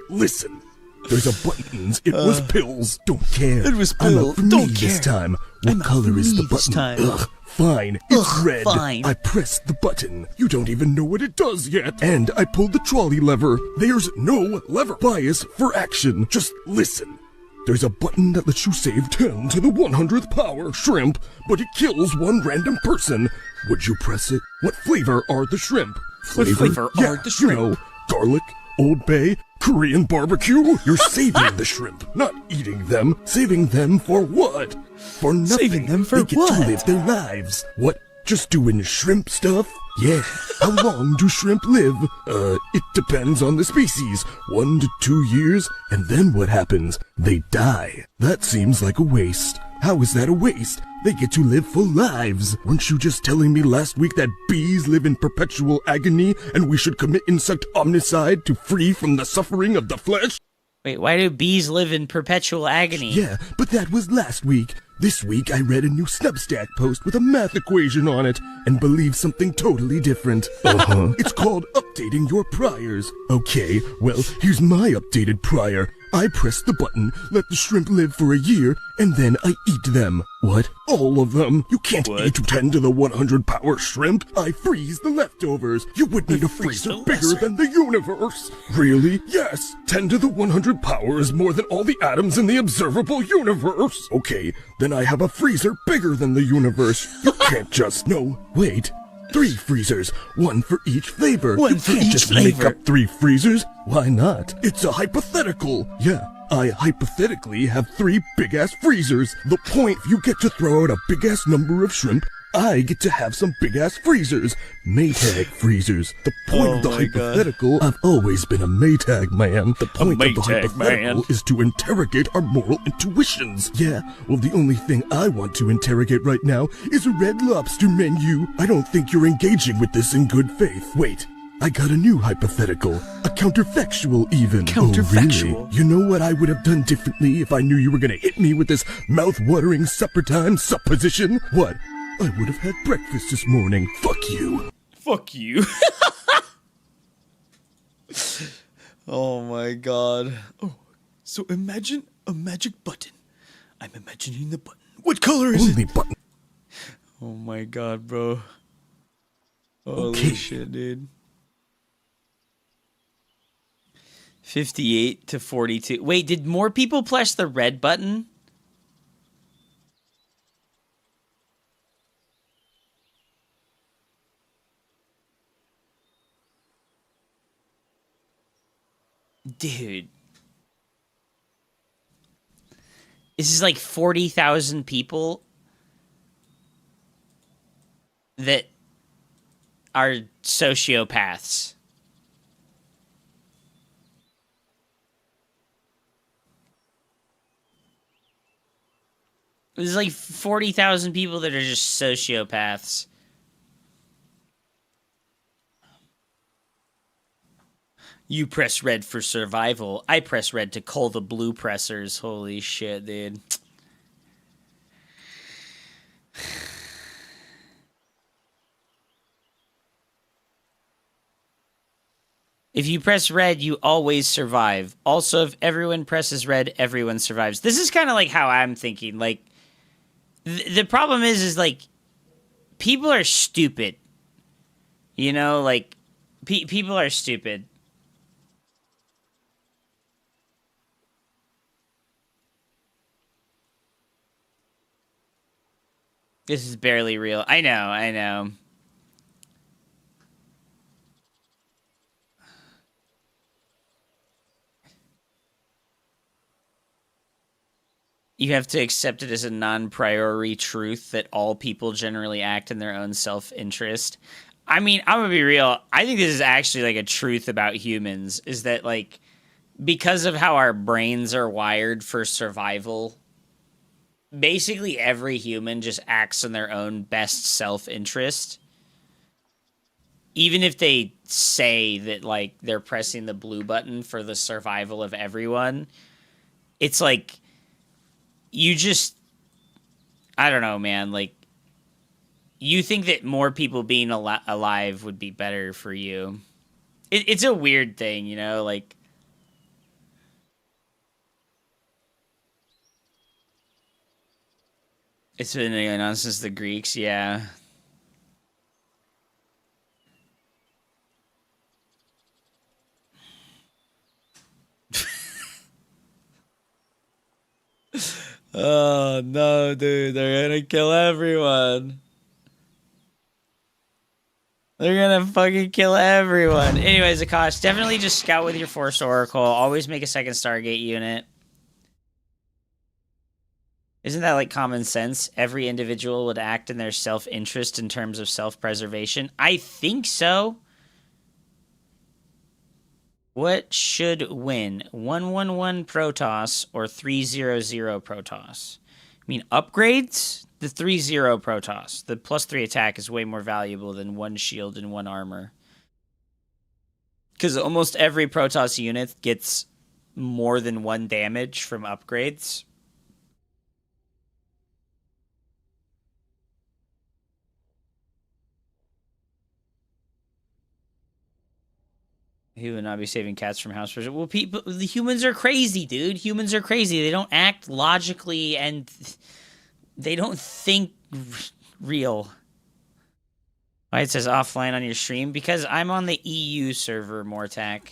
Listen, there's a buttons. It was pills. Don't care. It was I'm pills. up for me Don't this care. time. What color is the this button? time. Ugh, fine. It's red. fine. I pressed the button. You don't even know what it does yet. And I pulled the trolley lever. There's no lever bias for action. Just listen. There's a button that lets you save 10 to the 100th power shrimp, but it kills one random person. Would you press it? What flavor are the shrimp? What flavor are the shrimp? You know, garlic, Old Bay, Korean barbecue. You're saving the shrimp, not eating them. Saving them for what? For nothing. Saving them for they get what? to live their lives. What? Just doing shrimp stuff? Yeah. How long do shrimp live? It depends on the species. 1 to 2 years, and then what happens? They die. That seems like a waste. How is that a waste? They get to live full lives. Weren't you just telling me last week that bees live in perpetual agony and we should commit insect omnicide to free from the suffering of the flesh? Wait, why do bees live in perpetual agony? Yeah, but that was last week. This week I read a new Substack post with a math equation on it and believed something totally different. It's called updating your priors. Okay, well, here's my updated prior. I press the button, let the shrimp live for a year, and then I eat them. What? All of them? You can't eat 10 to the 100 power shrimp. I freeze the leftovers. You would need a freezer bigger than the universe. Really? Yes. 10 to the 100 power is more than all the atoms in the observable universe. Okay, then I have a freezer bigger than the universe. You can't just... No, wait. 3 freezers, 1 for each flavor. One you for can't each just flavor. make up 3 freezers. Why not? It's a hypothetical. Yeah, I hypothetically have 3 big-ass freezers. The point, you get to throw out a big-ass number of shrimp, I get to have some big-ass freezers. Maytag freezers. The point of the hypothetical, I've always been a Maytag man. The point of the Maytag hypothetical man. is to interrogate our moral intuitions. Yeah, well, the only thing I want to interrogate right now is a Red Lobster menu. I don't think you're engaging with this in good faith. Wait, I got a new hypothetical. A counterfactual even. Counterfactual? Oh, really? You know what I would have done differently if I knew you were gonna hit me with this mouth-watering supper time supposition? What? I would have had breakfast this morning. Fuck you. Fuck you. Oh my god. Oh, so imagine a magic button. I'm imagining the button. What color is Only it? button. Oh my god, bro. Holy Okay. shit, dude. 58 to 42. Wait, did more people press the red button? Dude. This is like 40,000 people that are sociopaths. There's like 40,000 people that are just sociopaths. You press red for survival. I press red to cull the blue pressers. Holy shit, dude. If you press red, you always survive. Also, if everyone presses red, everyone survives. This is kind of like how I'm thinking. Like, the problem is like, people are stupid. You know, like, people are stupid. This is barely real. I know, I know. You have to accept it as a non-priori truth that all people generally act in their own self-interest. I mean, I'm gonna be real. I think this is actually like a truth about humans, is that like, because of how our brains are wired for survival, basically every human just acts in their own best self-interest. Even if they say that like they're pressing the blue button for the survival of everyone, it's like, you just, I don't know, man, like, you think that more people being alive would be better for you. It's a weird thing, you know, like, it's been going on since the Greeks, yeah. Oh, no, dude. They're gonna kill everyone. They're gonna fucking kill everyone. Anyways, Akash, definitely just scout with your Force Oracle. Always make a second Stargate unit. Isn't that like common sense? Every individual would act in their self-interest in terms of self-preservation. I think so. What should win? 111 Protoss or 300 Protoss? I mean, upgrades? The 30 Protoss. The +3 attack is way more valuable than 1 shield and 1 armor. Because almost every Protoss unit gets more than 1 damage from upgrades. He would not be saving cats from house arrest. Well, the humans are crazy, dude. Humans are crazy. They don't act logically and they don't think real. Why it says offline on your stream? Because I'm on the EU server, Mortak.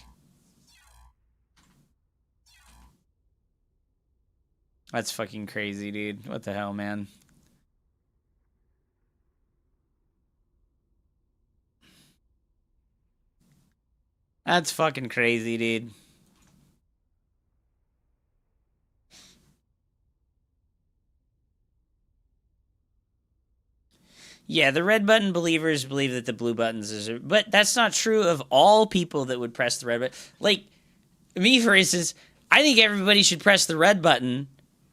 That's fucking crazy, dude. What the hell, man? That's fucking crazy, dude. Yeah, the red button believers believe that the blue buttons is... But that's not true of all people that would press the red button. Like, me, for instance, I think everybody should press the red button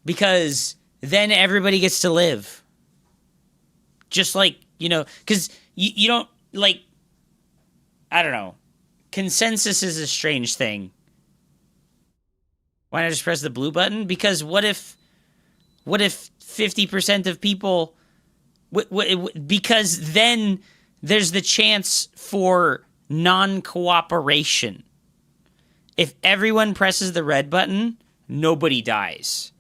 because then everybody gets to live. Just like, you know, because you don't, like... I don't know. Consensus is a strange thing. Why not just press the blue button? Because what if 50% of people... Because then there's the chance for non-cooperation. If everyone presses the red button, nobody dies.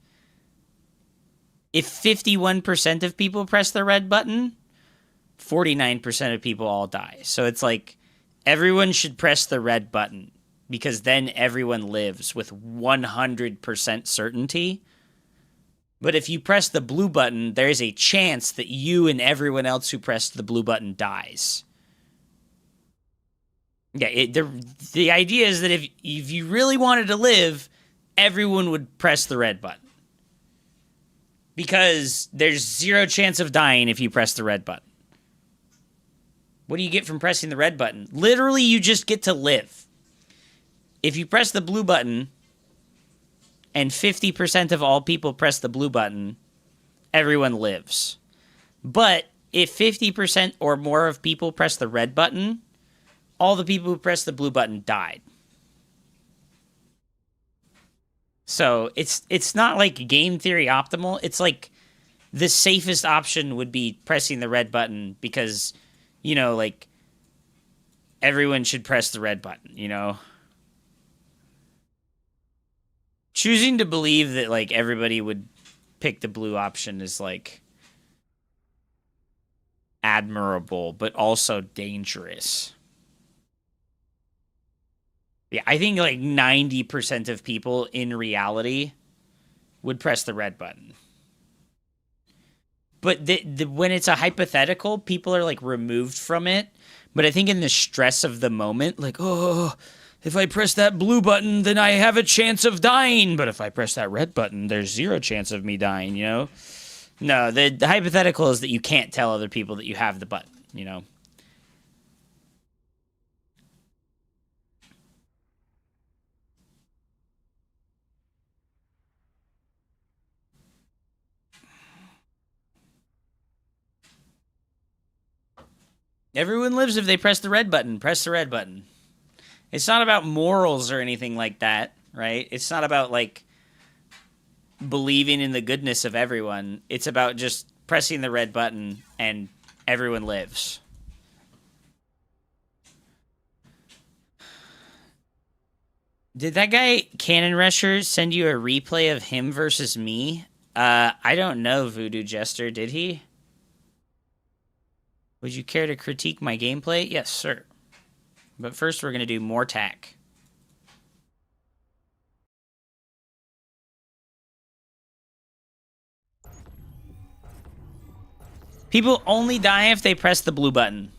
If 51% of people press the red button, 49% of people all die. So it's like everyone should press the red button because then everyone lives with 100% certainty. But if you press the blue button, there is a chance that you and everyone else who pressed the blue button dies. Yeah, the idea is that if you really wanted to live, everyone would press the red button. Because there's 0 chance of dying if you press the red button. What do you get from pressing the red button? Literally, you just get to live. If you press the blue button... and 50% of all people press the blue button, everyone lives. But if 50% or more of people press the red button, all the people who press the blue button died. So it's not like game theory optimal. It's like the safest option would be pressing the red button because, you know, like everyone should press the red button, you know? Choosing to believe that, like, everybody would pick the blue option is, like, admirable, but also dangerous. Yeah, I think, like, 90% of people in reality would press the red button. But when it's a hypothetical, people are, like, removed from it. But I think in the stress of the moment, like, oh... if I press that blue button, then I have a chance of dying. But if I press that red button, there's 0 chance of me dying, you know? No, the hypothetical is that you can't tell other people that you have the button, you know? Everyone lives if they press the red button. Press the red button. It's not about morals or anything like that, right? It's not about, like, believing in the goodness of everyone. It's about just pressing the red button and everyone lives. Did that guy, Cannon Rusher, send you a replay of him versus me? I don't know, Voodoo Jester. Did he? Would you care to critique my gameplay? Yes, sir. But first, we're going to do more tack. People only die if they press the blue button.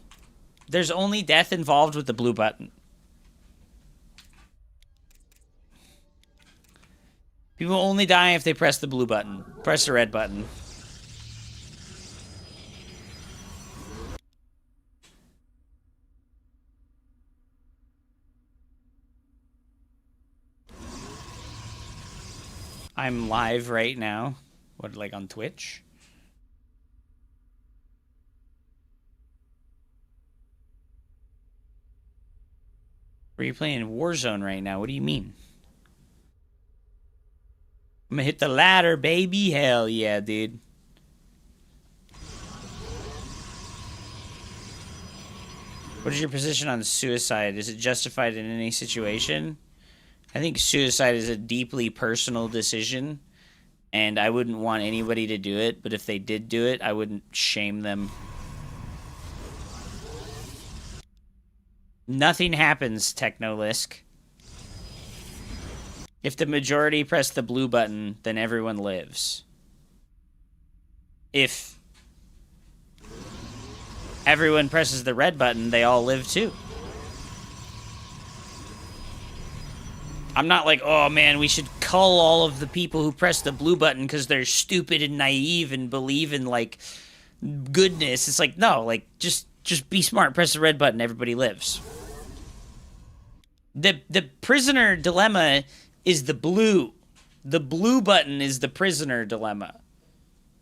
There's only death involved with the blue button. People only die if they press the blue button. Press the red button. I'm live right now. What, like on Twitch? Are you playing Warzone right now? What do you mean? I'm gonna hit the ladder, baby. Hell yeah, dude. What is your position on suicide? Is it justified in any situation? I think suicide is a deeply personal decision, and I wouldn't want anybody to do it, but if they did do it, I wouldn't shame them. Nothing happens, Technolisk. If the majority press the blue button, then everyone lives. If everyone presses the red button, they all live too. I'm not like, oh man, we should cull all of the people who press the blue button because they're stupid and naive and believe in, like, goodness. It's like, no, like, just be smart, press the red button, everybody lives. The prisoner dilemma is the blue. The blue button is the prisoner dilemma.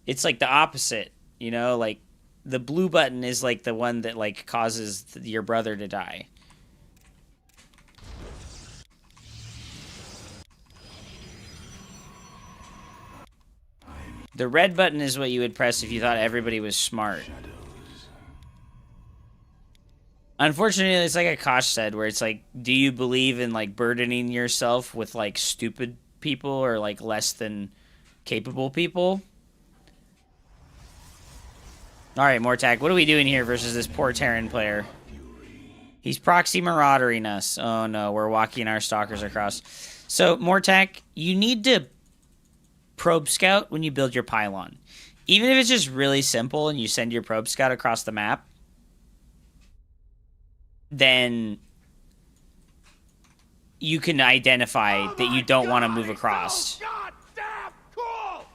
It's like the opposite, you know? Like, the blue button is like the one that, like, causes your brother to die. The red button is what you would press if you thought everybody was smart. Unfortunately, it's like Akash said, where it's like, do you believe in, like, burdening yourself with, like, stupid people or, like, less than capable people? Alright, Mortak, what are we doing here versus this poor Terran player? He's proxy maraudering us. Oh no, we're walking our stalkers across. So, Mortak, you need to probe scout when you build your pylon. Even if it's just really simple and you send your probe scout across the map, then you can identify that you don't want to move across. So cool.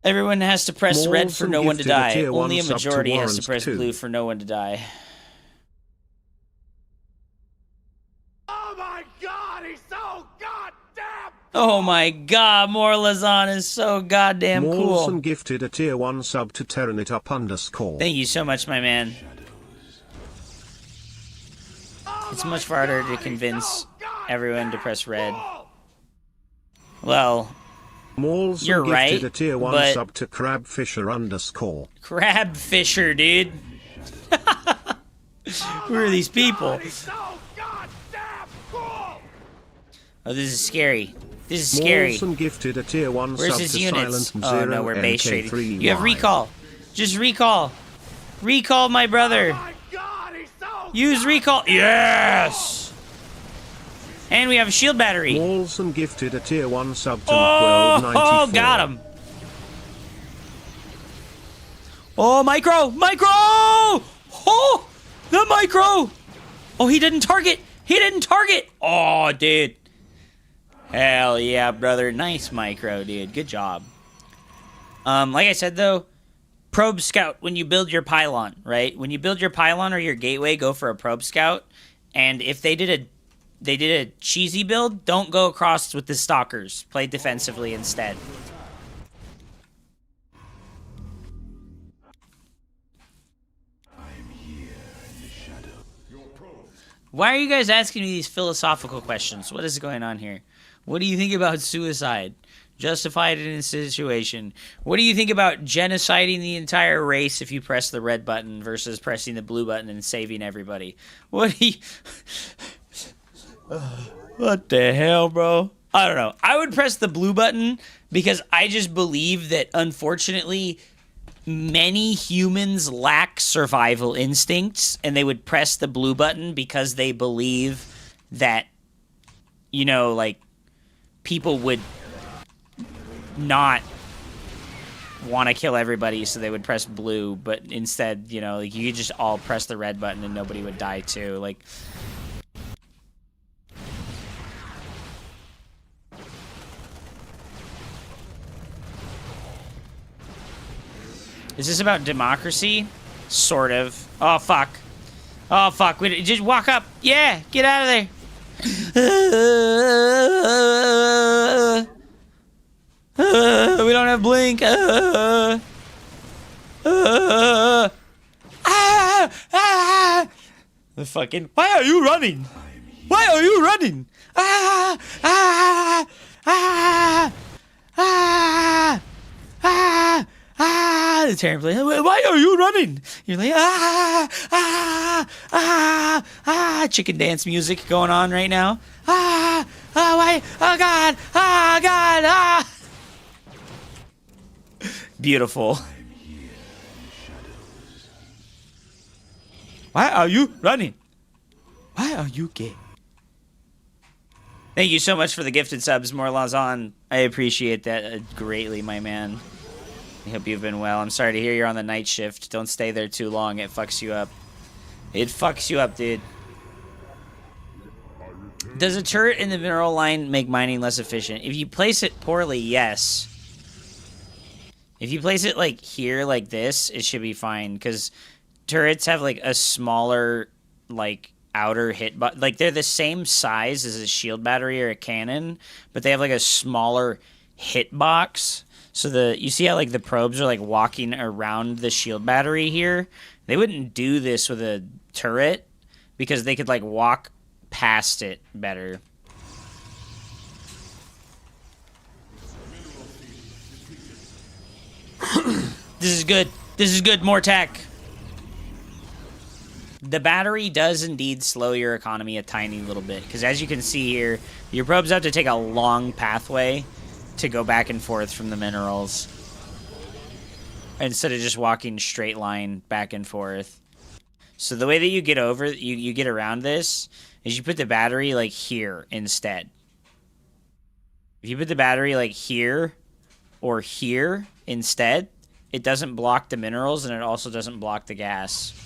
Everyone has to press red for no one to die. Tier Only a 1 sub to majority has to Warrens press 2. blue for no one to die. Oh my god, he's so goddamn. Oh my god, Morlazon is so goddamn cool. Morlson gifted a tier 1 sub to Terranitup_. Thank you so much, my man. It's much harder to convince everyone to press red. Well, Morlson you're right, gifted a tier 1 but sub to Crabfisher_. Crabfisher, dude. Who are these people? Oh, this is scary. This is scary. Morlson gifted a tier 1 Where's sub his to units? Silent Oh Zero no, we're base trading. NK3Y. You have recall. Just recall. Recall my brother. Use recall. Yes! And we have a shield battery. Morlson gifted a tier 1 sub to Oh, World94. got him. Oh, micro! Micro! Oh, the micro! Oh, he didn't target. He didn't target. Oh, dude. Hell yeah, brother. Nice micro, dude. Good job. Like I said, though, probe scout when you build your pylon, right? When you build your pylon or your gateway, go for a probe scout. And if they did a cheesy build, don't go across with the stalkers. Play defensively instead. Why are you guys asking me these philosophical questions? What is going on here? What do you think about suicide? Justified in a situation. What do you think about genociding the entire race if you press the red button versus pressing the blue button and saving everybody? What do you... What the hell, bro? I don't know. I would press the blue button because I just believe that, unfortunately, many humans lack survival instincts, and they would press the blue button because they believe that, you know, like, people would not want to kill everybody, so they would press blue, but instead, you know, like, you could just all press the red button and nobody would die too. Like, is this about democracy? Sort of. Oh, fuck. Oh, fuck. Just walk up. Yeah, get out of there. We don't have blink. The fucking... Why are you running? Why are you running? the Terran plays, why are you running? You're like, chicken dance music going on right now. Why? Oh God, Beautiful. Why are you running? Why are you gay? Thank you so much for the gifted subs, Morlazon. I appreciate that greatly, my man. I hope you've been well. I'm sorry to hear you're on the night shift. Don't stay there too long. It fucks you up. It fucks you up, dude. Does a turret in the mineral line make mining less efficient? If you place it poorly, yes. If you place it, like, here, like this, it should be fine. Because turrets have, like, a smaller, like, outer hit, but like they're the same size as a shield battery or a cannon, but they have like a smaller hitbox. So you see how like the probes are like walking around the shield battery here? They wouldn't do this with a turret because they could like walk past it better. This is good. This is good. More tech. The battery does indeed slow your economy a tiny little bit, because as you can see here, your probes have to take a long pathway to go back and forth from the minerals, instead of just walking straight line back and forth. So the way that you get over, you get around this, is you put the battery like here instead. If you put the battery like here or here instead, it doesn't block the minerals and it also doesn't block the gas.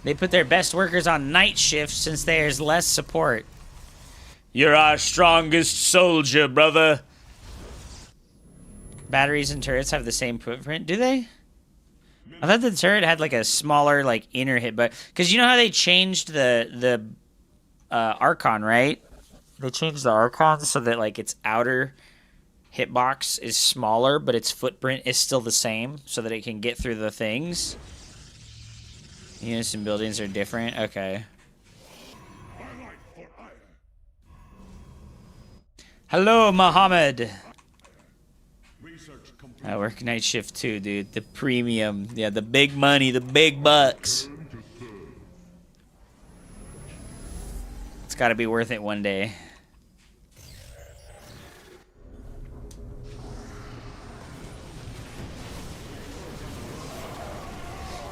They put their best workers on night shift since there's less support. You're our strongest soldier, brother. Batteries and turrets have the same footprint, do they? I thought the turret had like a smaller like inner hit, but because you know how they changed the Archon, right? They changed the Archon so that like its outer hitbox is smaller, but its footprint is still the same, so that it can get through the things. Units and buildings are different? Okay. Hello, Mohammed. I work night shift too, dude. The premium. Yeah, the big money, the big bucks. It's gotta be worth it one day.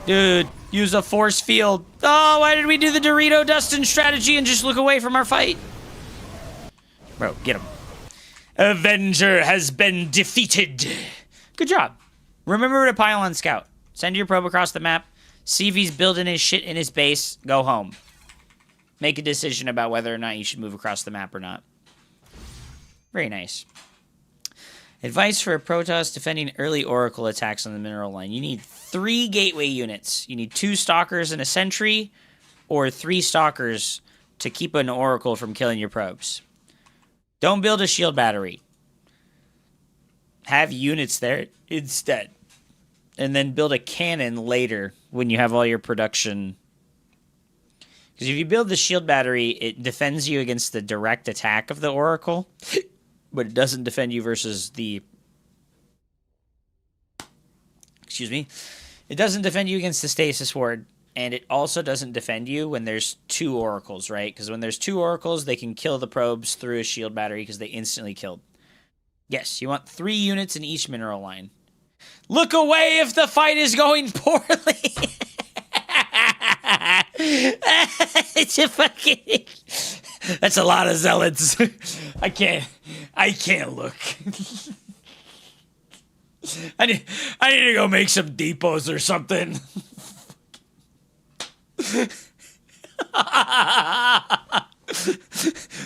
Dude, use a force field. Oh, why did we do the Dorito Dustin strategy and just look away from our fight? Bro, get him. Avenger has been defeated. Good job. Remember to pylon scout. Send your probe across the map. See if he's building his shit in his base. Go home. Make a decision about whether or not you should move across the map or not. Very nice. Advice for a Protoss defending early Oracle attacks on the mineral line. You need 3 gateway units. You need 2 stalkers and a sentry, or 3 stalkers to keep an Oracle from killing your probes. Don't build a shield battery. Have units there instead. And then build a cannon later when you have all your production. Because if you build the shield battery, it defends you against the direct attack of the Oracle. But it doesn't defend you versus the... Excuse me. It doesn't defend you against the Stasis Ward. And it also doesn't defend you when there's 2 Oracles, right? Because when there's 2 Oracles, they can kill the probes through a shield battery because they instantly killed. Yes, you want 3 units in each mineral line. Look away if the fight is going poorly! It's a fucking... That's a lot of zealots. I can't look. I need to go make some depots or something.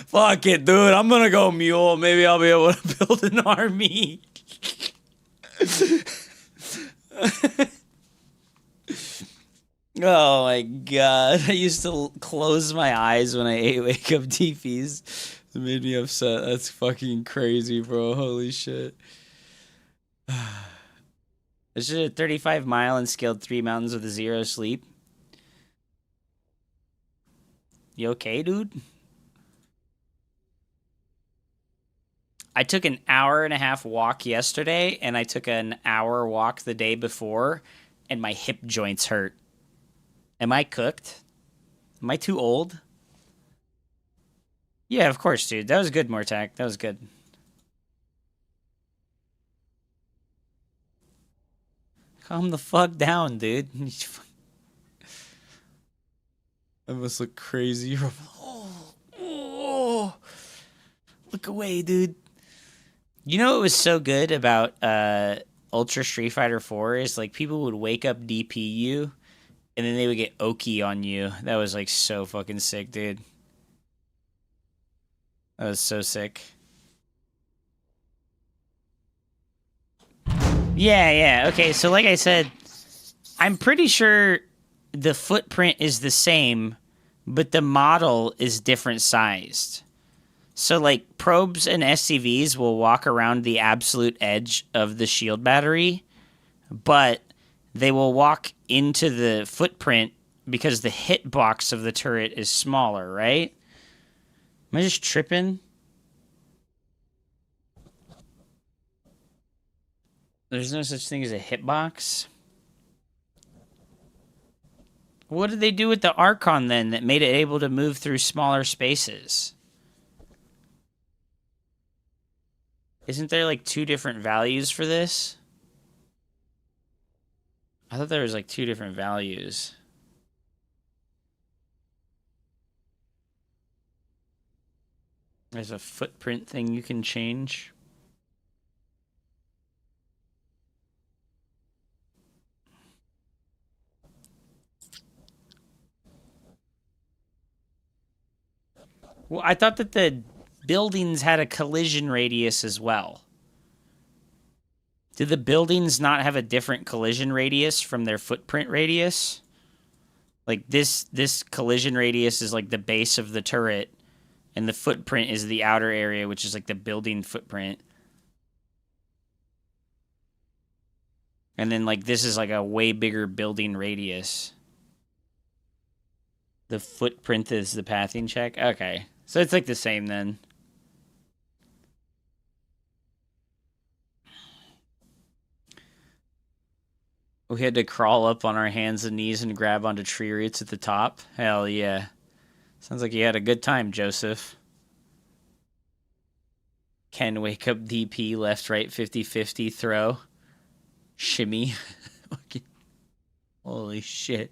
Fuck it, dude. I'm gonna go mule. Maybe I'll be able to build an army. Oh my god. I used to close my eyes when I ate wake up TPs. It made me upset. That's fucking crazy, bro. Holy shit. I should have 35 mile and scaled 3 mountains with a 0 sleep. You okay, dude? I took an hour and a half walk yesterday, and I took an hour walk the day before, and my hip joints hurt. Am I cooked? Am I too old? Yeah, of course, dude. That was good, Mortak. That was good. Calm the fuck down, dude. I must look crazy. Oh, look away, dude. You know what was so good about Ultra Street Fighter 4 is like people would wake up DP you and then they would get Oki on you. That was like so fucking sick, dude. That was so sick. Yeah. Okay, so like I said, I'm pretty sure the footprint is the same, but the model is different sized. So, like, probes and SCVs will walk around the absolute edge of the shield battery, but they will walk into the footprint because the hitbox of the turret is smaller, right? Am I just tripping? There's no such thing as a hitbox? What did they do with the Archon, then, that made it able to move through smaller spaces? Isn't there, like, 2 different values for this? I thought there was, like, 2 different values. There's a footprint thing you can change. Well, I thought that the buildings had a collision radius as well. Do the buildings not have a different collision radius from their footprint radius? Like this collision radius is like the base of the turret, and the footprint is the outer area, which is like the building footprint. And then like this is like a way bigger building radius. The footprint is the pathing check? Okay. So it's like the same then. We had to crawl up on our hands and knees and grab onto tree roots at the top. Hell yeah. Sounds like you had a good time, Joseph. Ken wake up DP, left, right, 50-50 throw. Shimmy. Holy shit.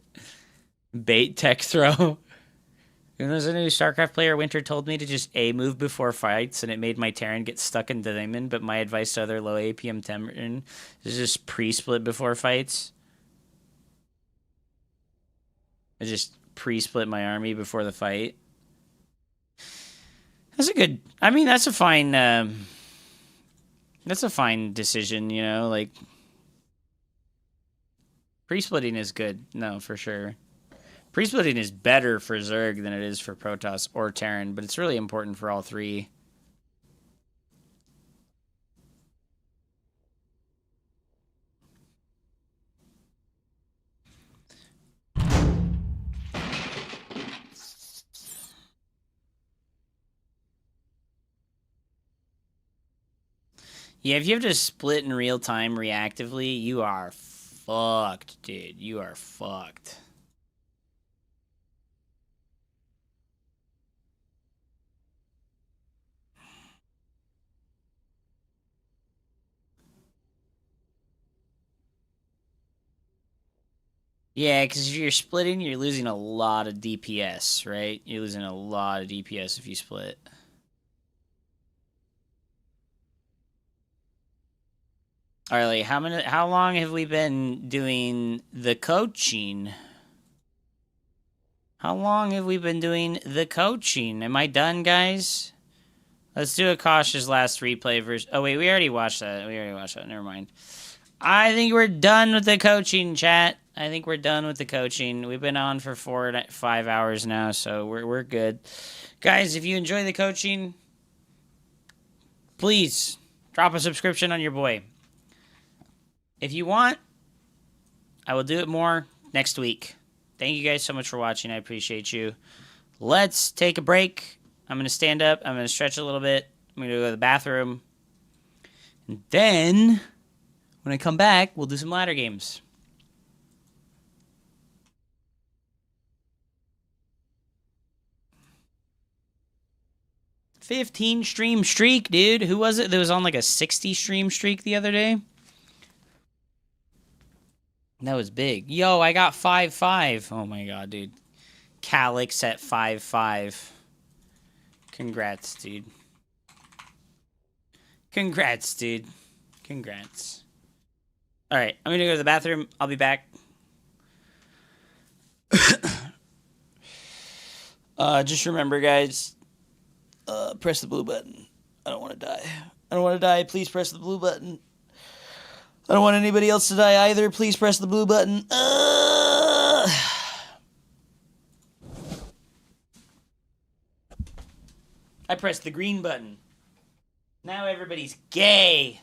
Bait tech throw. There's a new Starcraft player, Winter, told me to just A-move before fights, and it made my Terran get stuck in Diamond, but my advice to other low APM Terran is just pre-split before fights. I just pre-split my army before the fight. That's a good... I mean, that's a fine... that's a fine decision, you know? Like... Pre-splitting is good. No, for sure. Pre-splitting is better for Zerg than it is for Protoss or Terran, but it's really important for all three. Yeah, if you have to split in real time reactively, you are fucked, dude. You are fucked. Yeah, because if you're splitting, you're losing a lot of DPS, right? You're losing a lot of DPS if you split. Alright, how long have we been doing the coaching? How long have we been doing the coaching? Am I done, guys? Let's do a cautious last replay versus... Oh, wait, we already watched that. Never mind. I think we're done with the coaching, chat. I think we're done with the coaching. We've been on for 4 to 5 hours now, so we're good. Guys, if you enjoy the coaching, please drop a subscription on your boy. If you want, I will do it more next week. Thank you guys so much for watching. I appreciate you. Let's take a break. I'm going to stand up. I'm going to stretch a little bit. I'm going to go to the bathroom. Then, when I come back, we'll do some ladder games. 15 stream streak, dude. Who was it that was on like a 60 stream streak the other day? That was big. Yo, I got 5-5. Oh my god, dude. Calyx at 5-5. Congrats, dude. Congrats, dude. Congrats. Alright, I'm gonna go to the bathroom. I'll be back. Just remember, guys, press the blue button. I don't want to die. I don't want to die. Please press the blue button. I don't want anybody else to die either. Please press the blue button. I pressed the green button. Now everybody's gay.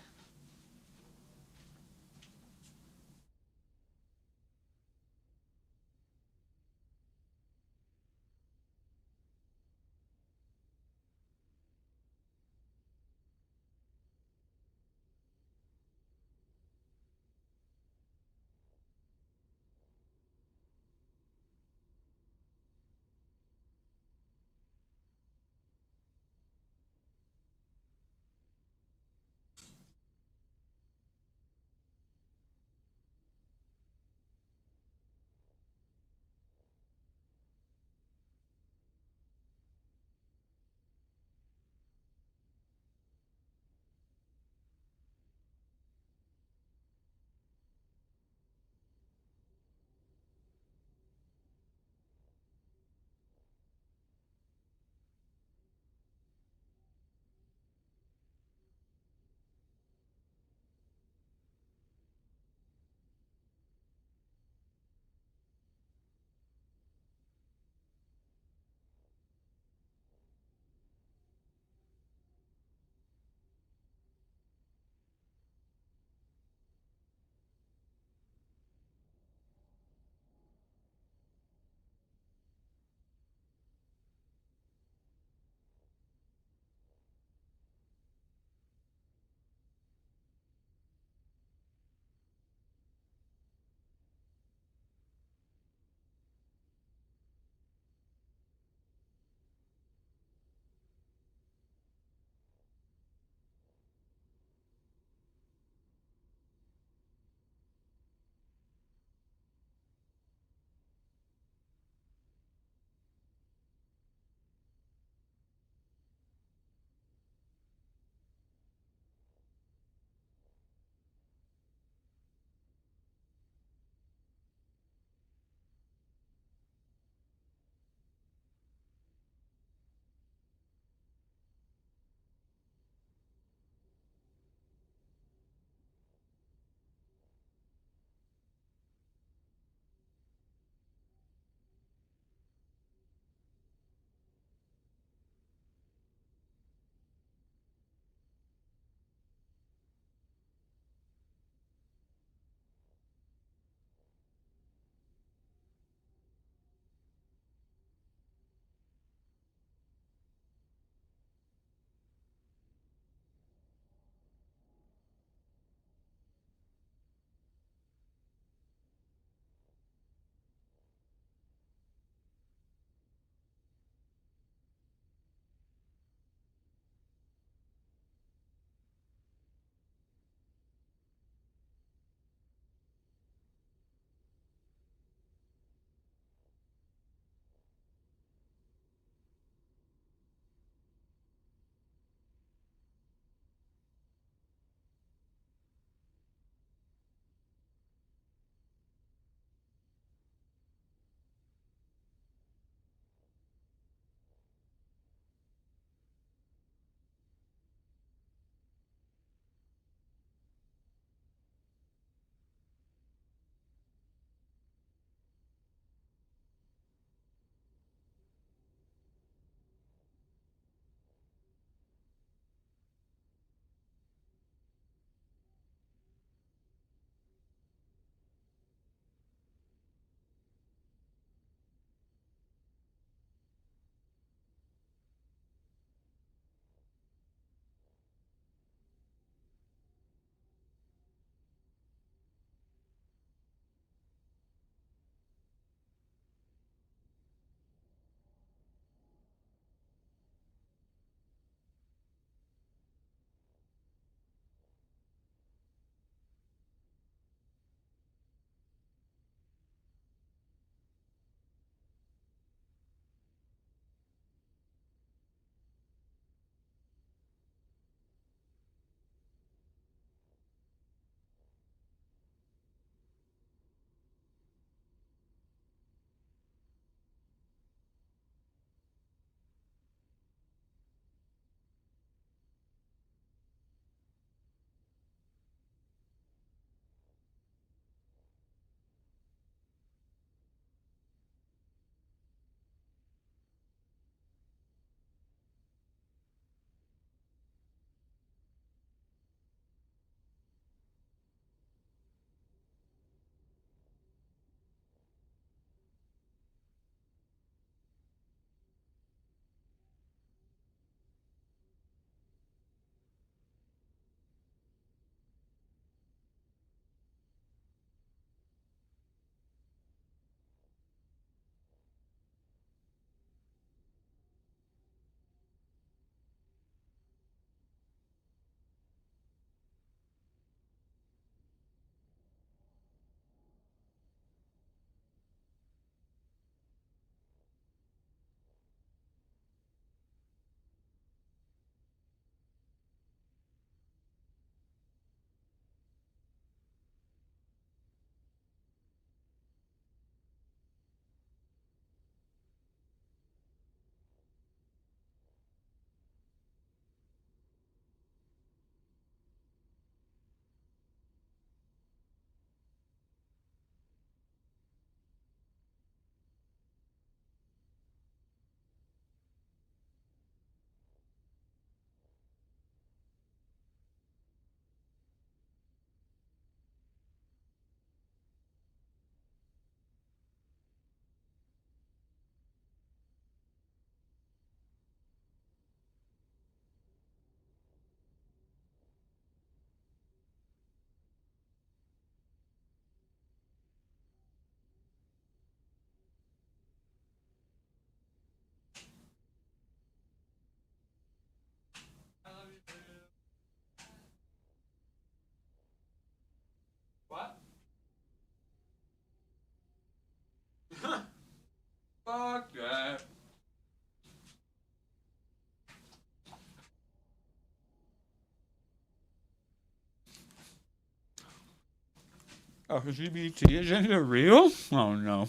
LGBT agenda real? Oh no.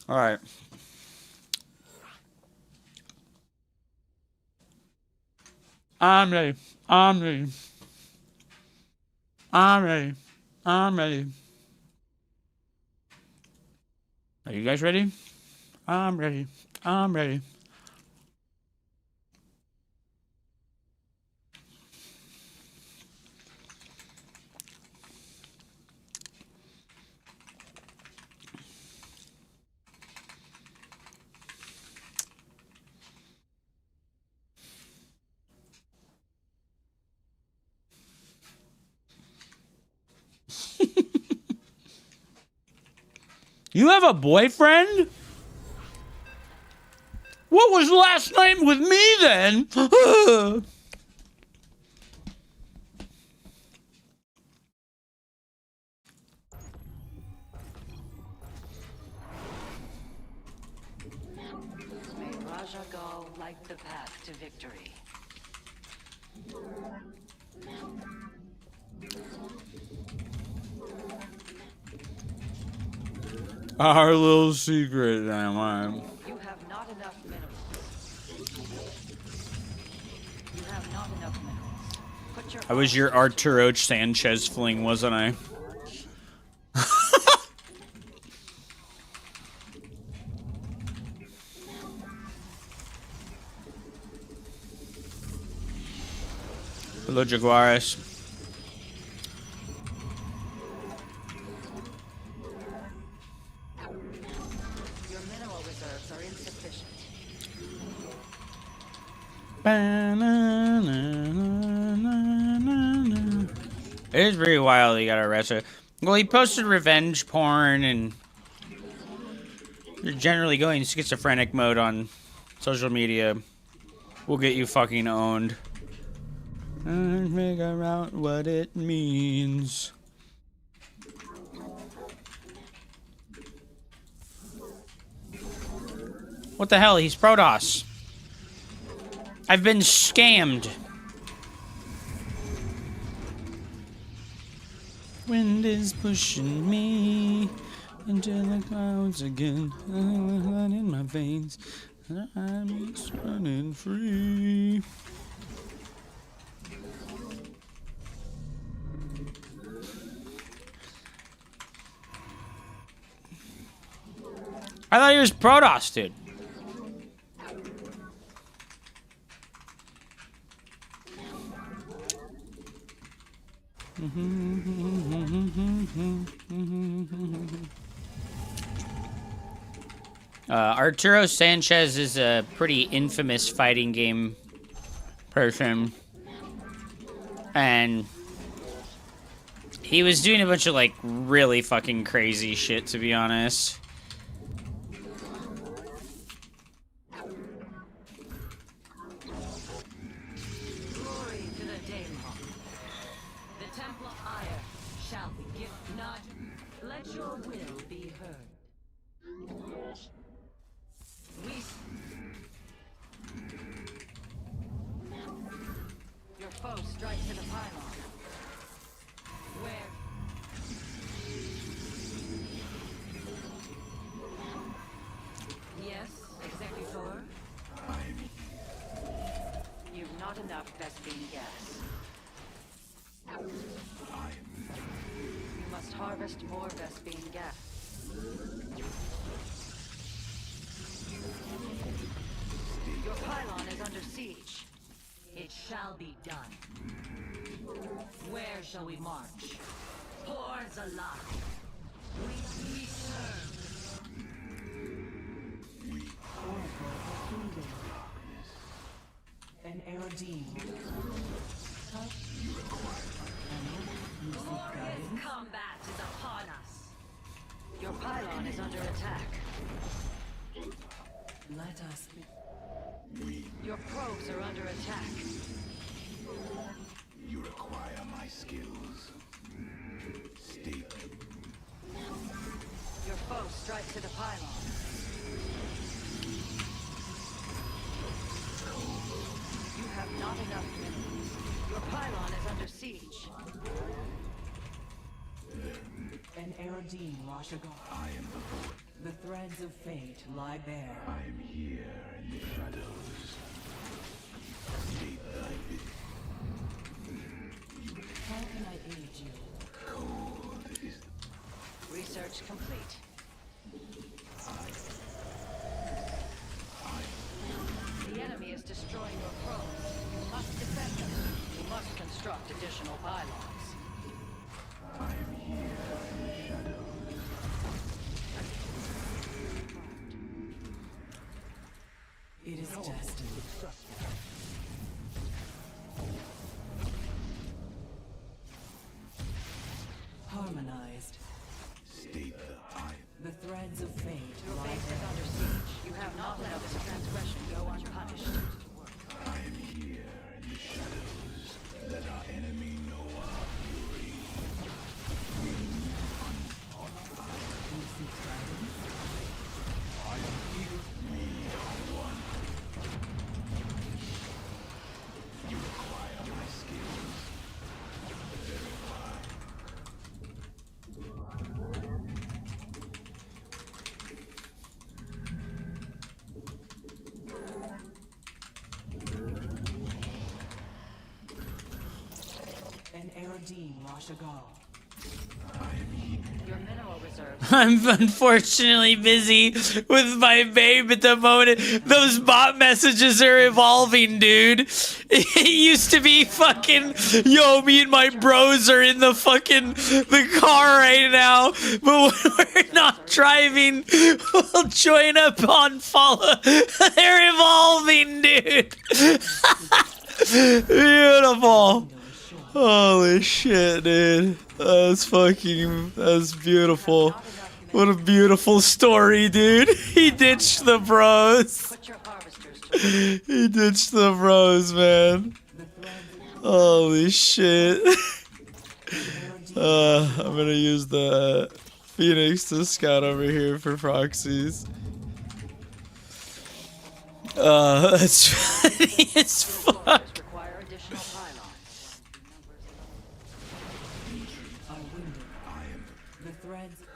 All right. I'm ready. I'm ready. I'm ready. I'm ready. Are you guys ready? I'm ready. I'm ready. You have a boyfriend? What was last night with me then? May Raja Gal light the path to victory. Our little secret, am I? You have not enough minerals. You have not enough minerals. Put your I was your Arturo Sanchez fling, wasn't I? Hello, Jaguares. Your mineral reserves are insufficient. It is pretty wild he got arrested. Well, he posted revenge porn and you're generally going schizophrenic mode on social media. We'll get you fucking owned. And figure out what it means. What the hell? He's Protoss. I've been scammed. Wind is pushing me into the clouds again. Blood in my veins. I'm just running free. I thought he was Protoss, dude. Arturo Sanchez is a pretty infamous fighting game person. And he was doing a bunch of, like, really fucking crazy shit, to be honest. Glory to the Daemon. The Temple of Ire shall be given. Not let your will be heard. We. Your foe strikes to the pylon. Where? Yes, Executor. You've not enough Vespine gas. You must harvest more Vespine gas. Your pylon is under siege. It shall be done. Where shall we march? Hordes alive. We serve. An Erodine. Glorious combat is upon us. Your pylon is under attack. Let us be. Your probes are under attack. You require my skills. Stay. Your foe strikes to the pylon. You have not enough minerals. Eldeen Rashagar. I am the threads of fate lie bare. I am here in the shadows. State thy bidding. How can I aid you? Cold is Research complete. The enemy is destroying your probes. You must defend them. You must construct additional pylons. I am here in the shadows. It is destined. Harmonized. State the I. The threads of fate. Your base is under siege. You have not let this transgression go unpunished. I am here in the shadows. Let our enemy know our fury. I am here. We are one. You require my skills. Verify. An Eldeen Rashagar. Your mineral reserves. I'm unfortunately busy with my babe at the moment. Those bot messages are evolving, dude. It used to be fucking, yo, me and my bros are in the car right now, but when we're not driving, we'll join up on follow. They're evolving, dude. Beautiful. Holy shit, dude. That's beautiful. What a beautiful story, dude. He ditched the bros. He ditched the bros, man. Holy shit. I'm gonna use the Phoenix to scout over here for proxies. That's funny as fuck.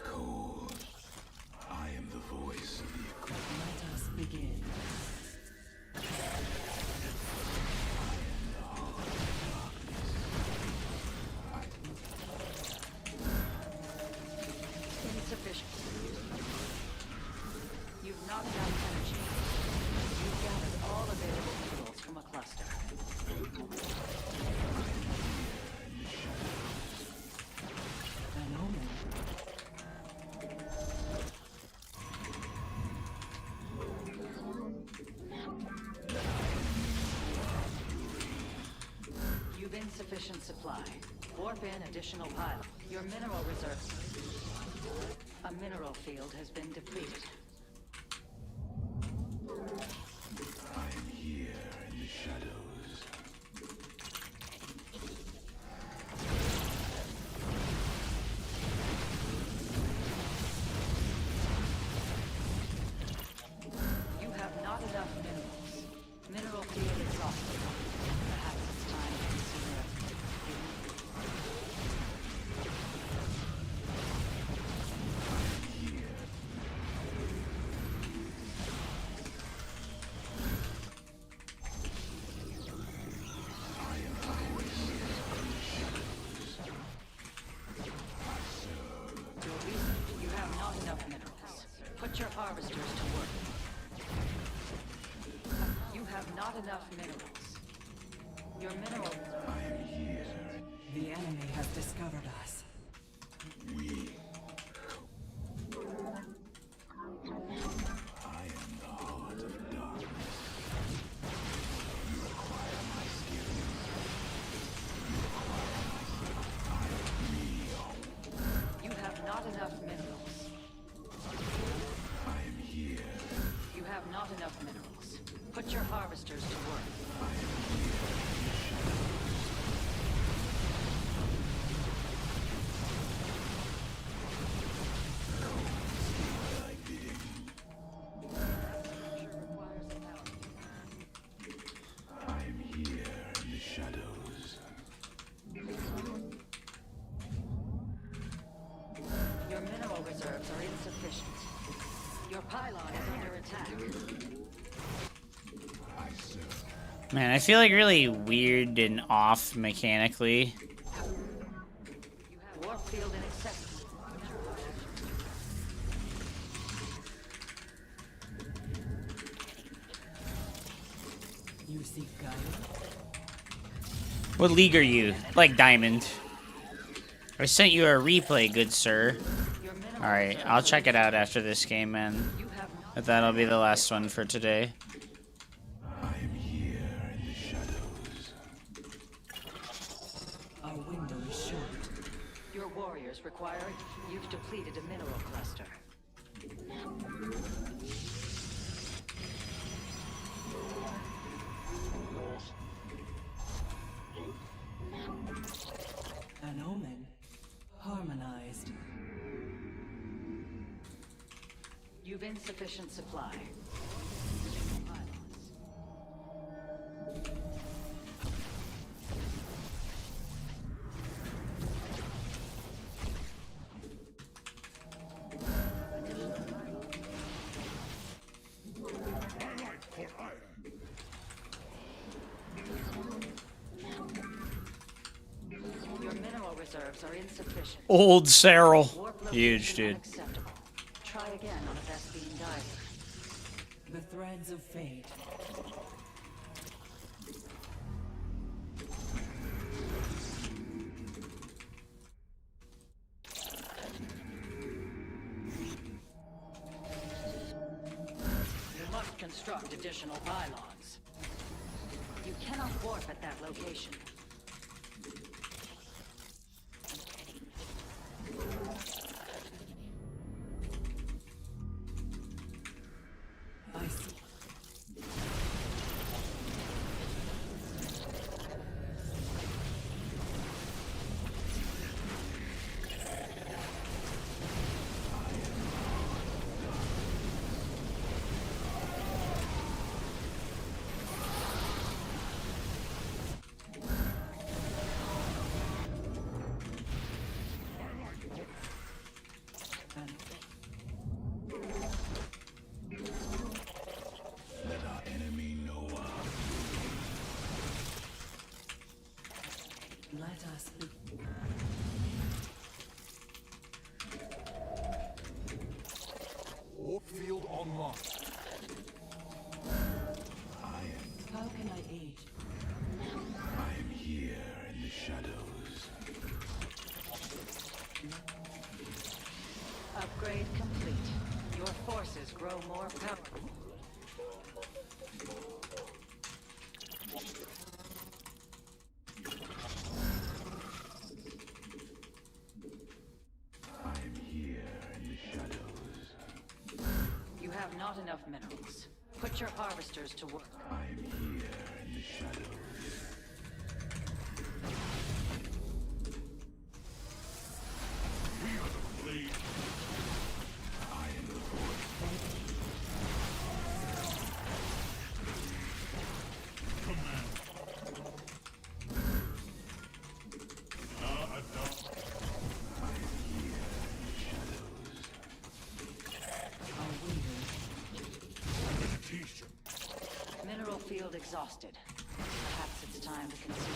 Cold. I am the voice of the equipment. Let us begin. Insufficient. You've not enough energy. You've gathered all available minerals from a cluster. An omen. You've insufficient supply. Warp in additional pile. Your mineral reserves. A mineral field has been depleted. I am here in the shadows. You have not enough minerals. Mineral field exhausted. Perhaps it's time to consider it. You have not enough minerals. Put your harvesters to work. You have not enough minerals. Your mineral... I am here. The enemy has discovered us. We. I am the heart of darkness. You require my skills. You require my You have not enough minerals. I am here. You have not enough minerals. Put your harvesters to work. Thy bidding. I am here in the shadows. Your mineral Man, I feel like really weird and off mechanically. Warfield inaccessible. You seek guidance? What league are you? Like Diamond. I sent you a replay, good sir. Alright, I'll check it out after this game, man. But that'll be the last one for today. I am here in the shadows. Our window is short. Your warriors require it. You've depleted a mineral cluster. An omen. Harmonized. You've insufficient supply. Your mineral reserves are insufficient. Old Cyril. Huge, dude. Unacceptable. Try again on a Vespine diver. The threads of fate. You must construct additional pylons. You cannot warp at that location. I see. Let our enemy know of. Let us be. Warp field online. How can I aid? I am here in the shadows. Upgrade complete. Your forces grow more powerful. I am here in the shadows. You have not enough minerals. Put your harvesters to work. I am here in the shadows. We are the blade. I am the voice. Command. I am here in the shadows. Meditation. Mineral field exhausted. Perhaps it's time to consider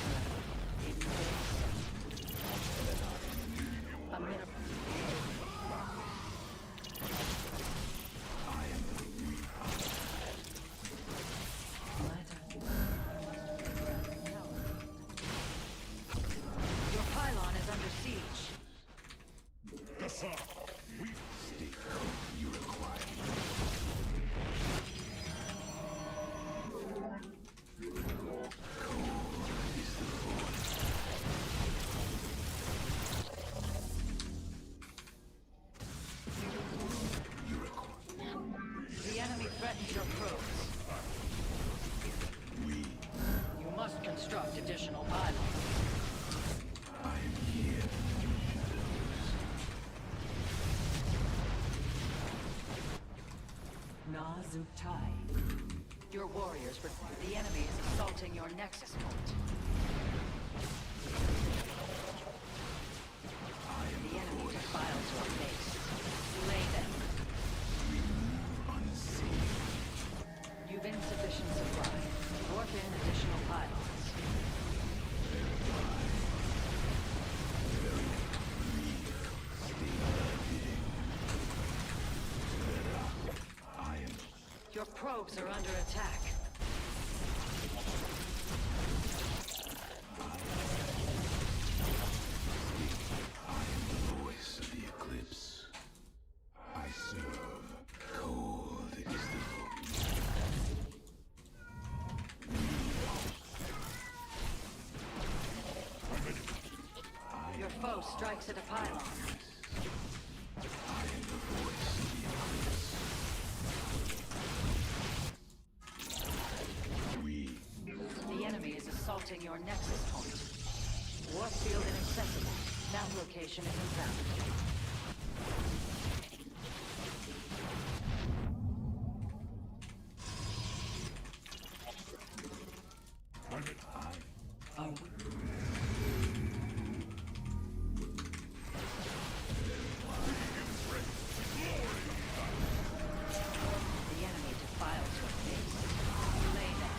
a mineral. Your pylon is under siege. You require. The enemy threatens your probes. You must construct additional pylons. I am here. Nazutai. Your warriors require. The enemy is assaulting your nexus point. The enemy defiles your base. Slay them. Unseen. step in additional pylons. Your probes are under attack. Voice of the eclipse. I serve. Cold is the Your foe strikes at a pylon. The enemy is assaulting your nexus point. Warp field inaccessible. Map location is invalid. The enemy defiles your base. Lay them.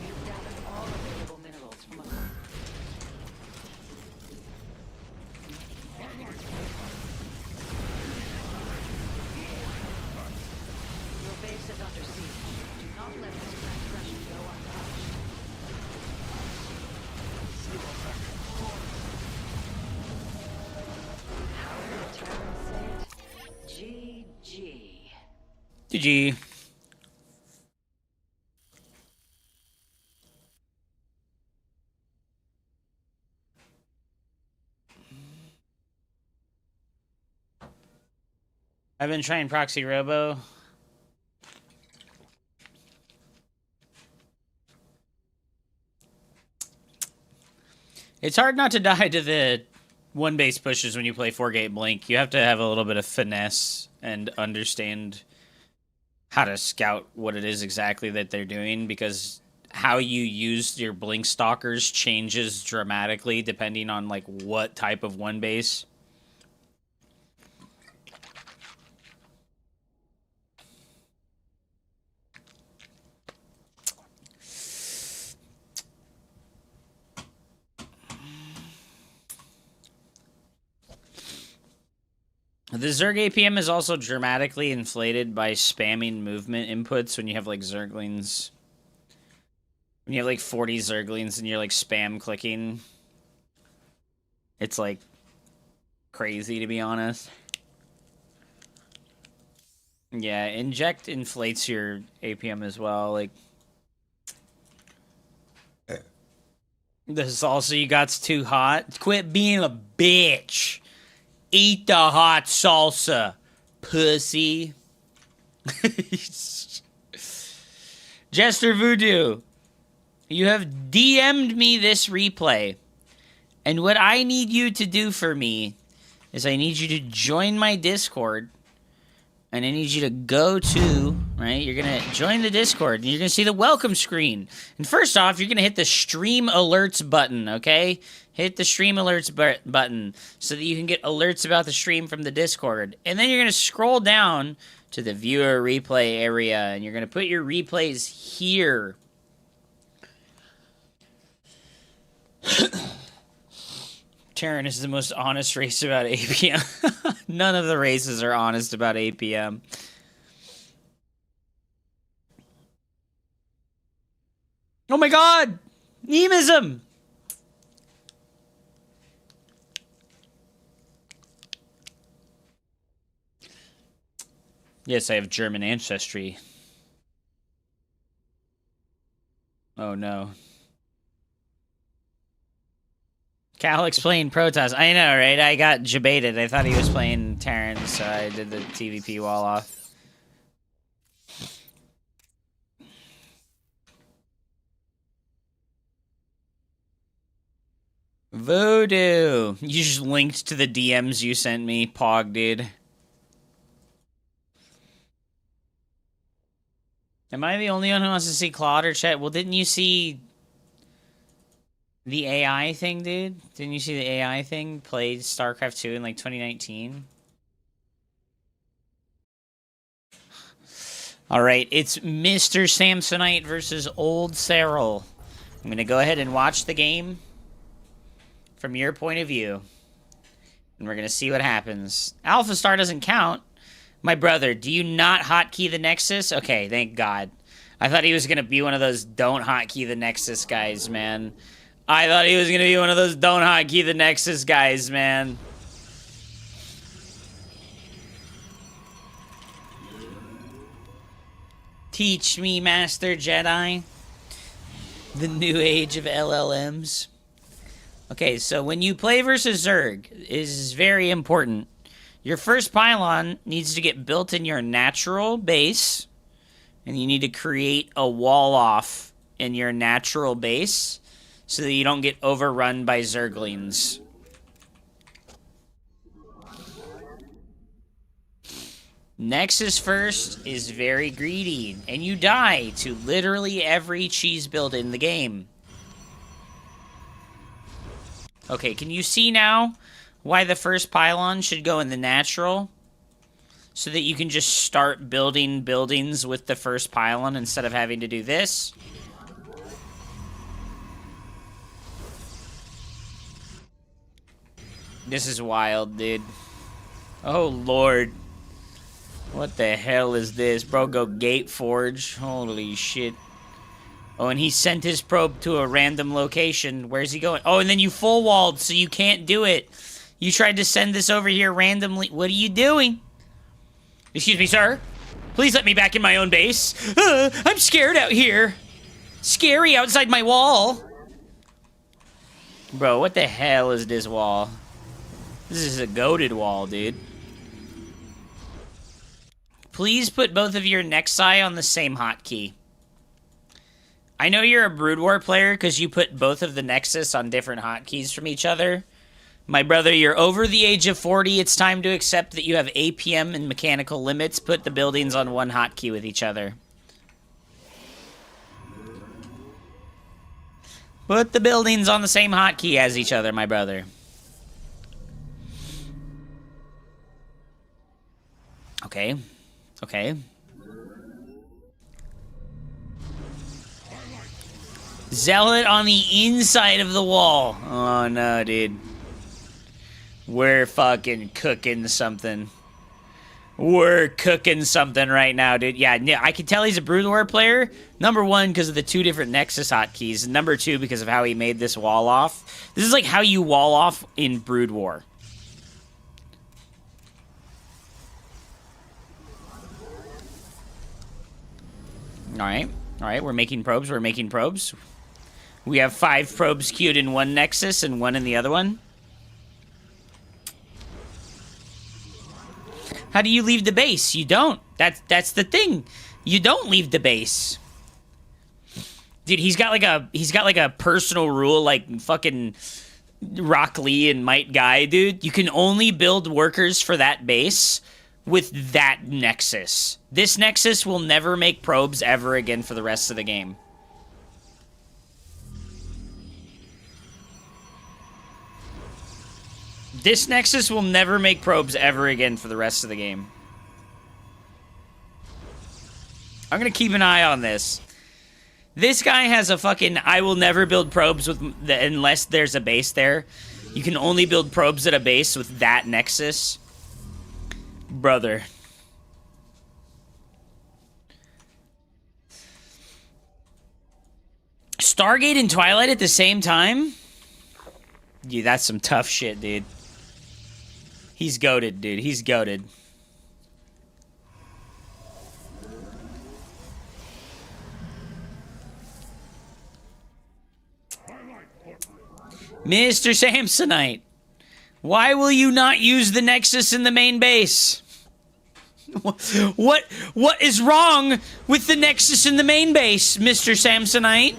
You've gathered all available minerals from a Your base is under siege. Do not let this transgression go untouched. How do the Terrans say it? GG. GG. I've been trying Proxy Robo. It's hard not to die to the one base pushes when you play 4-gate Blink. You have to have a little bit of finesse and understand how to scout what it is exactly that they're doing, because how you use your Blink Stalkers changes dramatically depending on like what type of one base. The Zerg APM is also dramatically inflated by spamming movement inputs when you have like Zerglings. When you have like 40 Zerglings and you're like spam clicking. It's like crazy, to be honest. Yeah, inject inflates your APM as well. Like, this also, you got's too hot. Quit being a bitch. Eat the hot salsa, pussy. Jester Voodoo, you have DM'd me this replay. And what I need you to do for me is I need you to join my Discord. And I need you to go to, right? You're going to join the Discord, and you're going to see the welcome screen. And first off, you're going to hit the stream alerts button, okay? Hit the stream alerts button so that you can get alerts about the stream from the Discord. And then you're going to scroll down to the viewer replay area, and you're going to put your replays here. Terran is the most honest race about APM. None of the races are honest about APM. Oh my god! Nemism! Yes, I have German ancestry. Oh no. Calix playing Protoss. I know, right? I got debated. I thought he was playing Terran, so I did the TVP wall off. Voodoo. You just linked to the DMs you sent me, Pog, dude. Am I the only one who wants to see Claude or Chet? Well, didn't you see The AI thing, dude? Didn't you see the AI thing? Played Starcraft 2 in like 2019? Alright, it's Mr. Samsonite versus Old Cyril. I'm gonna go ahead and watch the game from your point of view. And we're gonna see what happens. Alpha Star doesn't count. My brother, do you not hotkey the Nexus? Okay, thank God. I thought he was gonna be one of those don't hotkey the Nexus guys, man. I thought he was gonna be one of those don't hotkey the Nexus guys, man. Teach me, Master Jedi. The new age of LLMs. Okay, so when you play versus Zerg, it is very important. Your first pylon needs to get built in your natural base, and you need to create a wall off in your natural base so that you don't get overrun by Zerglings. Nexus first is very greedy, and you die to literally every cheese build in the game. Okay, can you see now why the first pylon should go in the natural? So that you can just start building buildings with the first pylon instead of having to do this. This is wild, dude. Oh, Lord. What the hell is this? Bro, go Gate Forge. Holy shit. Oh, and he sent his probe to a random location. Where's he going? Oh, and then you full walled, so you can't do it. You tried to send this over here randomly. What are you doing? Excuse me, sir. Please let me back in my own base. I'm scared out here. Scary outside my wall. Bro, what the hell is this wall? This is a goated wall, dude. Please put both of your Nexi on the same hotkey. I know you're a Brood War player because you put both of the Nexus on different hotkeys from each other. My brother, you're over the age of 40. It's time to accept that you have APM and mechanical limits. Put the buildings on one hotkey with each other. Put the buildings on the same hotkey as each other, my brother. Okay. Okay. Zealot on the inside of the wall. Oh, no, dude. We're fucking cooking something. We're cooking something right now, dude. Yeah, I can tell he's a Brood War player. Number one, because of the two different Nexus hotkeys. Number two, because of how he made this wall off. This is like how you wall off in Brood War. Alright. Alright, we're making probes. We're making probes. We have 5 probes queued in one Nexus and 1 in the other one. How do you leave the base? You don't. That's the thing. You don't leave the base. Dude, he's got like a personal rule like fucking Rock Lee and Might Guy, dude. You can only build workers for that base with that Nexus. This Nexus will never make probes ever again for the rest of the game. This Nexus will never make probes ever again for the rest of the game. I'm gonna keep an eye on this. This guy has a fucking I will never build probes with unless there's a base there. You can only build probes at a base with that Nexus. Brother. Stargate and Twilight at the same time? Yeah, that's some tough shit, dude. He's goated, dude. He's goated. Mr. Samsonite, why will you not use the Nexus in the main base? What is wrong with the Nexus in the main base, Mr. Samsonite?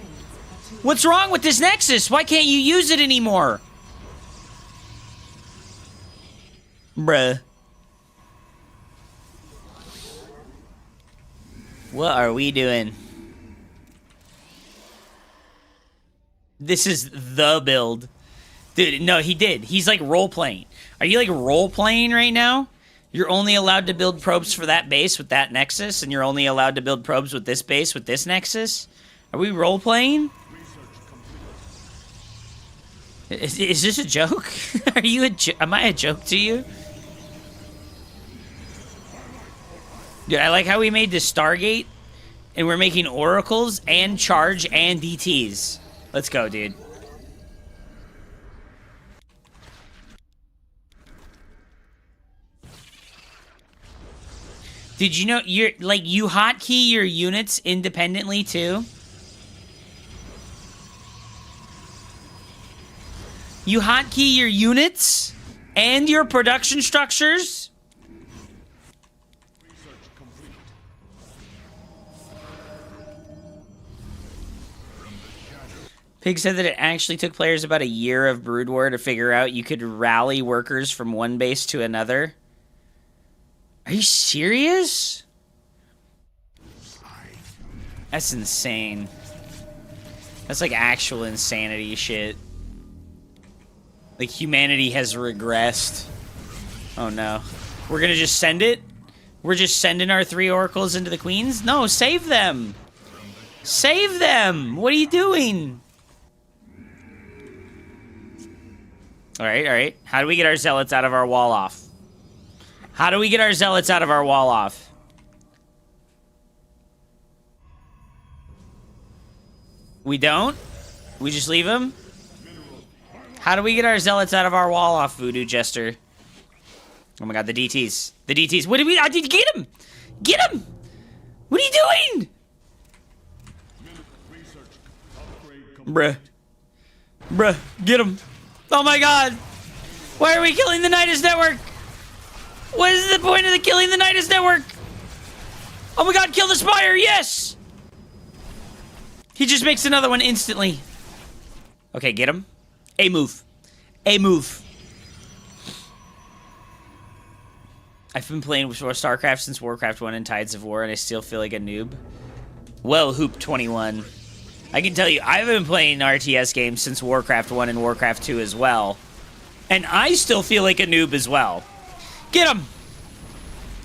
What's wrong with this Nexus? Why can't you use it anymore? Bruh. What are we doing? This is the build. Dude, no, he did. He's like role-playing. Are you like role-playing right now? You're only allowed to build probes for that base with that nexus, and you're only allowed to build probes with this base with this nexus? Are we role-playing? Is this a joke? Are you am I a joke to you? Dude, I like how we made this Stargate, and we're making oracles and charge and DTs. Let's go, dude. Did you know you hotkey your units independently too? You hotkey your units and your production structures? Pig said that it actually took players about a year of Brood War to figure out you could rally workers from one base to another. Are you serious? That's insane. That's like actual insanity shit. Like humanity has regressed. Oh no. We're gonna just send it? We're just sending our 3 oracles into the queens? No, save them! Save them! What are you doing? Alright, alright. How do we get our zealots out of our wall off? How do we get our zealots out of our wall off? We don't? We just leave them? How do we get our zealots out of our wall off, Voodoo Jester? Oh my god, the DTs. The DTs. What did we... I did get him! Get him! What are you doing? Bruh. Bruh, get him. Oh my god! Why are we killing the Nidus Network? What is the point of killing the Nidus Network? Oh my god, kill the Spire, yes! He just makes another one instantly. Okay, get him. A move. A move. I've been playing with Starcraft since Warcraft 1 and Tides of War, and I still feel like a noob. Well, Hoop 21. I can tell you, I've been playing RTS games since Warcraft 1 and Warcraft 2 as well. And I still feel like a noob as well. Get him!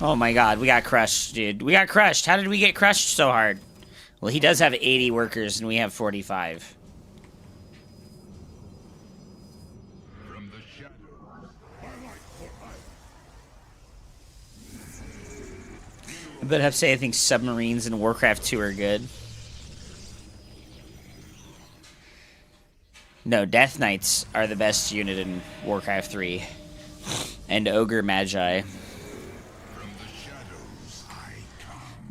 Oh my god, we got crushed, dude. We got crushed. How did we get crushed so hard? Well, he does have 80 workers, and we have 45. But I have to say, I think submarines in Warcraft 2 are good. No, Death Knights are the best unit in Warcraft 3. And Ogre Magi.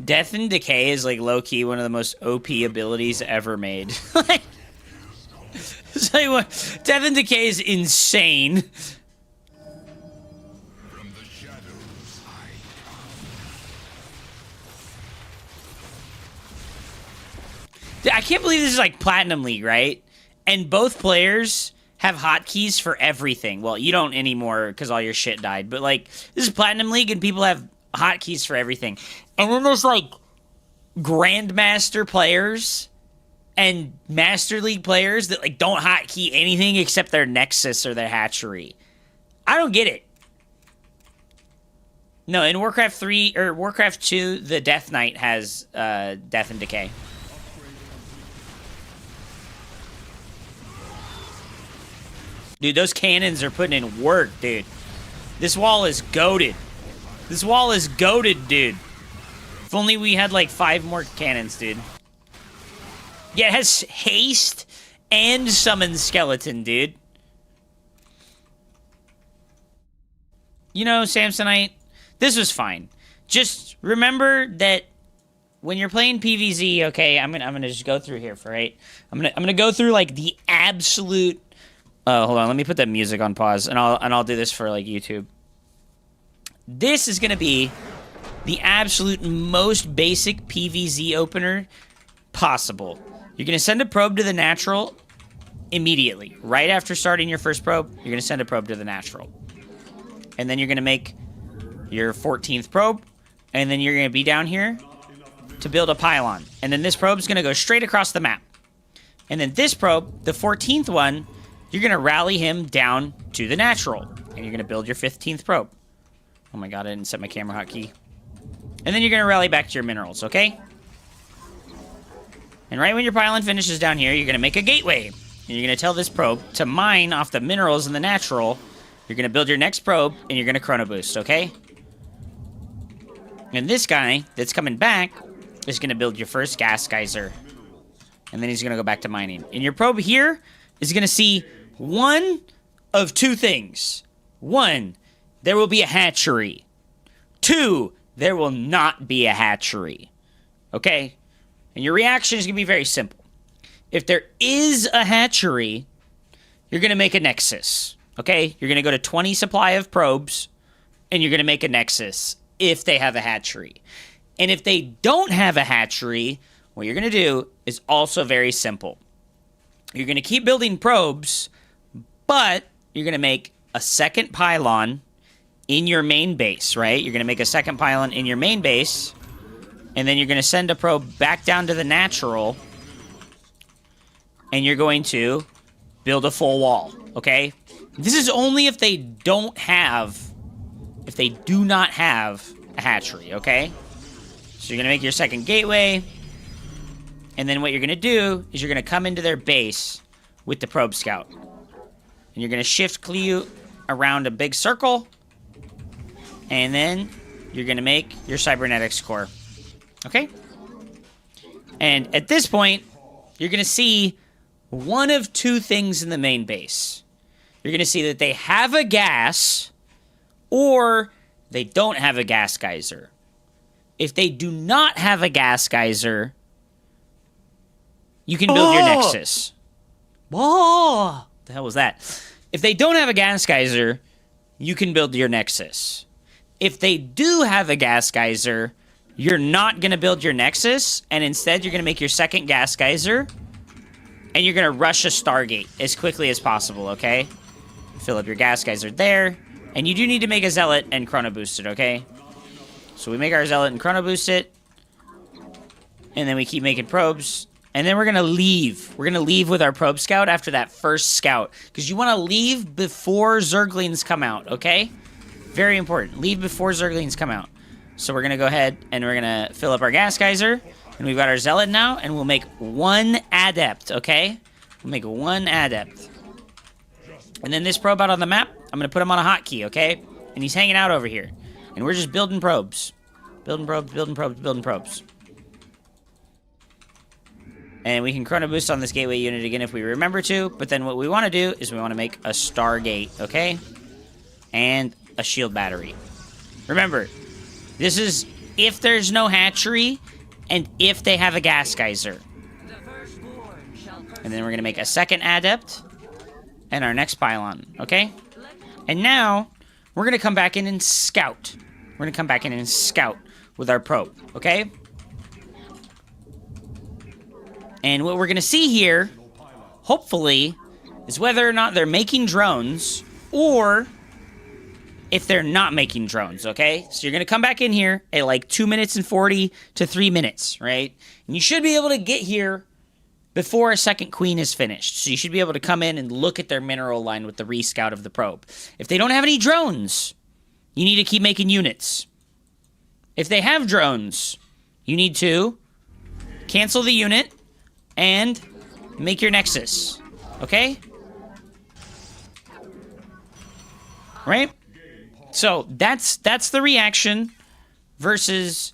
Death and Decay is like low-key one of the most OP abilities ever made. It's like what? Death and Decay is insane. I can't believe this is like Platinum League, right? And both players have hotkeys for everything. Well, you don't anymore because all your shit died. But like, this is Platinum League and people have hotkeys for everything. And then there's like Grandmaster players and Master League players that like don't hotkey anything except their Nexus or their Hatchery. I don't get it. No, in Warcraft 3 or Warcraft 2, the Death Knight has Death and Decay. Dude, those cannons are putting in work, dude. This wall is goated. This wall is goated, dude. If only we had like 5 more cannons, dude. Yeah, it has haste and summon skeleton, dude. You know, Samsonite, this was fine. Just remember that when you're playing PvZ, okay, I'm gonna just go through here, right? I'm gonna go through like the absolute. Oh, hold on. Let me put that music on pause, and I'll do this for like YouTube. This is gonna be the absolute most basic PvZ opener possible. You're gonna send a probe to the natural immediately, right after starting your first probe. You're gonna send a probe to the natural, and then you're gonna make your 14th probe, and then you're gonna be down here to build a pylon, and then this probe's gonna go straight across the map. And then this probe, the 14th one, you're going to rally him down to the natural. And you're going to build your 15th probe. Oh my god, I didn't set my camera hotkey. And then you're going to rally back to your minerals, okay? And right when your pylon finishes down here, you're going to make a gateway. And you're going to tell this probe to mine off the minerals in the natural. You're going to build your next probe, and you're going to chrono boost, okay? And this guy that's coming back is going to build your first gas geyser. And then he's going to go back to mining. And your probe here is going to see one of two things. One, there will be a hatchery. Two, there will not be a hatchery. Okay? And your reaction is going to be very simple. If there is a hatchery, you're going to make a nexus. Okay? You're going to go to 20 supply of probes, and you're going to make a nexus if they have a hatchery. And if they don't have a hatchery, what you're going to do is also very simple. You're going to keep building probes, but you're going to make a second pylon in your main base, right? You're going to make a second pylon in your main base, and then you're going to send a probe back down to the natural, and you're going to build a full wall, okay? This is only if they do not have a hatchery, okay? So you're going to make your second gateway, and then what you're going to do is you're going to come into their base with the probe scout. And you're going to shift Cleo around a big circle, and then you're going to make your cybernetics core. Okay? And at this point, you're going to see one of two things in the main base. You're going to see that they have a gas, or they don't have a gas geyser. If they do not have a gas geyser, you can build your nexus. What the hell was that? If they don't have a gas geyser, you can build your nexus. If they do have a gas geyser, you're not going to build your nexus, and instead you're going to make your second gas geyser, and you're going to rush a Stargate as quickly as possible, okay? Fill up your gas geyser there, and you do need to make a zealot and chrono boost it, okay? So we make our zealot and chrono boost it, and then we keep making probes, and then we're going to leave. We're going to leave with our probe scout after that first scout, because you want to leave before Zerglings come out, okay? Very important. Leave before Zerglings come out. So we're going to go ahead and we're going to fill up our gas geyser. And we've got our zealot now. And we'll make one adept, okay? We'll make one adept. And then this probe out on the map, I'm going to put him on a hotkey, okay? And he's hanging out over here. And we're just building probes. Building probes, building probes, building probes. And we can chrono boost on this gateway unit again if we remember to. But then what we want to do is we want to make a Stargate, okay? And a shield battery. Remember, this is if there's no hatchery and if they have a gas geyser. And then we're going to make a second adept and our next pylon, okay? And now we're going to come back in and scout. We're going to come back in and scout with our probe, okay? And what we're going to see here, hopefully, is whether or not they're making drones or if they're not making drones, okay? So you're going to come back in here at like 2 minutes and 40 to 3 minutes, right? And you should be able to get here before a second queen is finished. So you should be able to come in and look at their mineral line with the rescout of the probe. If they don't have any drones, you need to keep making units. If they have drones, you need to cancel the unit and make your nexus, okay? Right? So that's the reaction versus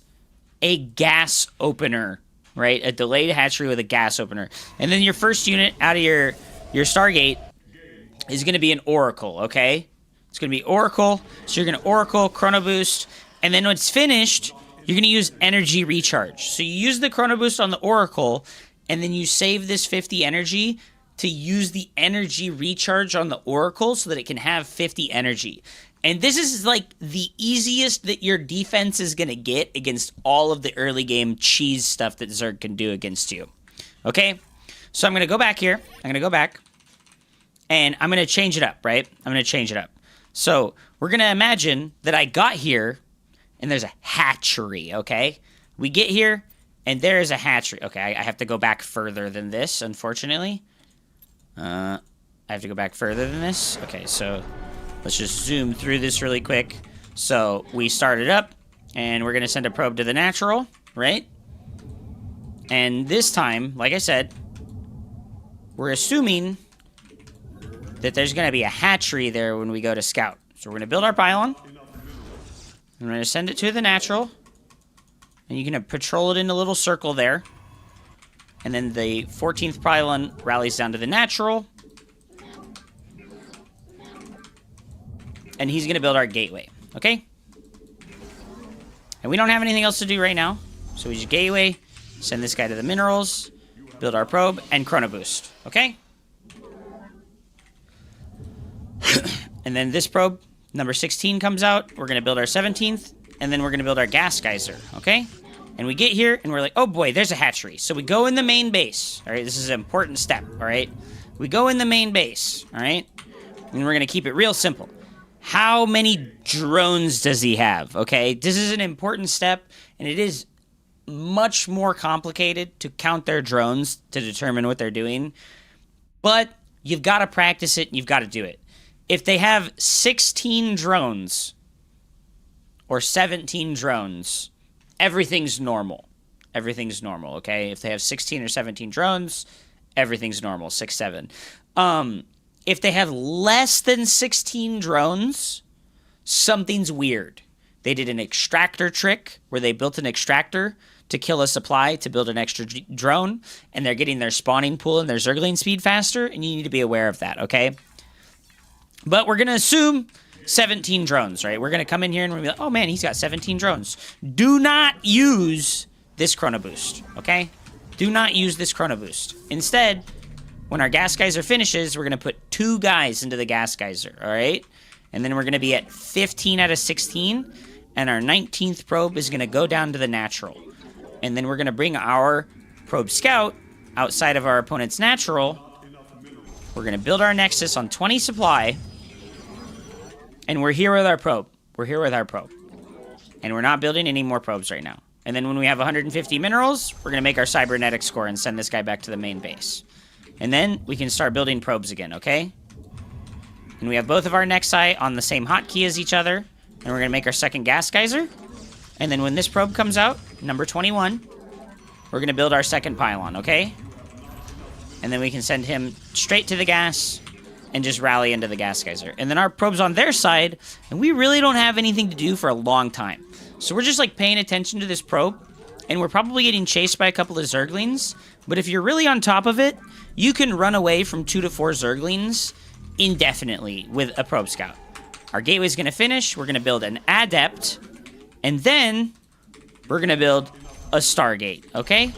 a gas opener, right? A delayed hatchery with a gas opener. And then your first unit out of your Stargate is going to be an Oracle, okay? It's going to be Oracle. So you're going to Oracle, Chrono Boost, and then when it's finished, you're going to use Energy Recharge. So you use the Chrono Boost on the Oracle, and then you save this 50 energy to use the Energy Recharge on the Oracle so that it can have 50 energy. And this is like the easiest that your defense is going to get against all of the early game cheese stuff that Zerg can do against you. Okay? So I'm going to go back here. I'm going to go back. And I'm going to change it up, right? I'm going to change it up. So we're going to imagine that I got here and there's a hatchery, okay? We get here And there is a hatchery. Okay, I have to go back further than this, unfortunately. I have to go back further than this. Okay, so let's just zoom through this really quick. So we started up, and we're going to send a probe to the natural, right? And this time, like I said, we're assuming that there's going to be a hatchery there when we go to scout. So we're going to build our pylon. I'm going to send it to the natural. And you can patrol it in a little circle there. And then the 14th pylon rallies down to the natural. And he's going to build our gateway. Okay? And we don't have anything else to do right now. So we just gateway, send this guy to the minerals, build our probe, and chrono boost. Okay? And then this probe, number 16, comes out. We're going to build our 17th. And then we're going to build our gas geyser. Okay? And we get here, and we're like, oh boy, there's a hatchery. So we go in the main base. All right? This is an important step. All right? We go in the main base. All right? And we're going to keep it real simple. How many drones does he have? Okay? This is an important step, and it is much more complicated to count their drones to determine what they're doing. But you've got to practice it, and you've got to do it. If they have 16 drones or 17 drones, everything's normal. Everything's normal, okay? If they have 16 or 17 drones, everything's normal, 6, 7. If they have less than 16 drones, something's weird. They did an extractor trick where they built an extractor to kill a supply to build an extra drone, and they're getting their spawning pool and their zergling speed faster, and you need to be aware of that, okay? But we're going to assume 17 drones, right? We're going to come in here and we're going to be like, oh man, he's got 17 drones. Do not use this chrono boost, okay? Do not use this chrono boost. Instead, when our gas geyser finishes, we're going to put 2 guys into the gas geyser, all right? And then we're going to be at 15 out of 16, and our 19th probe is going to go down to the natural. And then we're going to bring our probe scout outside of our opponent's natural. We're going to build our nexus on 20 supply. And we're here with our probe. We're here with our probe. And we're not building any more probes right now. And then when we have 150 minerals, we're going to make our cybernetic score and send this guy back to the main base. And then we can start building probes again, okay? And we have both of our nexi on the same hotkey as each other. And we're going to make our second gas geyser. And then when this probe comes out, number 21, we're going to build our second pylon, okay? And then we can send him straight to the gas and just rally into the gas geyser. And then our probe's on their side, and we really don't have anything to do for a long time. So we're just like paying attention to this probe, and we're probably getting chased by a couple of zerglings. But if you're really on top of it, you can run away from 2 to 4 zerglings indefinitely with a probe scout. Our gateway's going to finish. We're going to build an adept, and then we're going to build a Stargate, okay?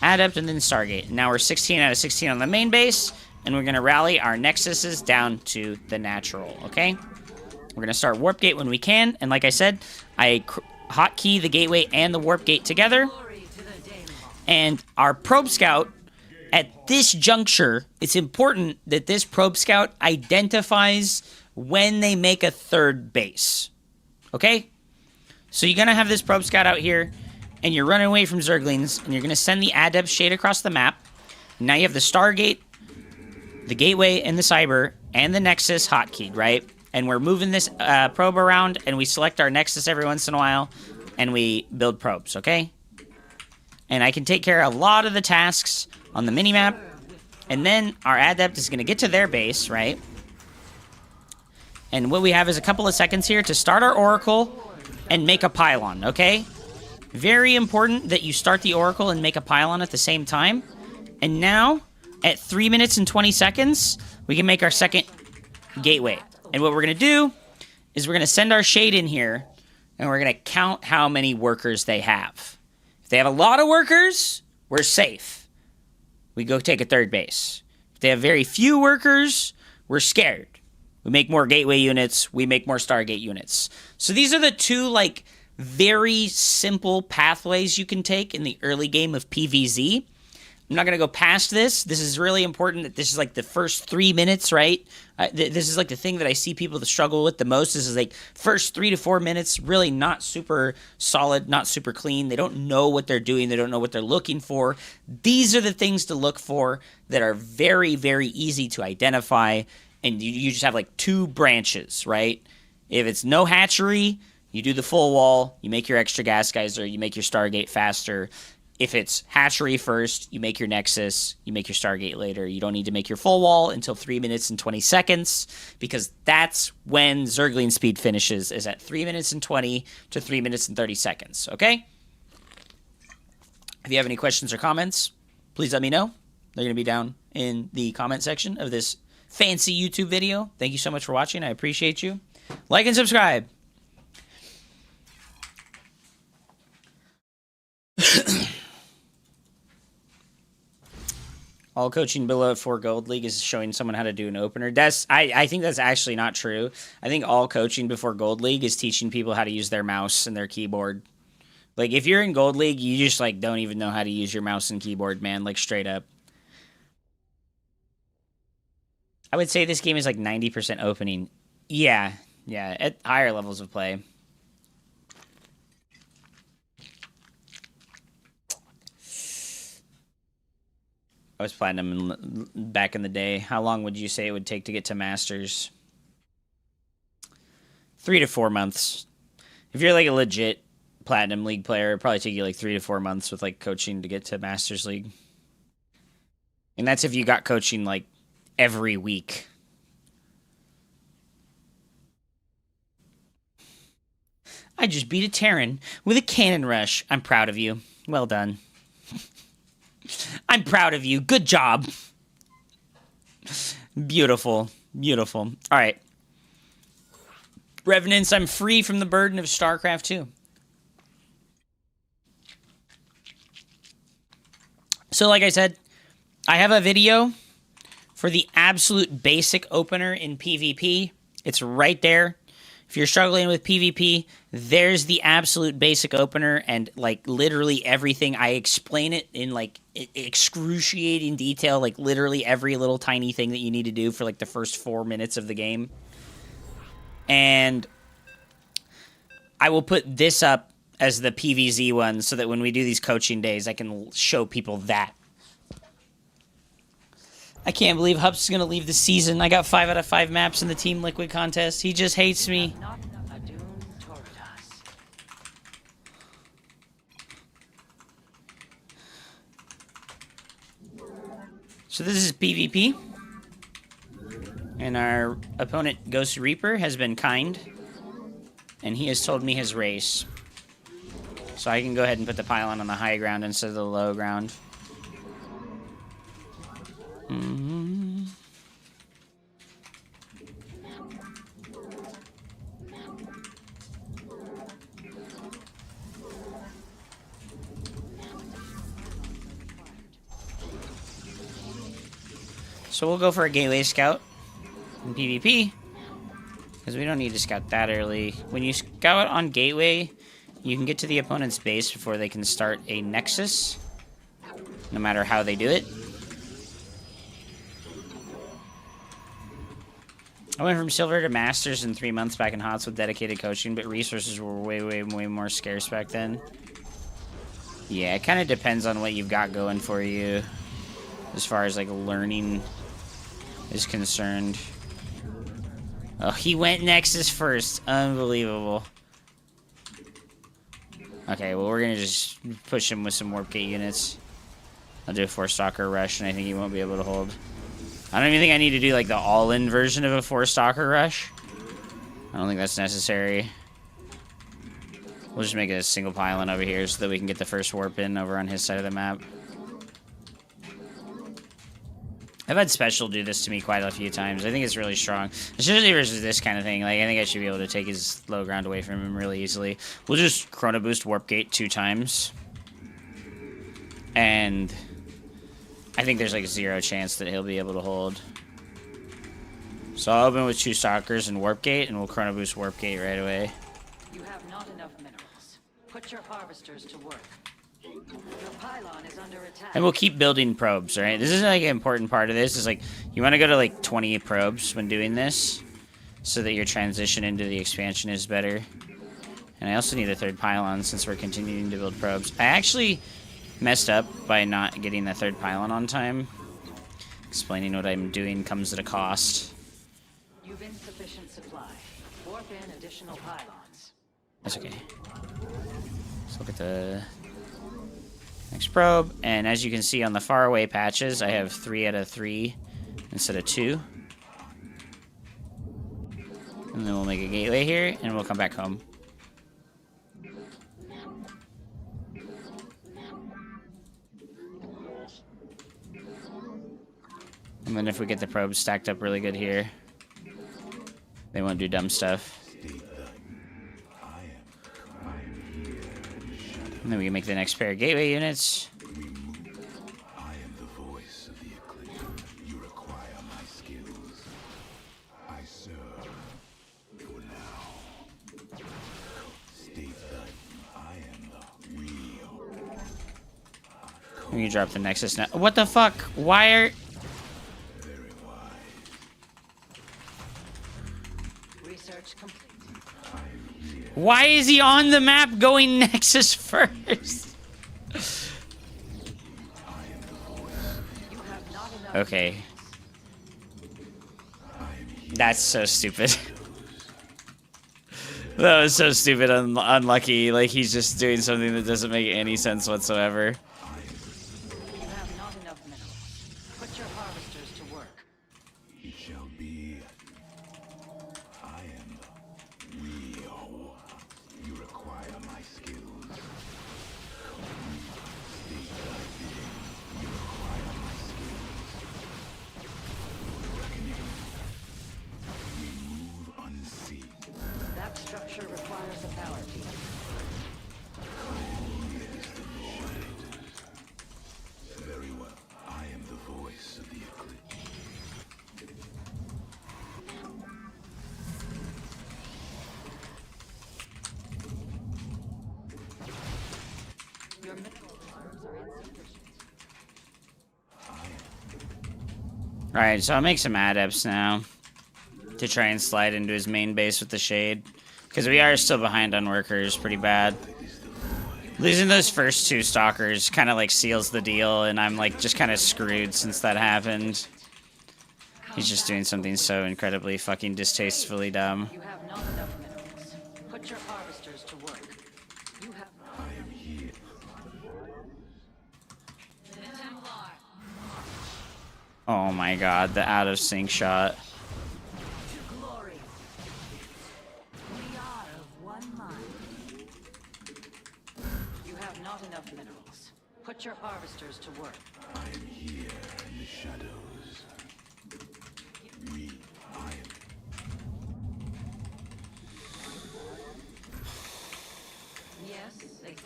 Adept and then Stargate. Now we're 16 out of 16 on the main base, and we're going to rally our nexuses down to the natural, okay? We're going to start warp gate when we can, and like I said, I hotkey the gateway and the warp gate together. And our probe scout, at this juncture, it's important that this probe scout identifies when they make a third base, okay? So you're going to have this probe scout out here, and you're running away from zerglings, and you're going to send the adept shade across the map. Now you have the Stargate, the gateway, and the cyber, and the nexus hotkeyed, right? And we're moving this probe around, and we select our nexus every once in a while, and we build probes, okay? And I can take care of a lot of the tasks on the minimap, and then our adept is going to get to their base, right? And what we have is a couple of seconds here to start our oracle and make a pylon, okay? Very important that you start the oracle and make a pylon at the same time. And now, at 3 minutes and 20 seconds, we can make our second gateway. And what we're going to do is we're going to send our shade in here, and we're going to count how many workers they have. If they have a lot of workers, we're safe. We go take a third base. If they have very few workers, we're scared. We make more gateway units, we make more Stargate units. So these are the two, like, very simple pathways you can take in the early game of PvZ. I'm not going to go past this. This is really important that this is like the first 3 minutes, right? This is like the thing that I see people that struggle with the most. This is like first 3 to 4 minutes, really not super solid, not super clean. They don't know what they're doing. They don't know what they're looking for. These are the things to look for that are very, very easy to identify. And you just have like 2 branches, right? If it's no hatchery, you do the full wall, you make your extra gas geyser, you make your Stargate faster. If it's hatchery first, you make your Nexus, you make your Stargate later. You don't need to make your full wall until 3 minutes and 20 seconds, because that's when Zergling speed finishes, is at 3 minutes and 20 to 3 minutes and 30 seconds, okay? If you have any questions or comments, please let me know. They're going to be down in the comment section of this fancy YouTube video. Thank you so much for watching. I appreciate you. Like and subscribe. All coaching below 4 Gold League is showing someone how to do an opener. I think that's actually not true. I think all coaching before Gold League is teaching people how to use their mouse and their keyboard. Like, if you're in Gold League, you just, like, don't even know how to use your mouse and keyboard, man. Like, straight up. I would say this game is, like, 90% opening. Yeah, at higher levels of play. I was platinum back in the day. How long would you say it would take to get to Masters? 3 to 4 months. If you're like a legit platinum league player, it'd probably take you like 3 to 4 months with like coaching to get to Masters League. And that's if you got coaching like every week. I just beat a Terran with a cannon rush. I'm proud of you. Well done. I'm proud of you. Good job. Beautiful. Beautiful. All right. Revenants, I'm free from the burden of Starcraft 2. So like I said, I have a video for the absolute basic opener in PvP. It's right there. If you're struggling with PvP, there's the absolute basic opener, and like literally everything. I explain it in like excruciating detail, like literally every little tiny thing that you need to do for like the first 4 minutes of the game. And I will put this up as the PVZ one so that when we do these coaching days, I can show people that. I can't believe Hups is going to leave the season. I got 5 out of 5 maps in the Team Liquid contest. He just hates me. So this is PvP. And our opponent, Ghost Reaper, has been kind. And he has told me his race. So I can go ahead and put the pylon on the high ground instead of the low ground. So we'll go for a Gateway Scout in PvP, because we don't need to scout that early. When you scout on Gateway, you can get to the opponent's base before they can start a Nexus, no matter how they do it. I went from Silver to Masters in 3 months back in HOTS with dedicated coaching, but resources were way more scarce back then. Yeah, it kind of depends on what you've got going for you as far as, like, learning is concerned. Oh, he went Nexus first. Unbelievable. Okay, well, we're going to just push him with some Warp Gate units. I'll do a 4-Stalker Rush, and I think he won't be able to hold. I don't even think I need to do, like, the all-in version of a 4-Stalker Rush. I don't think that's necessary. We'll just make a single pylon over here so that we can get the first warp in over on his side of the map. I've had Special do this to me quite a few times. I think it's really strong. Especially versus this kind of thing. Like, I think I should be able to take his low ground away from him really easily. We'll just Chrono Boost Warp Gate 2 times. And I think there's like 0 chance that he'll be able to hold. So I'll open with 2 Stalkers and Warp Gate, and we'll Chrono Boost Warp Gate right away. You have not enough minerals. Put your harvesters to work. Your pylon is under attack. And we'll keep building probes, right? This is like an important part of this. Is like you want to go to like 20 probes when doing this, so that your transition into the expansion is better. And I also need a third pylon since we're continuing to build probes. I actually messed up by not getting the third pylon on time. Explaining what I'm doing comes at a cost. You've insufficient supply. Warp in additional pylons. That's okay. Let's look at the next probe. And as you can see on the faraway patches, I have 3 out of 3 instead of 2. And then we'll make a gateway here, and we'll come back home. And then if we get the probes stacked up really good here, they won't do dumb stuff. And then we can make the next pair of gateway units. I am the voice of the eclipse. You require my skills. I serve for now. State that I am the real. We can drop the Nexus now. What the fuck? Why are... Very wise. Research complete. Why is he on the map going Nexus first? Okay. That's so stupid. That was so stupid and unlucky. Like, he's just doing something that doesn't make any sense whatsoever. You have not enough minerals. Put your harvesters to work. It shall be. I am the real. You require my skills. State thy bidding. You require my skills. Reckoning. We move unseen. That structure requires a power feed. Very well. I am the voice of the eclipse. Your mineral reserves are insufficient. Alright, so I'll make some adepts now to try and slide into his main base with the shade. Because we are still behind on workers pretty bad. Losing those first 2 stalkers kind of like seals the deal, and I'm like just kind of screwed since that happened. He's just doing something so incredibly fucking distastefully dumb. You have not enough minerals. Put your harvesters to work. You have. I am here. The Templar. Oh my god, the out of sync shot. To glory. We are of one mind. You have not enough minerals. Put your harvesters to work. I am here in the shadows. I am. Yes, exactly.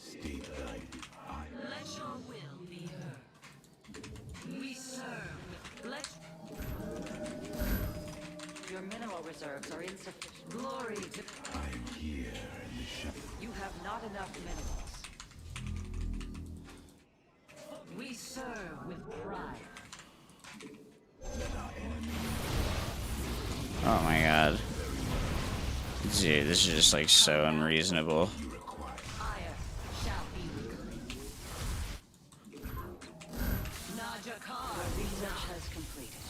State thine. I Let your will be heard. We serve. Let your mineral reserves are insufficient. Glory to. I am here in the shadows. You have not enough minerals. We serve with pride. Oh my god. Dude, this is just like so unreasonable. Ire shall be reclaimed. Najakar, your research has completed.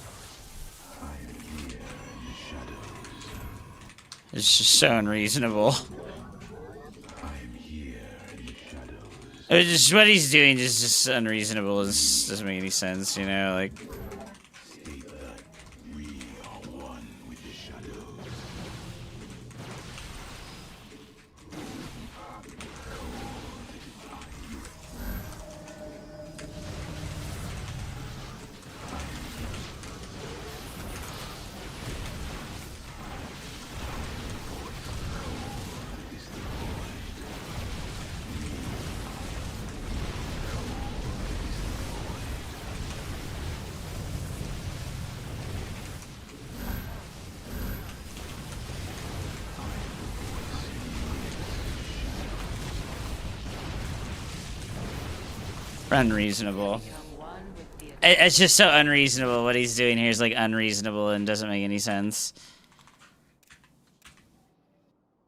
It's just so unreasonable. It's just what he's doing is just unreasonable. It doesn't make any sense, you know, like. State that we are one with the shadows. Unreasonable. It's just so unreasonable. What he's doing here is like unreasonable and doesn't make any sense.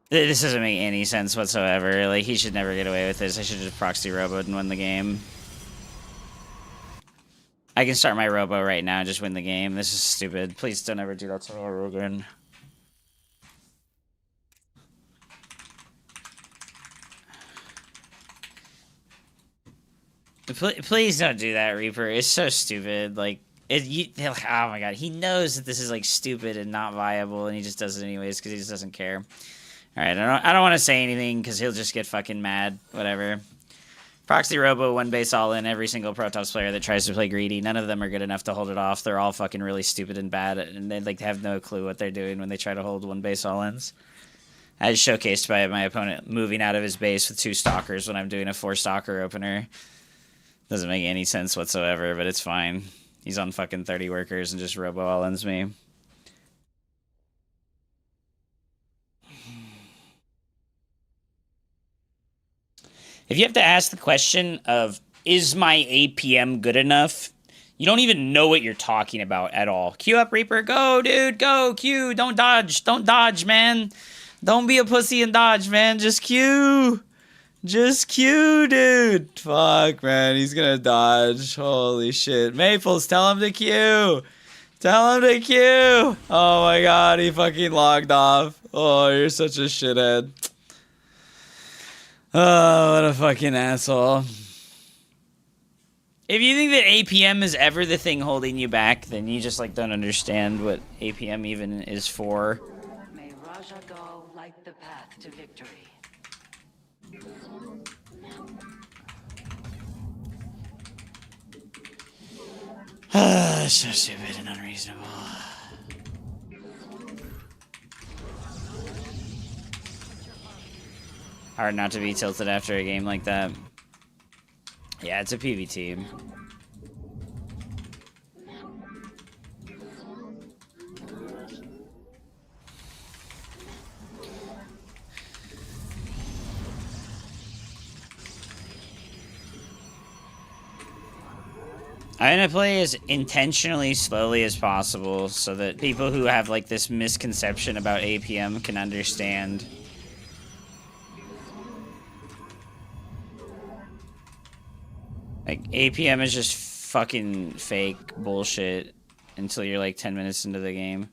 This doesn't make any sense whatsoever. Like, he should never get away with this. I should just proxy robo and win the game. I can start my robo right now and just win the game. This is stupid. Please don't ever do that to me ever again. Please don't do that, Reaper. It's so stupid. Like, oh my god, he knows that this is like stupid and not viable, and he just does it anyways because he just doesn't care. All right, I don't want to say anything because he'll just get fucking mad. Whatever. Proxy Robo, one base all in. Every single Protoss player that tries to play greedy, none of them are good enough to hold it off. They're all fucking really stupid and bad, and they like have no clue what they're doing when they try to hold one base all ins. As showcased by my opponent moving out of his base with 2 stalkers when I'm doing a 4 stalker opener. Doesn't make any sense whatsoever, but it's fine. He's on fucking 30 workers and just robo all-ins me. If you have to ask the question of, is my APM good enough? You don't even know what you're talking about at all. Queue up, Reaper. Go, dude. Go. Queue. Don't dodge. Don't dodge, man. Don't be a pussy and dodge, man. Just queue. Just queue, dude. Fuck, man. He's gonna dodge. Holy shit. Maples, tell him to queue. Tell him to queue. Oh my god, he fucking logged off. Oh, you're such a shithead. Oh, what a fucking asshole. If you think that APM is ever the thing holding you back, then you just like don't understand what APM even is for. May Raja go light the path to victory. So stupid and unreasonable. Hard not to be tilted after a game like that. Yeah, it's a PV team. I'm gonna play as intentionally slowly as possible so that people who have like this misconception about APM can understand. Like, APM is just fucking fake bullshit until you're like 10 minutes into the game.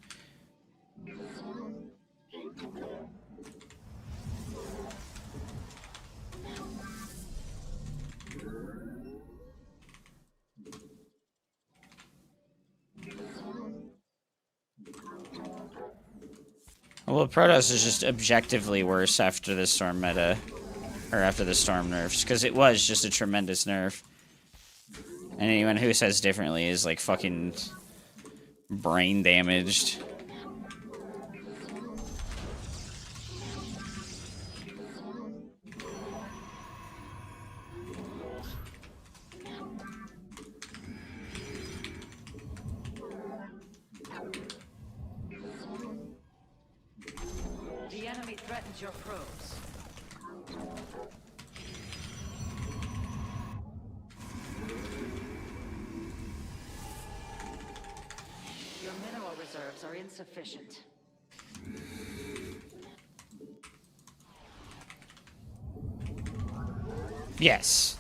Well, Protoss is just objectively worse after the Storm meta, or after the Storm nerfs, because it was just a tremendous nerf. And anyone who says differently is like fucking brain damaged. The enemy threatens your probes. Your mineral reserves are insufficient. Yes.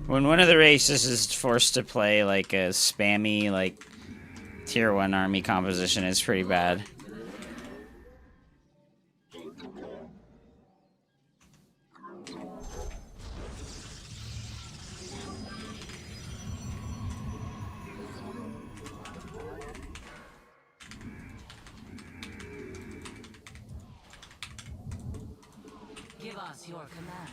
When one of the races is forced to play like a spammy, like, tier 1 army composition, it's pretty bad. Give us your command.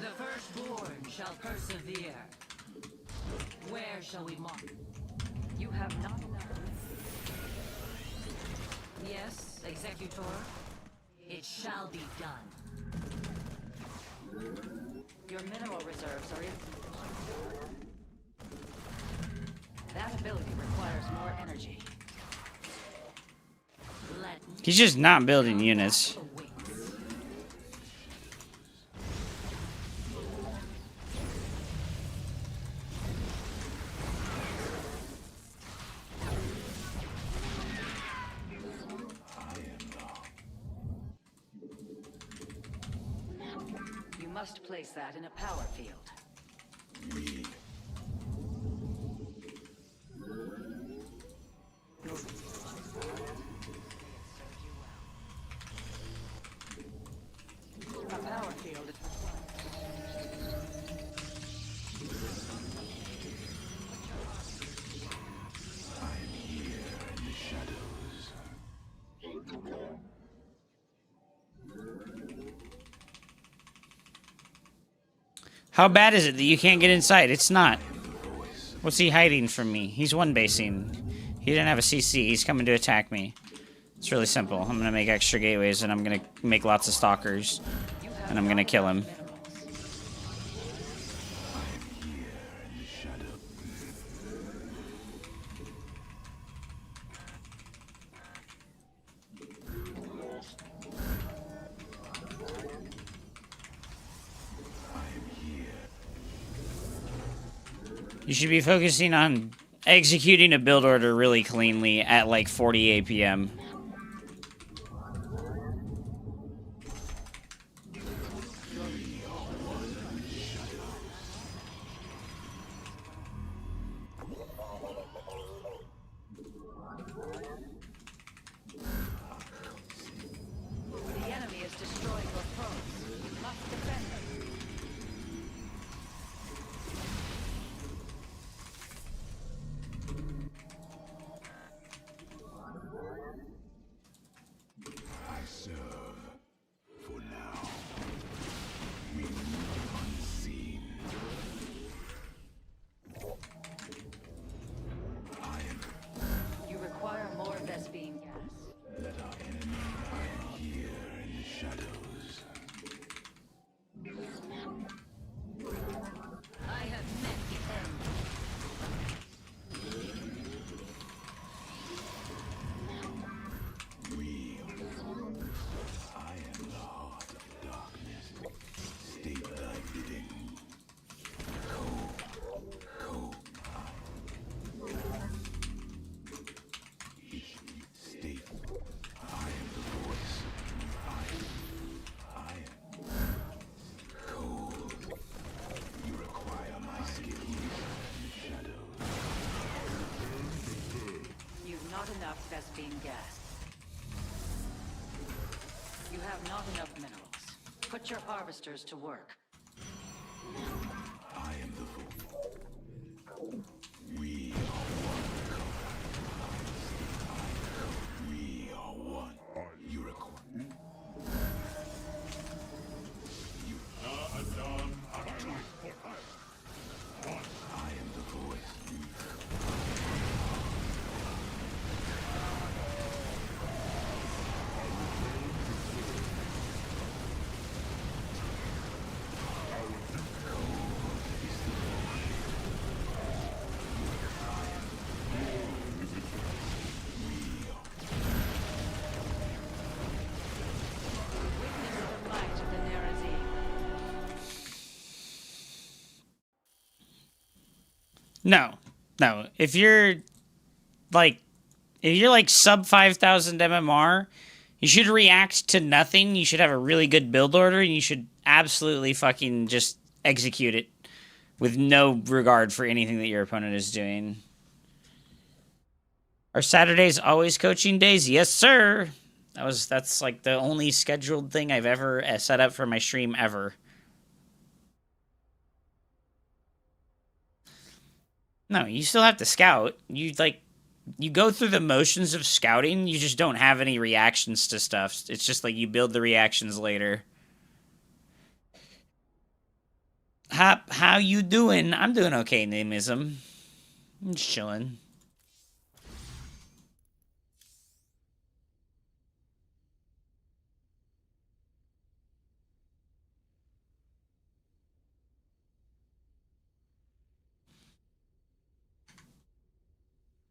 The firstborn shall persevere. Where shall we mark? You have not enough. Yes, Executor. It shall be done. Your mineral reserves are insufficient. That ability requires more energy. He's just not building units. You must place that in a power field. A power field is required. I'm here in the shadows. How bad is it that you can't get inside? It's not. What's he hiding from me? He's one basing. He didn't have a CC. He's coming to attack me. It's really simple. I'm gonna make extra gateways and I'm gonna make lots of stalkers. And I'm gonna kill him. You should be focusing on executing a build order really cleanly at like 40 APM. The enemy is destroying your posts. You must defend them. I serve for now. We move unseen. I am. You require more Vespine gas. Let our enemy. I am here in the shadows. I have met the end. We. I am the heart of darkness. State thy bidding. Cold. State. I am the voice. I am cold. You require my skills in the shadows. You've not enough Vespine gas. You have not enough minerals. Put your harvesters to work. I am the voice. We are one. We are one. You require. You. I am the voice. Witness the might of the Nerazim. No. If you're like sub 5,000 MMR, you should react to nothing. You should have a really good build order, and you should absolutely fucking just execute it with no regard for anything that your opponent is doing. Are Saturdays always coaching days? Yes, sir. That's like the only scheduled thing I've ever set up for my stream ever. No, you still have to scout. You go through the motions of scouting. You just don't have any reactions to stuff. It's just like you build the reactions later. How you doing? I'm doing okay, Nimism. I'm just chilling.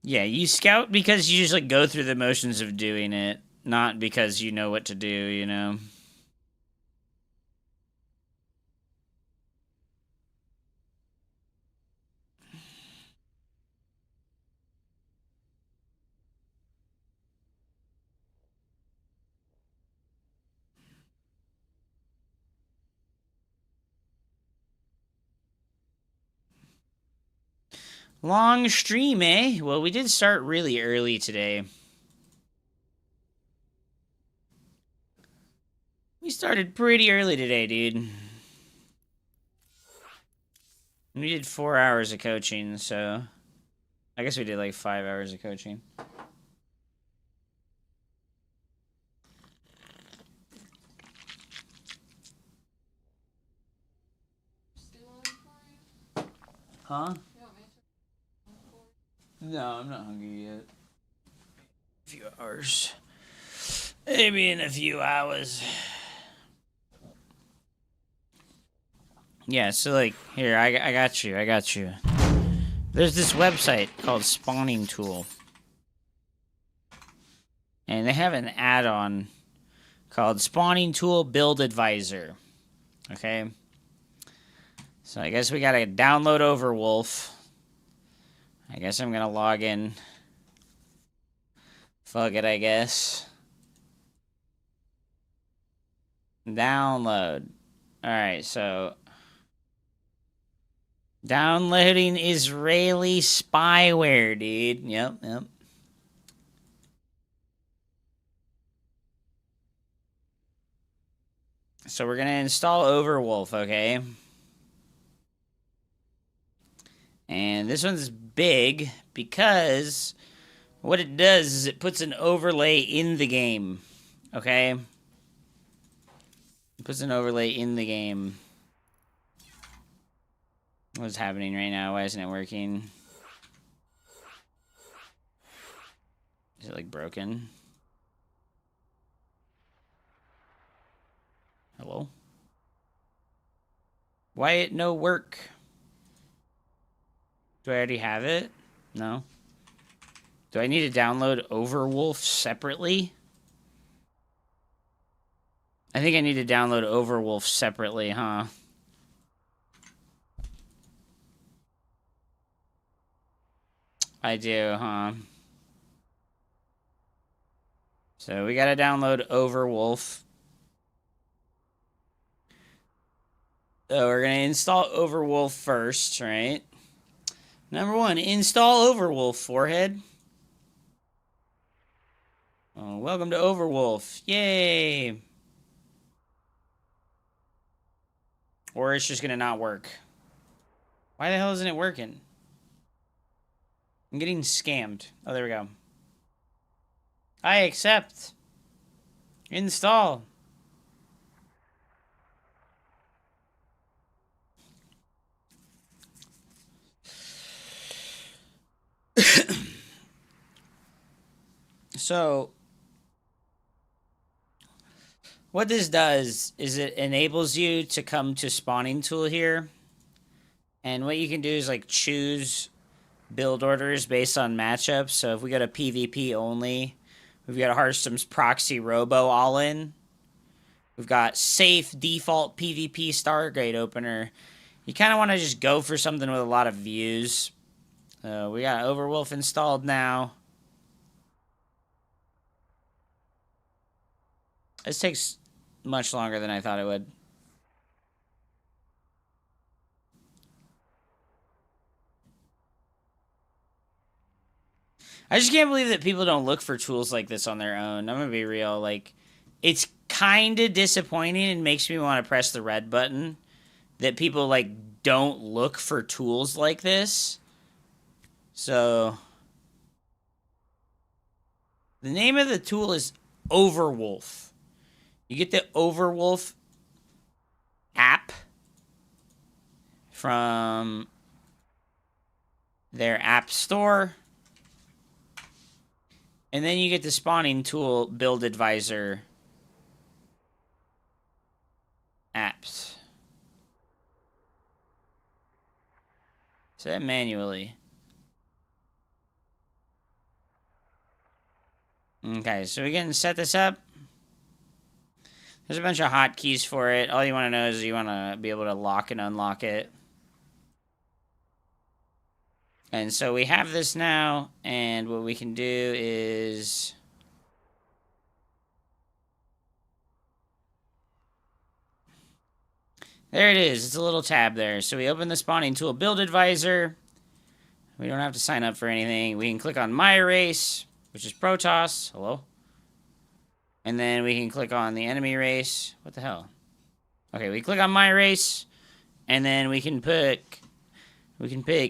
Yeah, you scout because you just like go through the motions of doing it. not because you know what to do, you know? Long stream, eh? Well, we did start really early today. We started pretty early today, dude. We did 4 hours of coaching, so... I guess we did like 5 hours of coaching. Huh? No, I'm not hungry yet. A few hours. Maybe in a few hours. Yeah, so like, here, I got you. There's this website called Spawning Tool. And they have an add-on called Spawning Tool Build Advisor. Okay? So I guess we gotta download Overwolf. I guess I'm gonna log in. Fuck it, I guess. Download. Alright, so... Downloading Israeli spyware, dude. Yep. So we're gonna install Overwolf, okay? And this one's big because what it does is it puts an overlay in the game, okay? It puts an overlay in the game. What's happening right now? Why isn't it working? Is it like broken? Hello? Why it no work? Do I already have it? No. Do I need to download Overwolf separately? I think I need to download Overwolf separately, huh? I do, huh? So we gotta download Overwolf. So we're gonna install Overwolf first, right? Number 1, install Overwolf, forehead. Oh, welcome to Overwolf. Yay! Or it's just gonna not work. Why the hell isn't it working? I'm getting scammed. Oh, there we go. I accept. Install. So, what this does is it enables you to come to Spawning Tool here. And what you can do is like choose build orders based on matchups. So if we go to PvP only, we've got a Hearthstone's Proxy Robo all-in. We've got safe default PvP Stargate opener. You kind of want to just go for something with a lot of views. We got Overwolf installed now. This takes much longer than I thought it would. I just can't believe that people don't look for tools like this on their own. I'm gonna be real. Like, it's kind of disappointing and makes me want to press the red button that people, like, don't look for tools like this. So, the name of the tool is Overwolf. You get the Overwolf app from their app store. And then you get the Spawning Tool Build Advisor apps. Set manually. Okay, so we can set this up. There's a bunch of hotkeys for it. All you want to know is you want to be able to lock and unlock it. And so we have this now, and what we can do is... There it is. It's a little tab there. So we open the spawning tool build advisor. We don't have to sign up for anything. We can click on my race, which is Protoss. Hello? And then we can click on the enemy race. What the hell? Okay, we click on my race, and then we can pick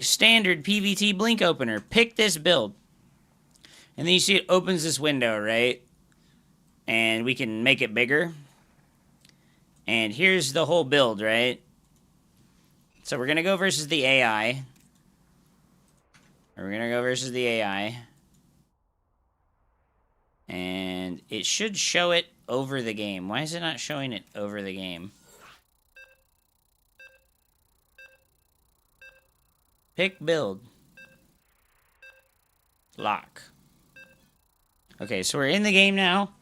standard PVT blink opener. Pick this build. And then you see it opens this window, right? And we can make it bigger. And here's the whole build, right? So we're going to go versus the AI. We're going to go versus the AI. And it should show it over the game. Why is it not showing it over the game? Pick build. Lock. Okay, so we're in the game now.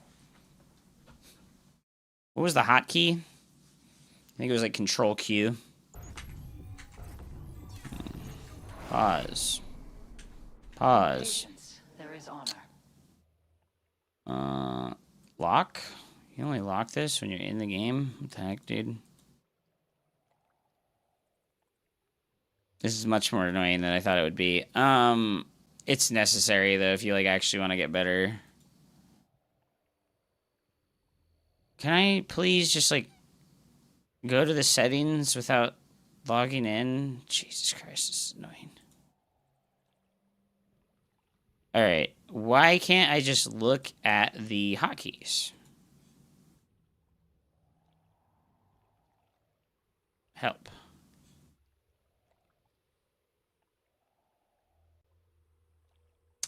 What was the hotkey? I think it was like Control Q. Pause. Pause. There is honor. Lock? You only lock this when you're in the game? What the heck, dude? This is much more annoying than I thought it would be. It's necessary, though, if you, like, actually want to get better. Can I please just, like, go to the settings without logging in? Jesus Christ, this is annoying. Alright, why can't I just look at the hotkeys? Help.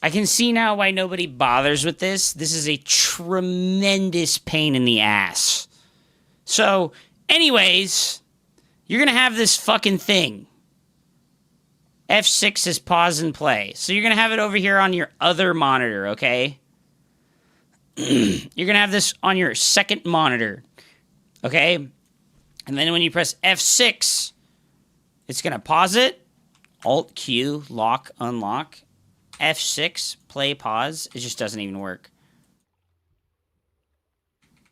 I can see now why nobody bothers with this. This is a tremendous pain in the ass. So, anyways, you're going to have this fucking thing. F6 is pause and play. So you're going to have it over here on your other monitor, okay? You're going to have this on your second monitor, okay? And then when you press F6, it's going to pause it. Alt-Q, lock, unlock. F6, play, pause. It just doesn't even work.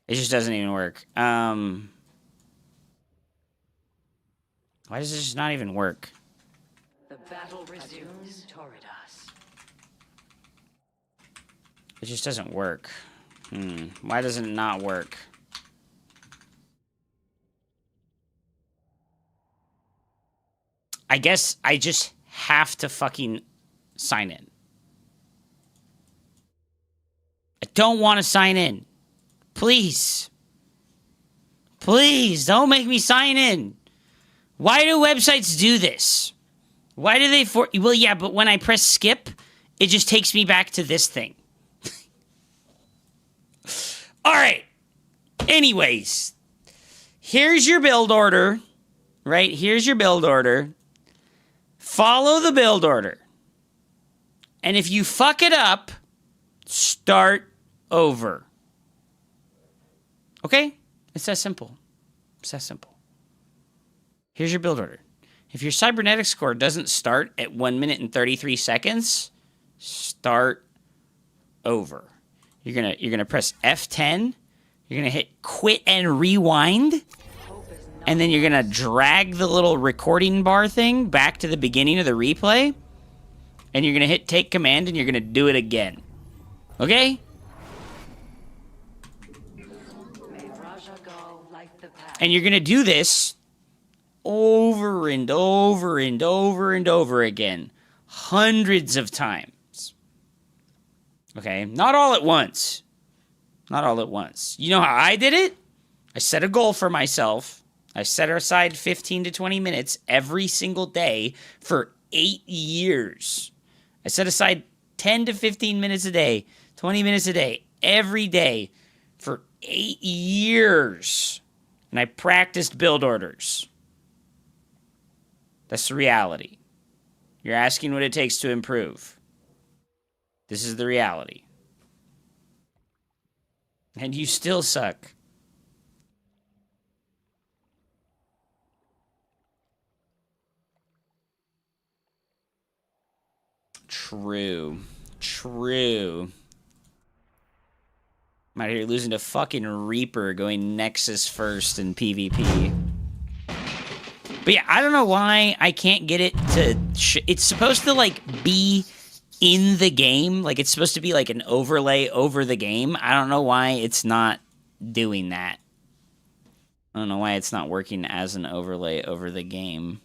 It just doesn't even work. Why does it just not even work? The battle resumes. Torridas. It just doesn't work. Why does it not work? I guess I just have to fucking sign in. I don't want to sign in. Please. Please, don't make me sign in. Why do websites do this? Why do they well, yeah, but when I press skip, it just takes me back to this thing. All right. Anyways, here's your build order, right? Here's your build order. Follow the build order. And if you fuck it up, start over. Okay? It's that simple. It's that simple. Here's your build order. If your cybernetic score doesn't start at 1 minute and 33 seconds, start over. You're gonna press F10. You're gonna hit quit and rewind. And then you're gonna drag the little recording bar thing back to the beginning of the replay. And you're gonna hit take command and you're gonna do it again. Okay? And you're gonna do this over and over and over and over again. Hundreds of times. Okay? Not all at once. Not all at once. You know how I did it? I set a goal for myself. I set aside 15 to 20 minutes every single day for 8 years. I set aside 10 to 15 minutes a day, 20 minutes a day, every day for 8 years. And I practiced build orders. That's the reality. You're asking what it takes to improve. This is the reality. And you still suck. True. True. I'm out here losing to fucking Reaper going Nexus first in PvP. But yeah, I don't know why I can't get it to... it's supposed to, like, be in the game. Like, it's supposed to be, like, an overlay over the game. I don't know why it's not doing that. I don't know why it's not working as an overlay over the game.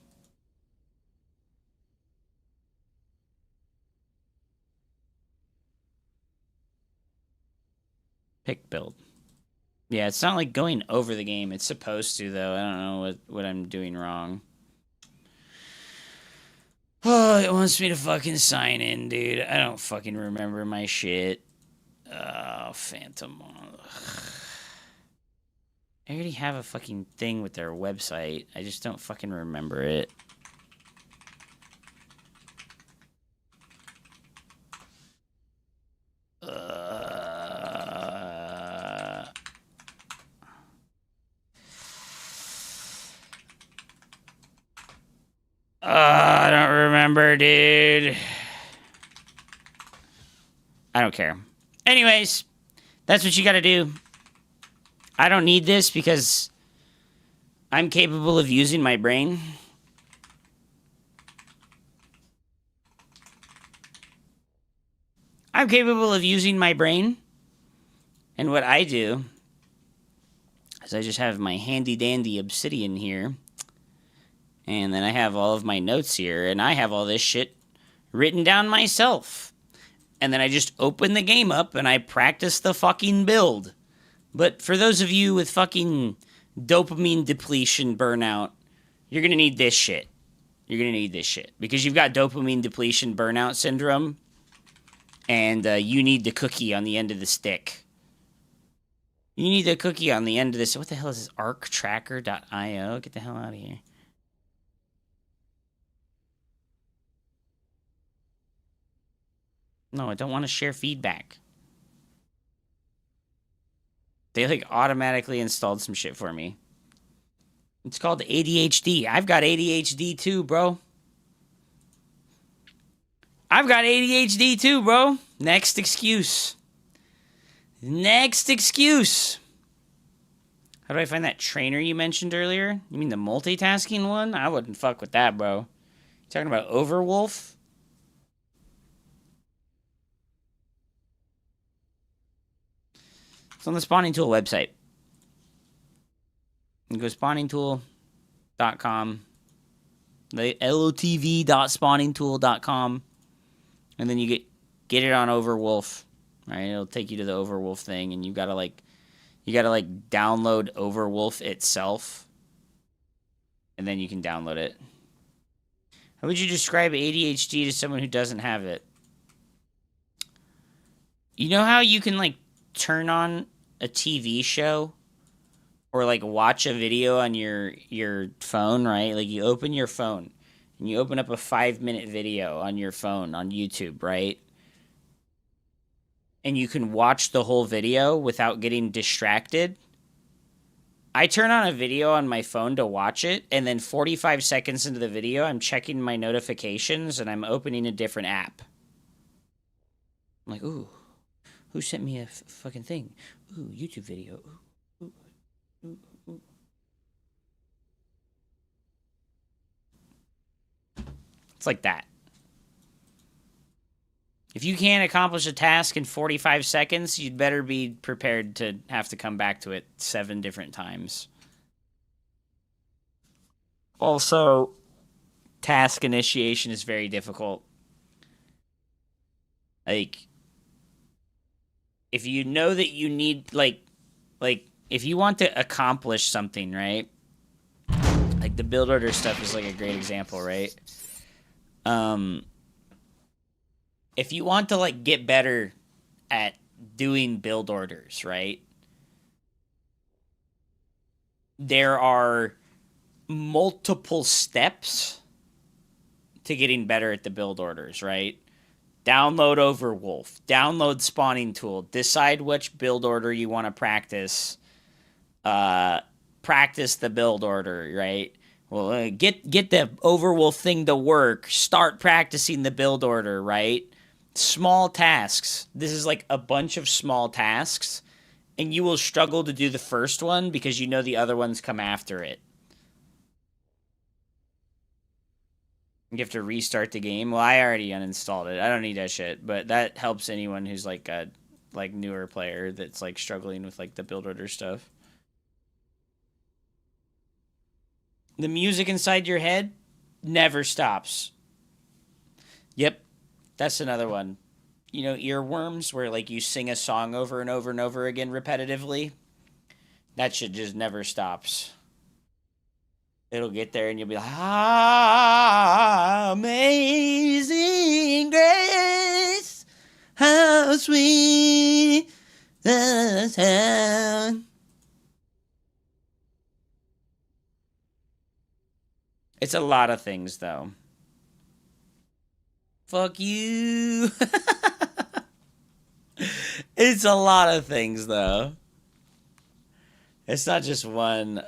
Pick build. Yeah, it's not like going over the game. It's supposed to, though. I don't know what I'm doing wrong. Oh, it wants me to fucking sign in, dude. I don't fucking remember my shit. Oh, Phantom. I already have a fucking thing with their website. I just don't fucking remember it. I don't remember, dude. I don't care. Anyways, that's what you gotta do. I don't need this because I'm capable of using my brain. I'm capable of using my brain. And what I do is I just have my handy-dandy obsidian here. And then I have all of my notes here, and I have all this shit written down myself. And then I just open the game up, and I practice the fucking build. But for those of you with fucking dopamine depletion burnout, you're gonna need this shit. You're gonna need this shit. Because you've got dopamine depletion burnout syndrome, and you need the cookie on the end of the stick. You need the cookie on the end of this. What the hell is this? Arctracker.io? Get the hell out of here. No, I don't want to share feedback. They, like, automatically installed some shit for me. It's called ADHD. I've got ADHD too, bro. I've got ADHD too, bro. Next excuse. Next excuse. How do I find that trainer you mentioned earlier? You mean the multitasking one? I wouldn't fuck with that, bro. You talking about Overwolf? It's on the Spawning Tool website. You go spawningtool.com, the lotv.spawningtool.com, and then you get it on Overwolf, right? It'll take you to the Overwolf thing, and you gotta download Overwolf itself, and then you can download it. How would you describe ADHD to someone who doesn't have it? You know how you can, like, turn on a TV show or, like, watch a video on your phone, right? Like, you open your phone and you open up a 5-minute video on your phone on YouTube, right? And you can watch the whole video without getting distracted. I turn on a video on my phone to watch it, and then 45 seconds into the video, I'm checking my notifications and I'm opening a different app. I'm like, ooh. Who sent me a fucking thing? Ooh, YouTube video. Ooh, ooh, ooh. It's like that. If you can't accomplish a task in 45 seconds, you'd better be prepared to have to come back to it 7 different times. Also, task initiation is very difficult. Like, if you know that you need, like, if you want to accomplish something, right? Like, the build order stuff is, like, a great example, right? If you want to, like, get better at doing build orders, right? There are multiple steps to getting better at the build orders, right? Download Overwolf. Download Spawning Tool. Decide which build order you want to practice. Practice the build order, right? Well, get the Overwolf thing to work. Start practicing the build order, right? Small tasks. This is like a bunch of small tasks, and you will struggle to do the first one because you know the other ones come after it. You have to restart the game. Well, I already uninstalled it. I don't need that shit, but that helps anyone who's like a newer player that's like struggling with like the build order stuff. The music inside your head never stops. Yep, that's another one. You know, earworms, where like you sing a song over and over and over again repetitively. That shit just never stops. It'll get there and you'll be like, ah, amazing grace, how sweet the sound. It's a lot of things, though. Fuck you. It's a lot of things, though. It's not just one.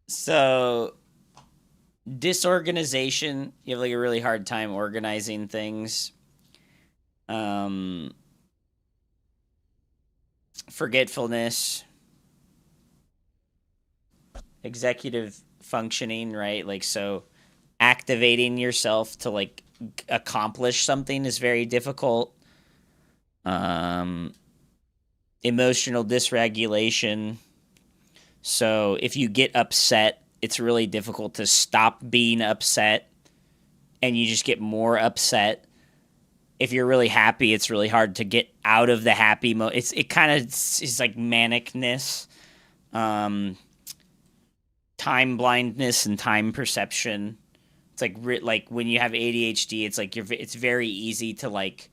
So, disorganization. You have like a really hard time organizing things. Forgetfulness. Executive functioning, right? Like, so activating yourself to like accomplish something is very difficult. Emotional dysregulation. So if you get upset, it's really difficult to stop being upset, and you just get more upset. If you're really happy, it's really hard to get out of the happy mode. It kind of is like manicness. Time blindness and time perception. It's like when you have ADHD, it's like it's very easy to like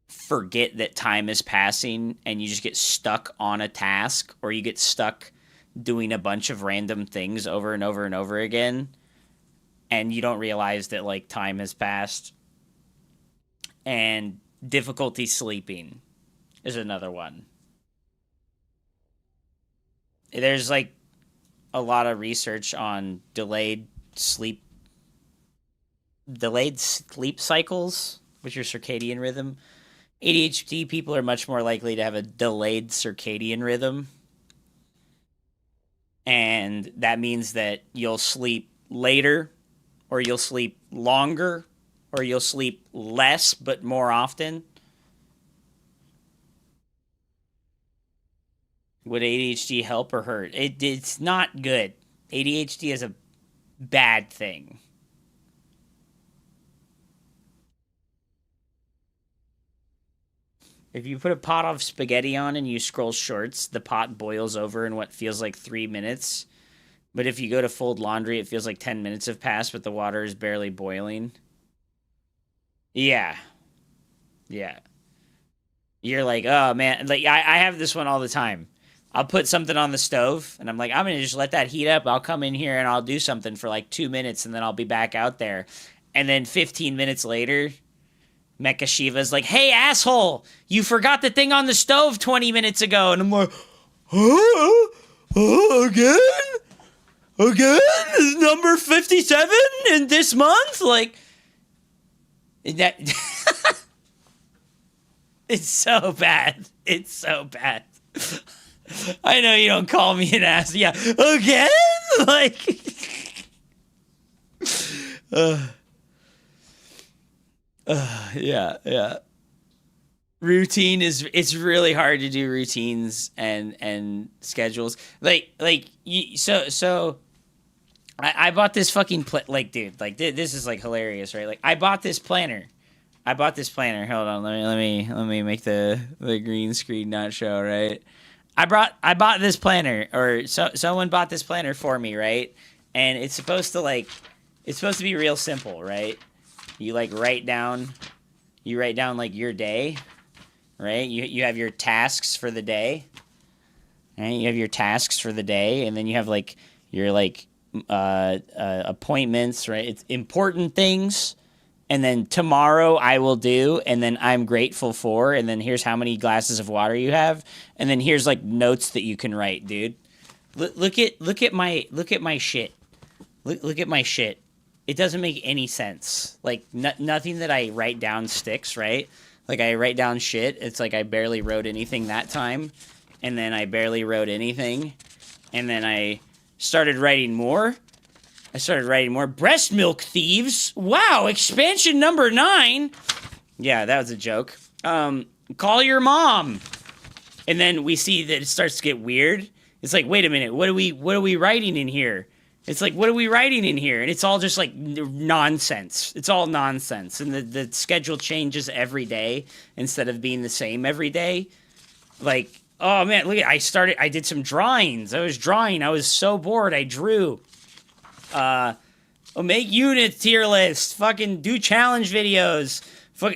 forget that time is passing, and you just get stuck on a task, or you get stuck doing a bunch of random things over and over and over again, and you don't realize that like time has passed. And difficulty sleeping is another one. There's like a lot of research on delayed sleep cycles with your circadian rhythm. ADHD people are much more likely to have a delayed circadian rhythm. And that means that you'll sleep later, or you'll sleep longer, or you'll sleep less but more often. Would ADHD help or hurt? It's not good. ADHD is a bad thing. If you put a pot of spaghetti on and you scroll shorts, the pot boils over in what feels like 3 minutes. But if you go to fold laundry, it feels like 10 minutes have passed, but the water is barely boiling. Yeah. Yeah. You're like, oh, man. Like I have this one all the time. I'll put something on the stove, and I'm like, I'm going to just let that heat up. I'll come in here, and I'll do something for like 2 minutes, and then I'll be back out there. And then 15 minutes later, Mecha Shiva's like, hey, asshole, you forgot the thing on the stove 20 minutes ago. And I'm like, huh? Oh, again? Again? Number 57 in this month? Like, that... It's so bad. It's so bad. I know you don't call me an ass. Yeah, again? Like, yeah. Routine it's really hard to do routines and schedules. So I bought this fucking dude. Like, this is like hilarious, right? Like, I bought this planner. Hold on, let me make the green screen not show, right? I bought this planner, or someone bought this planner for me, right? And it's supposed to be real simple, right? You like write down like your day, right? You have your tasks for the day, right? You have your tasks for the day, and then you have like your like appointments, right? It's important things. And then tomorrow I will do, and then I'm grateful for, and then here's how many glasses of water you have, and then here's like notes that you can write, dude. Look at my shit. Look at my shit. It doesn't make any sense. Like nothing that I write down sticks, right? Like I write down shit. It's like I barely wrote anything that time, and then I barely wrote anything, and then I started writing more. Breast milk thieves. Wow, expansion number 9. Yeah, that was a joke. Call your mom. And then we see that it starts to get weird. It's like, wait a minute, what are we writing in here? It's like, what are we writing in here? And it's all just like nonsense. It's all nonsense. And the schedule changes every day instead of being the same every day. Like, oh man, look at, I did some drawings. I was drawing. I was so bored. I drew. Make unit tier list. Fucking do challenge videos.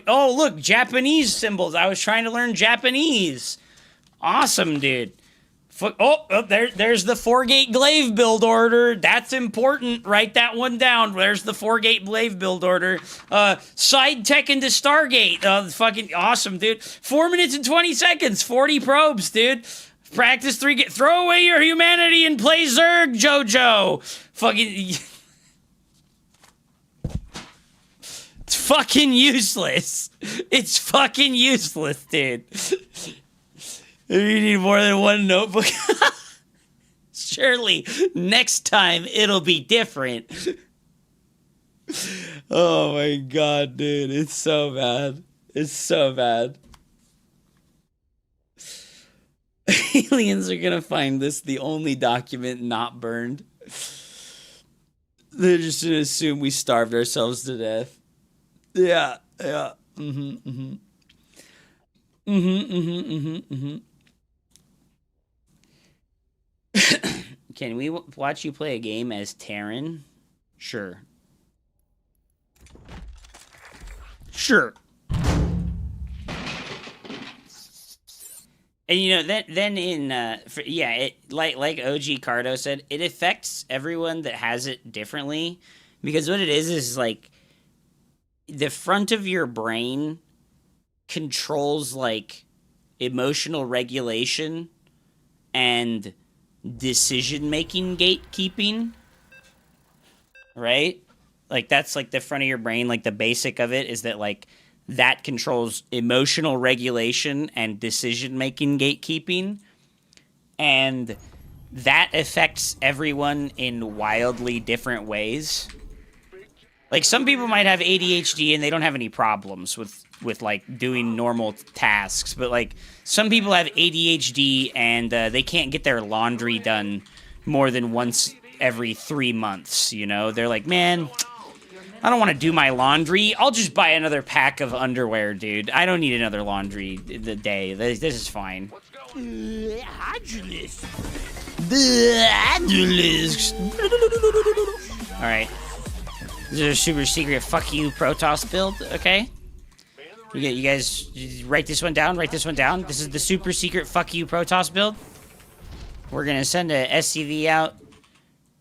Oh, look, Japanese symbols. I was trying to learn Japanese. Awesome, dude. There's the 4-gate glaive build order. That's important. Write that one down. There's the 4-gate glaive build order. Side tech into Stargate. Fucking awesome, dude. 4 minutes and 20 seconds. 40 probes, dude. Practice 3. Throw away your humanity and play Zerg, JoJo. Fucking. It's fucking useless. It's fucking useless, dude. You need more than one notebook. Surely next time it'll be different. Oh my god, dude. It's so bad. It's so bad. Aliens are gonna find this the only document not burned. They're just gonna assume we starved ourselves to death. Yeah. Can we watch you play a game as Terran? Sure. Sure. And you know, then in like OG Cardo said, it affects everyone that has it differently, because what it is like the front of your brain controls like emotional regulation and decision-making gatekeeping, right? Like that's like the front of your brain, like the basic of it is that like that controls emotional regulation and decision-making gatekeeping, and that affects everyone in wildly different ways. Like some people might have ADHD and they don't have any problems with like doing normal tasks, but like some people have ADHD and they can't get their laundry done more than once every 3 months, you know? They're like, man, I don't want to do my laundry. I'll just buy another pack of underwear, dude. I don't need another laundry the day. This is fine. Alright. This is a super secret fuck you Protoss build, okay? You guys write this one down, This is the super secret fuck you Protoss build. We're gonna send a SCV out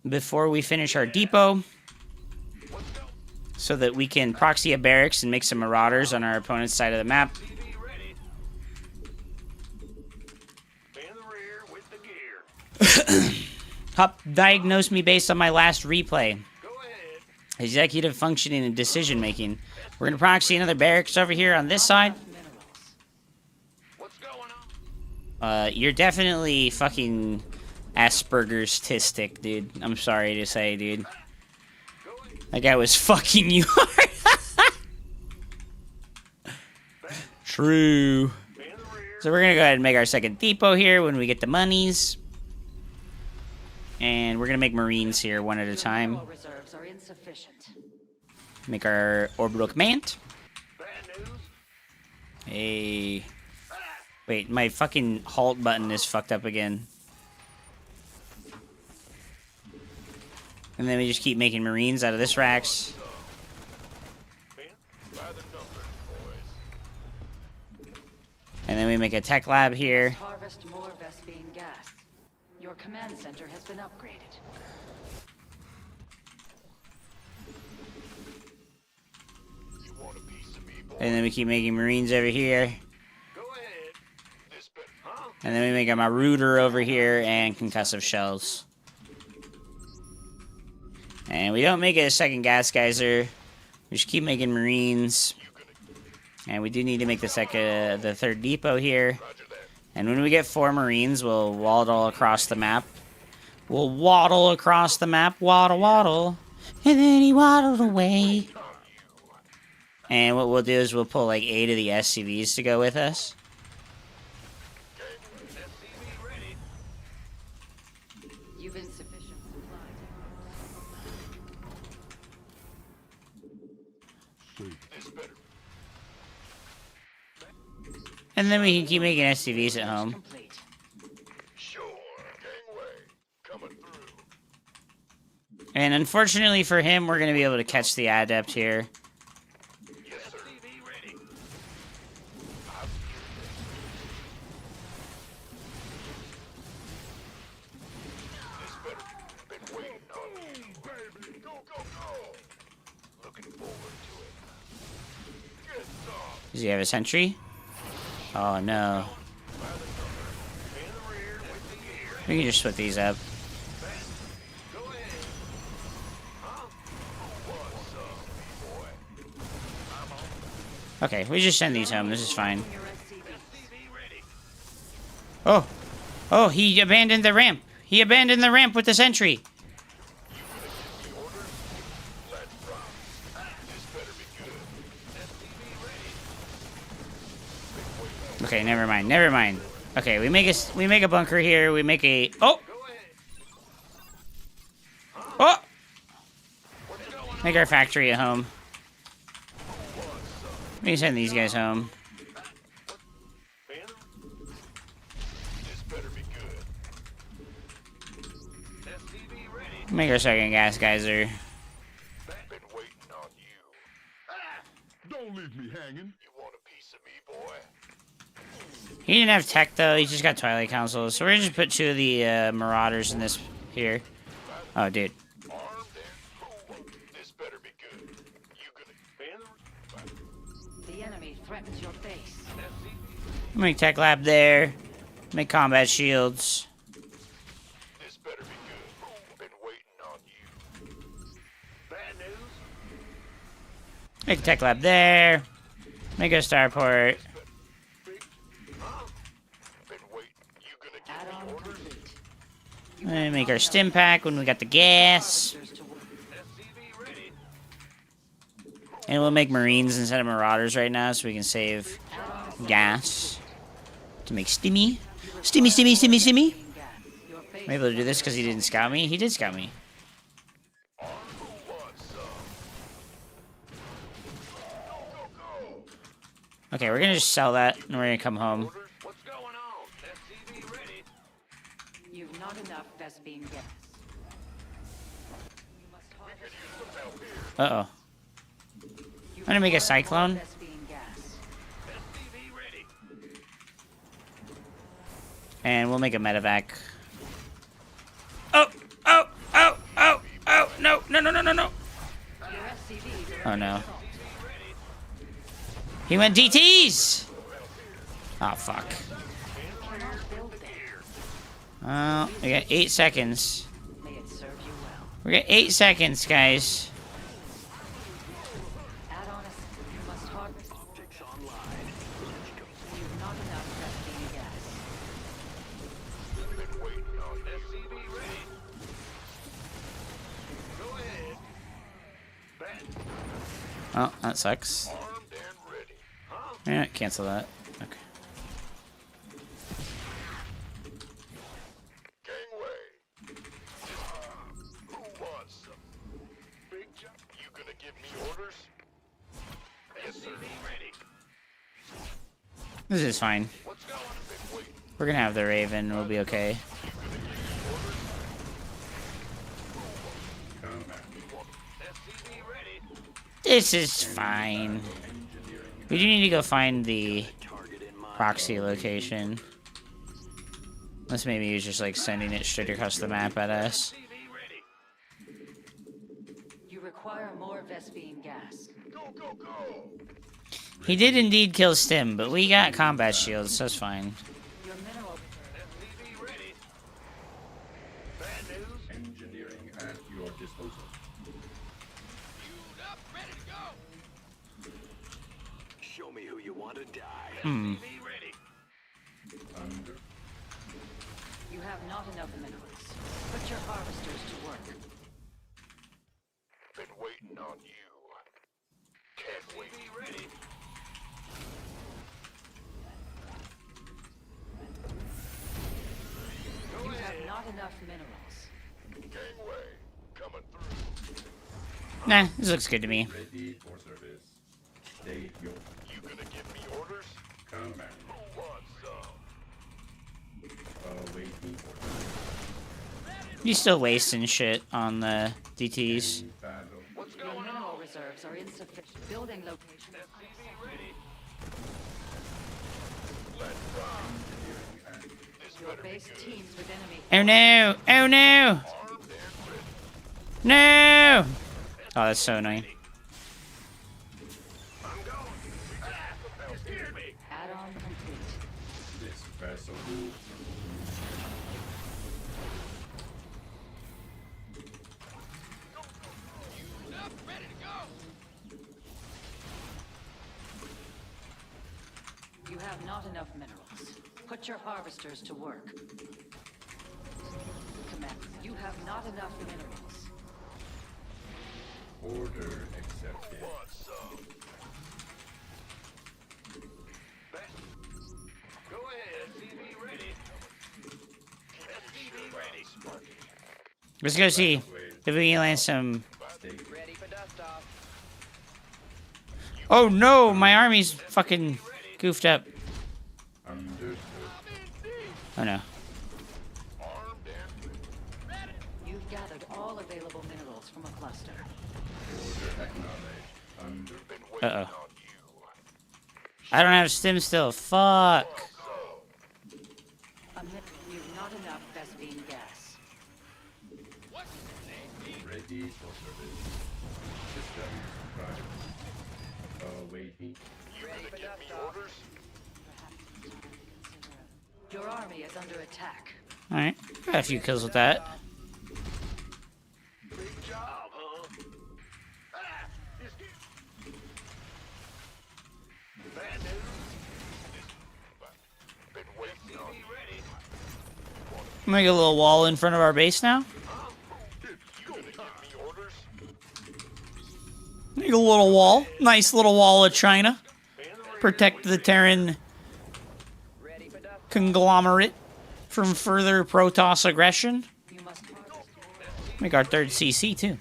before we finish our depot, so that we can proxy a barracks and make some marauders on our opponent's side of the map. Hup diagnosed me based on my last replay. Executive functioning and decision making. We're gonna proxy another barracks over here on this side. You're definitely fucking Asperger's tistic, dude. I'm sorry to say, dude. That guy was fucking you hard. True. So we're gonna go ahead and make our second depot here when we get the monies. And we're gonna make Marines here one at a time. Make our orbital command. Hey. Wait, my fucking halt button is fucked up again. And then we just keep making Marines out of this racks. And then we make a tech lab here. Harvest more Vespine gas. Your command center has been upgraded. And then we keep making Marines over here. And then we make a Marauder over here and concussive shells. And we don't make it a second gas geyser. We just keep making Marines. And we do need to make the third depot here. And when we get 4 Marines, we'll waddle across the map. We'll waddle across the map. Waddle, waddle. And then he waddled away. And what we'll do is we'll pull like 8 of the SCVs to go with us. You've insufficient supply. And then we can keep making SCVs at home. And unfortunately for him, we're going to be able to catch the Adept here. Does he have a sentry? Oh no. We can just split these up. Okay, we just send these home. This is fine. Oh! Oh, he abandoned the ramp! He abandoned the ramp with the sentry! Okay, never mind, never mind. Okay, we make a bunker here. We make a oh. Make our factory at home. We can send these guys home. Make our second gas geyser. Don't leave me hanging. You want a piece of me, boy? He didn't have tech though, he just got Twilight Council. So we're gonna just put 2 of the Marauders in this here. Oh dude. The enemy threatens your base. Make tech lab there. Make combat shields. This better be good. Been waiting on you. Bad news? Make a tech lab there. Make a starport. And make our stim pack when we got the gas. And we'll make Marines instead of Marauders right now so we can save gas to make stimmy. Stimmy, stimmy, stimmy, stimmy. I'm able to do this because he didn't scout me. He did scout me. Okay, we're gonna just sell that and we're gonna come home. You've not enough Vespine gas. Uh-oh. I'm gonna make a cyclone. Vespine gas. And we'll make a medevac. Oh! Oh! Oh! Oh! Oh! No! No! No! No! No! No! Oh no. He went DTs! Oh fuck. We got 8 seconds. May it serve you well. We got 8 seconds, guys. Add on you must harvest. Optics online. You've not enough Vespine gas. Been waiting on SCV ready. Go ahead. Oh, that sucks. Armed and ready. Huh? Yeah, cancel that. Okay. Gangway. Who wants some? Big job. You gonna give me orders? SCV ready. This is fine. What's going on? Been waiting. We're gonna have the Raven. We'll be okay. SCV ready. This is fine. We do need to go find the proxy location. Unless maybe he's just like sending it straight across the map at us. You require more Vespine gas. Go, go, go. He did indeed kill Stim, but we got combat shields, so it's fine. Your mineral Engineering at your disposal. Show me who you want to die. Hmm. Under. You have not enough minerals. Put your harvesters to work. Been waiting on you. Can't wait. Ready. You have not enough minerals. Gangway coming through. Nah, this looks good to me. Ready for service. State your. You gonna give me orders? Command. Who wants some? Awaiting orders. He's still wasting shit on the DTs. Battle. Your mineral reserves are insufficient. Building location. Your base teams with enemy. Oh no! Oh no! No! Oh, that's so annoying. Add-on complete. This vessel will. You have not enough minerals. Put your harvesters to work. Command. You have not enough minerals. Order accepted. Go ahead. SCV ready. SCV ready. Let's go see if we can land some. Ready for dust off. Oh no! My army's fucking goofed up. Understood. Oh no. You've gathered all available minerals from a cluster. Order acknowledged. Under. Uh oh. I don't have stim still. Fuck. You've not enough Vespine gas. Ready for service. System prime. Awaiting. Ready for dust off. Your army is under attack. Alright. Got a few kills with that. Big job, huh? Bad news. Been waiting on you. Ready. Make a little wall in front of our base now. You gonna give me orders? Make a little wall. Nice little wall of China. Protect the Terran Ready for dust. conglomerate from further Protoss aggression. You must harvest. Make our third CC too.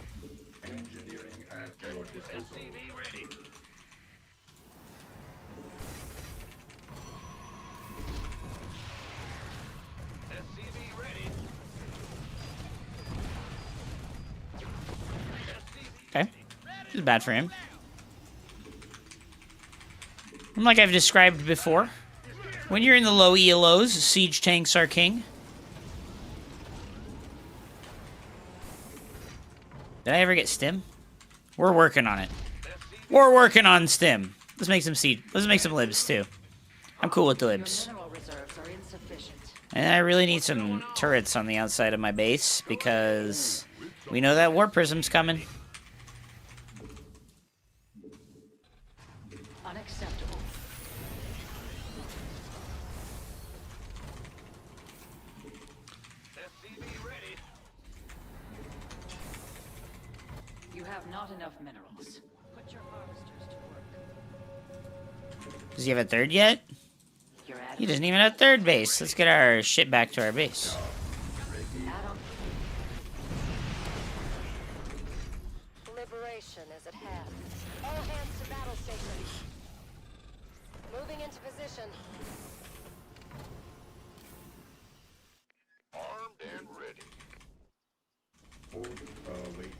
Engineering at your disposal. Okay. This is bad for him. And like I've described before, when you're in the low ELOs, siege tanks are king. Did I ever get stim? We're working on it. We're working on stim. Let's make some siege. Let's make some libs too. I'm cool with the libs. Mineral reserves are insufficient. And I really need some turrets on the outside of my base because we know that War Prism's coming. Unacceptable. You have not enough minerals. Put your harvesters to work. Does he have a third yet? You're at He doesn't even have a third base. Let's get our shit back to our base. add-on. Liberation is at hand. All hands to battle stations. Moving into position. Armed and ready. Wait.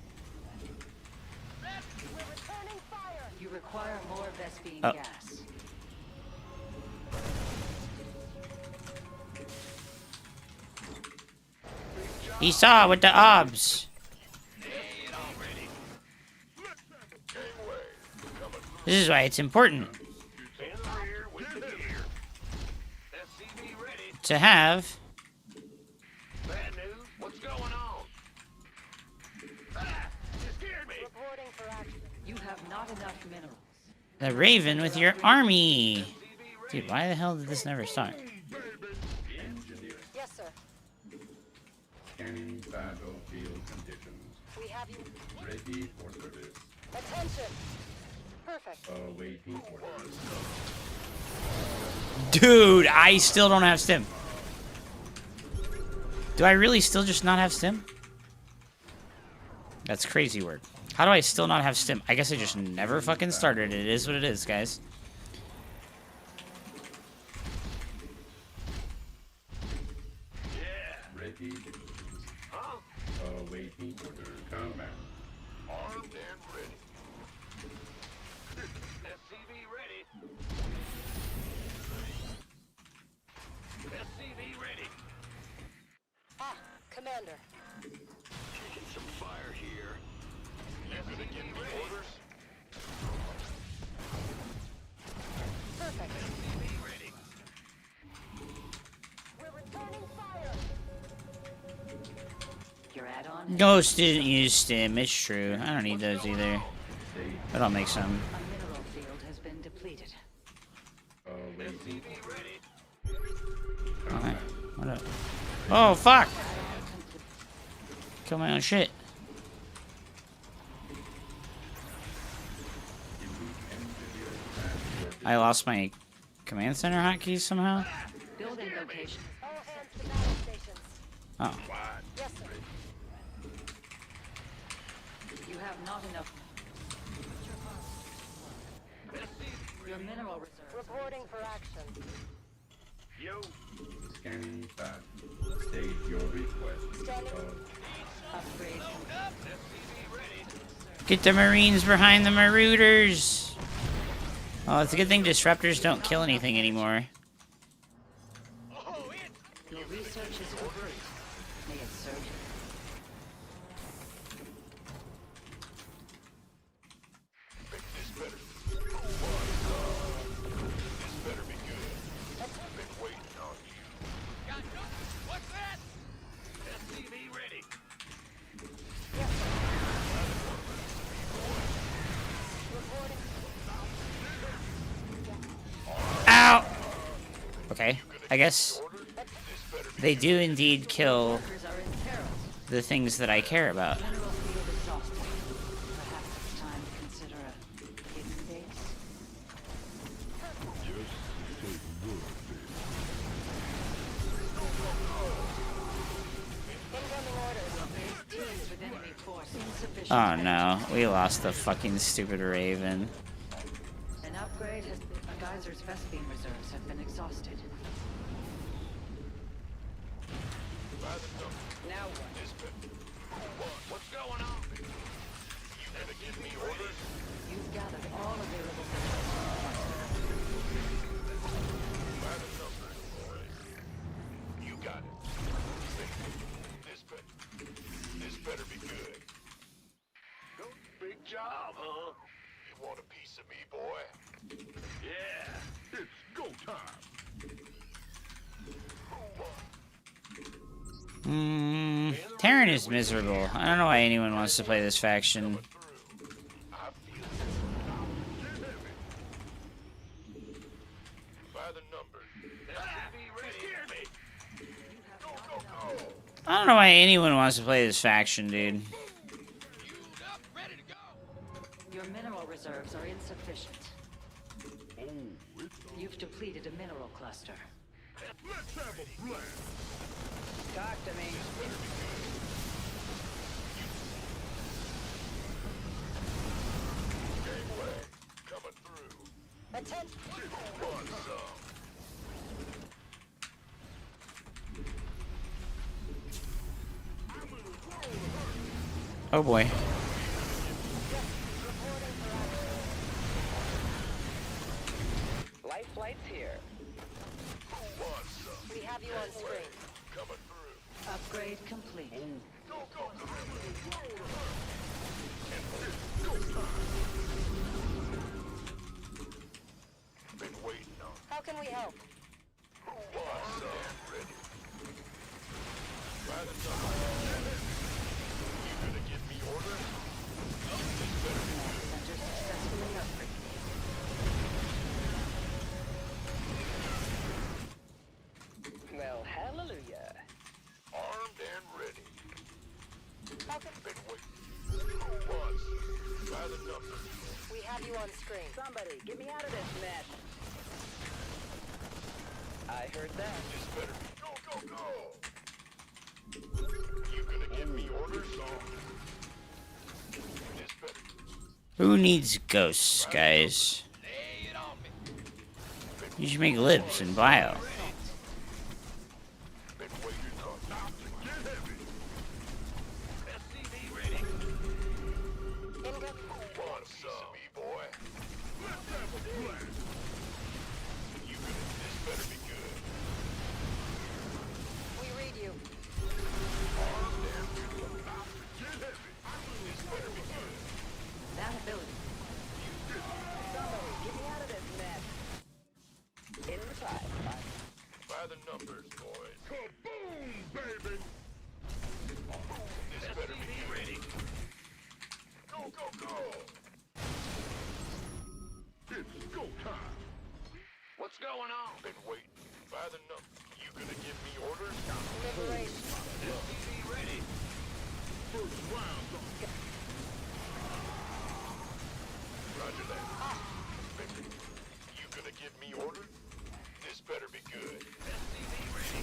We're returning fire. You require more Vespine Oh. gas. He saw with the obs. This is why it's important to have. Bad news? What's going on? Ah, you scared me. Reporting for action. You have not enough minerals. The Raven with your army. Dude, why the hell did this never start? Yes, sir. Scanning battlefield conditions. We have you. Ready for service. Attention. Perfect. Awaiting orders. Dude, I still don't have stim. Do I really still just not have stim? That's crazy work. How do I still not have stim? I guess I just never fucking started. It is what it is, guys. Ready. Huh? Awaiting order. Command. Armed and ready. SCV ready. SCV ready. Ah, Commander. Kicking some fire here. You gonna give me orders? Perfect. SCV ready. We're returning fire. Your add-on. Ghost didn't use stim. It's true. I don't need those either. But I'll make some. A mineral field has been depleted. Awaiting ready. Okay. What up? Oh, fuck! Kill my own shit. I lost my command center hotkeys somehow? Building location. All hands to battle stations. Oh. Yes, sir. You have not enough. Your mineral reserve. Reporting for action. Yo. scanning back. State your request. Standing. Upgrade. Get the Marines behind the Marauders! Oh, it's a good thing disruptors don't kill anything anymore. Your research is complete. May it serve you. This better be good. Been waiting on you. What's that? SCV ready. Ow! Okay, I guess they do indeed kill the things that I care about. Mineral field exhausted. Perhaps it's time to consider a hidden base. Incoming orders. Teams with enemy force insufficient. Oh no, we lost the fucking stupid Raven. An upgrade has been. A geyser's Vespine reserves have been exhausted. Now what? What's going on? You gonna give me orders? You've gathered all available minerals. By the numbers, boys. You got it. This better be good. Big job, huh? You want a piece of me, boy? Yeah, it's go time. Terran is miserable. I don't know why anyone wants to play this faction. I feel it. By the numbers. SCV ready. Scared me. Go, go, go. I don't know why anyone wants to play this faction, dude. Your mineral reserves are insufficient. You've depleted a mineral cluster. Let's have a blast. Talk to me. Gateway coming through. Attention. Who wants some? Oh boy. Life flight's here. Who wants some? We have you on screen. Coming through. Upgrade complete. Go, go, go. Been waiting on. How can we help? Who wants some? Ready. Falcon, Been waiting. Who wants? By the numbers. we have you on screen. Somebody, get me out of this mess. I heard that. This better be. Go, go, go! You gonna give me orders? This better. Who needs ghosts, guys? You should make libs and bio. Been waiting on. Get heavy. SCV ready. Incoming. Who wants some? Me, boy. Let's have a blast. You gonna. This better be good. We read you. Get heavy. This better be good. That ability. Somebody, get me out of this mess. In the side. By the numbers, boys. Kaboom, baby! This better be ready. Go, go, go! It's go time. What's going on? Been waiting. By the numbers. You gonna give me orders? Liberation. SCV ready. First round on. Roger that. You gonna give me orders? This better be good. SCV ready.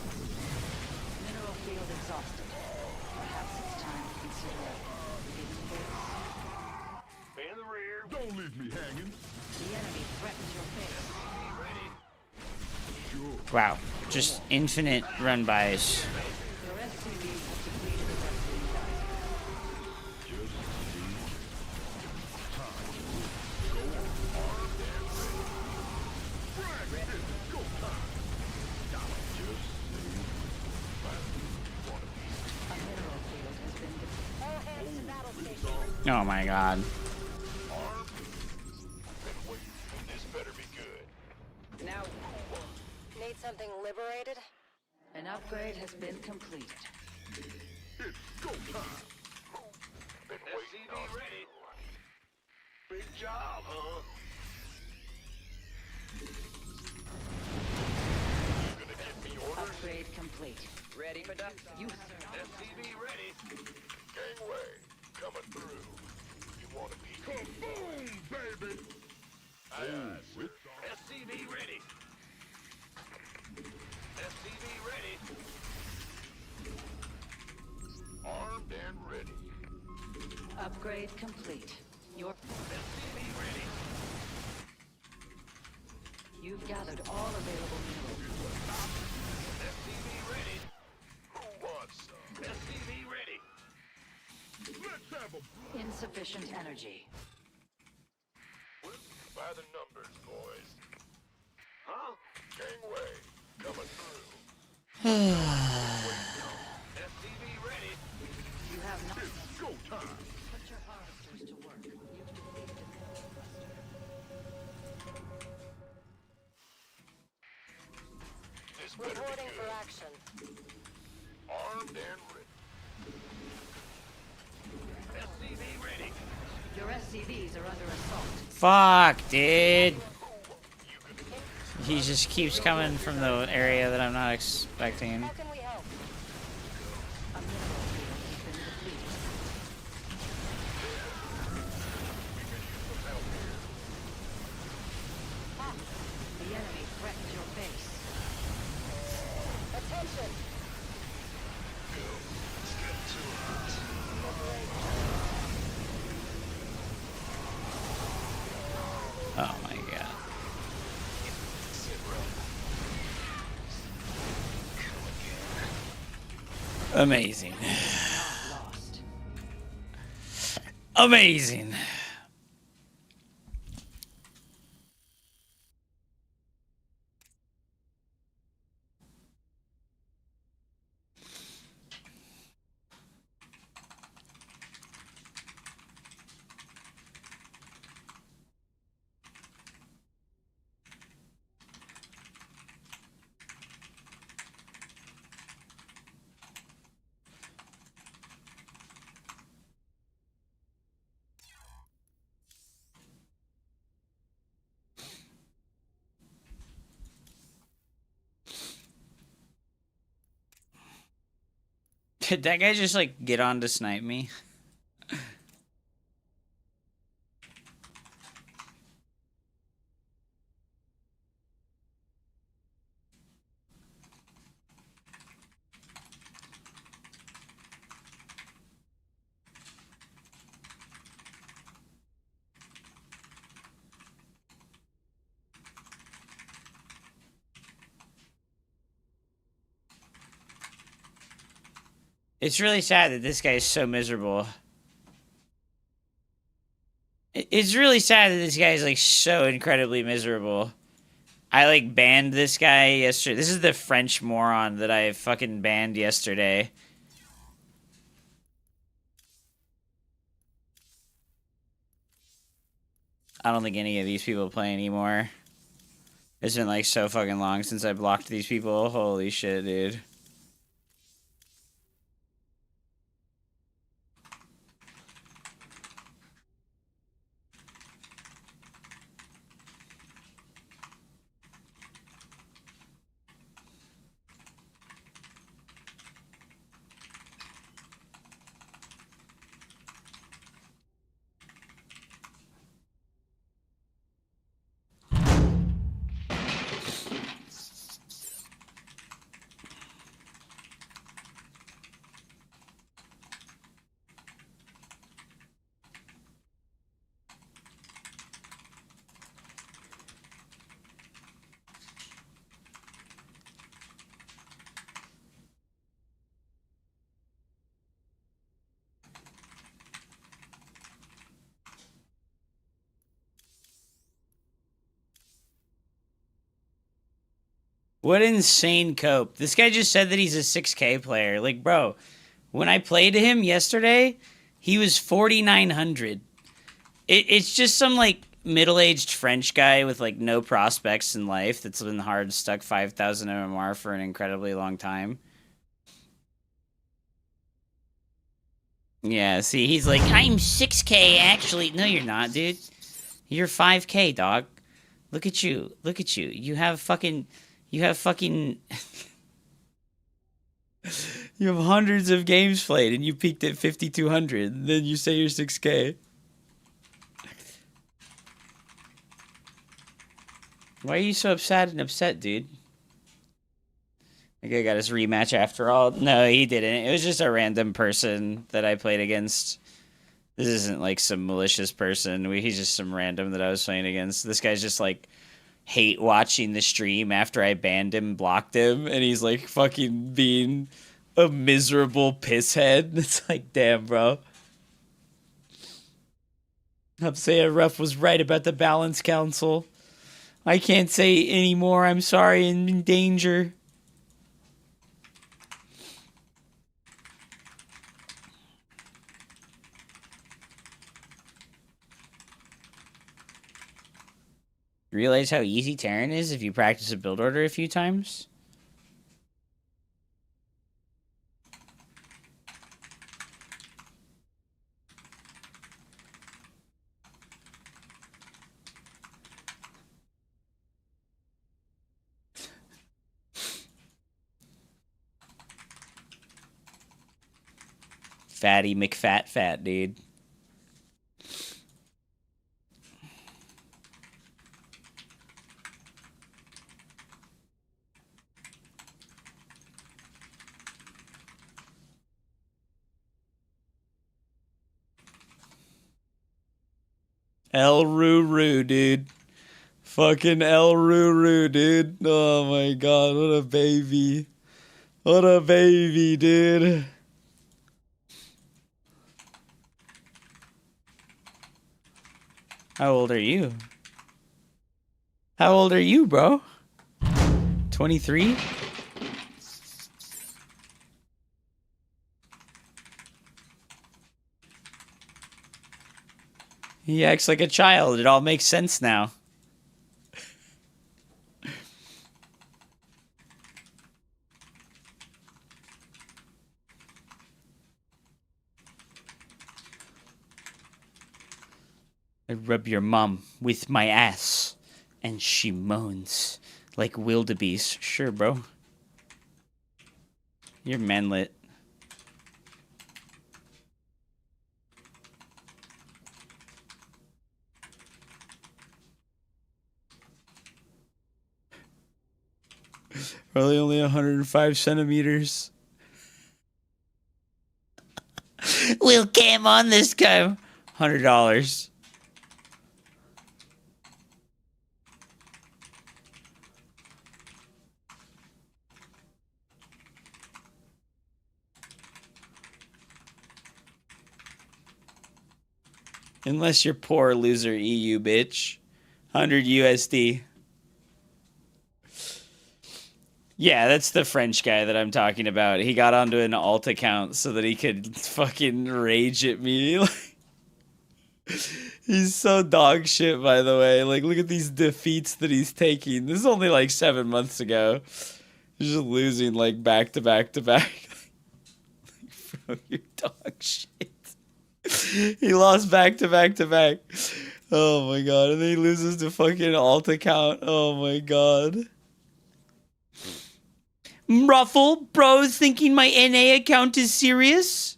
Mineral field exhausted. Perhaps it's time to consider its face. In the rear. Don't leave me hanging. The enemy threatens your face. Wow, just infinite run-bys. Your SCVs have depleted the rest of a mineral field has been depleted. All hands to battle station. Oh my god. This better be good. Now, Need something liberated? An upgrade has been completed. It's go time. Been waiting on ready. Big job, huh? You gonna give me orders? Upgrade complete. ready for duck. You SCV ready. Gangway coming through. You want a piece? Kaboom, baby! Aye, aye, sir. SCV ready. SCV ready. Armed and ready. upgrade complete. Your SCV ready. You've gathered all available minerals. SCV ready. Who wants some? SCV ready. Let's have a Insufficient energy. by the numbers, boys. Huh? Gangway coming through. SCV ready. You have not It's go time. put your harvesters to work. You've completed a mineral cluster. This better be Reporting for good. action. Armed and ready. SCV ready. Your SCVs are under assault. Fuck, dude. He just keeps coming from the area that I'm not expecting. How can we help? A mineral field has been depleted. The enemy threatens your base. Attention! Oh my god. Amazing. Lost. Amazing. Did that guy just, like, get on to snipe me? It's really sad that this guy is so miserable. It's really sad that this guy is, like, so incredibly miserable. I, like, banned this guy yesterday. This is the French moron that I fucking banned yesterday. I don't think any of these people play anymore. It's been, like, so fucking long since I blocked these people. Holy shit, dude. What insane cope. This guy just said that he's a 6K player. Like, bro, when I played him yesterday, he was 4,900. It's just some, like, middle-aged French guy with, like, no prospects in life that's been hard stuck 5,000 MMR for an incredibly long time. Yeah, see, he's like, I'm 6K, actually. No, you're not, dude. You're 5K, dog. Look at you. Look at you. You have fucking... You have hundreds of games played, and you peaked at 5,200. And then you say you're 6K. Why are you so upset, dude? I think I got his rematch after all. No, he didn't. It was just a random person that I played against. This isn't like some malicious person. He's just some random that I was playing against. This guy's just like... hate watching the stream after I banned him, blocked him, and he's like fucking being a miserable pisshead. It's like, damn, bro. I'm saying Ruff was right about the Balance Council. I can't say anymore. I'm sorry, I'm in danger. Realize how easy Terran is if you practice a build order a few times? Fatty McFat, dude. El Ruru, dude. Fucking El Ruru, dude. Oh my god, what a baby. What a baby, dude. How old are you? How old are you, bro? 23? He acts like a child. It all makes sense now. I rub your mom with my ass, and she moans like wildebeest. Sure, bro. You're manlit. Probably only 105 centimeters. We'll cam on this guy. $100. Unless you're poor loser EU bitch. 100 USD. Yeah, that's the French guy that I'm talking about. He got onto an alt account so that he could fucking rage at me. He's so dog shit, by the way. Like, look at these defeats that he's taking. This is only like 7 months ago. He's just losing like back to back to back. Bro, you're dog shit. He lost back to back to back. Oh my god. And then he loses to fucking alt account. Oh my god. Ruffle, bro, thinking my NA account is serious?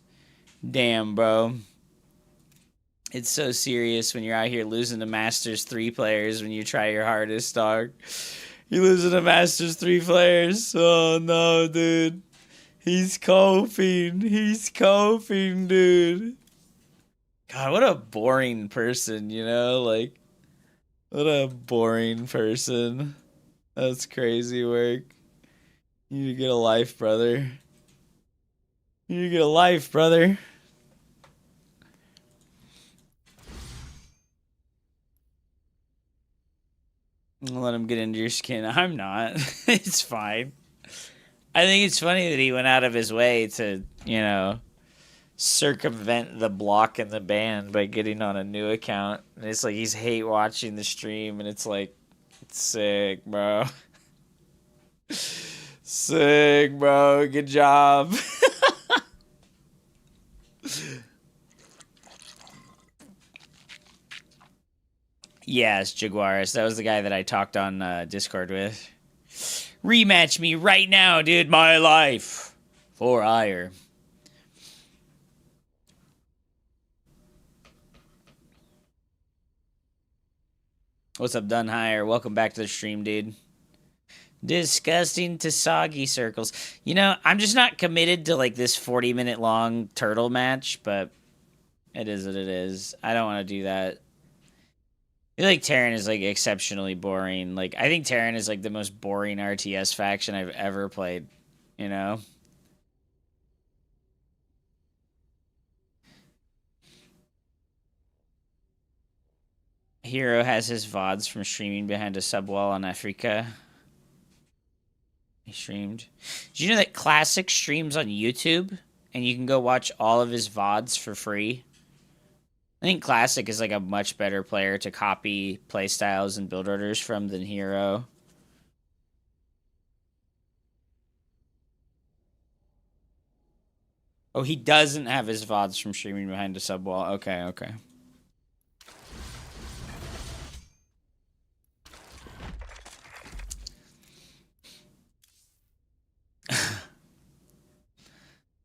Damn, bro. It's so serious when you're out here losing to Masters 3 players when you try your hardest, dog. You're losing to Masters 3 players. Oh no, dude. He's coping. He's coping, dude. God, what a boring person, you know? Like, what a boring person. That's crazy work. You need to get a life, brother. You need to get a life, brother. Let him get into your skin. I'm not. It's fine. I think it's funny that he went out of his way to, you know, circumvent the block and the ban by getting on a new account. And it's like he's hate watching the stream, and it's like, it's sick, bro. Sick, bro. Good job. Yes, Jaguaris. That was the guy that I talked on Discord with. Rematch me right now, dude. My life. For hire. What's up, Done Hire? Welcome back to the stream, dude. Disgusting Tasagi circles. You know, I'm just not committed to, like, this 40-minute long turtle match, but it is what it is. I don't want to do that. I feel like Terran is, like, exceptionally boring. Like, I think Terran is, like, the most boring RTS faction I've ever played, you know? Hero has his VODs from streaming behind a subwall on Africa. He streamed. Did you know that Classic streams on YouTube? And you can go watch all of his VODs for free? I think Classic is like a much better player to copy playstyles and build orders from than Hero. Oh, he doesn't have his VODs from streaming behind a subwall. Okay, okay.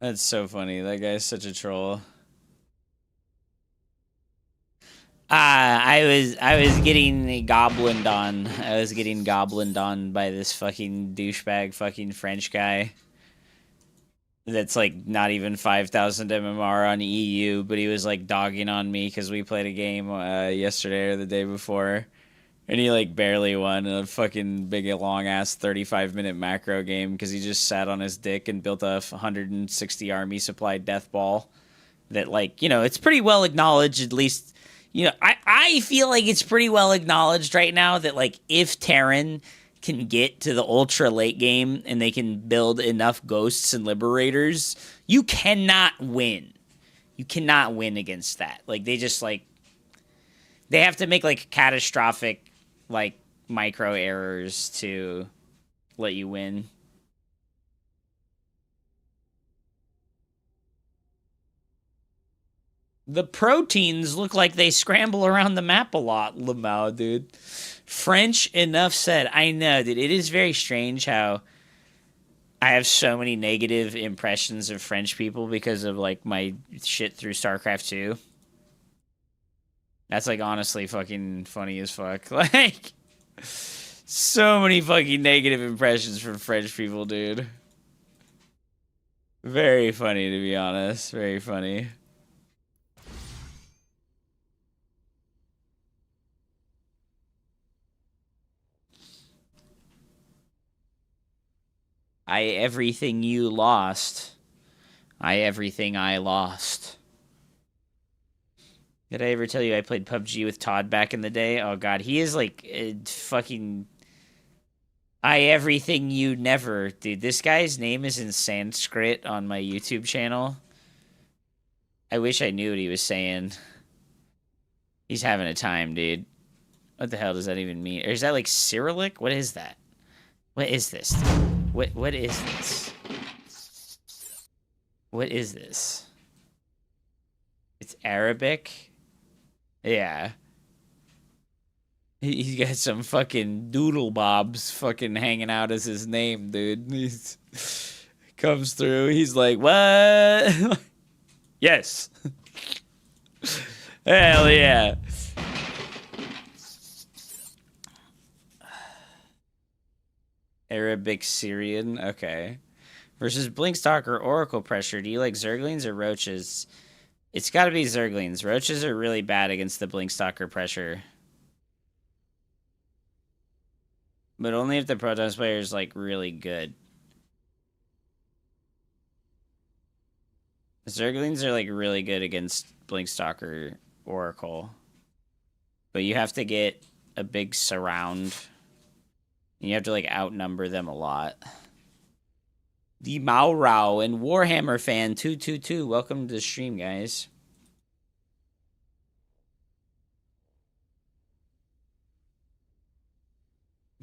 That's so funny. That guy's such a troll. I was getting goblined on. I was getting goblined on by this fucking douchebag fucking French guy. That's like not even 5,000 MMR on EU, but he was like dogging on me because we played a game yesterday or the day before. And he like barely won a fucking big long ass 35-minute macro game because he just sat on his dick and built a 160 army supply death ball that, like, you know, it's pretty well acknowledged, at least. You know, I feel like it's pretty well acknowledged right now that, like, if Terran can get to the ultra late game and they can build enough ghosts and liberators, you cannot win. You cannot win against that. Like, they just, like, they have to make, like, catastrophic, like, micro errors to let you win. The proteins look like they scramble around the map a lot, Lamau, dude. French, enough said. I know, dude. It is very strange how I have so many negative impressions of French people because of, like, my shit through Starcraft 2. That's, like, honestly fucking funny as fuck. Like, So many fucking negative impressions from French people, dude. Very funny, to be honest. Very funny. Everything you lost. Everything I lost. Did I ever tell you I played PUBG with Todd back in the day? Oh god, he is like fucking everything you never. Dude, this guy's name is in Sanskrit on my YouTube channel. I wish I knew what he was saying. He's having a time, dude. What the hell does that even mean? Or is that like Cyrillic? What is that? What is this? What is this? What is this? It's Arabic? Yeah. He's got some fucking doodle bobs fucking hanging out as his name, dude. He's comes through. He's like, what? Yes. Hell yeah. Arabic Syrian. Okay. Versus Blinkstalker or Oracle Pressure. Do you like Zerglings or Roaches? It's got to be Zerglings. Roaches are really bad against the Blinkstalker Pressure. But only if the Protons player is, like, really good. Zerglings are, like, really good against Blinkstalker Oracle. But you have to get a big surround. And you have to, like, outnumber them a lot. The Maurau and Warhammer fan 222. Welcome to the stream, guys.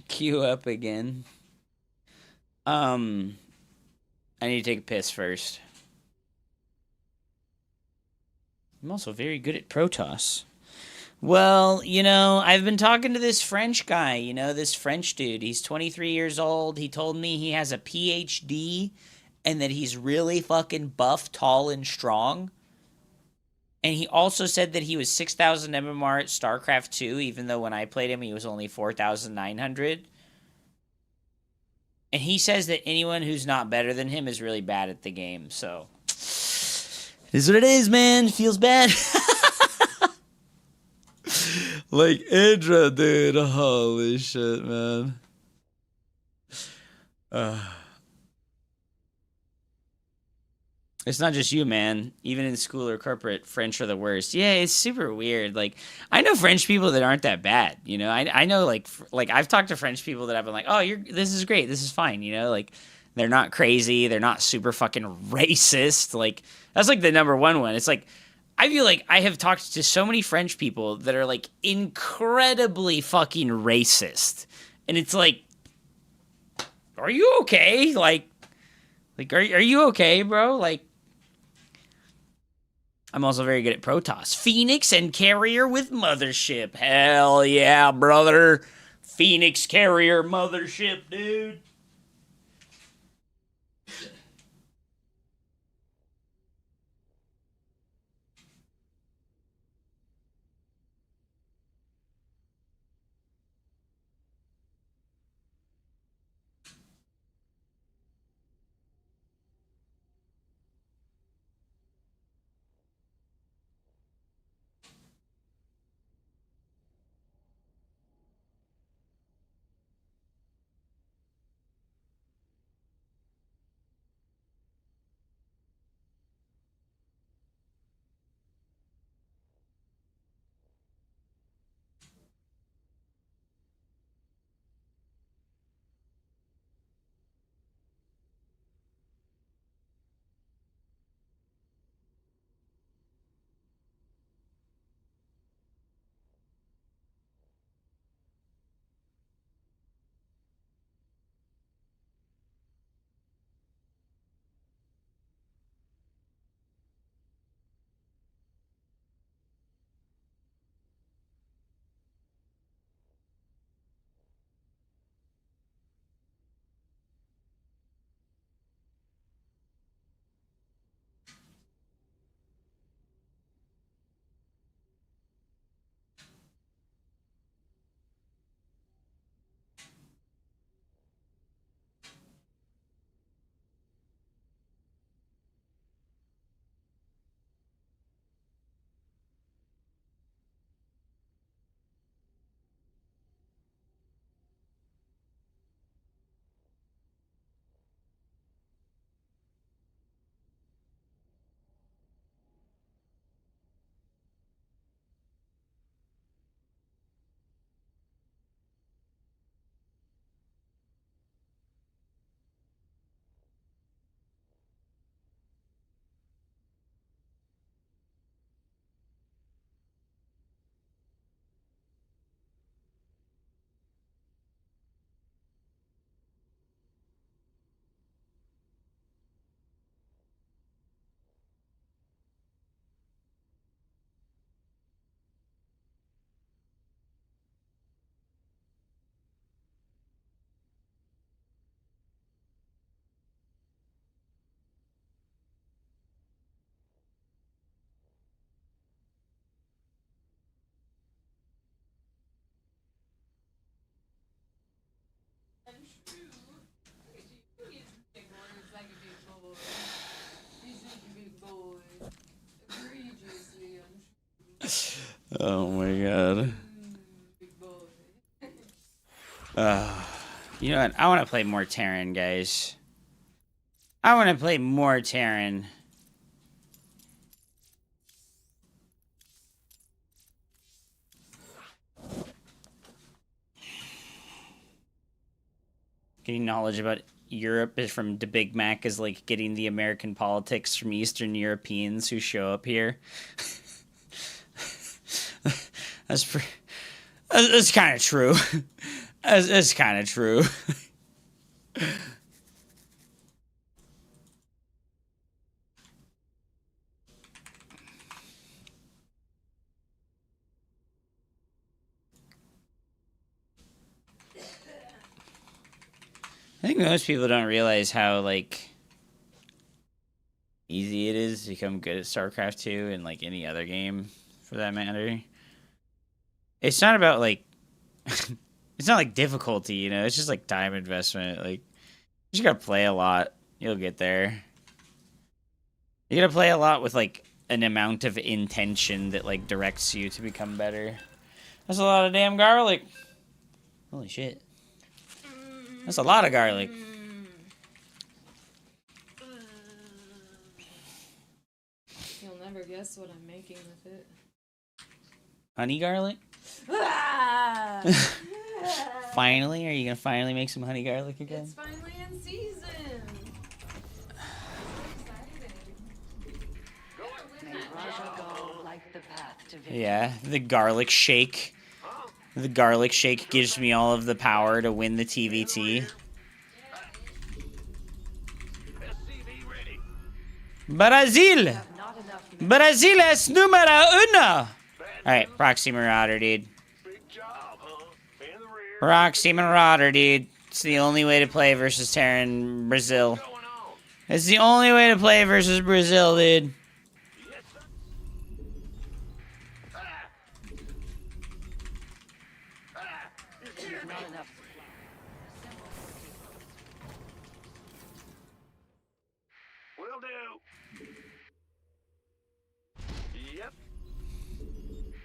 Queue up again. I need to take a piss first. I'm also very good at Protoss. Well, you know, I've been talking to this French guy, you know, this French dude. He's 23 years old. He told me he has a PhD and that he's really fucking buff, tall, and strong. And he also said that he was 6,000 MMR at Starcraft 2, even though when I played him, he was only 4,900. And he says that anyone who's not better than him is really bad at the game, so... It is what it is, man. Feels bad. Like Indra, dude. Holy shit, man. It's not just you, man. Even in school or corporate, French are the worst. Yeah, it's super weird. Like, I know French people that aren't that bad. You know, I know like I've talked to French people that I've been like, oh, this is great. This is fine. You know, like they're not crazy. They're not super fucking racist. Like that's like the number one. It's like I feel like I have talked to so many French people that are like incredibly fucking racist, and it's like, are you okay? Like are you okay, bro? Like. I'm also very good at Protoss. Phoenix and Carrier with Mothership. Hell yeah, brother. Phoenix Carrier Mothership, dude. Oh my god. You know what? I want to play more Terran, guys. I want to play more Terran. Getting knowledge about Europe is from the Big Mac is like getting the American politics from Eastern Europeans who show up here. That's kind of true. That's kind of true. I think most people don't realize how, like, easy it is to become good at Starcraft 2 and, like, any other game, for that matter. It's not about, like, it's not, like, difficulty, you know? It's just, like, time investment. Like, you just gotta play a lot. You'll get there. You gotta play a lot with, like, an amount of intention that, like, directs you to become better. That's a lot of damn garlic. Holy shit. That's a lot of garlic. You'll never guess what I'm making with it. Honey garlic? Finally? Are you gonna finally make some honey garlic again? It's finally in season. Yeah, the garlic shake. The garlic shake gives me all of the power to win the TVT. Brazil! Brazil es número uno! Alright, Proxy Marauder, dude. Proxy Marauder, dude. It's the only way to play versus Terran Brazil. It's the only way to play versus Brazil, dude.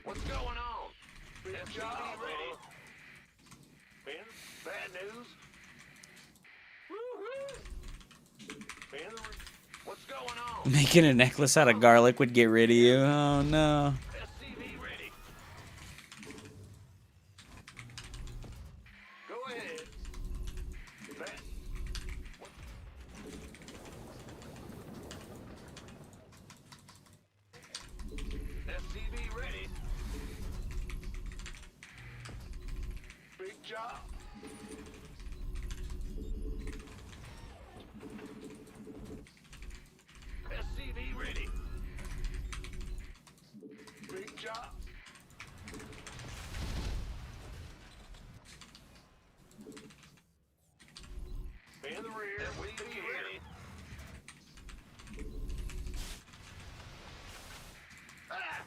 What's going on? Bad job, ready. Ben, bad news. Woo-hoo. Ben, what's going on? Making a necklace out of garlic would get rid of you. Oh no. SCV ready. Go ahead. Ben. SCV ready. Big job. SCV ready. Big job. In the rear, SCV ready. Ah!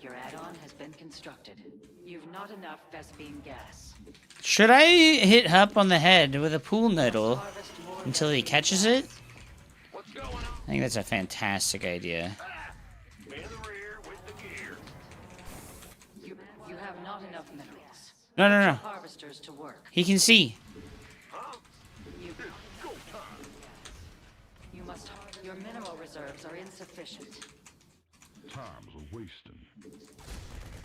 Your add-on has been constructed. You've not enough Vespine gas. Should I hit Hup on the head with a pool noodle until he catches it? I think that's a fantastic idea. In the rear with the gear. You have not enough minerals. No, no, no. Harvesters to work. He can see. You must. Your mineral reserves are insufficient. Time's a wasting.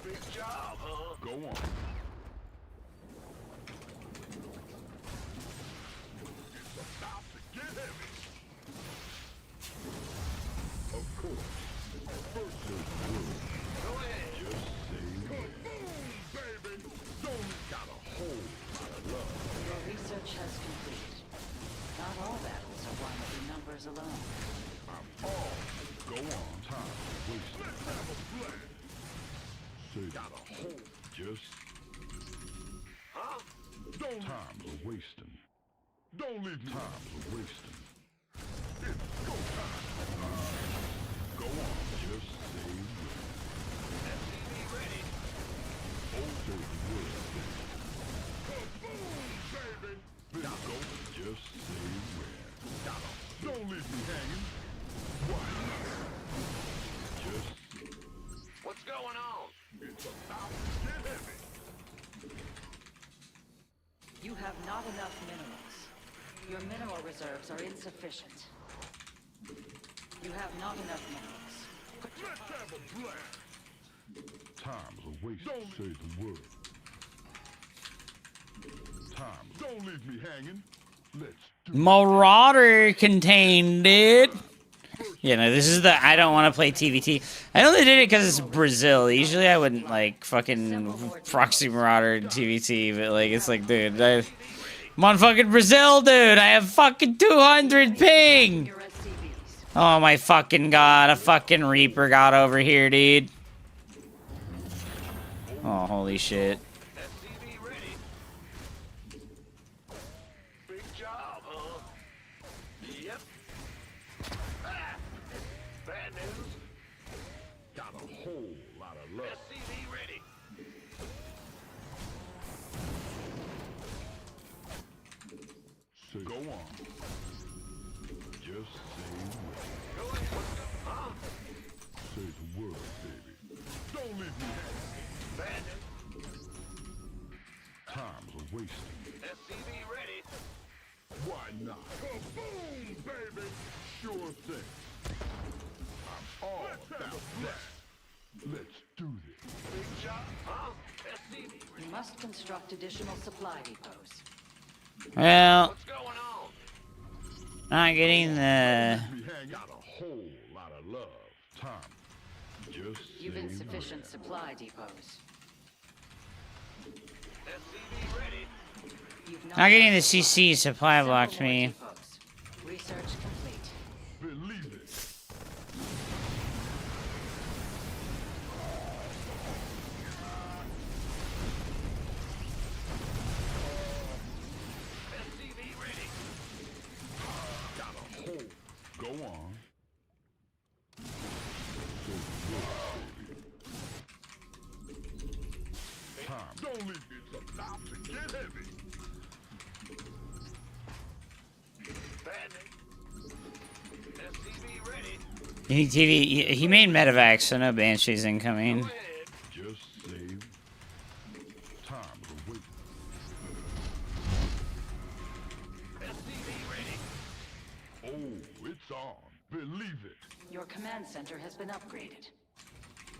Big job, huh? Go on. It's about to get heavy. Of course. First there's the rule. Go ahead. Just say when. Baby, don't got a whole lot of love. Your research has completed. Not all battles are won through numbers alone. I'm all. Go on. Time wasting. Let's have a blast. Say got a whole. Just. Huh? Don't. Time's a wasting. Don't leave me. Time's a wasting. It's go time. Go on. Just say when. SCV ready. Oh, say the word. Kaboom, baby. Let's go. Just say when. Don't leave me hanging. What's going on? It's about to get heavy. You have not enough minerals. Your mineral reserves are insufficient. You have not enough minerals. Let's have a blast. Time's a waste. Don't say the word. Time. Don't leave me hanging. Let's do Marauder contained, dude. Yeah, no, this is the I don't want to play TVT. I only did it because it's Brazil. Usually I wouldn't like fucking proxy Marauder TVT, but like it's like, dude, I'm on fucking Brazil, dude. I have fucking 200 ping. Oh my fucking god, a fucking Reaper got over here, dude. Oh, holy shit. Big job, huh? Yep. Bad news. Got a whole lot of love. SCV ready. Say, go on. Just say the word, baby. Don't leave me hanging. Bad news. Time's a wasting. SCV ready. Why not? Kaboom, baby! Sure thing. I'm all about that. Let's do this. Big job, huh? SCV ready. You must construct additional supply depots. Well, What's going on? not getting the... We hang out a whole lot of love. Time. Just You've say insufficient when. supply depots. SCV ready. You've Not getting the CC supply block to me. depots. Research complete. Believe it. SCV ready. Got a hole. Go on. Time. Don't leave me. It's about to get heavy. Bad news. SCV ready. You think TV... He made medevac, so no Banshees incoming. Go ahead. Just save time to wait. SCV ready. Oh, it's on. Believe it. Your command center has been upgraded.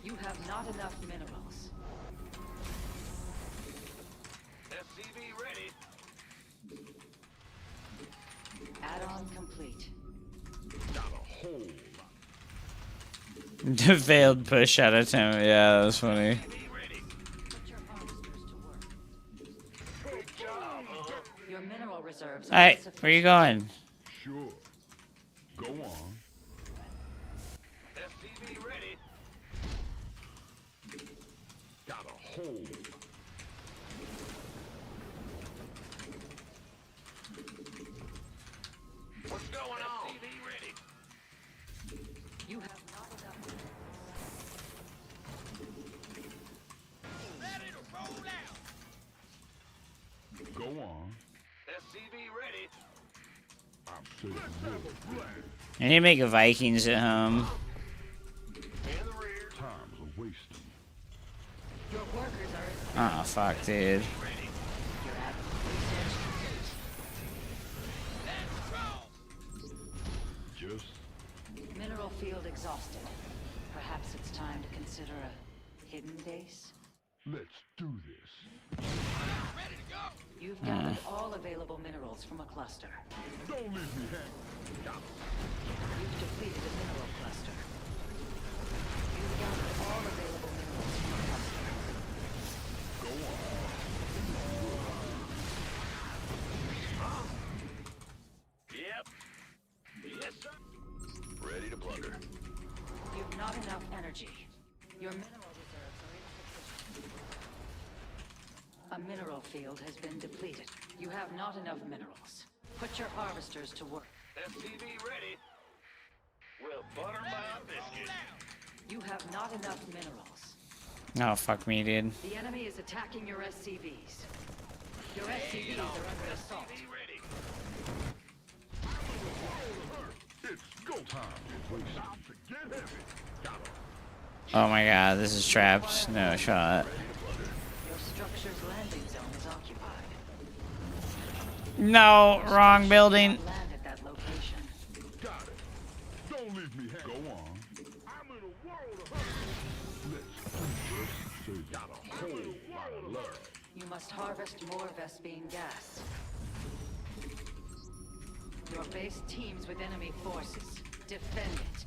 You have not enough minerals. SCV ready. Add-on complete. Got a whole lot. The failed push out of him. Yeah, that was funny. SCV ready. Put your harvesters to work. Big job, huh? Your mineral reserves are Alright, insufficient. where you going? Sure. Go on. SCV ready. Got a hole. What's going on? SCV ready. You have not enough minerals. Ready to roll out. Go on. SCV ready. I'm saying no. I need to make a Vikings at home. In the rear. Time's a wasting. Your workers are Oh, fuck, dude. Ready. Your research complete. Let's roll. Just Mineral field exhausted. Perhaps it's time to consider a hidden base. let's do this. Ready to go. You've gathered all available minerals from a cluster. Don't leave me hanging. Got it. You've depleted a mineral cluster. You've gathered all available minerals from a cluster. Go on. Yep. Yes, sir. Ready to plunder. You've not enough energy. Your mineral reserves are insufficient. A mineral field has been depleted. You have not enough minerals. Put your harvesters to work. SCV ready. We'll butter my biscuit. You have not enough minerals. Oh, fuck me, dude. The enemy is attacking your SCVs. Your SCVs are under assault. SCV ready. It's go time. Oh my god, this is trapped. No shot. Your structure's landing zone is occupied. No, wrong building. Land at that location. Got it. Don't leave me hang. Go on. I'm in a world of hurt. Let's just got a whole lot of love. You must harvest more Vespine gas. Your base teams with enemy forces. Defend it.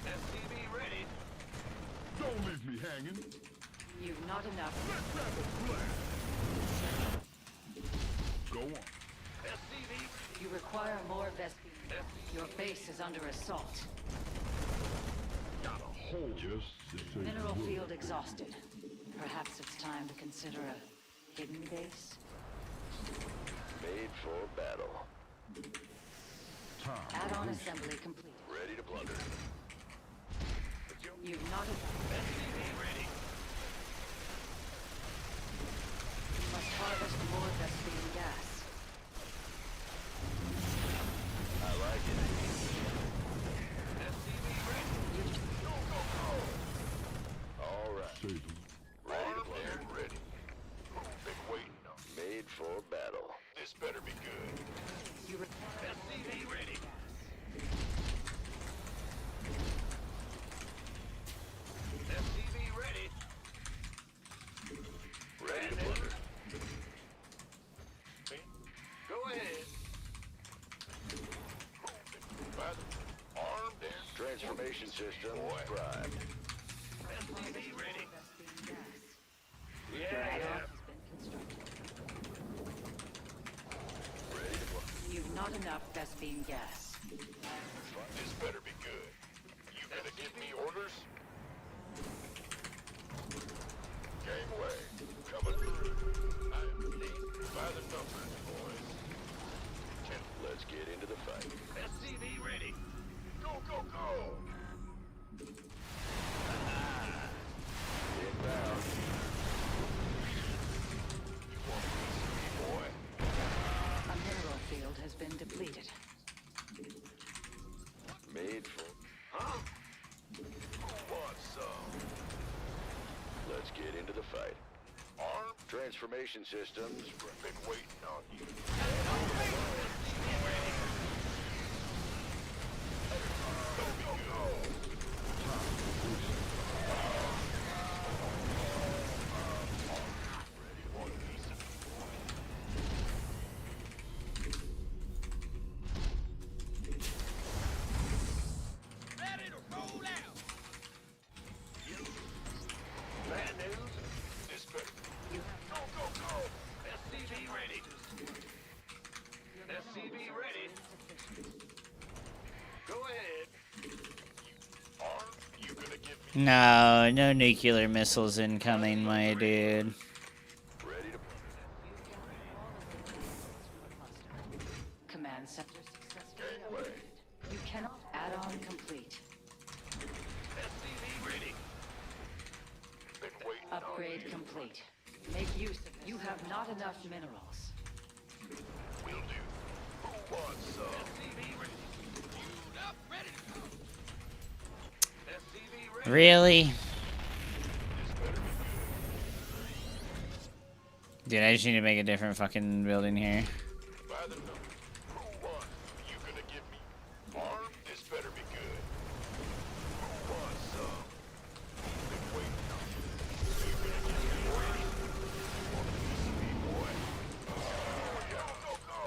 SCV ready. Don't leave me hanging. You've not enough. Let's have a blast. Go on. SCV. You require more Vespine. Your base is under assault. Got a hole. Just say Mineral the word. field exhausted. Perhaps it's time to consider a hidden base? Made for battle. Time. Add-on assembly complete. Ready to plunder. You've not SCV ready. You must harvest more Vespine gas. I like it. SCV ready. Go, go, go. All right. Say the Ready to plunder. Ready. Been waiting on. Made for battle. This better be good. You require SCV ready. SCV ready. Ready to plunder. Go ahead. Armed and transformation system primed. SCV ready. Yeah. has been constructed. You've not enough Vespine gas. This better be good. You gonna give me orders? Gangway, coming through. I am late by the numbers, boys. Let's get into the fight. SCV ready. Go, go, go! Inbound. You want a piece of me, boy? A mineral field has been depleted. Made for... Huh? Who wants some? Let's get into the fight. Armed transformation systems. Been waiting on you. Let me go. Ready for a piece of ready to roll out. Bad news. This better. Go, go, go. SCV ready. SCV ready. Go ahead. Armed? You gonna give me No, no nuclear missiles incoming, my dude. ready to Command center successfully Gangway. upgraded. You cannot add-on complete. SCV ready. Been waiting on Upgrade complete. Make use of it. You have not enough minerals. Will do. Who wants some? SCV ready. Queued up, ready to go. SCV ready. Really? This better be good. Dude, I just need to make a different fucking building here. By the numbers. Who wants? You gonna give me armed? This better be good. Who wants some? Been waiting on you. You gonna give me ready? Want a piece of me, boy? Go, go, go!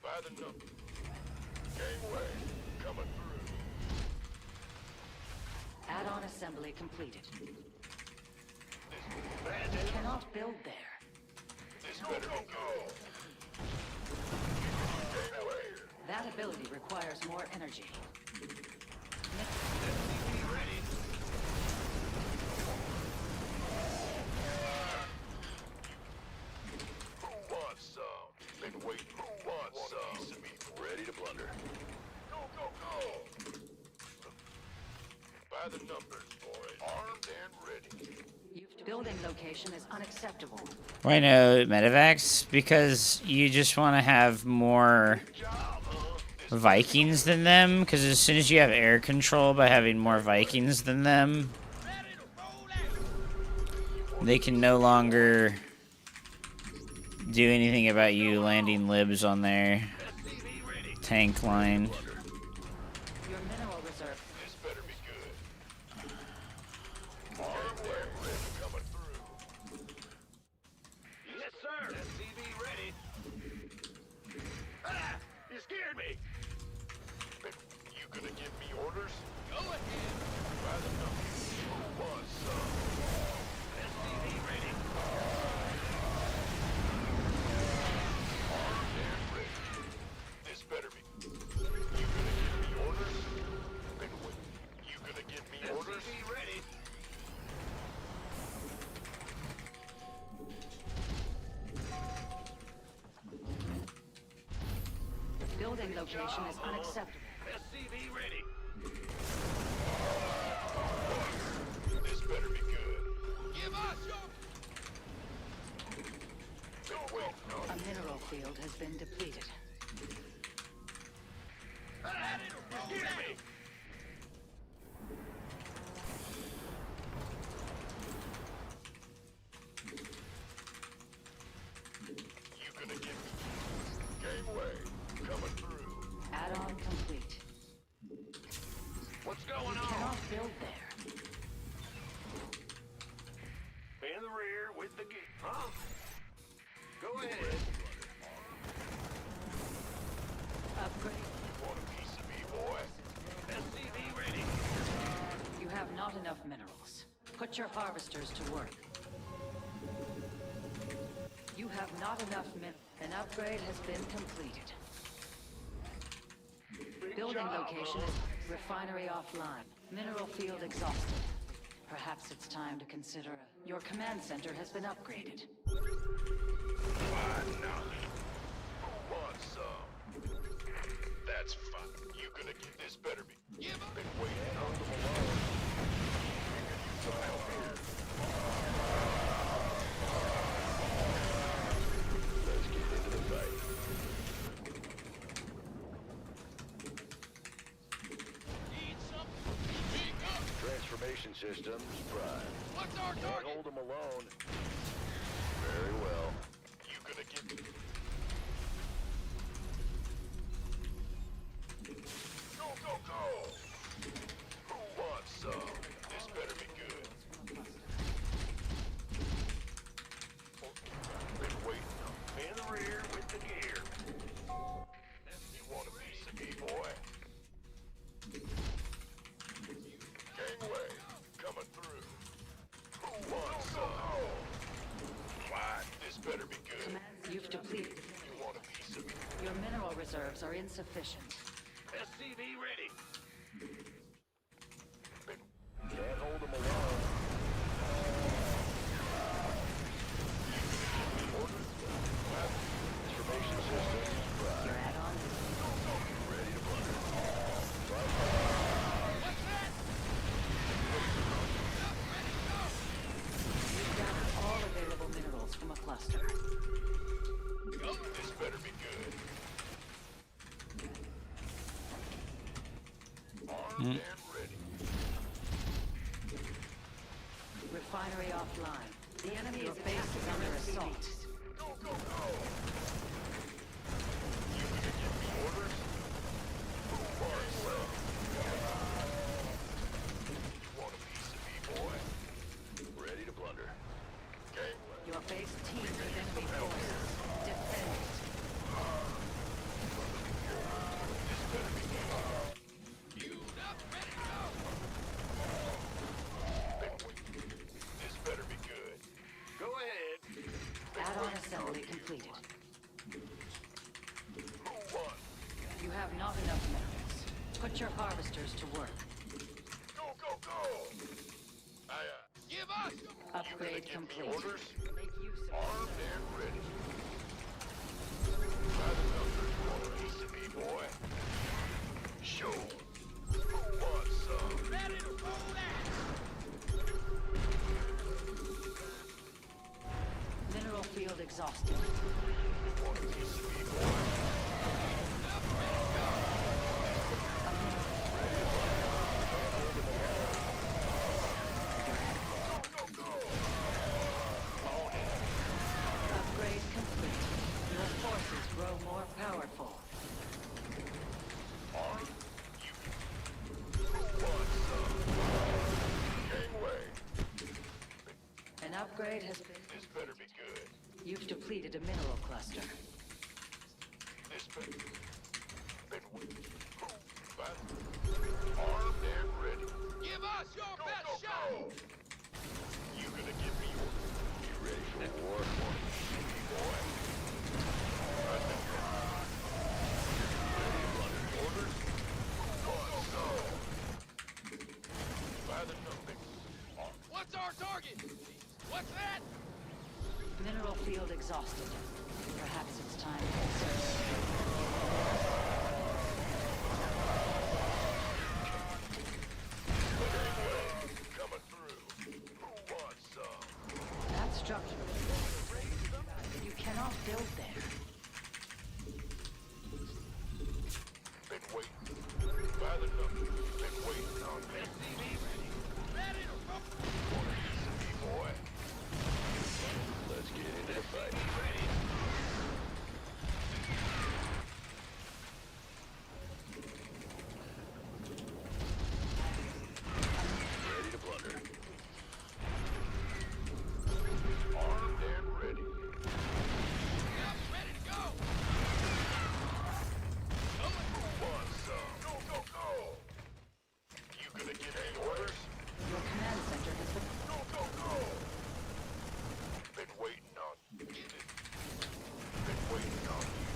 By the numbers. Gangway, coming through. Add-on assembly completed. Bad You news. cannot build there. This better be good. Gangway. That ability requires more energy. SCV ready. Who wants some? Been waiting. Who wants some? A piece of me. Ready to plunder. Go, go, go! By the numbers, boys. Armed and ready. You've building Building location is unacceptable. Why no medevacs? Because you just want to have more Vikings than them. Because as soon as you have air control by having more Vikings than them, they can no longer do anything about you landing libs on their tank line. Your mineral reserve. This better be good. Armware ready coming through. Yes, sir. SCV ready. Ah! You scared me. You gonna give me orders? Go ahead. By the numbers. Who wants some? SCV ready. Armed and ready. This better be. You gonna give me orders? You gonna give me orders? SCV ready. Building location is unacceptable. SCV ready. This better be good. Give us your... Wait, no. A mineral field has been depleted. Hear me. You gonna give me gangway coming through. Add-on complete. What's going You on? cannot build there. In the rear with the gate. Huh? Go ahead. Upgrade. Want a piece of me, boy? SCV ready. You have not enough minerals. Put your harvesters to work. You have not enough An upgrade has been completed. Building location is refinery offline. Mineral field exhausted. Perhaps it's time to consider. Your command center has been upgraded. Why not? Who wants some? That's fine. You gonna get this better be. Been waiting on them alone. You can use some help here. Let's get into the fight. Transformation systems prime. What's our target? Can't hold them alone. Very well. You gonna get me? Go, go, go! Who wants some? This better be good. Been waiting. In the rear with the gear. You want a piece of me, boy? Gangway, coming through. Who wants some? Why, this better be good. You've depleted. You want a piece of me? Your mineral reserves are insufficient. SCV ready. Can't hold them alone. Orders. Transformation systems. Your add-on. Ready to plunder. You've gathered all available minerals from a cluster. This better be good. Armed and ready. Refinery offline. The enemy's base is under assault. Go, go, go! You gonna give me orders? Who wants some? You want a piece of me, boy? Ready to plunder. Gangway. Your base teams with enemy forces. Defend it. This better be good. This better be good. Go ahead. Add-on assembly completed. Who won? You have not enough minerals. Put your harvesters to work. Go, go, go! Give us! Upgrade complete. Orders? Make use of Armed and ready. By the numbers, want a piece of me, boy? Show. Who wants some? Ready to roll out! exhausted. Upgrade complete. Your forces grow more powerful. An upgrade has been... This better be good. You've depleted a mineral cluster. This better armed and ready. Give us your best shot! You gonna give me your... You ready for war? Boy. Orders? By the numbers. What's our target? What's that? Mineral field exhausted. Perhaps it's time to insert. Coming through. Who wants some? That structure. You cannot build there. Been waiting. By the numbers. Been waiting on me. Ready to roll. Want a piece of me, boy? Let's get into the fight. Ready to plunder. Armed and ready. Yep, ready to go. Who wants some? Go, go, go! You gonna give me orders? Your command center has been... Go, go, go! Been waiting on you. Get it. Been waiting on you.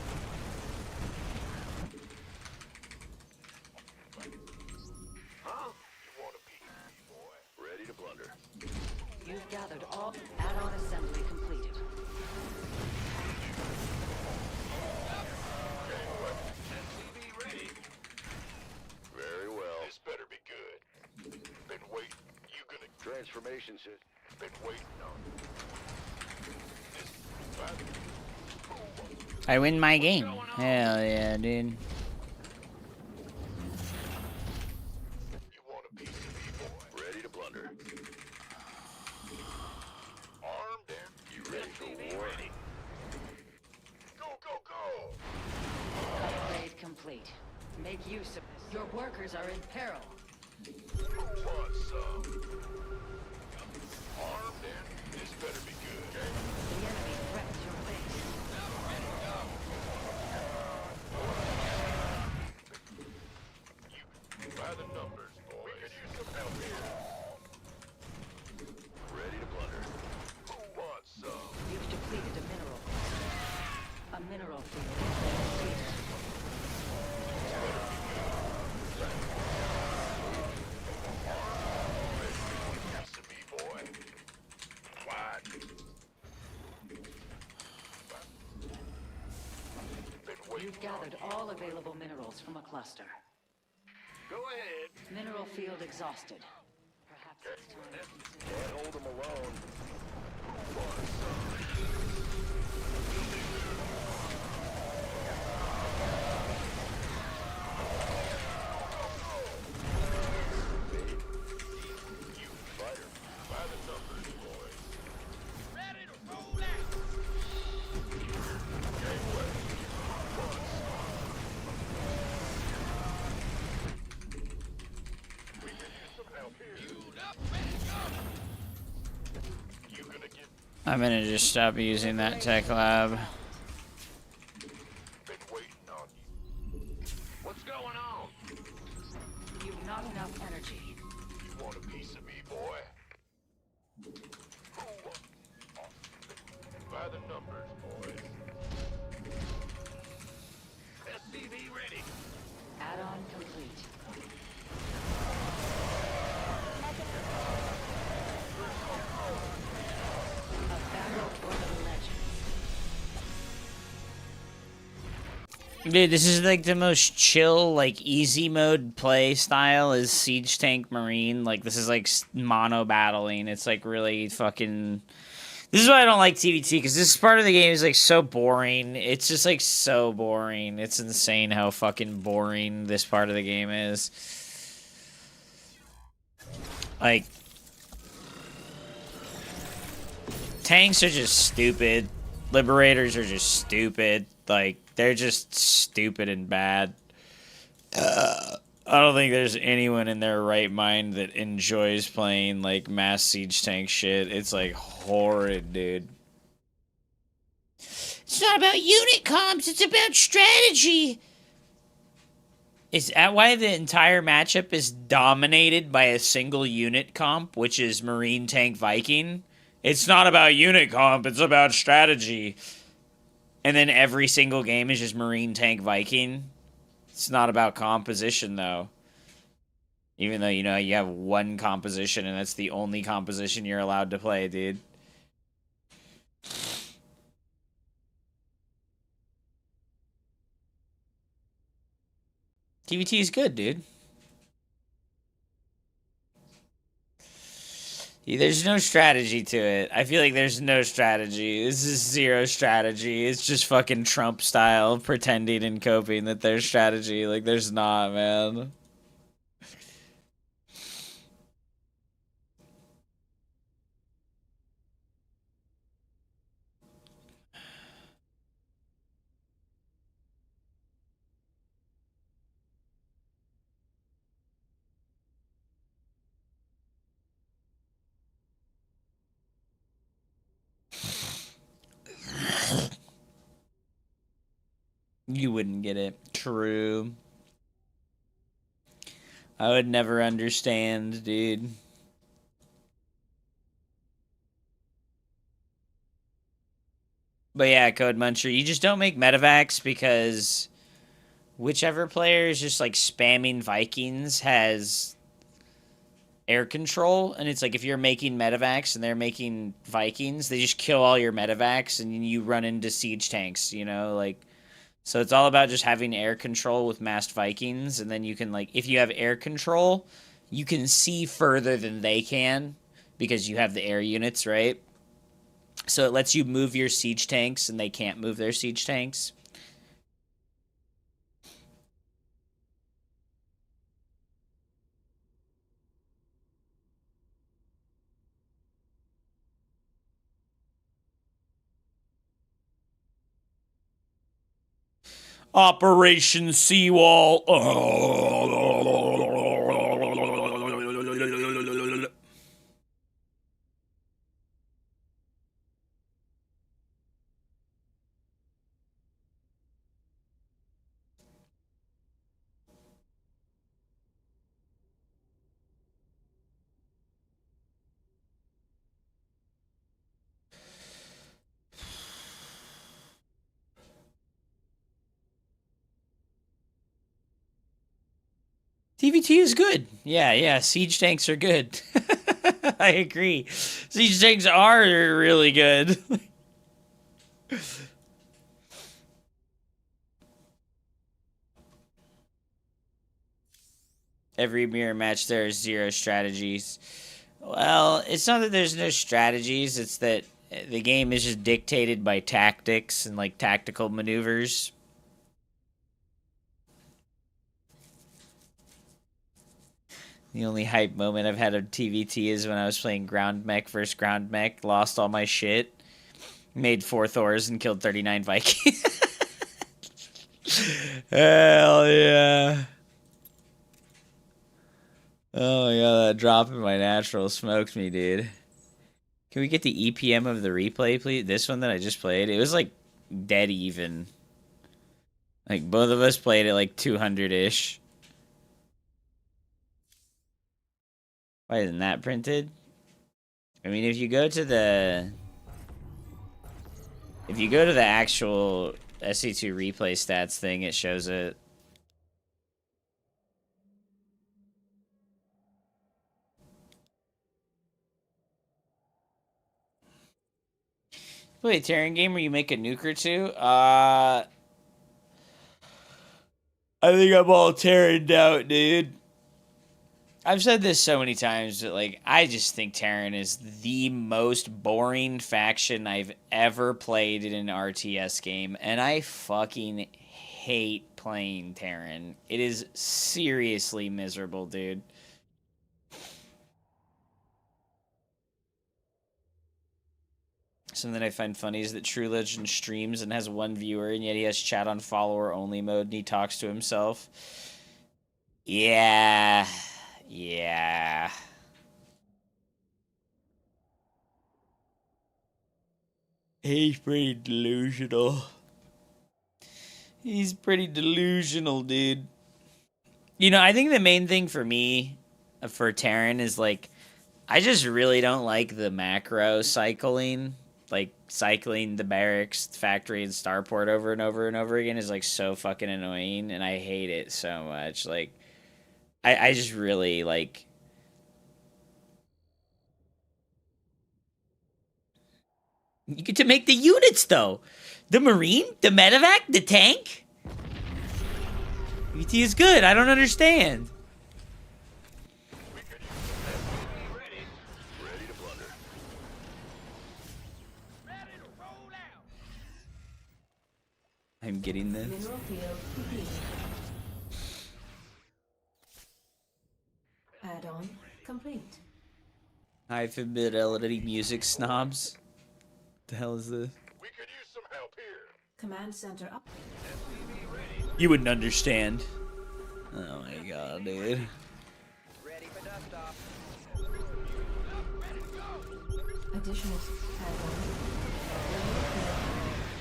Huh? You want a piece of me, boy? Ready to plunder. You've gathered all... Add-on assembly completed. SCV ready. Very well. This better be good. Been waiting. You gonna... Transformation shit. Been waiting on. This... I win my game. Hell yeah, dude. You want a piece of me, boy? Ready to plunder. Armed and... You ready for war? Ready. Go, go, go! Upgrade complete. Make use of this. Your workers are in peril. Who wants some? Armed and... This better be good. The enemy threatens your base. By the numbers, boy. We could use some help here. Ready to plunder. Who wants some? You've depleted a mineral. A mineral field has been depleted. Piece of me, boy. Wide. Been waiting. You've gathered all available minerals from a cluster. Go ahead. Mineral field exhausted. Perhaps it's time to consider... Can't hold them alone. Who wants You fighter. By the numbers, boys. Ready to roll out. Gateway. We can use some help here. Queued up, ready to go. You gonna get... I'm gonna just stop using that tech lab. Been waiting on you. What's going on? You've not enough energy. You want a piece of me, boy? Who wants... By the numbers, boys. SCV ready. Add-on complete. A battle for the legends. Dude, this is like the most chill, like easy mode play style is Siege Tank Marine. Like this is like mono battling. It's like really fucking This is why I don't like TVT, because this part of the game is, like, so boring. It's just, like, so boring. It's insane how fucking boring this part of the game is. Like, tanks are just stupid. Liberators are just stupid. Like, they're just stupid and bad. I don't think there's anyone in their right mind that enjoys playing, like, mass siege tank shit. It's, like, horrid, dude. It's not about unit comps, it's about strategy. Is that why the entire matchup is dominated by a single unit comp, which is Marine Tank Viking? It's not about unit comp, it's about strategy. And then every single game is just Marine Tank Viking. It's not about composition, though. Even though, you know, you have one composition, and that's the only composition you're allowed to play, dude. TVT is good, dude. There's no strategy to it. I feel like there's no strategy. This is zero strategy. It's just fucking Trump style pretending and coping that there's strategy. Like, there's not, man. You wouldn't get it. True. I would never understand, dude. But yeah, Code Muncher, you just don't make medevacs because whichever player is just like spamming Vikings has air control, and it's like if you're making medevacs and they're making Vikings, they just kill all your medevacs and you run into siege tanks, you know, like. So it's all about just having air control with massed Vikings, and then you can, like, if you have air control, you can see further than they can because you have the air units, right? So it lets you move your siege tanks, and they can't move their siege tanks. Operation Seawall. TVT is good. Yeah, siege tanks are good. I agree. Siege tanks are really good. Every mirror match, there are zero strategies. Well, it's not that there's no strategies, it's that the game is just dictated by tactics and, like, tactical maneuvers. The only hype moment I've had of TVT is when I was playing Ground Mech versus Ground Mech, lost all my shit, made 4 Thors, and killed 39 Vikings. Hell yeah. Oh my god, that drop in my natural smokes me, dude. Can we get the EPM of the replay, please? This one that I just played, it was, like, dead even. Like, both of us played it, like, 200-ish. Why isn't that printed? I mean, if you go to the actual SC2 replay stats thing, it shows it. Play a Terran game where you make a nuke or two? I think I'm all Terraned out, dude. I've said this so many times, but, like, I just think Terran is the most boring faction I've ever played in an RTS game, and I fucking hate playing Terran. It is seriously miserable, dude. Something I find funny is that True Legend streams and has one viewer, and yet he has chat on follower-only mode, and he talks to himself. Yeah. Yeah. He's pretty delusional. He's pretty delusional, dude. You know, I think the main thing for me, for Terran, is, like, I just really don't like the macro cycling. Like, cycling the barracks, factory, and starport over and over and over again is, like, so fucking annoying, and I hate it so much. Like, I just really, like... You get to make the units, though. The Marine, the Medevac, the tank. UT is good. I don't understand. I'm getting this. Mineral field complete. Add-on complete. High fidelity music snobs. The hell is this? We could use some help here. Command center up. You wouldn't understand. Oh my god, dude. Ready for dust off. Additional add-on.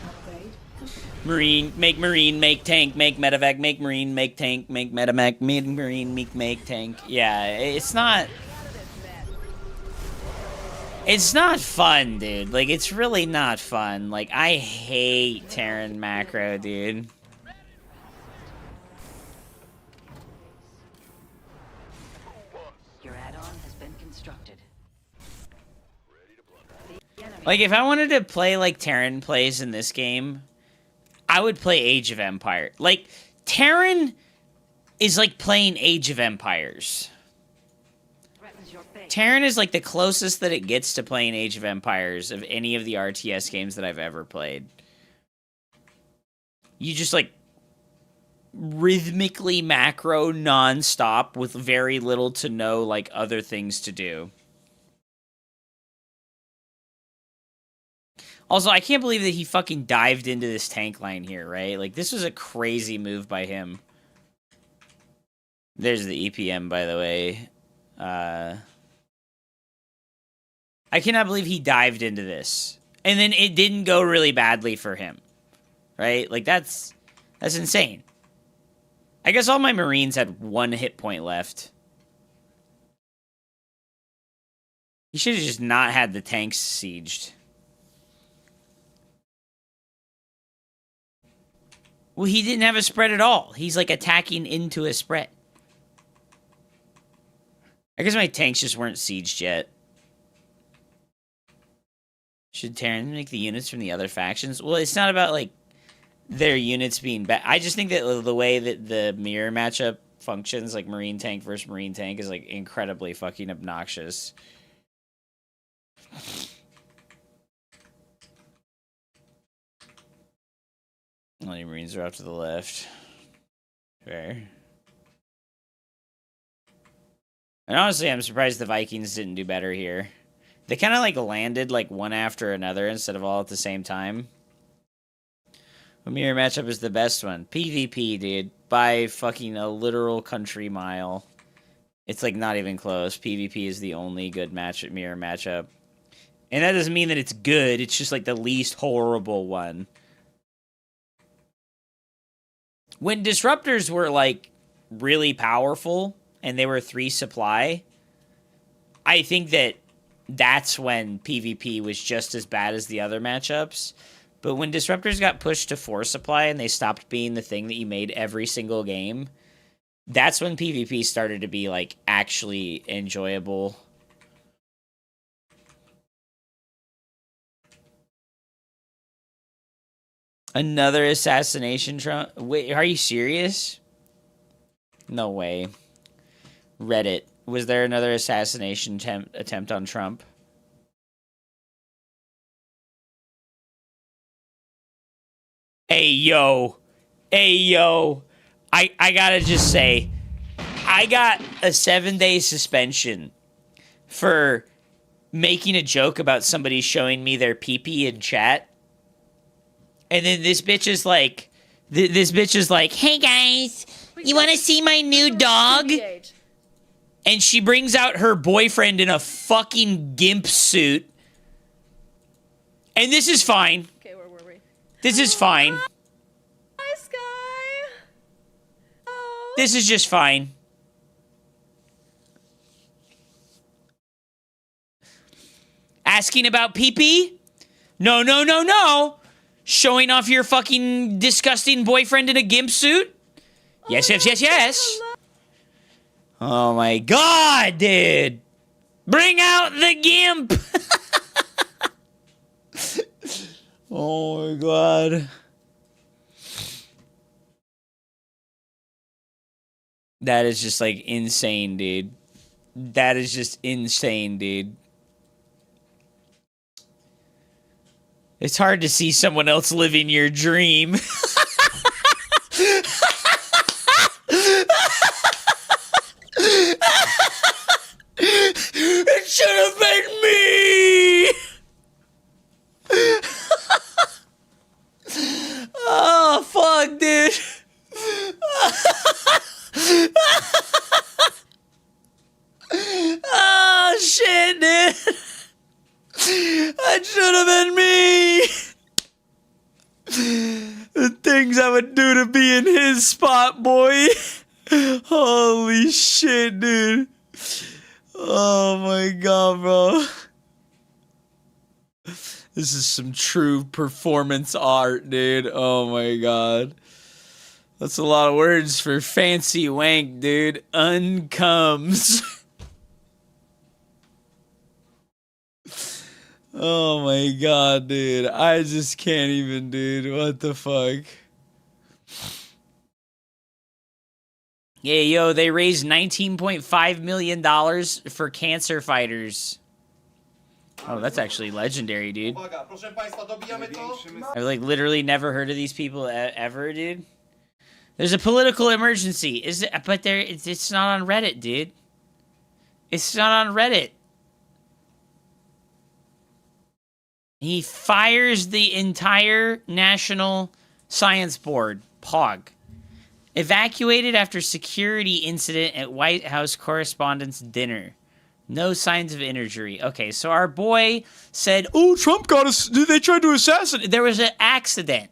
Upgrade complete. Marine, make tank, make medevac, make Marine, make tank, make medevac, make Marine, make tank. Yeah, it's not... It's not fun, dude. Like, it's really not fun. Like, I hate Terran macro, dude. Your add-on has been constructed. Like, if I wanted to play like Terran plays in this game, I would play Age of Empire. Like, Terran is like playing Age of Empires. Terran is like the closest that it gets to playing Age of Empires of any of the RTS games that I've ever played. You just like rhythmically macro non-stop with very little to no like other things to do. Also, I can't believe that he fucking dived into this tank line here, right? Like, this was a crazy move by him. There's the EPM, by the way. I cannot believe he dived into this. And then it didn't go really badly for him. Right? Like, that's insane. I guess all my Marines had 1 hit point left. He should have just not had the tanks sieged. Well, he didn't have a spread at all. He's, like, attacking into a spread. I guess my tanks just weren't sieged yet. Should Terran make the units from the other factions? Well, it's not about, like, their units being bad. I just think that the way that the mirror matchup functions, like Marine tank versus Marine tank, is, like, incredibly fucking obnoxious. All your Marines are off to the left. Fair. And honestly, I'm surprised the Vikings didn't do better here. They kind of, like, landed, like, one after another instead of all at the same time. The mirror matchup is the best one. PvP, dude. By fucking a literal country mile. It's, like, not even close. PvP is the only good mirror matchup. And that doesn't mean that it's good. It's just, like, the least horrible one. When disruptors were, like, really powerful, and they were 3 supply, I think that that's when PvP was just as bad as the other matchups. But when disruptors got pushed to 4 supply and they stopped being the thing that you made every single game, that's when PvP started to be, like, actually enjoyable. Another assassination Trump? Wait, are you serious? No way. Reddit. Was there another assassination attempt on Trump? Hey, yo. Hey, yo. I gotta just say, I got a 7-day suspension for making a joke about somebody showing me their pee-pee in chat. And then this bitch is like, hey guys, you want to see my new dog? And she brings out her boyfriend in a fucking gimp suit. And this is fine. Okay, where were we? This is fine. Hi, Sky. Oh. This is just fine. Asking about pee-pee? No, no, no, no. Showing off your fucking disgusting boyfriend in a gimp suit? Yes, yes, yes, yes. Oh my god, dude. Bring out the gimp. Oh my god. That is just like insane, dude. That is just insane, dude. It's hard to see someone else living your dream. It should have been me! Oh, fuck, dude. Oh, shit, dude. That should have been me. The things I would do to be in his spot, boy. Holy shit, dude. Oh my god, bro. This is some true performance art, dude. Oh my god. That's a lot of words for fancy wank, dude. Uncomes. Oh my god, dude. I just can't even, dude. What the fuck? Yeah, yo, they raised $19.5 million for cancer fighters. Oh, that's actually legendary, dude. I've like literally never heard of these people ever, dude. There's a political emergency. But it's not on Reddit, dude. It's not on Reddit. He fires the entire National Science Board, POG. Evacuated after security incident at White House Correspondents' Dinner. No signs of injury. Okay, so our boy said, oh, Trump got us. They tried to assassinate. There was an accident.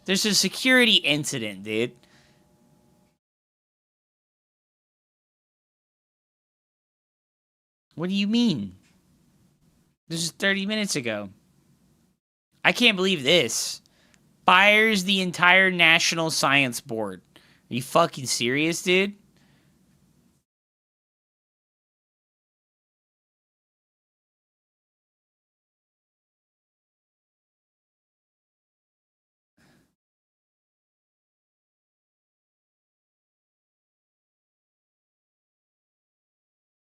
There's a security incident, dude. What do you mean? This is 30 minutes ago. I can't believe this. Fires the entire National Science Board. Are you fucking serious, dude?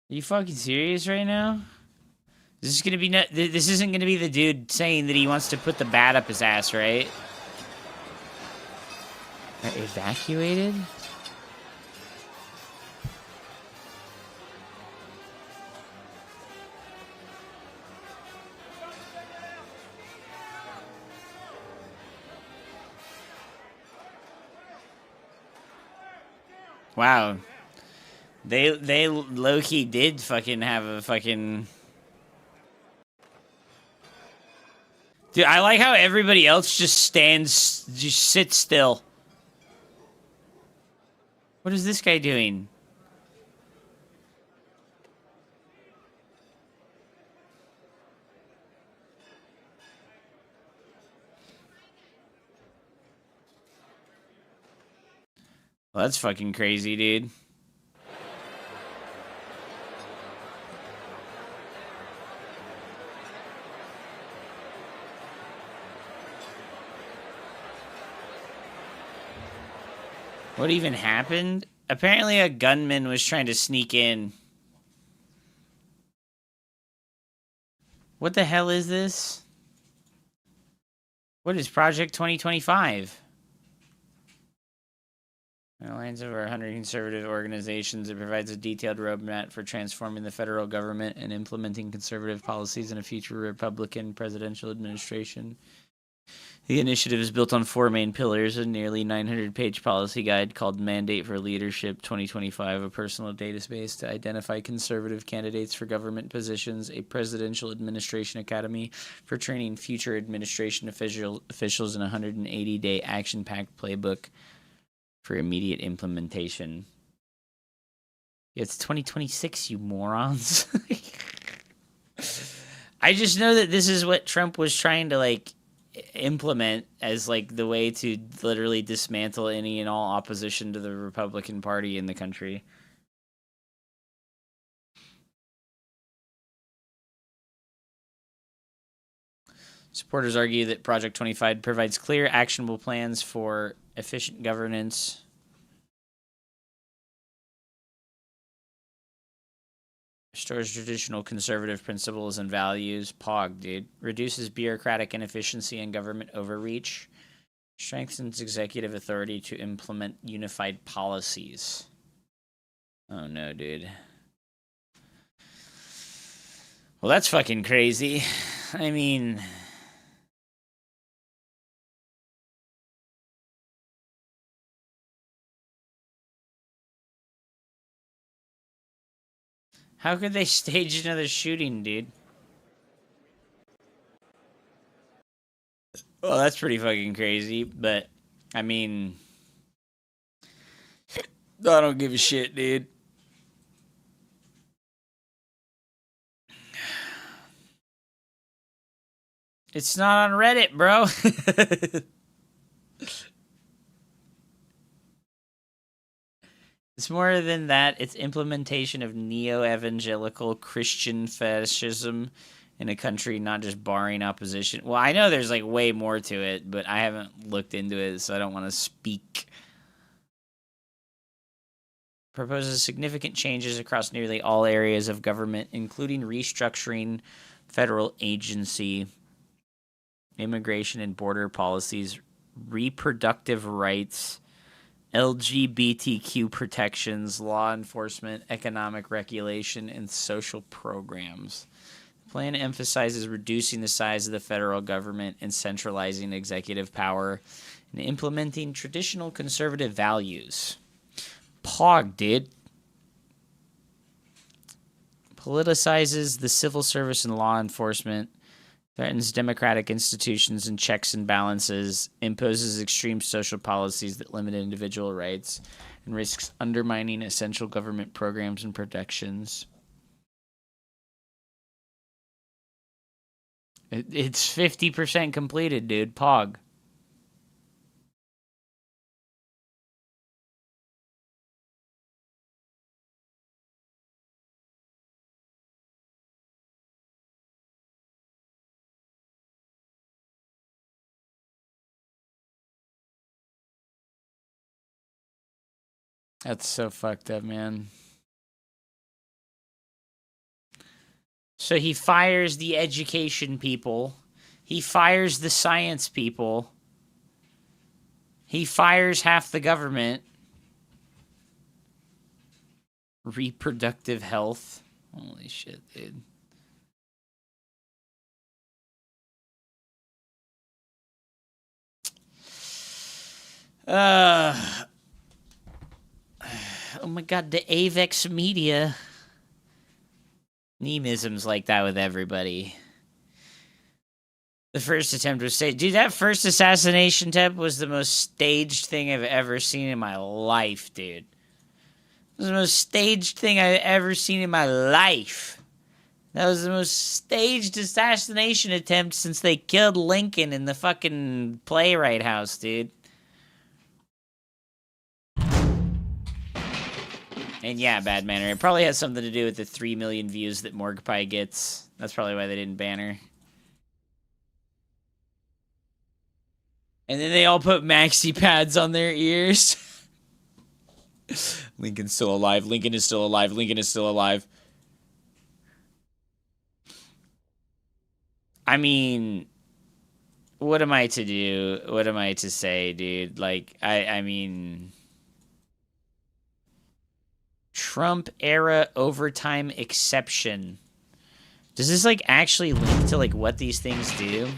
Are you fucking serious right now? This is gonna be this isn't gonna be the dude saying that he wants to put the bat up his ass, right? Evacuated? Wow. They low-key did fucking have a fucking... Dude, I like how everybody else just sits still. What is this guy doing? Well, that's fucking crazy, dude. What even happened? Apparently a gunman was trying to sneak in. What the hell is this? What is Project 2025? An alliance of over 100 conservative organizations. It provides a detailed roadmap for transforming the federal government and implementing conservative policies in a future Republican presidential administration. The initiative is built on 4 main pillars: a nearly 900-page policy guide called Mandate for Leadership 2025, a personal database to identify conservative candidates for government positions, a presidential administration academy for training future administration officials, and a 180-day action-packed playbook for immediate implementation. It's 2026, you morons. I just know that this is what Trump was trying to, like, implement as, like, the way to literally dismantle any and all opposition to the Republican Party in the country. Supporters argue that Project 25 provides clear, actionable plans for efficient governance, restores traditional conservative principles and values. POG, dude. Reduces bureaucratic inefficiency and government overreach. Strengthens executive authority to implement unified policies. Oh no, dude. Well, that's fucking crazy. I mean... How could they stage another shooting, dude? Well, that's pretty fucking crazy, but, I mean... I don't give a shit, dude. It's not on Reddit, bro. It's more than that. It's implementation of neo-evangelical Christian fascism in a country, not just barring opposition. Well, I know there's, like, way more to it, but I haven't looked into it, so I don't want to speak. Proposes significant changes across nearly all areas of government, including restructuring federal agency, immigration and border policies, reproductive rights, LGBTQ protections, law enforcement, economic regulation, and social programs. The plan emphasizes reducing the size of the federal government and centralizing executive power and implementing traditional conservative values. POG, dude. Politicizes the civil service and law enforcement, threatens democratic institutions and checks and balances, imposes extreme social policies that limit individual rights, and risks undermining essential government programs and protections. It's 50% completed, dude. POG. That's so fucked up, man. So he fires the education people. He fires the science people. He fires half the government. Reproductive health. Holy shit, dude. Oh my god, the Avex media. Nemisms like that with everybody. The first attempt was staged. Dude, that first assassination attempt was the most staged thing I've ever seen in my life, dude. It was the most staged thing I've ever seen in my life. That was the most staged assassination attempt since they killed Lincoln in the fucking Playwright House, dude. And yeah, Bad Manner. It probably has something to do with the 3 million views that Morgpie gets. That's probably why they didn't ban her. And then they all put maxi pads on their ears. Lincoln's still alive. Lincoln is still alive. Lincoln is still alive. I mean, what am I to do? What am I to say, dude? Like, I mean, Trump era overtime exception. Does this like actually link to like what these things do?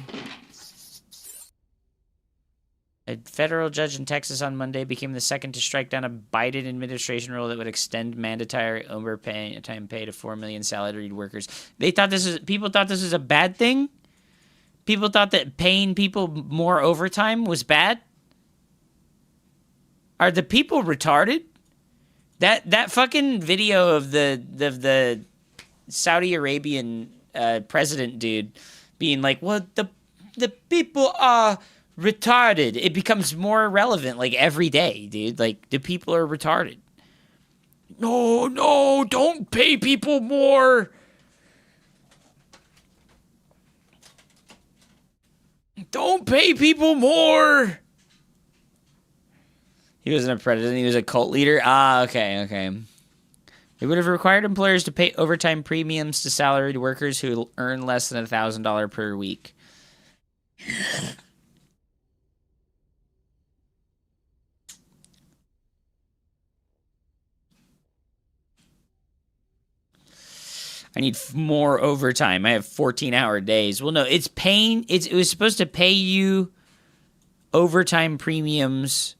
A federal judge in Texas on Monday became the second to strike down a Biden administration rule that would extend mandatory overtime pay to 4 million salaried workers. People thought this was a bad thing. People thought that paying people more overtime was bad. Are the people retarded? That fucking video of the Saudi Arabian president dude being like, "Well, the people are retarded." It becomes more relevant like every day, dude. Like, the people are retarded. No, don't pay people more. Don't pay people more. He wasn't a president, he was a cult leader. Ah, okay. It would have required employers to pay overtime premiums to salaried workers who earn less than $1,000 per week. I need more overtime. I have 14-hour days. Well, no, it was supposed to pay you overtime premiums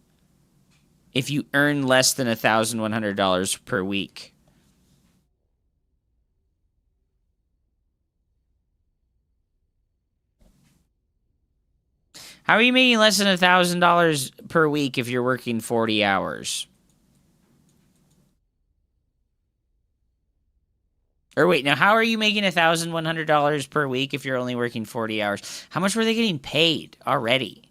if you earn less than $1,100 per week. How are you making less than $1,000 per week if you're working 40 hours? Or wait, now how are you making $1,100 per week if you're only working 40 hours? How much were they getting paid already?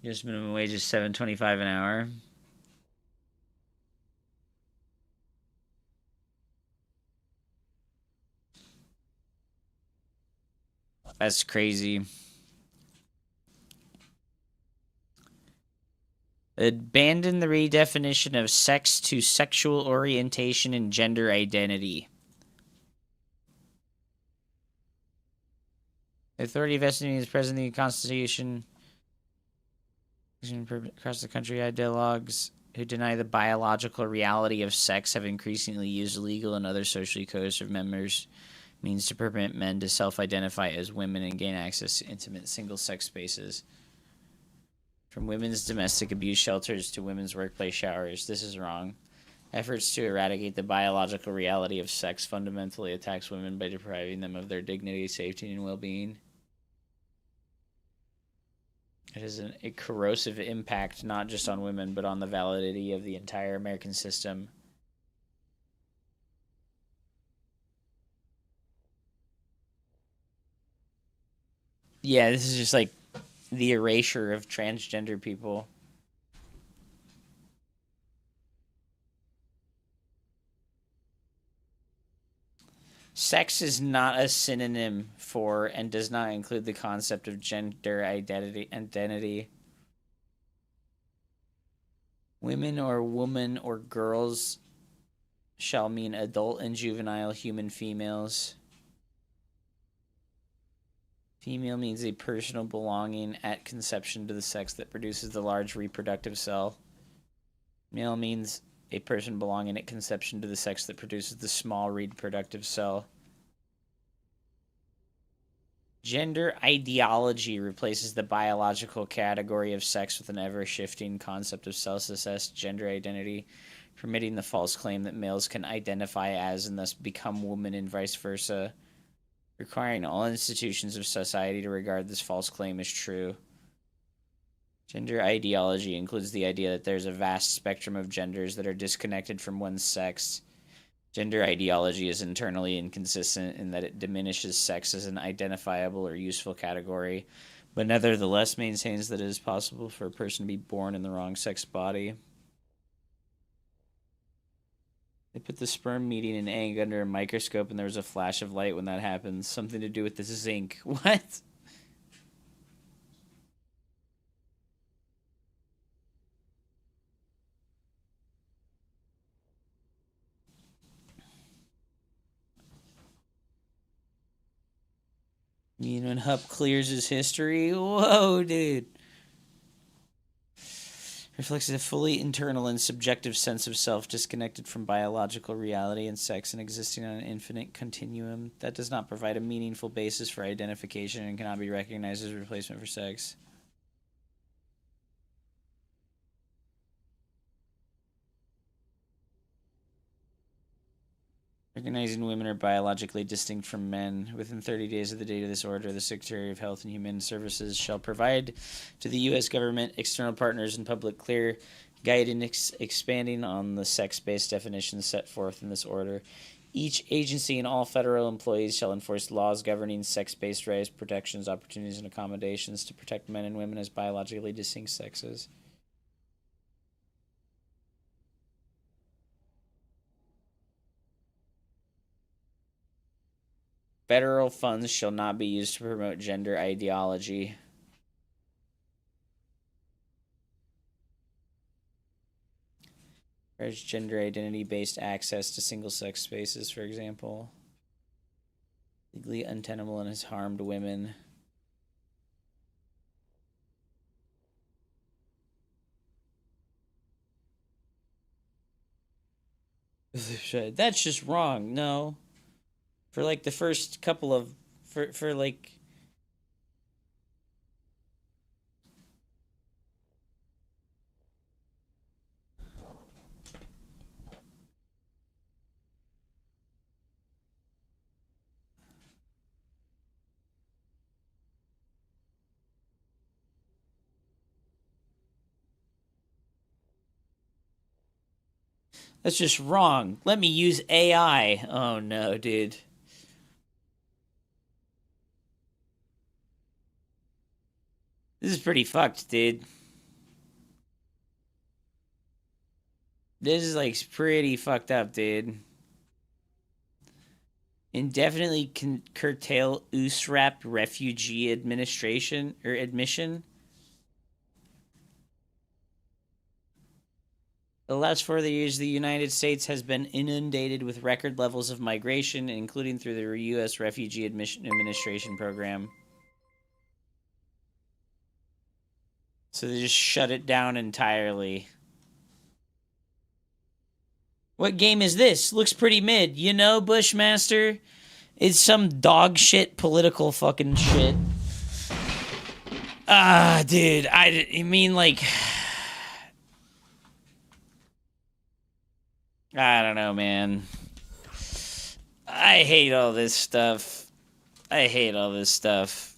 Just minimum wage is $7.25 an hour. That's crazy. Abandon the redefinition of sex to sexual orientation and gender identity. The authority vested in the President of the Constitution across the country, ideologues who deny the biological reality of sex have increasingly used legal and other socially coercive means to permit men to self-identify as women and gain access to intimate single-sex spaces. From women's domestic abuse shelters to women's workplace showers. This is wrong. Efforts to eradicate the biological reality of sex fundamentally attacks women by depriving them of their dignity, safety, and well-being. It has a corrosive impact not just on women, but on the validity of the entire American system. Yeah, this is just like the erasure of transgender people. Sex is not a synonym for and does not include the concept of gender identity. Women or woman or girls shall mean adult and juvenile human females. Female means a personal belonging at conception to the sex that produces the large reproductive cell. Male means a person belonging at conception to the sex that produces the small reproductive cell. Gender ideology replaces the biological category of sex with an ever-shifting concept of self-assessed gender identity, permitting the false claim that males can identify as and thus become women and vice versa, requiring all institutions of society to regard this false claim as true. Gender ideology includes the idea that there's a vast spectrum of genders that are disconnected from one's sex. Gender ideology is internally inconsistent in that it diminishes sex as an identifiable or useful category, but nevertheless maintains that it is possible for a person to be born in the wrong sex body. They put the sperm meeting an egg under a microscope and there was a flash of light when that happens. Something to do with the zinc. What? You know, when Hup clears his history. Whoa, dude. Reflects a fully internal and subjective sense of self disconnected from biological reality and sex and existing on an infinite continuum that does not provide a meaningful basis for identification and cannot be recognized as a replacement for sex. Recognizing women are biologically distinct from men. Within 30 days of the date of this order, the Secretary of Health and Human Services shall provide to the U.S. government, external partners, and public clear guidance expanding on the sex-based definitions set forth in this order. Each agency and all federal employees shall enforce laws governing sex-based rights, protections, opportunities, and accommodations to protect men and women as biologically distinct sexes. Federal funds shall not be used to promote gender ideology. There's gender identity-based access to single-sex spaces, for example. Legally untenable and has harmed women. That's just wrong. No. For like the first couple of for like that's just wrong. Let me use AI. Oh no, dude. This is pretty fucked, dude. This is like pretty fucked up, dude. Indefinitely curtail USRAP refugee administration or admission. The last 4 years, the United States has been inundated with record levels of migration, including through the U.S. Refugee Admission Administration Program. So they just shut it down entirely. What game is this? Looks pretty mid. You know, Bushmaster? It's some dog shit political fucking shit. Ah, dude. I mean, like... I don't know, man. I hate all this stuff. I hate all this stuff.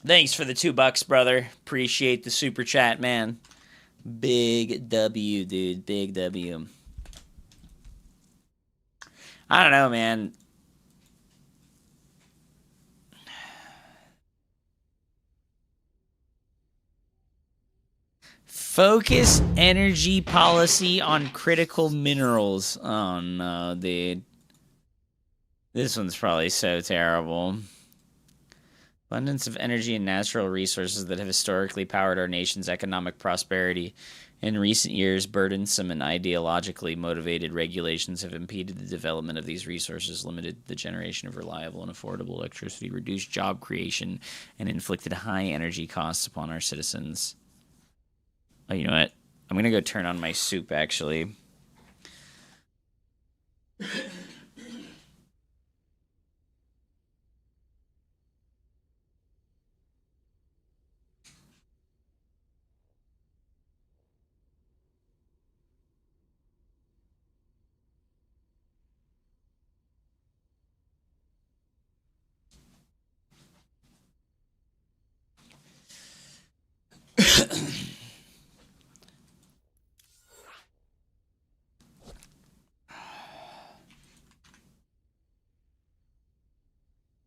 Thanks for the $2, brother. Appreciate the super chat, man. Big W, dude. Big W. I don't know, man. Focus energy policy on critical minerals. Oh, no, dude. This one's probably so terrible. Abundance of energy and natural resources that have historically powered our nation's economic prosperity. In recent years, burdensome and ideologically motivated regulations have impeded the development of these resources, limited the generation of reliable and affordable electricity, reduced job creation, and inflicted high energy costs upon our citizens. Oh, you know what? I'm going to go turn on my soup, actually.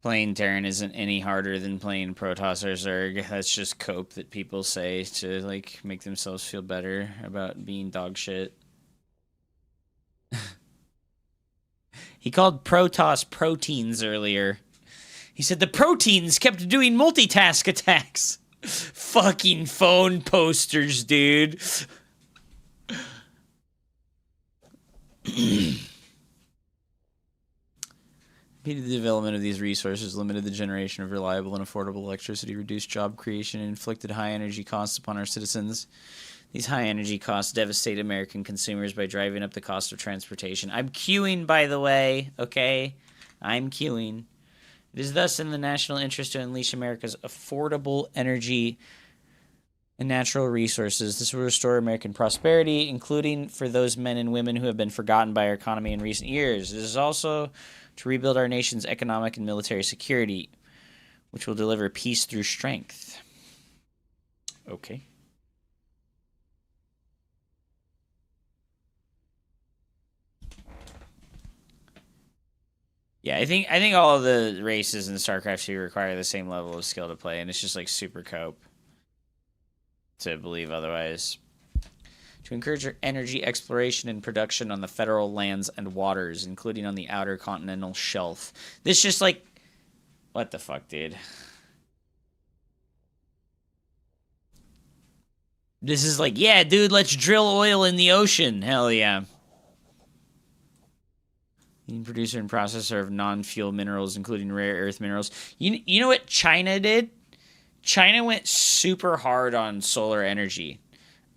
Playing Terran isn't any harder than playing Protoss or Zerg. That's just cope that people say to, like, make themselves feel better about being dog shit. He called Protoss proteins earlier. He said the proteins kept doing multitask attacks. Fucking phone posters, dude. Impeded the development of these resources, limited the generation of reliable and affordable electricity, reduced job creation, and inflicted high energy costs upon our citizens. These high energy costs devastate American consumers by driving up the cost of transportation. I'm queuing, by the way, okay? I'm queuing. It is thus in the national interest to unleash America's affordable energy and natural resources. This will restore American prosperity, including for those men and women who have been forgotten by our economy in recent years. It is also to rebuild our nation's economic and military security, which will deliver peace through strength. Okay. Yeah, I think all of the races in StarCraft 2 require the same level of skill to play, and it's just like super cope to believe otherwise. To encourage energy exploration and production on the federal lands and waters, including on the outer continental shelf. This just like... What the fuck, dude? This is like, yeah, dude, let's drill oil in the ocean. Hell yeah. Producer and processor of non-fuel minerals, including rare earth minerals. You know what China did? China went super hard on solar energy.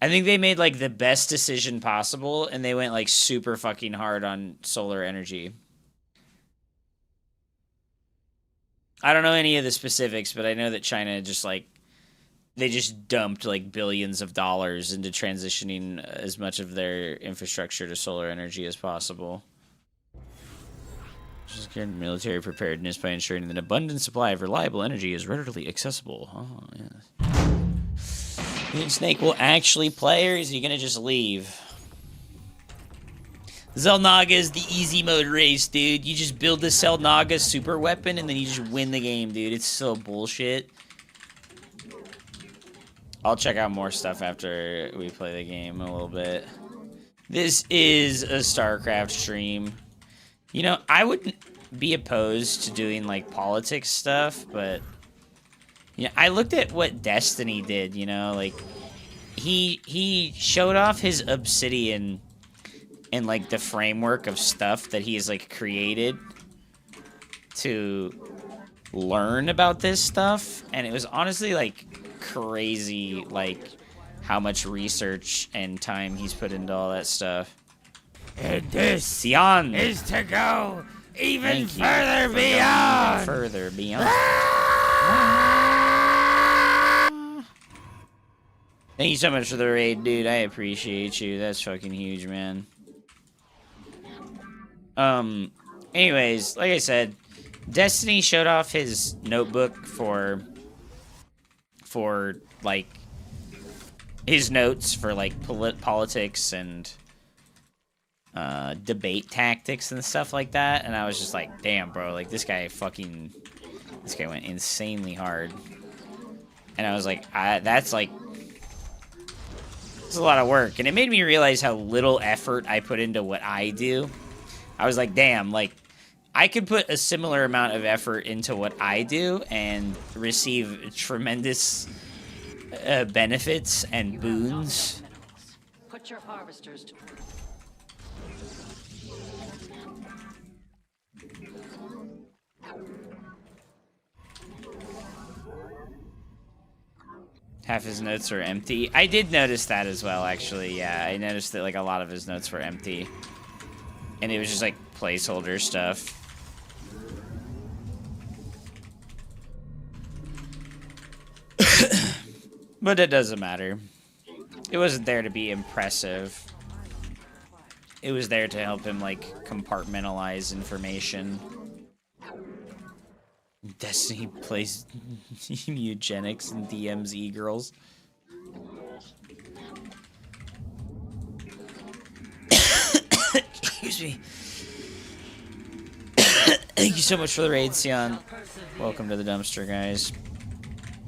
I think they made, like, the best decision possible, and they went, like, super fucking hard on solar energy. I don't know any of the specifics, but I know that China just, like, they just dumped, like, billions of dollars into transitioning as much of their infrastructure to solar energy as possible. Just get military preparedness by ensuring that an abundant supply of reliable energy is readily accessible. Oh, yes. You think Snake will actually play, or is he gonna just leave? Xel'Naga is the easy mode race, dude. You just build the Xel'Naga super weapon, and then you just win the game, dude. It's so bullshit. I'll check out more stuff after we play the game a little bit. This is a StarCraft stream. You know, I wouldn't be opposed to doing, like, politics stuff, but... You know, I looked at what Destiny did, you know, like... He showed off his Obsidian and, like, the framework of stuff that he has, like, created to learn about this stuff, and it was honestly, like, crazy, like, how much research and time he's put into all that stuff. And this Sion is to go even further beyond. Even further beyond. Thank you so much for the raid, dude. I appreciate you. That's fucking huge, man. Anyways, like I said, Destiny showed off his notebook for like his notes for like politics and debate tactics and stuff like that, and I was just like, damn, bro, like this guy went insanely hard, and I was like, that's like, it's a lot of work, and it made me realize how little effort I put into what I do. I was like, damn, like I could put a similar amount of effort into what I do and receive tremendous benefits and boons. Put your harvesters to work. Half his notes are empty. I did notice that as well, actually. Yeah, I noticed that like a lot of his notes were empty. And it was just like placeholder stuff. But it doesn't matter. It wasn't there to be impressive. It was there to help him like compartmentalize information. Destiny plays eugenics and DMs e-girls. Excuse me. Thank you so much for the raid, Sion. Welcome to the dumpster, guys.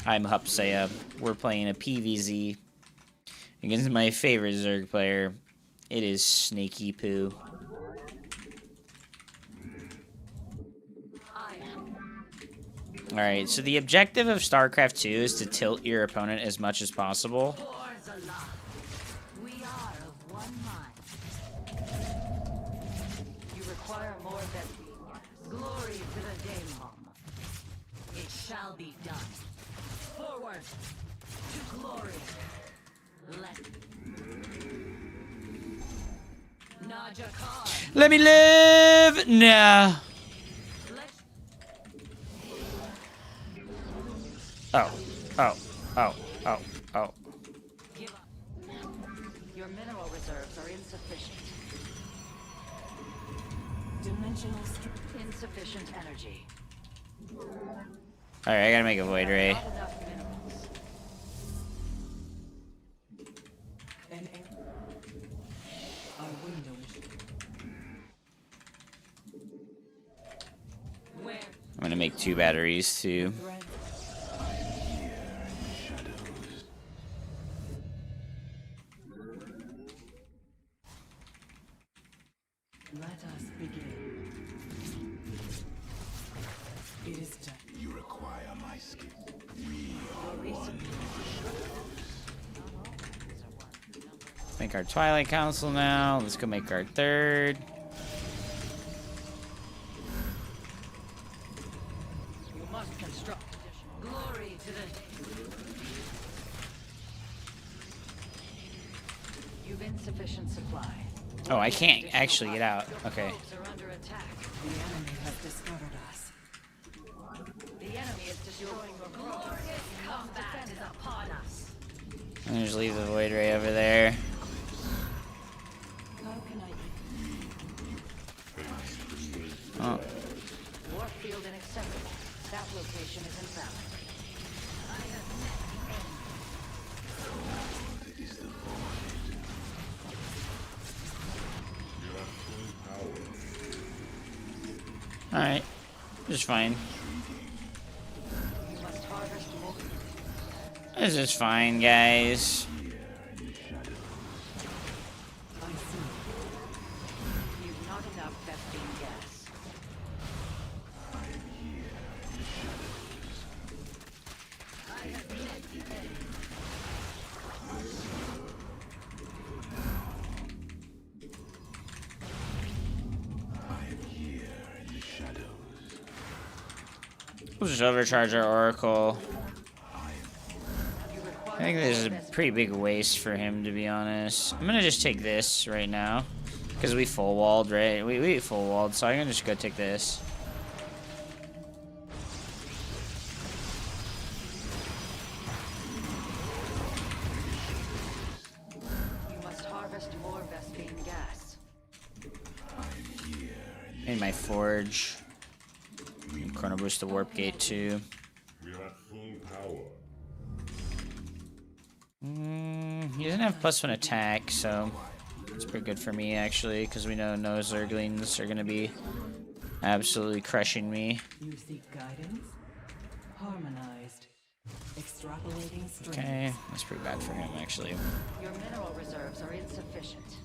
I'm Hupsea. We're playing a PvZ against my favorite Zerg player. It is Snaky Poo. Alright, so the objective of StarCraft 2 is to tilt your opponent as much as possible. We are of one mind. You require more than glory shall be done. Forward to glory. Let Naja Khan. Let me live! Nah. Oh. Oh. Oh. Oh. Oh. Give up. Your mineral reserves are insufficient. Dimensional insufficient energy. Alright, I gotta make a void ray. Not enough minerals. Our window Where? I'm gonna make 2 batteries too. Let us begin. It is done. You require my skill. Make our Twilight Council now. Let's go make our 3rd. You must construct additional glory to the. You've insufficient supply. Oh, I can't actually get out. Okay. Are under attack. The enemy has discovered us. The enemy is destroying your glorious combat is upon us. I'm gonna just leave the void ray over there. How can I? Oh. Warfield inaccessible. That location is invalid. I have Alright. Just fine. You must harvest more. This is fine, guys. I see. You've not enough Vespine gas. I have met the enemy. We'll just overcharge our Oracle. I think this is a pretty big waste for him, to be honest. I'm gonna just take this right now. Because we full walled, right? We full walled, so I'm gonna just go take this. You must harvest more Vespine gas. In my forge. Chrono boost the warp gate too. We are at full power. He doesn't have +1 attack, so it's pretty good for me actually, because we know no Zerglings are gonna be absolutely crushing me. You seek guidance? Harmonized. Extrapolating strength. Okay, that's pretty bad for him actually. Your mineral reserves are insufficient.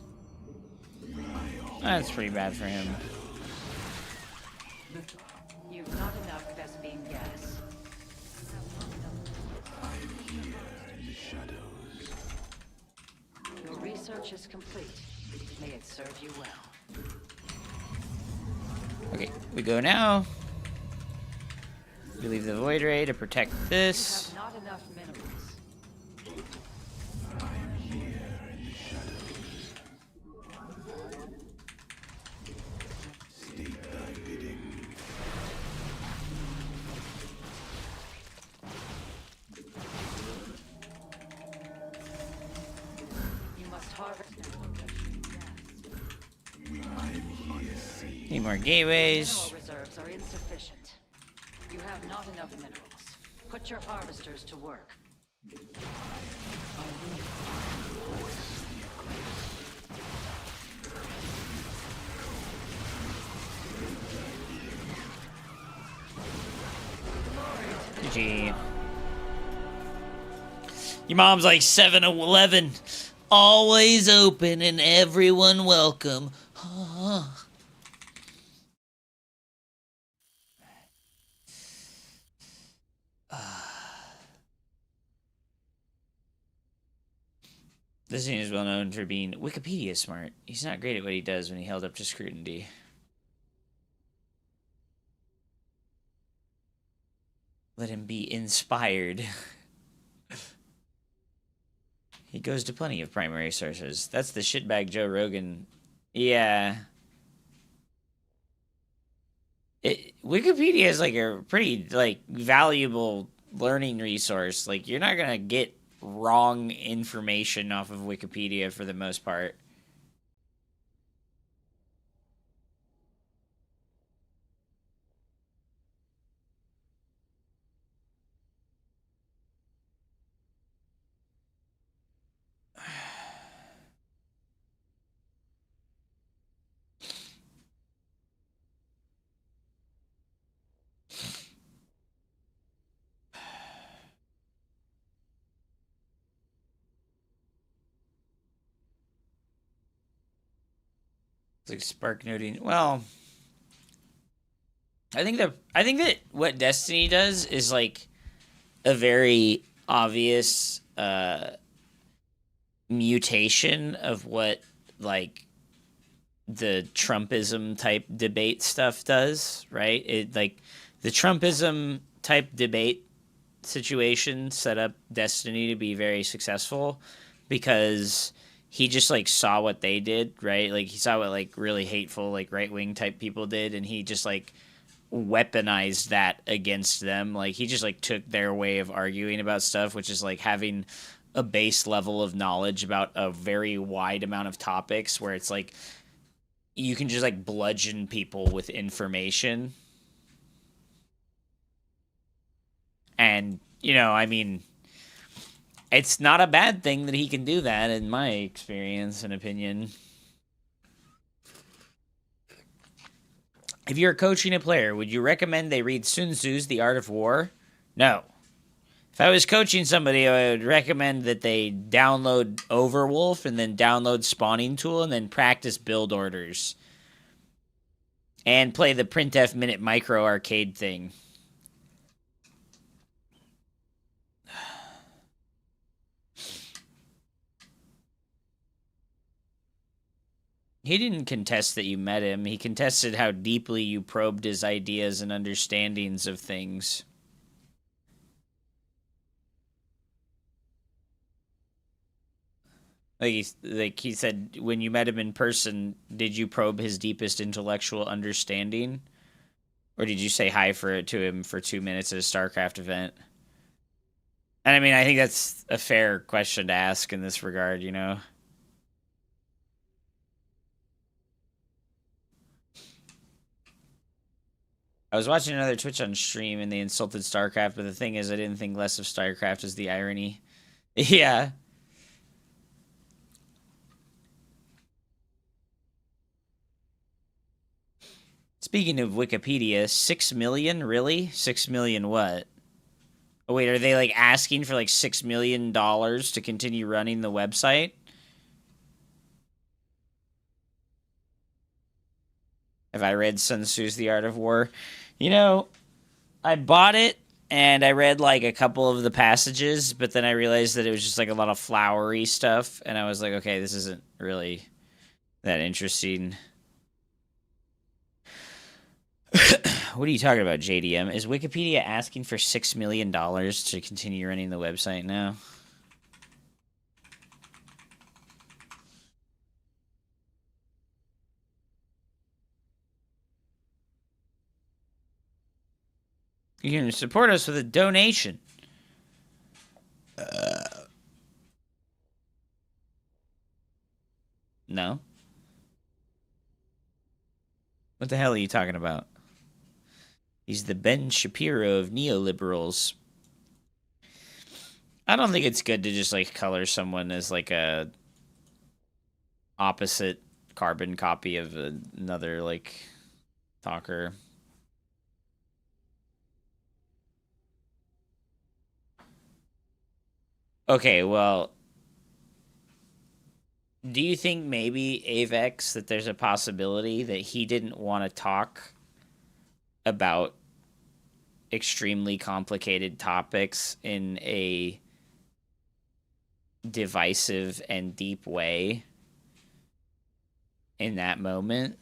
That's pretty bad for him. You've not enough Vespine gas. Your research is complete. May it serve you well. Okay, we go now. We leave the void ray to protect You this. have not enough minerals. You must harvest. Need more gateways. Mineral reserves are insufficient. You have not enough minerals. Put your harvesters to work. GG. Your mom's like 7-Eleven. Always open and everyone welcome. This scene is well known for being Wikipedia smart. He's not great at what he does when he held up to scrutiny. Let him be inspired. He goes to plenty of primary sources. That's the shitbag Joe Rogan. Yeah. Wikipedia is like a pretty like valuable learning resource. Like you're not gonna get wrong information off of Wikipedia for the most part. It's like spark noting. Well, I think that what Destiny does is like a very obvious mutation of what like the Trumpism type debate stuff does, right? It like the Trumpism type debate situation set up Destiny to be very successful because he just like saw what they did, right? Like he saw what like really hateful like right-wing type people did, and he just like weaponized that against them. Like he just like took their way of arguing about stuff, which is like having a base level of knowledge about a very wide amount of topics where it's like you can just like bludgeon people with information. And, you know, I mean, it's not a bad thing that he can do that in my experience and opinion. If you're coaching a player, would you recommend they read Sun Tzu's The Art of War? No. If I was coaching somebody, I would recommend that they download Overwolf and then download Spawning Tool and then practice build orders. And play the Printf Minute Micro arcade thing. He didn't contest that you met him. He contested how deeply you probed his ideas and understandings of things. Like he said, when you met him in person, did you probe his deepest intellectual understanding? Or did you say hi to him for 2 minutes at a Starcraft event? And I mean, I think that's a fair question to ask in this regard, you know? I was watching another Twitch on stream and they insulted StarCraft, but the thing is, I didn't think less of StarCraft is the irony. Yeah. Speaking of Wikipedia, 6 million? Really? 6 million what? Oh, wait, are they, like, asking for, like, $6 million to continue running the website? Have I read Sun Tzu's The Art of War? You know, I bought it, and I read, like, a couple of the passages, but then I realized that it was just, like, a lot of flowery stuff, and I was like, okay, this isn't really that interesting. What are you talking about, JDM? Is Wikipedia asking for $6 million to continue running the website now? You can support us with a donation. No? What the hell are you talking about? He's the Ben Shapiro of neoliberals. I don't think it's good to just, like, color someone as, like, a opposite carbon copy of another, like, talker. Okay, well, do you think maybe, Avex, that there's a possibility that he didn't want to talk about extremely complicated topics in a divisive and deep way in that moment?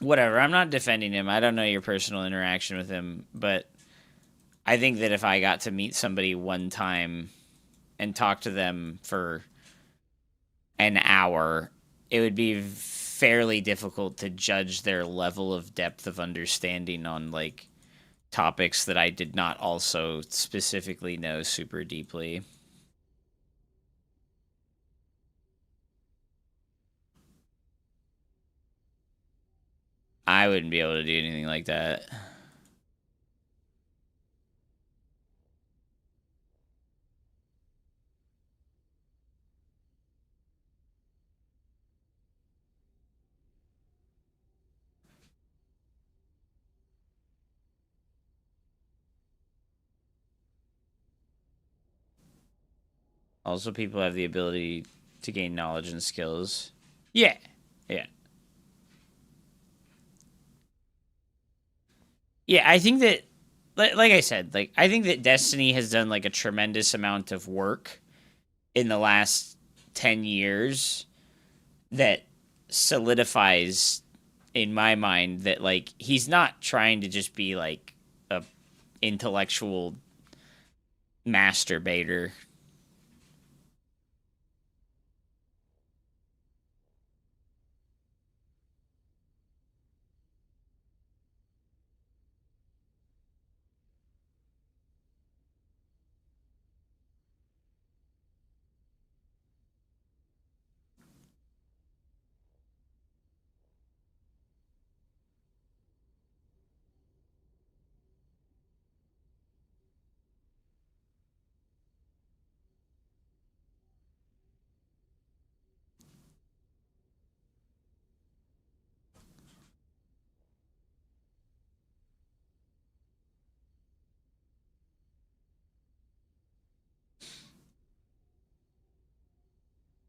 whatever. I'm not defending him. I don't know your personal interaction with him, but I think that if I got to meet somebody one time and talk to them for an hour, it would be fairly difficult to judge their level of depth of understanding on like topics that I did not also specifically know super deeply. I wouldn't be able to do anything like that. Also, people have the ability to gain knowledge and skills. Yeah. Yeah. Yeah, I think that, like I said, like I think that Destiny has done like a tremendous amount of work in the last 10 years that solidifies in my mind that like he's not trying to just be like a intellectual masturbator.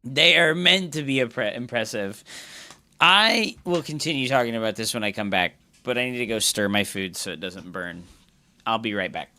They are meant to be impressive. I will continue talking about this when I come back, but I need to go stir my food so it doesn't burn. I'll be right back.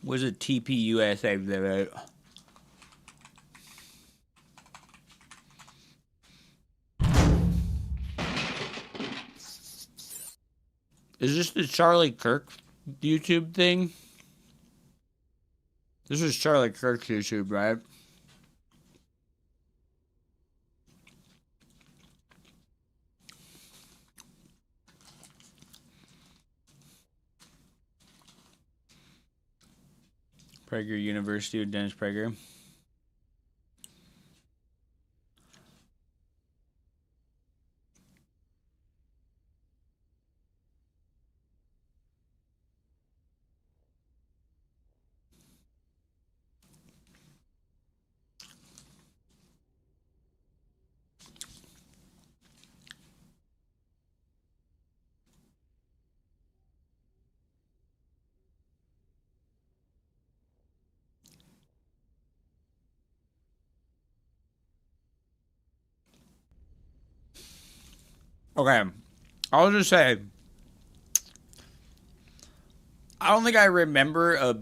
Was it TPUSA? Is this the Charlie Kirk YouTube thing? This is Charlie Kirk's YouTube, right? Prager University with Dennis Prager. Okay, I'll just say, I don't think I remember a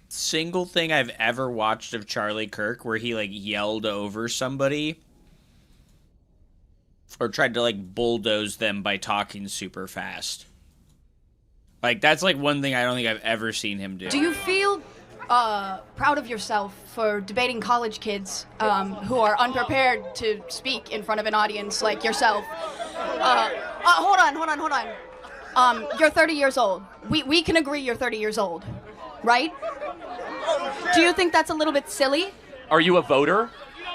single thing I've ever watched of Charlie Kirk where he, like, yelled over somebody or tried to, like, bulldoze them by talking super fast. Like, that's, like, one thing I don't think I've ever seen him do. Do you feel proud of yourself for debating college kids who are unprepared to speak in front of an audience like yourself? Hold on. You're 30 years old. We can agree you're 30 years old, right? Do you think that's a little bit silly? Are you a voter?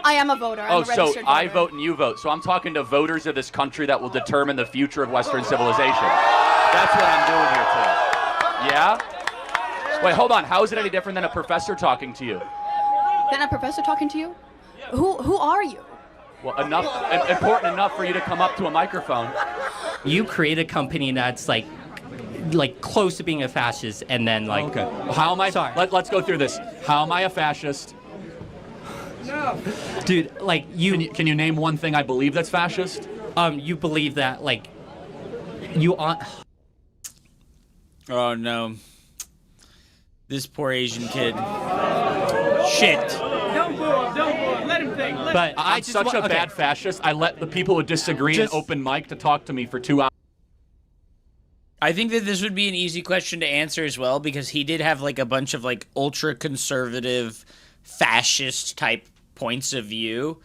I am a voter. I'm a registered voter. I vote and you vote. So I'm talking to voters of this country that will determine the future of Western civilization. That's what I'm doing here today. Yeah? Wait, hold on. How is it any different than a professor talking to you? Than a professor talking to you? Who are you? Well, important enough for you to come up to a microphone. You create a company that's like close to being a fascist, and then like. Okay. How am I? Sorry. Let's go through this. How am I a fascist? No. Dude, like you. Can you name one thing I believe that's fascist? You believe that like you on. Oh no. This poor Asian kid. Shit. Don't boo him, let him think. But I'm such a bad fascist, I let the people who disagree in open mic to talk to me for 2 hours. I think that this would be an easy question to answer as well, because he did have like a bunch of like ultra conservative fascist type points of view.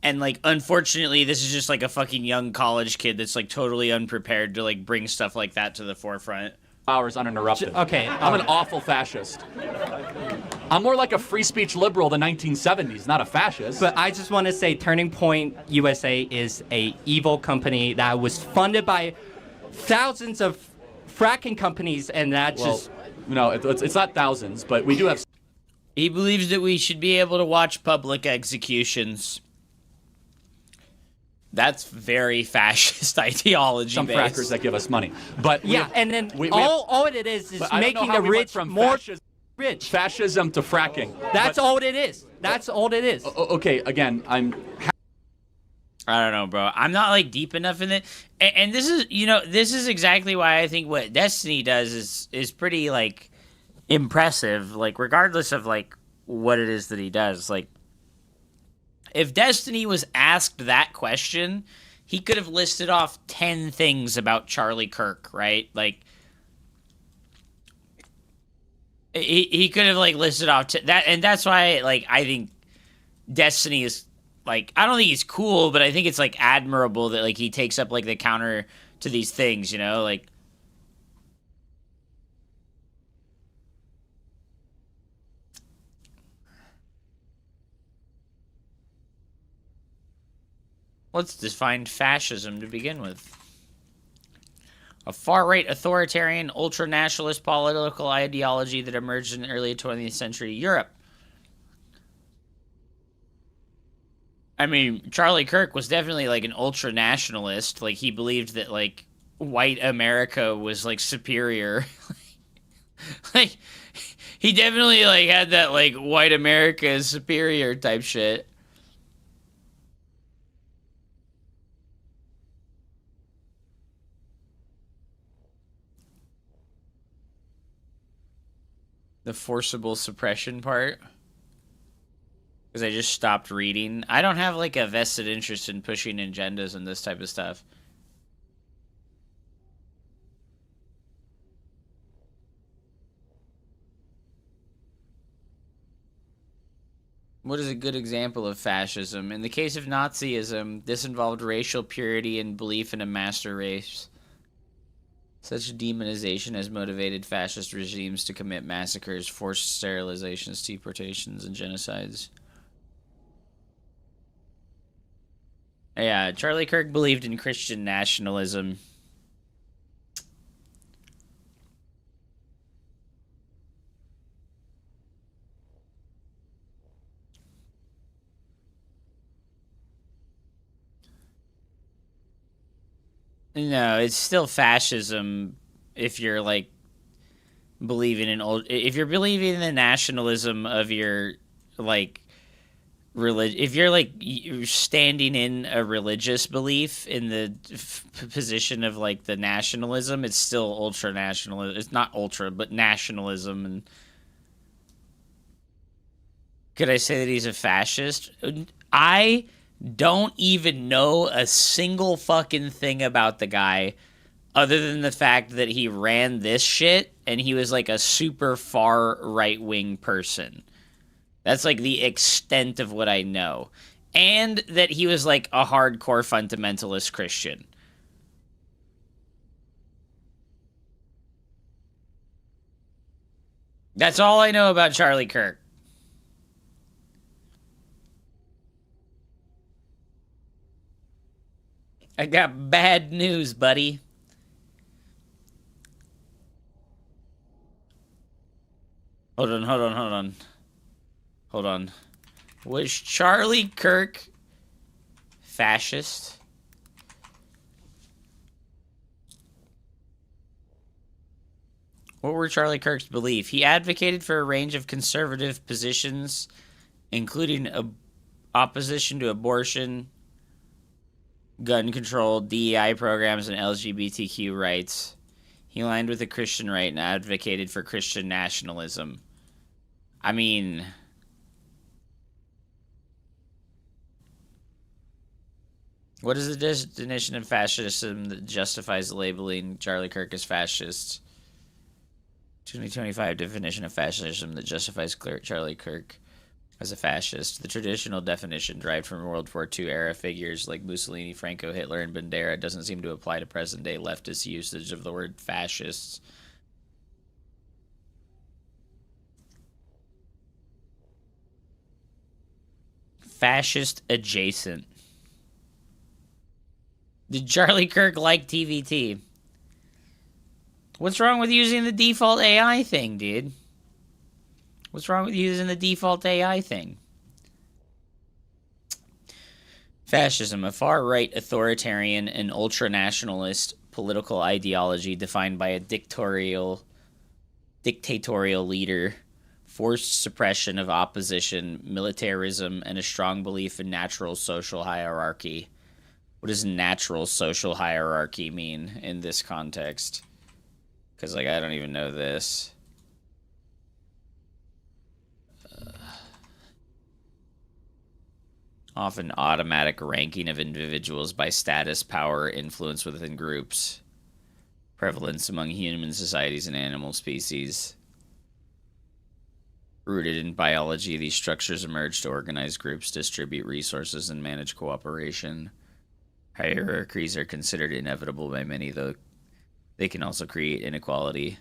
And like unfortunately this is just like a fucking young college kid that's like totally unprepared to like bring stuff like that to the forefront. Hours uninterrupted. Okay. I'm an awful fascist. I'm more like a free speech liberal of the 1970s, not a fascist. But I just want to say Turning Point USA is a evil company that was funded by thousands of fracking companies, and that No, it's not thousands, but we do have... He believes that we should be able to watch public executions. That's very fascist ideology. Some frackers that give us money. But yeah, and then all it is making the rich more rich. Fascism to fracking. That's all it is. That's all it is. Okay, again, I don't know, bro. I'm not like deep enough in it. And this is, this is exactly why I think what Destiny does is pretty like impressive. Like regardless of like what it is that he does, like. If Destiny was asked that question, he could have listed off 10 things about Charlie Kirk, right? Like, he could have, like, listed off that, and that's why, like, I think Destiny is, like, I don't think he's cool, but I think it's, like, admirable that, like, he takes up, like, the counter to these things, like... Let's define fascism to begin with. A far-right authoritarian, ultra-nationalist political ideology that emerged in the early 20th century Europe. I mean, Charlie Kirk was definitely, like, an ultra-nationalist. Like, he believed that, like, white America was, like, superior. Like, he definitely, like, had that, like, white America is superior type shit. The forcible suppression part. Because I just stopped reading. I don't have, like, a vested interest in pushing agendas and this type of stuff. What is a good example of fascism? In the case of Nazism, this involved racial purity and belief in a master race. Such demonization has motivated fascist regimes to commit massacres, forced sterilizations, deportations, and genocides. Yeah, Charlie Kirk believed in Christian nationalism. No, it's still fascism if you're, like, believing in if you're believing in the nationalism of your, like, religion. If you're, like, you're standing in a religious belief in the position of, like, the nationalism, it's still ultra-nationalism. It's not ultra, but nationalism. And could I say that he's a fascist? I don't even know a single fucking thing about the guy other than the fact that he ran this shit and he was like a super far right-wing person. That's like the extent of what I know. And that he was like a hardcore fundamentalist Christian. That's all I know about Charlie Kirk. I got bad news, buddy. Hold on. Was Charlie Kirk fascist? What were Charlie Kirk's beliefs? He advocated for a range of conservative positions, including opposition to abortion, gun control, DEI programs, and LGBTQ rights. He aligned with the Christian right and advocated for Christian nationalism. I mean, what is the definition of fascism that justifies labeling Charlie Kirk as fascist? 2025 definition of fascism that justifies Charlie Kirk as a fascist. The traditional definition derived from World War II era figures like Mussolini, Franco, Hitler, and Bandera doesn't seem to apply to present-day leftist usage of the word fascists. Fascist adjacent. Did Charlie Kirk like TVT? What's wrong with using the default AI thing, dude? What's wrong with using the default AI thing? Fascism, a far-right authoritarian and ultra-nationalist political ideology defined by a dictatorial leader, forced suppression of opposition, militarism, and a strong belief in natural social hierarchy. What does natural social hierarchy mean in this context? Because, like, I don't even know this. Often automatic ranking of individuals by status, power, influence within groups. Prevalence among human societies and animal species. Rooted in biology, these structures emerge to organize groups, distribute resources, and manage cooperation. Hierarchies are considered inevitable by many, though they can also create inequality.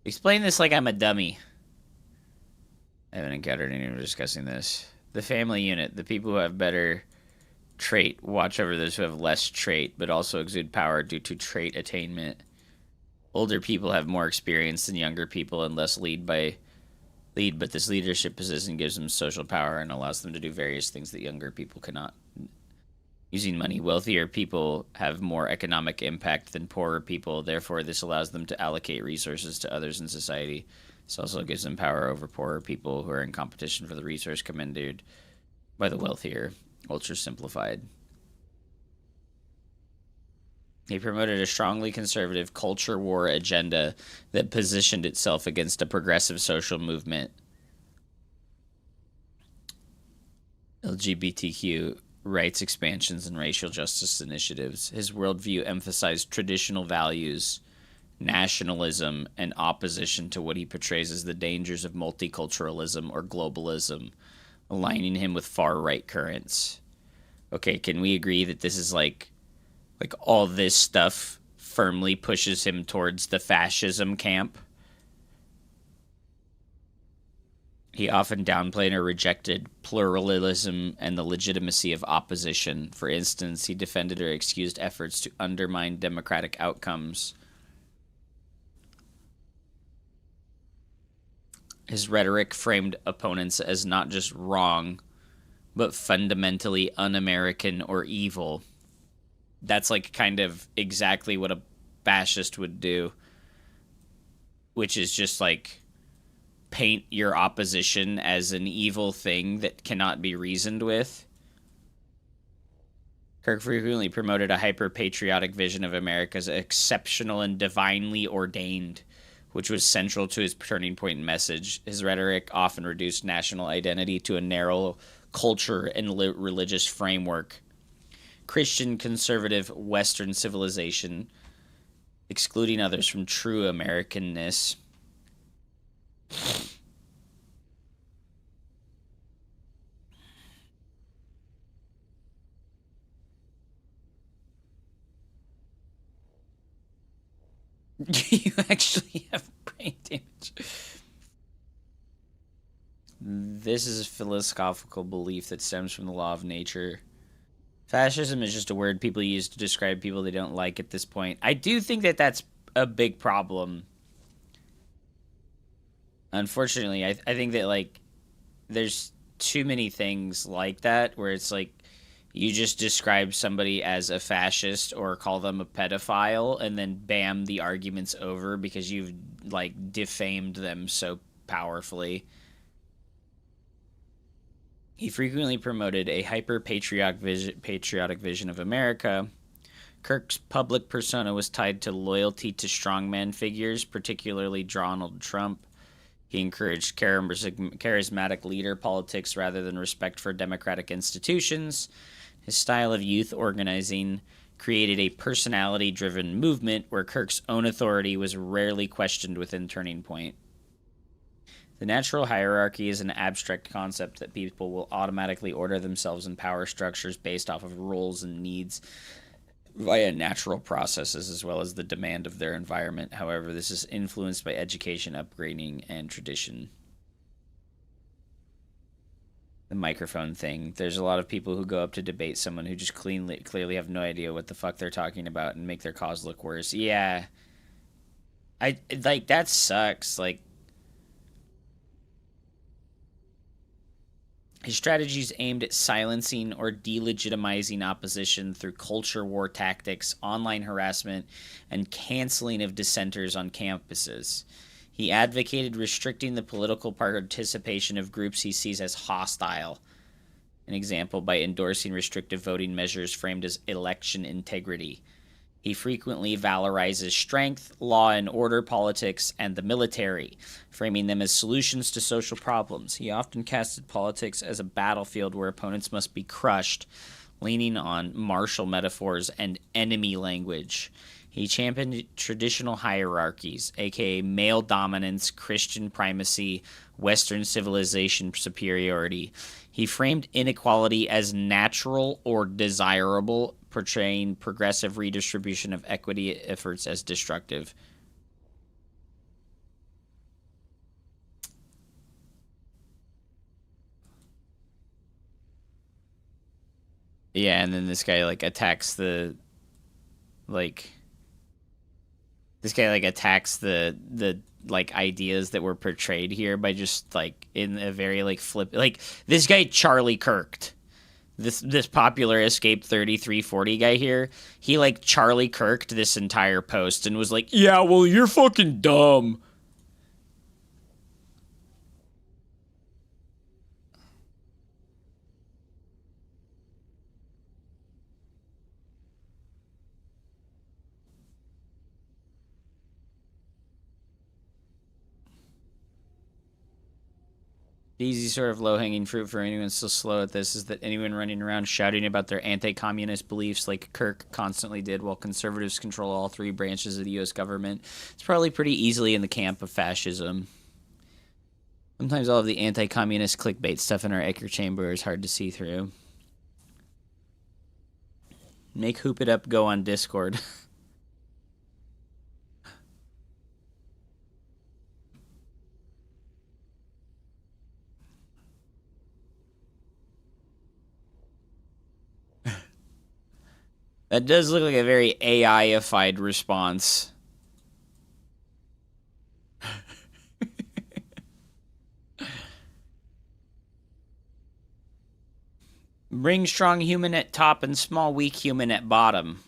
Explain this like I'm a dummy. I haven't encountered anyone discussing this. The family unit, the people who have better trait watch over those who have less trait, but also exude power due to trait attainment. Older people have more experience than younger people and less lead, but this leadership position gives them social power and allows them to do various things that younger people cannot. Using money, wealthier people have more economic impact than poorer people. Therefore, this allows them to allocate resources to others in society. This also gives them power over poorer people who are in competition for the resource commanded by the wealthier. Ultra simplified. He promoted a strongly conservative culture war agenda that positioned itself against a progressive social movement. LGBTQ rights expansions and racial justice initiatives. His worldview emphasized traditional values, nationalism, and opposition to what he portrays as the dangers of multiculturalism or globalism, aligning him with far-right currents. Okay, can we agree that this is like all this stuff firmly pushes him towards the fascism camp? He often downplayed or rejected pluralism and the legitimacy of opposition. For instance, he defended or excused efforts to undermine democratic outcomes. His rhetoric framed opponents as not just wrong, but fundamentally un-American or evil. That's like kind of exactly what a fascist would do, which is just like paint your opposition as an evil thing that cannot be reasoned with. Kirk frequently promoted a hyper-patriotic vision of America as exceptional and divinely ordained, which was central to his turning point message. His rhetoric often reduced national identity to a narrow culture and religious framework. Christian conservative Western civilization, excluding others from true Americanness. You actually have brain damage. This is a philosophical belief that stems from the law of nature. Fascism is just a word people use to describe people they don't like at this point. I do think that that's a big problem. Unfortunately, I think that, like, there's too many things like that where it's like you just describe somebody as a fascist or call them a pedophile and then bam, the argument's over because you've, like, defamed them so powerfully. He frequently promoted a hyper-patriotic vision of America. Kirk's public persona was tied to loyalty to strongman figures, particularly Donald Trump. He encouraged charismatic leader politics rather than respect for democratic institutions. His style of youth organizing created a personality-driven movement where Kirk's own authority was rarely questioned within Turning Point. The natural hierarchy is an abstract concept that people will automatically order themselves in power structures based off of rules and needs via natural processes as well as the demand of their environment. However, this is influenced by education, upgrading, and tradition. The microphone thing. There's a lot of people who go up to debate someone who just clearly have no idea what the fuck they're talking about and make their cause look worse. Yeah. That sucks. Like, his strategies aimed at silencing or delegitimizing opposition through culture war tactics, online harassment, and canceling of dissenters on campuses. He advocated restricting the political participation of groups he sees as hostile. An example, by endorsing restrictive voting measures framed as election integrity. He frequently valorizes strength, law and order politics, and the military, framing them as solutions to social problems. He often casted politics as a battlefield where opponents must be crushed, leaning on martial metaphors and enemy language. He championed traditional hierarchies, aka male dominance, Christian primacy, Western civilization superiority. He framed inequality as natural or desirable, portraying progressive redistribution of equity efforts as destructive. Yeah, and then this guy, like, attacks the ideas that were portrayed here by just, like, in a very, like, flip... Like, this guy Charlie Kirked This popular Escape 3340 guy here, he like Charlie Kirked this entire post and was like, yeah, well, you're fucking dumb. The easy sort of low-hanging fruit for anyone still slow at this is that anyone running around shouting about their anti-communist beliefs like Kirk constantly did while conservatives control all three branches of the U.S. government, it's probably pretty easily in the camp of fascism. Sometimes all of the anti-communist clickbait stuff in our echo chamber is hard to see through. Make Hoop It Up go on Discord. That does look like a very AI-ified response. Bring strong human at top and small weak human at bottom.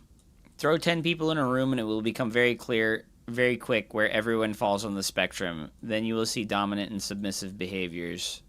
Throw 10 people in a room and it will become very clear, very quick, where everyone falls on the spectrum. Then you will see dominant and submissive behaviors.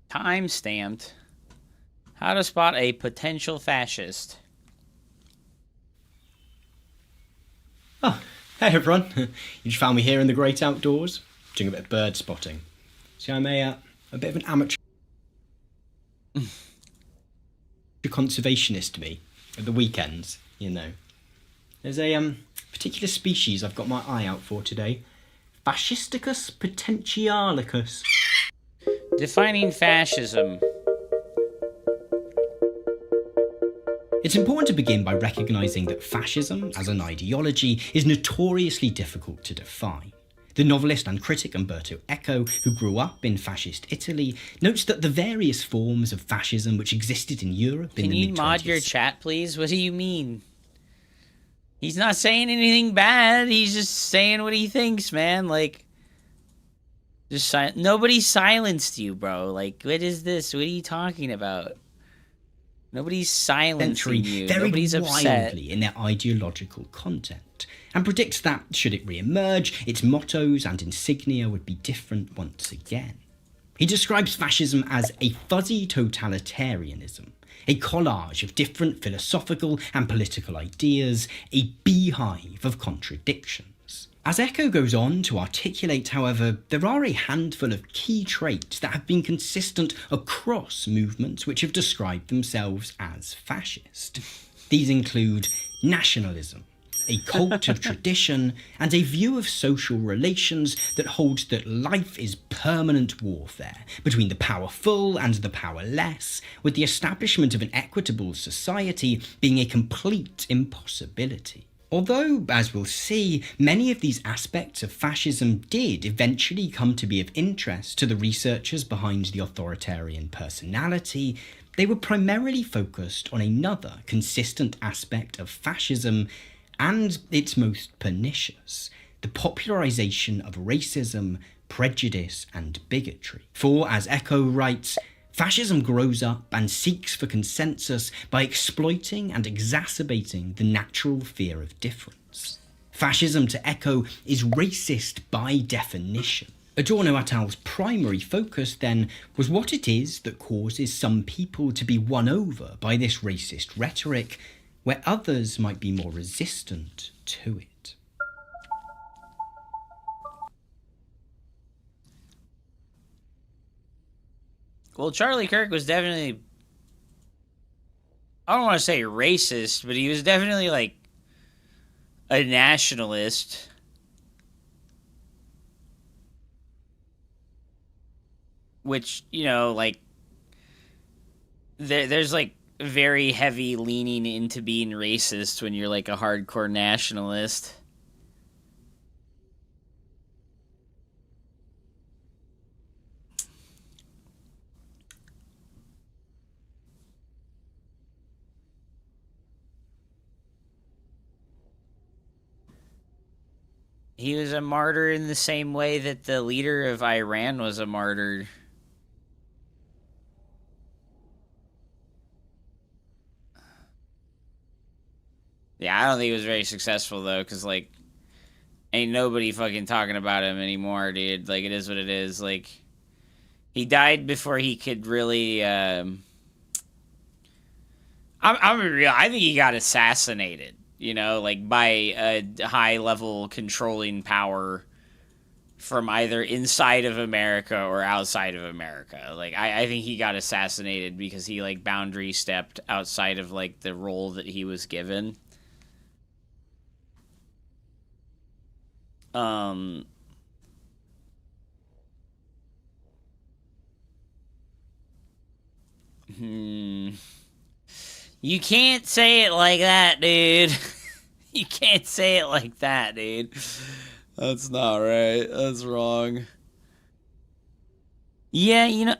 Time-stamped. How to spot a potential fascist. Oh, hey everyone. You just found me here in the great outdoors, doing a bit of bird spotting. See, I'm a bit of an amateur conservationist, me, at the weekends, you know. There's a particular species I've got my eye out for today. Fascisticus potentialicus. Defining fascism. It's important to begin by recognising that fascism, as an ideology, is notoriously difficult to define. The novelist and critic Umberto Eco, who grew up in fascist Italy, notes that the various forms of fascism which existed in Europe in the mid-20th... Can you mod your chat, please? What do you mean? He's not saying anything bad. He's just saying what he thinks, man. Like, just nobody silenced you, bro. Like, what is this? What are you talking about? Nobody's silencing you. Nobody's upset. Wildly in their ideological content, and predicts that, should it re-emerge, its mottos and insignia would be different once again. He describes fascism as a fuzzy totalitarianism, a collage of different philosophical and political ideas, a beehive of contradictions. As Eco goes on to articulate, however, there are a handful of key traits that have been consistent across movements which have described themselves as fascist. These include nationalism, a cult of tradition, and a view of social relations that holds that life is permanent warfare between the powerful and the powerless, with the establishment of an equitable society being a complete impossibility. Although, as we'll see, many of these aspects of fascism did eventually come to be of interest to the researchers behind the authoritarian personality, they were primarily focused on another consistent aspect of fascism, and its most pernicious, the popularization of racism, prejudice, and bigotry. For, as Eco writes, Fascism grows up and seeks for consensus by exploiting and exacerbating the natural fear of difference. Fascism, to echo, is racist by definition. Adorno et al.'s primary focus, then, was what it is that causes some people to be won over by this racist rhetoric, where others might be more resistant to it. Well, Charlie Kirk was definitely, I don't want to say racist, but he was definitely like a nationalist. Which, you know, like, there's like very heavy leaning into being racist when you're like a hardcore nationalist. He was a martyr in the same way that the leader of Iran was a martyr. Yeah, I don't think he was very successful, though, because, like, ain't nobody fucking talking about him anymore, dude. Like, it is what it is. Like, he died before he could really, I'm real. I think he got assassinated, you know, like, by a high-level controlling power from either inside of America or outside of America. Like, I think he got assassinated because he, like, boundary stepped outside of, like, the role that he was given. You can't say it like that, dude. You can't say it like that, dude. That's not right. That's wrong. Yeah, you know,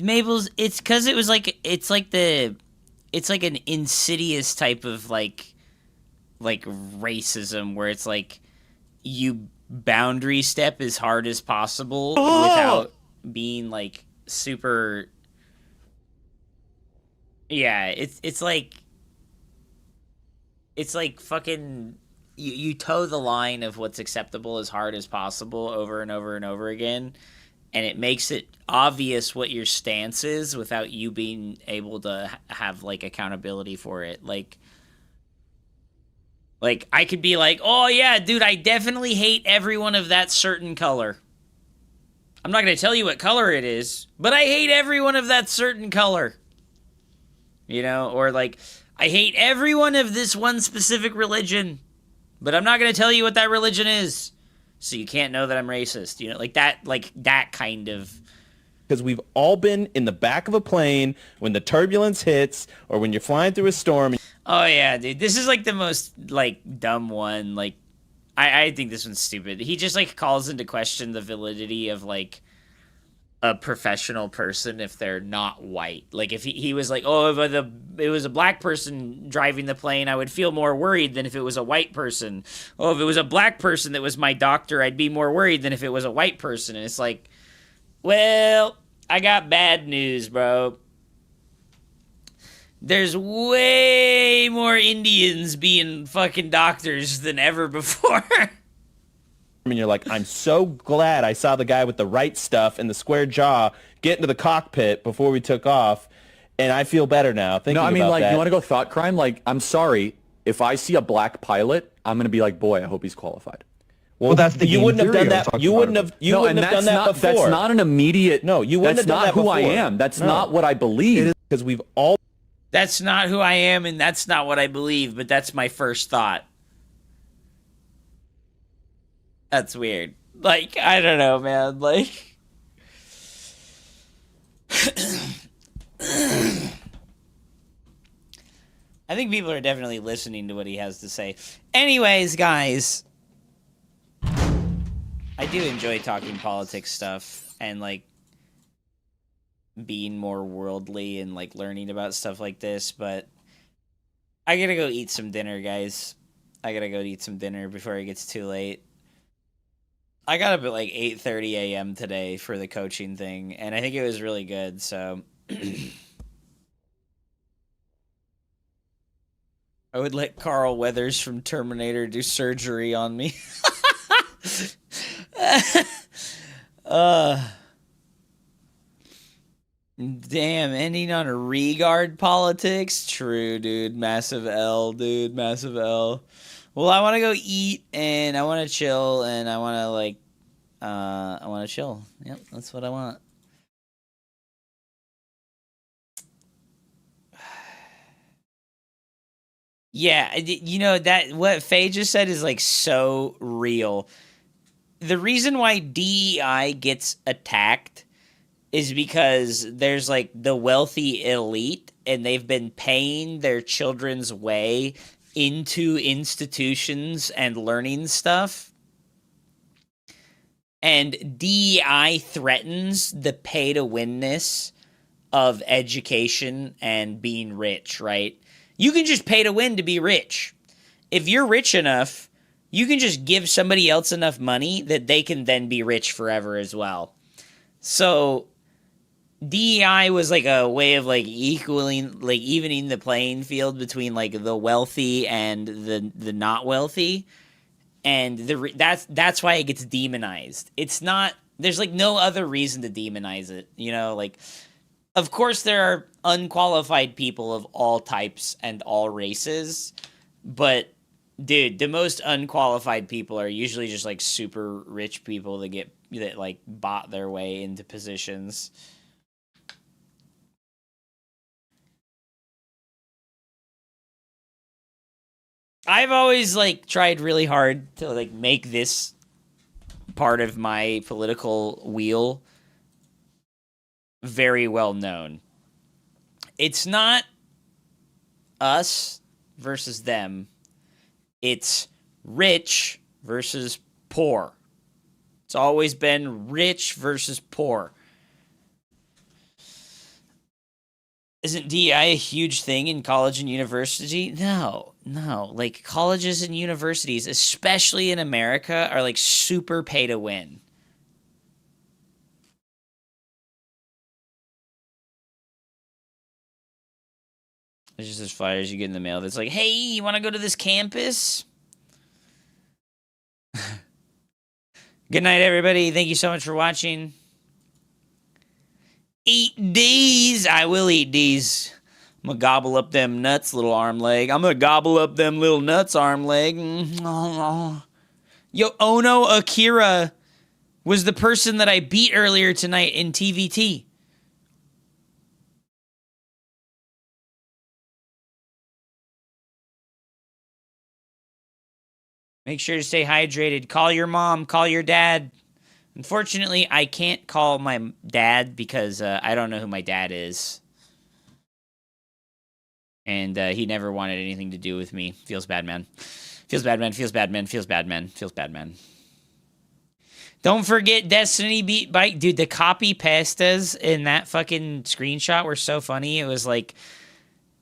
Mabel's, it's because it was like, it's like an insidious type of, like racism where it's like, you boundary step as hard as possible without being, like, super... Yeah, it's like fucking... You toe the line of what's acceptable as hard as possible over and over and over again, and it makes it obvious what your stance is without you being able to have, like, accountability for it. Like, I could be like, oh, yeah, dude, I definitely hate everyone of that certain color. I'm not going to tell you what color it is, but I hate everyone of that certain color. You know, or like, I hate everyone of this one specific religion, but I'm not going to tell you what that religion is, so you can't know that I'm racist. You know, like that kind of... Because we've all been in the back of a plane when the turbulence hits, or when you're flying through a storm. Oh, yeah, dude. This is, like, the most, like, dumb one. Like, I think this one's stupid. He just, like, calls into question the validity of, like, a professional person if they're not white. Like, if he was like, oh, if it was a black person driving the plane, I would feel more worried than if it was a white person. Oh, if it was a black person that was my doctor, I'd be more worried than if it was a white person. And it's like, well, I got bad news, bro. There's way more Indians being fucking doctors than ever before. And you're like, I'm so glad I saw the guy with the right stuff and the square jaw get into the cockpit before we took off, and I feel better now. No, I mean, like, you want to go thought crime? Like, I'm sorry, if I see a black pilot, I'm gonna be like, boy, I hope he's qualified. Well, that's the you wouldn't have done that. You wouldn't have. You wouldn't have done that before. That's not an immediate. No, you wouldn't have done that before. That's not who I am. That's not what I believe. Because we've all. That's not who I am, and that's not what I believe. But that's my first thought. That's weird. Like, I don't know, man. Like. I think people are definitely listening to what he has to say. Anyways, guys. I do enjoy talking politics stuff and, like, being more worldly and, like, learning about stuff like this, but I gotta go eat some dinner, guys. I gotta go eat some dinner before it gets too late. I got up at, like, 8:30 a.m. today for the coaching thing, and I think it was really good, so I would let Carl Weathers from Terminator do surgery on me. Damn, ending on a regard politics? True, dude. Massive L, dude. Massive L. Well, I want to go eat, and I want to chill, and I want to, like, I want to chill. Yep, that's what I want. Yeah, you know, that what Faye just said is, like, so real. The reason why DEI gets attacked is because there's, like, the wealthy elite, and they've been paying their children's way into institutions and learning stuff. And DEI threatens the pay-to-winness of education and being rich, right? You can just pay to win to be rich. If you're rich enough, you can just give somebody else enough money that they can then be rich forever as well. So DEI was like a way of like evening the playing field between like the wealthy and the not wealthy, and that's why it gets demonized. It's not, there's like no other reason to demonize it, you know, like. Of course, there are unqualified people of all types and all races, but, dude, the most unqualified people are usually just, like, super rich people that, like, bought their way into positions. I've always, like, tried really hard to, like, make this part of my political wheel very well known. It's not us versus them. It's rich versus poor. It's always been rich versus poor. Isn't DEI a huge thing in college and university? No. Like, colleges and universities, especially in America, are like super pay to win. There's just those flyers you get in the mail that's like, hey, you want to go to this campus? Good night, everybody. Thank you so much for watching. Eat these. I will eat these. I'm going to gobble up them nuts, little arm leg. I'm going to gobble up them little nuts, arm leg. Yo, Ono Akira was the person that I beat earlier tonight in TVT. Make sure to stay hydrated. Call your mom. Call your dad. Unfortunately, I can't call my dad because I don't know who my dad is. And he never wanted anything to do with me. Feels bad, man. Feels bad, man. Feels bad, man. Feels bad, man. Feels bad, man. Don't forget Destiny Beat Bike. Dude, the copy pastas in that fucking screenshot were so funny. It was like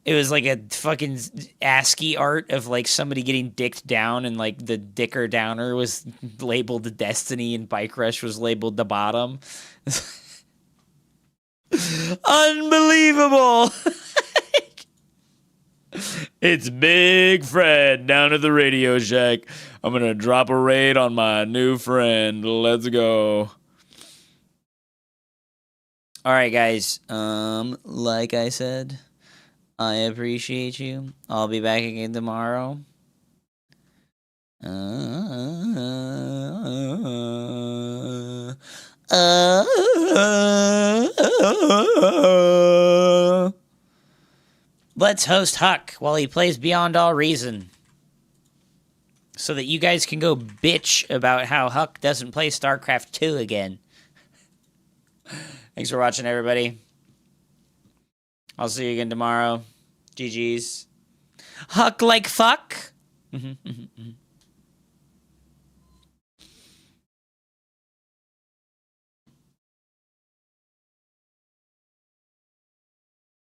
a fucking ASCII art of, like, somebody getting dicked down, and, like, the dicker downer was labeled Destiny, and Bike Rush was labeled the bottom. Unbelievable! It's Big Fred down at the Radio Shack. I'm gonna drop a raid on my new friend. Let's go. Alright, guys. Like I said, I appreciate you. I'll be back again tomorrow. Let's host Huck while he plays Beyond All Reason, so that you guys can go bitch about how Huck doesn't play Starcraft 2 again. Thanks for watching, everybody. I'll see you again tomorrow. GG's. Huck like fuck.